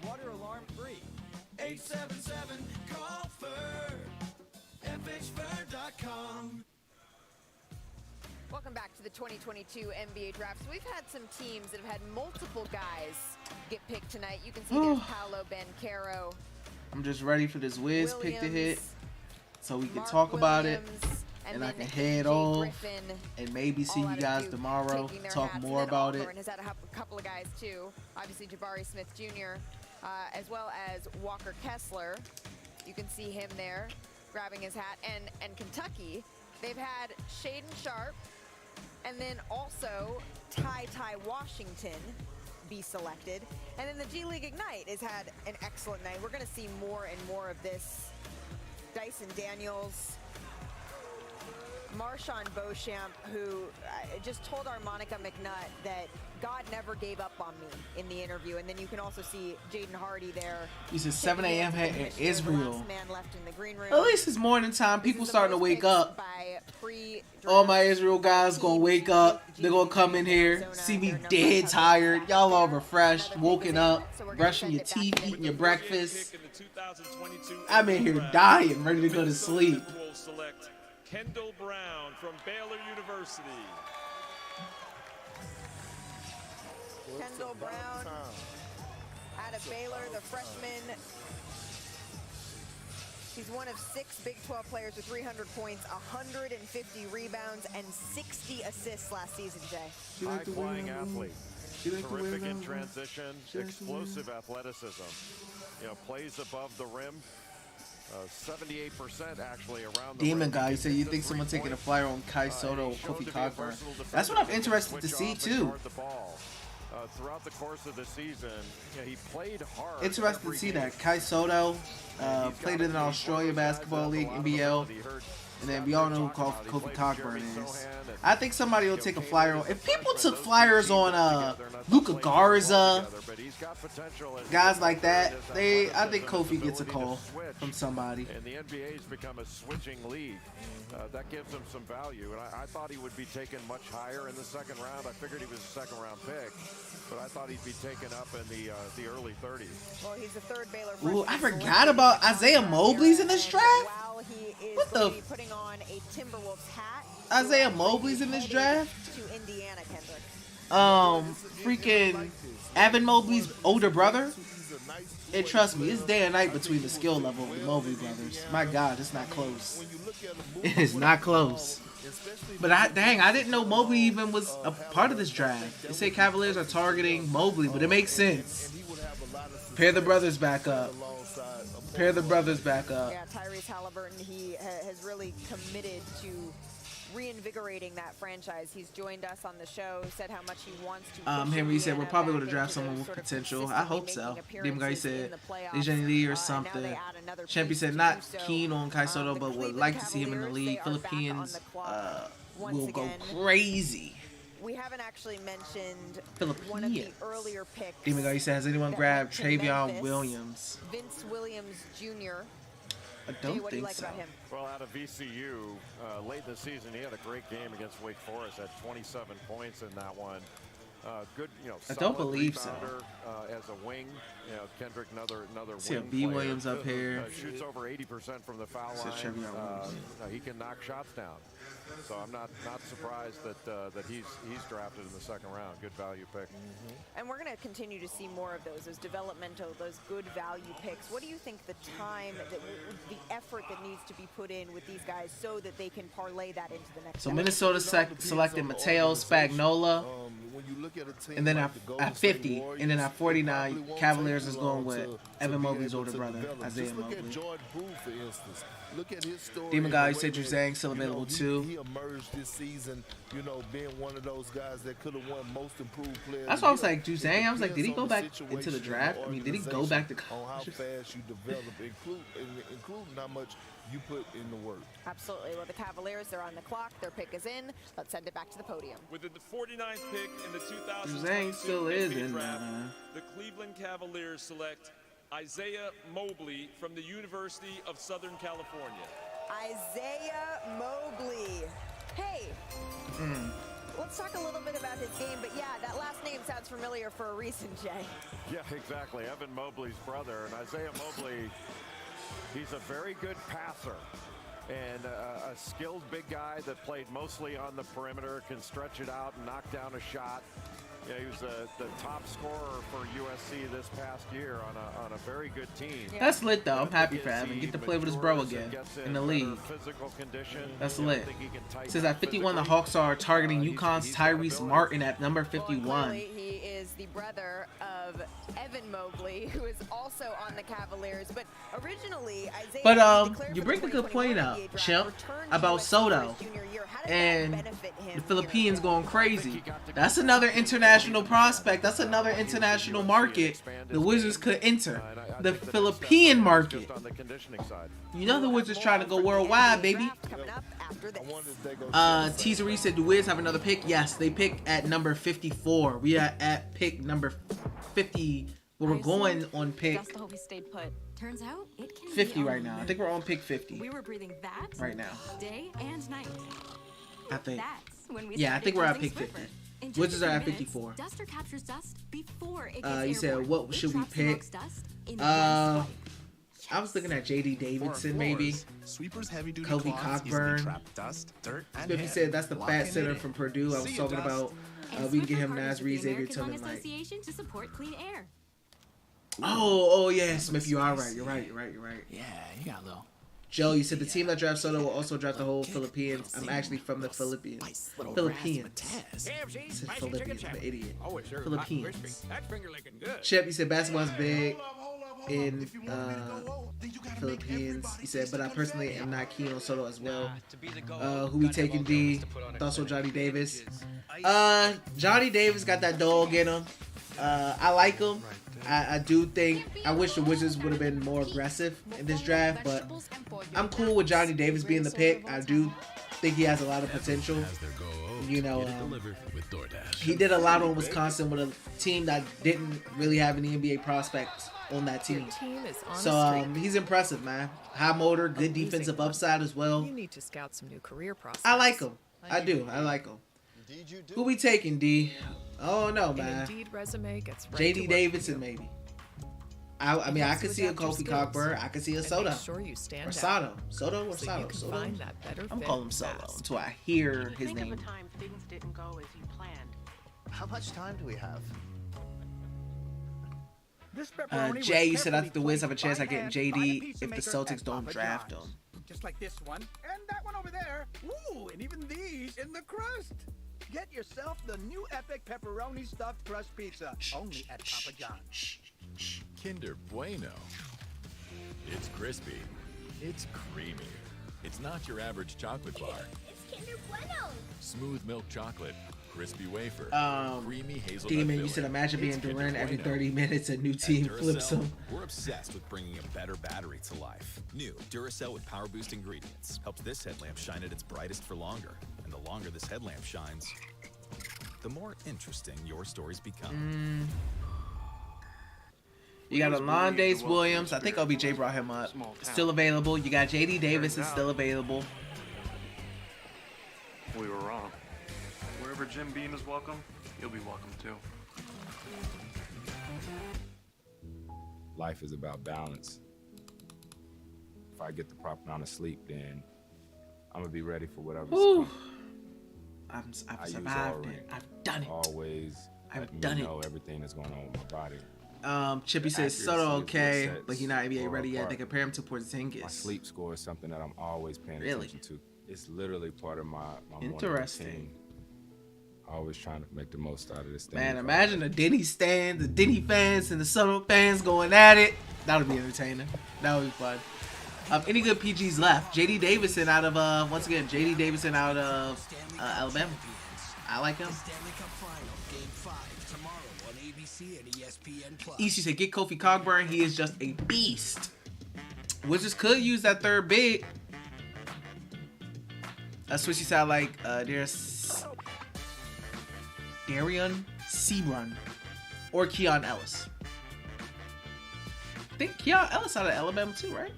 877-CALL-FUR, Welcome back to the 2022 NBA Draft. So we've had some teams that have had multiple guys get picked tonight. You can see there's Paolo Banchero. I'm just ready for this Wiz pick to hit so we can talk about it. And I can head off and maybe see you guys tomorrow, talk more about it. Has had a couple of guys too. Obviously Jabari Smith Jr. As well as Walker Kessler. You can see him there grabbing his hat. And Kentucky, they've had Shaedon Sharpe and then also Ty Washington be selected. And then the G League Ignite has had an excellent night. We're going to see more and more of this. Dyson Daniels, Marshawn Beauchamp, who just told our Monica McNutt that God never gave up on me in the interview. And then you can also see Jaden Hardy there. He said 7 a.m. in Israel. Man left in the green room. At least it's morning time. People starting to wake up. All my Israel guys gonna wake up. They're gonna come in here, see me dead tired. Y'all all refreshed, woken up, brushing your teeth, eating your breakfast. I'm in here dying, ready to go to sleep. Kendall Brown from Baylor University. Kendall Brown out of Baylor, the freshman. He's one of 6 Big 12 players with 300 points, 150 rebounds, and 60 assists last season, Jay. High-flying athlete. Terrific in transition, explosive athleticism. You know, plays above the rim. 78% actually around the Demon guy, you say you think someone taking a flyer on Kai Soto or Kofi Cockburn. That's what I'm interested to see too. Throughout the course of the season, he played hard. Interested to see that. Kai Soto played in the Australia Basketball League, NBL. And then we all know who Kofi Cockburn is. I think somebody will take a flyer on. If people took flyers on Luka Garza, guys like that, I think Kofi gets a call from somebody. And the NBA's become a switching league. That gives him some value. And I thought he would be taken much higher in the second round. I figured he was a second-round pick, but I thought he'd be taken up in the early 30s. Well, he's the third Baylor. Ooh, I forgot about Isaiah Mobley's in this draft. What the? Putting on a Timberwolves hat. Isaiah Mobley's in this draft. To Indiana, Kendrick. Freaking Evan Mobley's older brother. And trust me, it's day and night between the skill level of the Mobley brothers. My God, it's not close. It is not close. But I didn't know Mobley even was a part of this draft. They say Cavaliers are targeting Mobley, but it makes sense. Pair the brothers back up. Pair the brothers back up. Yeah, Tyrese Halliburton, he has really committed to reinvigorating that franchise. He's joined us on the show, said how much he wants to. Henry said we're probably going to draft someone with potential. I hope so. Dem guy said Dejan Lee or something. Champion said not keen on Kai Soto, but would like to see him in the league. Philippines will go crazy. We haven't actually mentioned Philippines. One of the earlier picks. Demon guy said, has anyone grabbed Travion Williams? Vince Williams Jr. I don't think so. Well, out of VCU, late in the season, he had a great game against Wake Forest. Had 27 points in that one. Good, I don't believe so. As a wing, Kendrick, another see wing B. player. Williams up here. Shoots over 80% from the foul line. He can knock shots down. So I'm not surprised that he's drafted in the second round. Good value pick. And we're going to continue to see more of those developmental, those good value picks. What do you think the time, the effort that needs to be put in with these guys so that they can parlay that into the next? So Minnesota selected Mateo Spagnola look at a team And then like the Golden at State 50, Warriors, and then at it 49, probably won't Cavaliers take is too going long with to Evan be Mobley's able older to brother, develop. Isaiah Just look Mobley. at Jordan Poole, for instance. Look at his story. Demon and Guy, the you way said that, Juzang still available too. He emerged this season, being one of those guys that could have won Most Improved Player. That's why I was like, Juzang. I was like, did he go back into the draft? I mean, did he go back to on how fast you develop, including how much you put in the work. Absolutely. Well, the Cavaliers, they're on the clock. Their pick is in. Let's send it back to the podium. With the 49th pick in the Juzang 2022 still is NBA in draft, the Cleveland Cavaliers select Isaiah Mobley from the University of Southern California. Isaiah Mobley. Hey. Let's talk a little bit about his game, but yeah, that last name sounds familiar for a reason, Jay. Yeah, exactly. Evan Mobley's brother. And Isaiah Mobley, he's a very good passer and a skilled big guy that played mostly on the perimeter, can stretch it out and knock down a shot. Yeah, he was the top scorer for USC this past year on a very good team. That's lit though. I'm happy for him and get to play with his bro again in the league. That's lit. Says at 51, the Hawks are targeting UConn's Tyrese Martin at number 51. He is the brother of Evan Mobley, who is also on the Cavaliers. But originally, Isaiah. But you bring a good point up, Chimp, about Soto and the Philippines going crazy. That's another international prospect. That's another international market the Wizards could enter. The Philippine market. You know the Wizards trying to go worldwide, baby. Teasery said the Wiz have another pick. Yes, they pick at number 54. We are at pick number 50. We're going on pick Just hope he stayed put. Turns out it can 50 right now. I think we're on pick 50. We were breathing that right now. Day and night. I think. That's when we Yeah, I think we're at pick Swiffer. 50. In just Wizards a are few at minutes, 54. Duster captures dust before it gets You said airborne. what It should we traps pick? amongst dust in one I swipe. was looking at JD Davidson maybe. Sweepers heavy duty Kobe cloths easily Cockburn. trap dust, dirt, and Spiffy hair. said that's the Lock fat in center it. from Purdue. I was See ya, talking Dust. about. And We can get Swiffer him partners Nas with the Reed, Xavier American Lung Tillman, like. Association to support clean air. Oh yeah, Smith, you are right. You're right. Yeah, you got a little. Joe, you said the team that drafts Soto will also draft the whole Philippines. I'm actually from the Philippines. Philippines. I said Philippines. I'm an idiot. Philippines. That finger licking good. Chip, you said basketball's big in Philippines. He said, but I personally am not keen on Soto as well. Who we taking D? Thoughts on Johnny Davis? Johnny Davis got that dog in him. I like him. I do think I wish the Wizards would have been more aggressive in this draft, but I'm cool with Johnny Davis being the pick. I do think he has a lot of potential. You know, he did a lot on Wisconsin with a team that didn't really have any NBA prospects on that team. So he's impressive, man. High motor, good defensive upside as well. You need to scout some new career prospects. I like him. I do. I like him. Who we taking, D? Oh no, man. Resume gets right JD Davidson, maybe. I mean, I could see a Kofi Cockburn. I could see a Soto. Or Sato. Soto or Sato? Soto? I'm calling him Solo until I hear his name. Think of a time things didn't go as you planned. How much time do we have? Jay, you said I think the Wiz have a chance at getting JD if the Celtics don't draft him. Just like this one, and that one over there. Ooh, and even these in the crust. Get yourself the new epic pepperoni stuffed crust pizza, only at Papa John's. Kinder Bueno. It's crispy. It's creamy. It's not your average chocolate bar. It's Kinder Bueno. Smooth milk chocolate, crispy wafer, creamy hazelnut Demon, filling. you said imagine being It's Kinder Durant every Bueno. 30 minutes, a new team At flips Duracell, him. We're obsessed with bringing a better battery to life. New Duracell with Power Boost ingredients helps this headlamp shine at its brightest for longer. And the longer this headlamp shines, the more interesting your stories become. You got Alondace Williams. I think OBJ brought him up. Still available. You got JD Davis is still available. We were wrong. Wherever Jim Beam is welcome, you'll be welcome too. Life is about balance. If I get the proper amount of sleep, then I'm gonna be ready for whatever's Whew. coming. I've survived it. I've done it. Always I've done it. know everything that's going on with my body. Chippy says Accuracy Soto is what okay, sets but he's not NBA or ready yet. apart. They compare him to Porzingis. My sleep score is something that I'm always paying Really? attention to. It's literally part of my morning Interesting. routine. always trying to make the most out of this thing. Man, imagine the Denny stand, the Denny fans and the Southern fans going at it. That would be entertaining. That would be fun. Any good PGs left? JD Davidson out of once again, JD Davidson out of Alabama. I like him. Easy said, get Kofi Cogburn. He is just a beast. Wizards could use that third big. Switchy sound like there's Darian Seabrun or Keon Ellis. I think Keon Ellis out of Alabama too, right?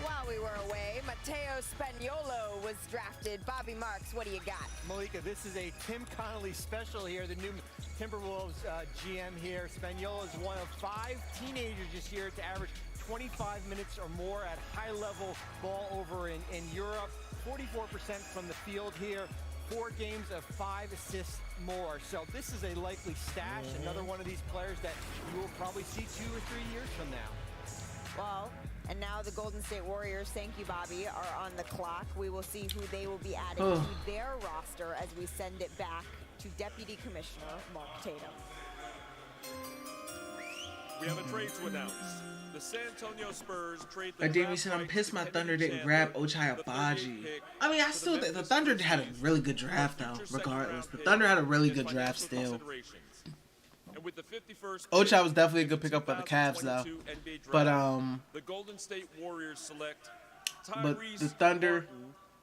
While we were away, Matteo Spagnuolo was drafted. Bobby Marks, what do you got? Malika, this is a Tim Connolly special here, the new Timberwolves GM here. Spagnuolo is one of 5 teenagers this year to average 25 minutes or more at high-level ball over in Europe. 44% from the field here. 4 games of 5 assists more. So this is a likely stash. Another one of these players that you will probably see 2 or 3 years from now. Well, and now the Golden State Warriors, thank you, Bobby, are on the clock. We will see who they will be adding to their roster as we send it back to Deputy Commissioner Mark Tatum. We have a trade to announce. The San Antonio Spurs trade the Davey said, I'm pissed my Thunder didn't grab Ochai Agbaji. I mean, I still think the Thunder had a really good draft, though, regardless. The Thunder had a really good draft still. Ochai was definitely a good pickup by the Cavs, though. But, the Golden State Warriors select but the Thunder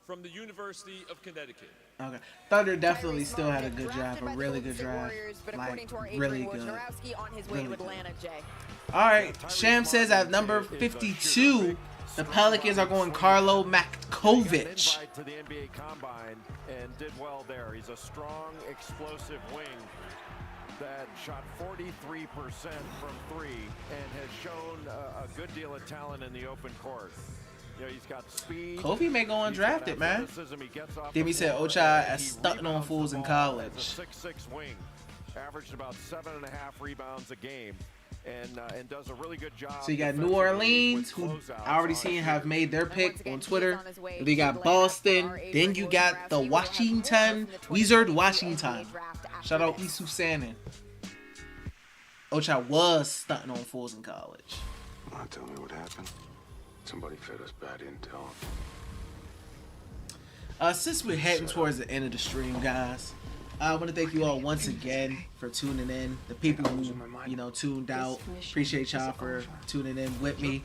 from the University of Connecticut. Okay, Thunder definitely still had a good draft, a really good draft, like really good. Really good. All right, Sham says at number 52, the Pelicans are going Carlo Matkovic. To the NBA Combine and did well there. He's a strong, explosive wing that shot 43% from 3 and has shown a good deal of talent in the open court. You know, he's got speed. Kofi may go undrafted, man. Demi said Ochai as stunting on fools in college. 6'6" wing, averaged about 7.5 rebounds a game, and does a really good job. So you got New Orleans, who I already seen have made their pick on Twitter. They got Boston. Then you got the Washington Wizard Washington. Shout out Isu Sanin. Ochai was stunting on fools in college. Want to tell me what happened? Somebody fed us bad intel. Since we're heading towards the end of the stream, guys, I want to thank you all once again for tuning in. The people who, tuned out, appreciate y'all for tuning in with me.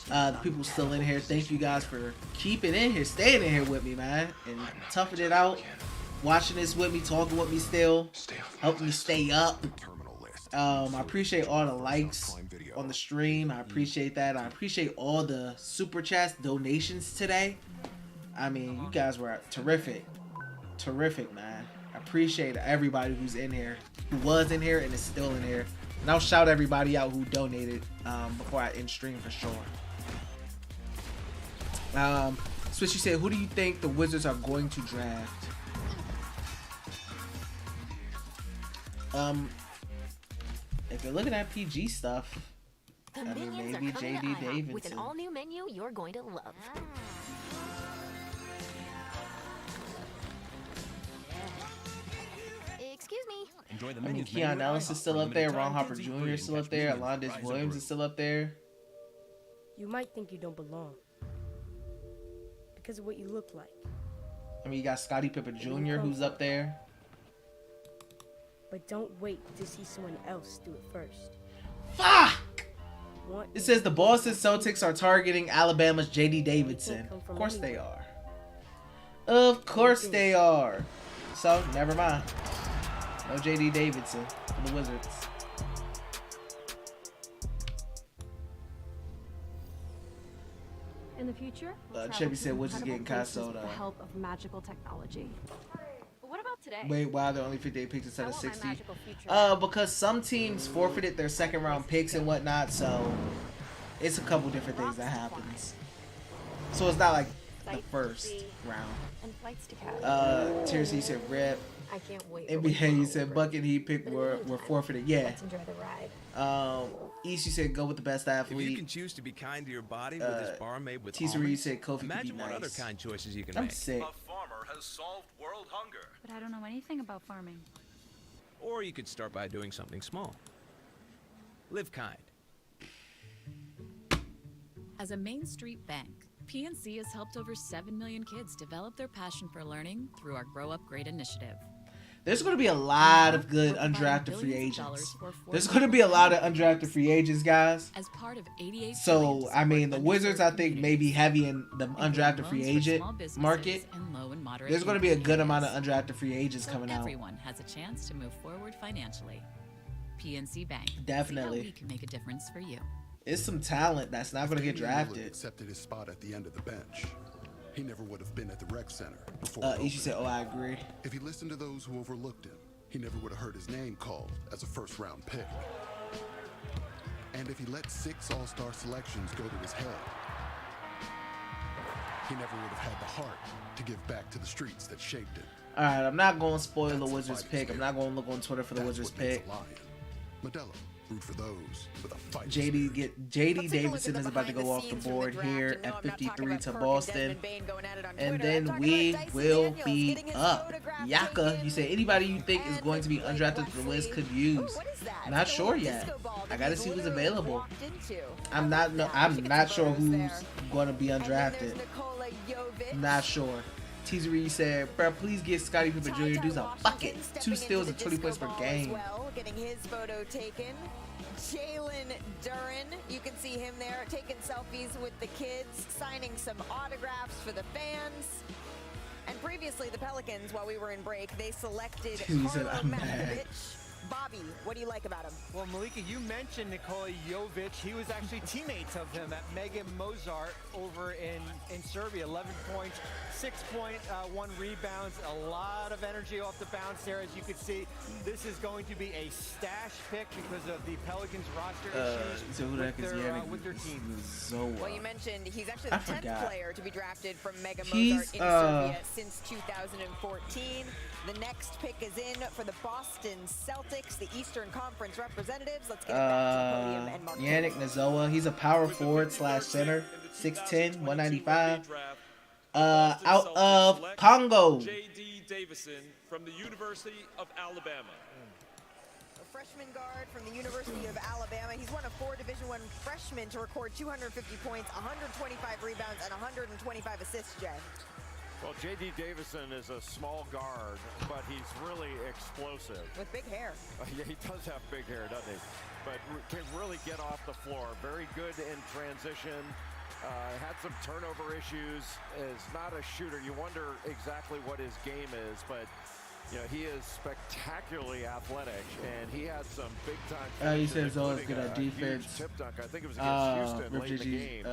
The people still in here, thank you guys for keeping in here, staying in here with me, man, and toughing it out, watching this with me, talking with me still, helping me stay up. I appreciate all the likes on the stream. I appreciate that. I appreciate all the super chats, donations today. I mean, you guys were terrific. Terrific, man. I appreciate everybody who's in here, who was in here and is still in here. And I'll shout everybody out who donated before I end stream for sure. Switchy said, who do you think the Wizards are going to draft? If you're looking at PG stuff, I mean, maybe JD Davidson. With an all-new menu you're going to love. Excuse me. I mean, Keon Ellis is still up there. Ron Harper Jr. is still up there. Alondes Williams is still up there. You might think you don't belong because of what you look like. I mean, you got Scottie Pippen Jr. who's up there. But don't wait to see someone else do it first. Fuck! It says the Boston Celtics are targeting Alabama's JD Davidson. Of course they are. Of course they are. So, never mind. No JD Davidson for the Wizards. In the future, Chevy said Wizards getting Casoda. with the help of magical technology. What about today? Wait, why there are only 58 picks instead of 60? Because some teams forfeited their second round picks and whatnot, so it's a couple different things that happens. So it's not like the first round. And flights to TRC said rip. I can't wait. NBA said Buck and he picked were forfeited. Yeah. Let's enjoy the ride. East, you said go with the best If you athlete. can choose to be kind to your body with this bar made with T-Sari almonds, said Kofi could be imagine what nice. other kind choices you can I'm make. sick. A farmer has solved world hunger. But I don't know anything about farming. Or you could start by doing something small. Live kind. As a Main Street bank, PNC has helped over 7 million kids develop their passion for learning through our Grow Up Great initiative. There's going to be a lot of good undrafted free agents. There's going to be a lot of undrafted free agents, guys. As part of 88 So, I mean, the Wizards, I think, may be heavy in the undrafted free agent market. There's going to be a good amount of undrafted free agents coming out. Everyone has a chance to move forward financially. PNC Bank. Definitely. See how we can make a difference for you. It's some talent that's not going to get drafted. Accepted his spot at the end of the bench. He never would have been at the rec center before. Ishi said, "Oh, I agree." If he listened to those who overlooked him, he never would have heard his name called as a first-round pick. And if he let 6 all-star selections go to his head, he never would have had the heart to give back to the streets that shaped him. All right, I'm not going to spoil the Wizards pick. I'm not going to look on Twitter for the Wizards pick. Modelo, root for those with a fight. JD Davidson is about to go off the board here at 53 to Boston, and then we will be up. Yaka, you say anybody you think is going to be undrafted the Wiz could use? Not sure yet. I gotta see who's available. I'm not sure who's going to be undrafted. Not sure. T-Sari said, "Bro, please get Scottie Pippen Jr. do a bucket. 2 steals and 20 points per game." Getting his photo taken. Jalen Duren, you can see him there taking selfies with the kids, signing some autographs for the fans. And previously, the Pelicans, while we were in break, they selected Carlo Matkovic. Bobby, what do you like about him? Well, Malika, you mentioned Nikola Jovic. He was actually teammates of him at Mega Mozart over in Serbia. 11 points, 6.1 rebounds, a lot of energy off the bounce there. As you can see, this is going to be a stash pick because of the Pelicans roster issues with their team. Well, you mentioned he's actually the 10th player to be drafted from Mega Mozart in Serbia since 2014. The next pick is in for the Boston Celtics, the Eastern Conference representatives. Let's get him back to the podium and mark Yannick Nazoa, he's a power forward / center, 6'10", 195. Out of Congo. J.D. Davison from the University of Alabama. A freshman guard from the University of Alabama. He's one of 4 Division I freshmen to record 250 points, 125 rebounds, and 125 assists, Jay. Well, J.D. Davison is a small guard, but he's really explosive. With big hair. Yeah, he does have big hair, doesn't he? But can really get off the floor. Very good in transition. Had some turnover issues. Is not a shooter. You wonder exactly what his game is, but you know, he is spectacularly athletic, and he had some big-time He says always good at defense. Tip dunk. I think it was against Houston late in the game.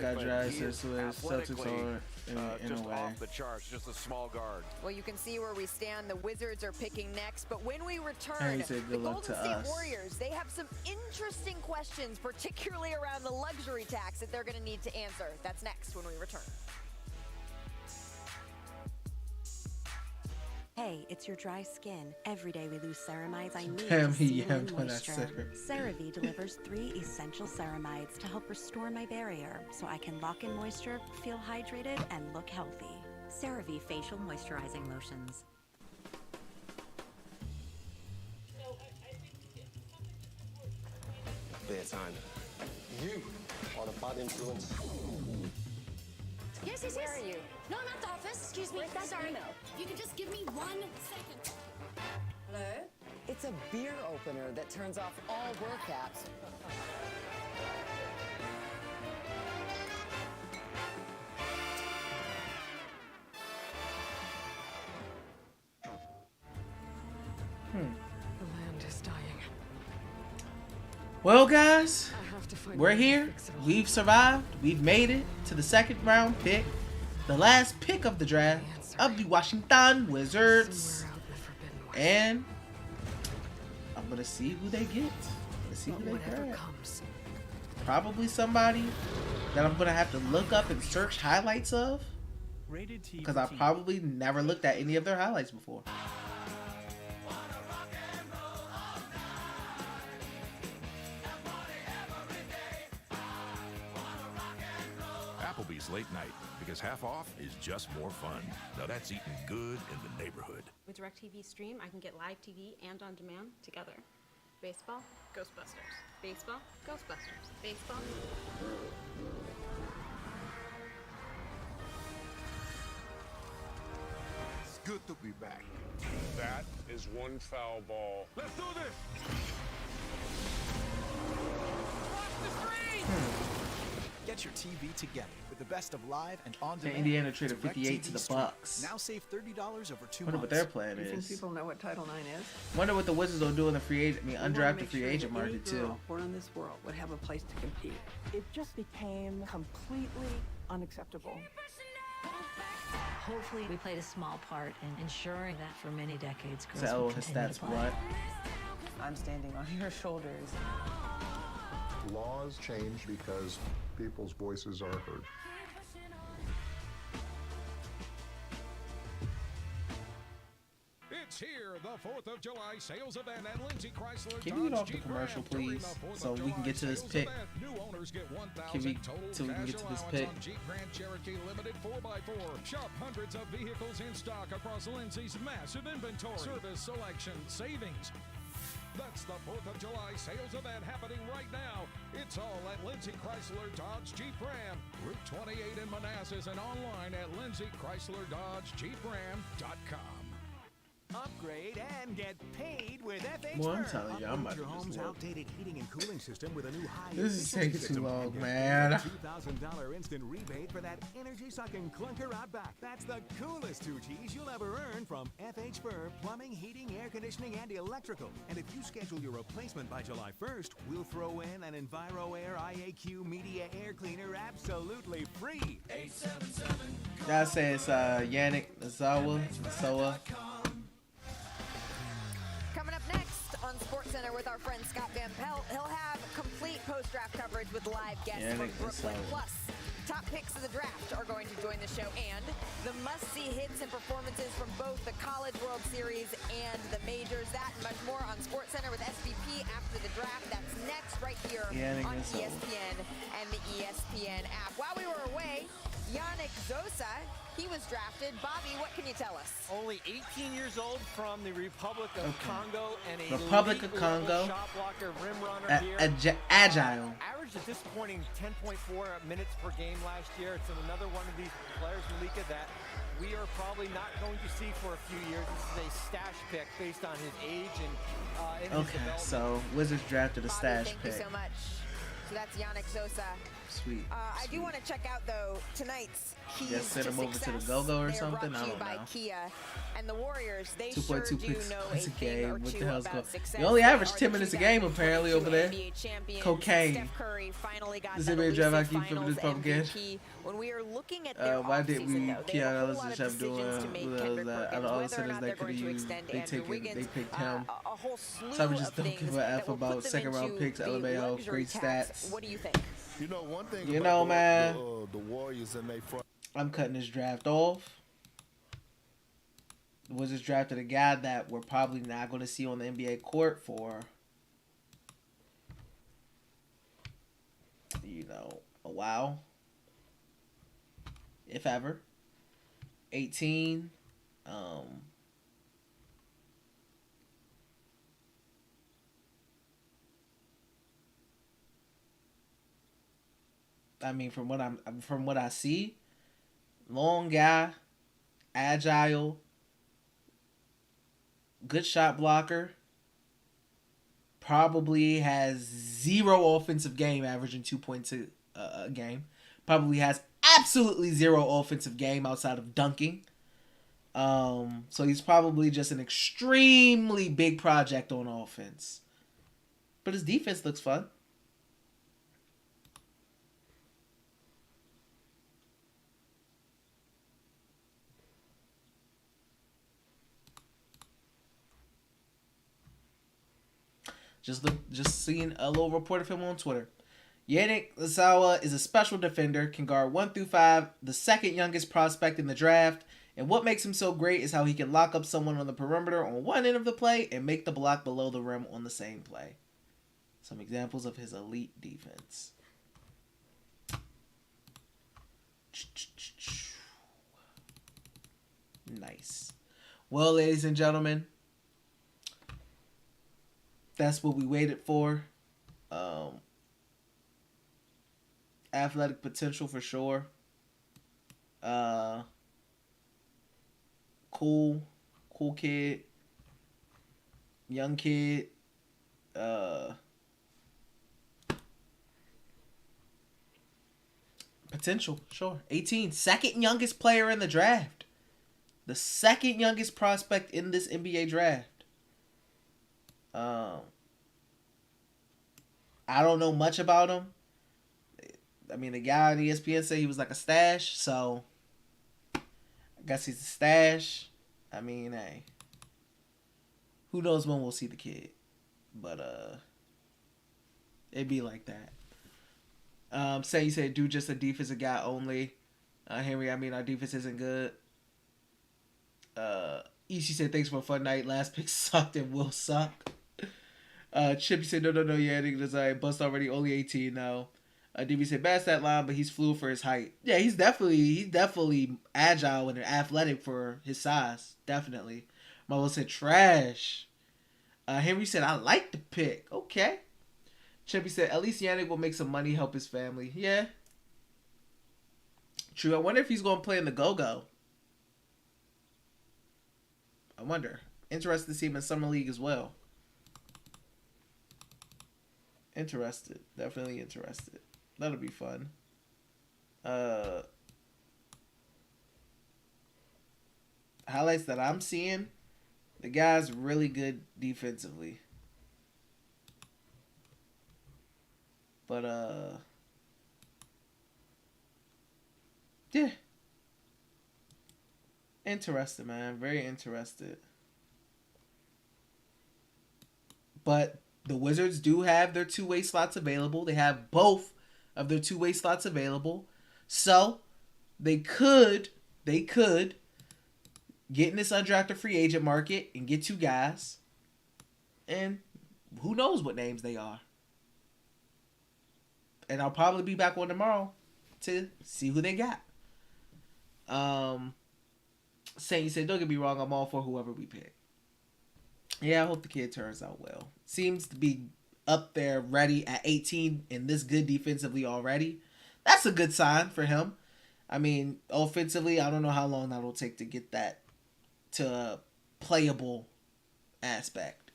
Got dry says Celtics are in just a way. off the charts, just a small guard. Well, you can see where we stand. The Wizards are picking next, but when we return, Good the luck Golden to State us. Warriors, they have some interesting questions, particularly around the luxury tax that they're going to need to answer. That's next when we return. Hey, it's your dry skin. Every day we lose ceramides I need Damn, to he seal in yammed when I moisture. said it. CeraVe delivers 3 essential ceramides to help restore my barrier so I can lock in moisture, feel hydrated, and look healthy. CeraVe Facial Moisturizing Lotions. Bedtime. You are the bad influence. Yes. Where are you? No, not the office. Excuse me. Sorry. Email? If you could just give me 1 second. Hello? It's a beer opener that turns off all work apps. The land is dying. Well, guys, I have to find we're a way to here. fix it all. We've survived. We've made it to the 2nd round pick, the last pick of the draft of the Washington Wizards. And I'm gonna see who they get. Let's see who they grab. Probably somebody that I'm gonna have to look up and search highlights of, because I probably never looked at any of their highlights before. Applebee's late night, because half off is just more fun. Now that's eating good in the neighborhood. With DirecTV Stream, I can get live TV and on demand together. Baseball, Ghostbusters. Baseball, Ghostbusters. Baseball. It's good to be back. That is one foul ball. Let's do this! Get your TV together with the best of live and on-demand. Indiana traded 58 to the Bucks. Now save $30 over 2 months. Wonder what their plan You think is. people know what Title IX is? Wonder what the Wizards will do in the free agent. We wanna Undrafted make free sure agent that any market too. girl born in this world would have a place to compete. It just became completely unacceptable. Hopefully, we played a small part in ensuring that for many decades, girls So would his continue stats to play. what? I'm standing on your shoulders. Laws change because people's voices are heard. It's here, the 4th of July sales event at Lindsay Chrysler. Can we get off the commercial, please, so we can get to this pick? New owners get Can we, 1,000 total so we can get cash to this allowance pick? on Jeep Grand Cherokee Limited 4x4. Shop hundreds of vehicles in stock across Lindsay's massive inventory. Service selection savings. That's the 4th of July sales event happening right now. It's all at Lindsay Chrysler Dodge Jeep Ram, Route 28 in Manassas, and online at lindsaychrysler-dodge-jeepram.com. Upgrade and get paid with FH. Well, I'm telling you, I'm about to your just home's look. outdated heating and cooling system with a new high. This is efficiency taking too system long, and get man. a $2,000 instant rebate for that energy-sucking clunker out back. That's the coolest 2Gs you'll ever earn from FH for plumbing, heating, air conditioning, and electrical. And if you schedule your replacement by July 1st, we'll throw in an EnviroAir IAQ Media Air Cleaner absolutely free. 877. Y'all say it's Yannick Nazawa. Coming up next on SportsCenter with our friend Scott Van Pelt, he'll have complete post-draft coverage with live guests from Brooklyn. Plus, top picks of the draft are going to join the show, and the must-see hits and performances from both the College World Series and the majors. That and much more on SportsCenter with SVP after the draft. That's next right here on ESPN and the ESPN app. While we were away, Yannick Zosa, he was drafted. Bobby, what can you tell us? Only 18 years old from the Republic of Congo and a Republic of Congo. shot blocker, rim runner here. Agile. Averaged a disappointing 10.4 minutes per game last year. It's another one of these players, Malika, that we are probably not going to see for a few years. This is a stash pick based on his age and in his development. So Wizards drafted a stash Thank pick. you so much. So that's Yannick Zosa. Sweet. I do want to check out, though, tonight's keys Just send to him over to the success. Go-Go or They're something? brought I to you don't by know. Kia. And the Warriors, they 2.2 sure do picks know a a thing game. or What two the hell's about going success. on? You only They average are 10 the minutes a game, apparently, over there. NBA champions. Cocaine. Steph Curry finally got This that NBA draft I elusive keep flipping finals this pumpkin. MVP. When we are looking at their Why did offseason, we though, they have a whole Keanu lot of Kept doing decisions to make. who else Kendrick that out Perkins, of all the whether or centers not they they're could going have to used, extend they Andrew take it, Wiggins. they picked him. A whole slew Some of just don't things give a that F will put about them second round into picks, the LMAO, luxury great tax. stats. What do you think? You know, one thing You about know, man. the Warriors and they front. I'm cutting this draft off. The Wizards drafted a guy that we're probably not going to see on the NBA court for, a while, if ever. 18. I mean, from what I see, long guy, agile, good shot blocker. Probably has 0 offensive game, averaging 2.2 a game. Probably has absolutely 0 offensive game outside of dunking. So he's probably just an extremely big project on offense. But his defense looks fun. Just seeing a little report of him on Twitter. Yannick Lasawa is a special defender, can guard 1 through 5, the second youngest prospect in the draft, and what makes him so great is how he can lock up someone on the perimeter on one end of the play and make the block below the rim on the same play. Some examples of his elite defense. Nice. Well, ladies and gentlemen, that's what we waited for. Athletic potential for sure. Cool kid, young kid. Potential, sure. 18, second youngest player in the draft. The second youngest prospect in this NBA draft. I don't know much about him. I mean, the guy on ESPN said he was like a stash, so I guess he's a stash. I mean, hey, who knows when we'll see the kid? But it'd be like that. Say you said, dude, just a defensive guy only. Henry, I mean, our defense isn't good. Ishi said, thanks for a fun night. Last pick sucked and will suck. Chip said, no, yeah, nigga, I bust already, only 18 now. DB said, bad stat line, but he's fluid for his height. Yeah, he's definitely agile and athletic for his size. Definitely. Marlo said, trash. Henry said, I like the pick. Okay. Chippy said, at least Yannick will make some money, help his family. Yeah. True. I wonder if he's going to play in the go-go. I wonder. Interested to see him in Summer League as well. Interested. Definitely interested. That'll be fun. Highlights that I'm seeing. The guy's really good defensively. But, yeah. Interested, man. Very interested. But the Wizards do have their two-way slots available. They have both of their two-way slots available. So, they could get in this undrafted free agent market and get two guys. And who knows what names they are. And I'll probably be back on tomorrow to see who they got. Saint said, don't get me wrong, I'm all for whoever we pick. Yeah, I hope the kid turns out well. Seems to be up there ready at 18 and this good defensively already. That's a good sign for him. I mean, offensively, I don't know how long that'll take to get that to a playable aspect.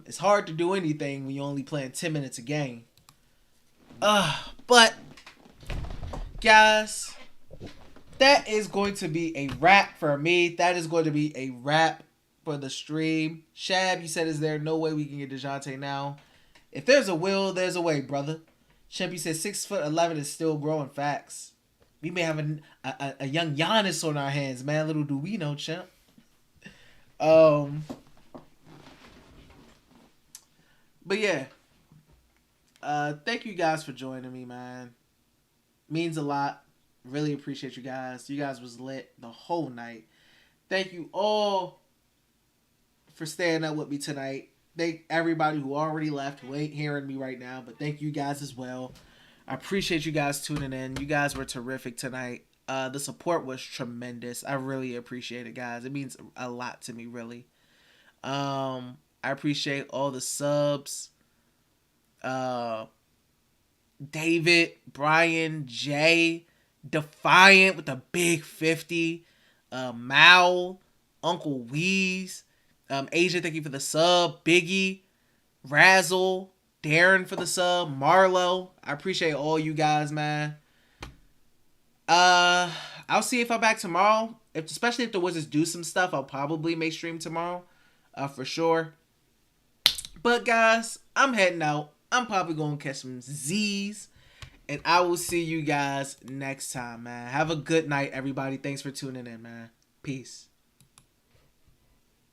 It's hard to do anything when you're only playing 10 minutes a game. But, guys, that is going to be a wrap for me. That is going to be a wrap for the stream. Shab, you said, is there no way we can get DeJounte now? If there's a will, there's a way, brother. Chimpy said 6'11" is still growing. Facts. We may have a young Giannis on our hands, man. Little do we know, champ. But yeah. Thank you guys for joining me, man. Means a lot. Really appreciate you guys. You guys was lit the whole night. Thank you all for staying up with me tonight. Thank everybody who already left, who ain't hearing me right now, but thank you guys as well. I appreciate you guys tuning in. You guys were terrific tonight. The support was tremendous. I really appreciate it, guys. It means a lot to me, really. I appreciate all the subs. David, Brian, Jay, Defiant with a big 50, Mal, Uncle Weeze, Asia, thank you for the sub, Biggie, Razzle, Darren for the sub, Marlo, I appreciate all you guys, man. I'll see if I'm back tomorrow, especially if the Wizards do some stuff. I'll probably make stream tomorrow, for sure. But guys, I'm heading out. I'm probably going to catch some Z's. And I will see you guys next time, man. Have a good night, everybody. Thanks for tuning in, man. Peace.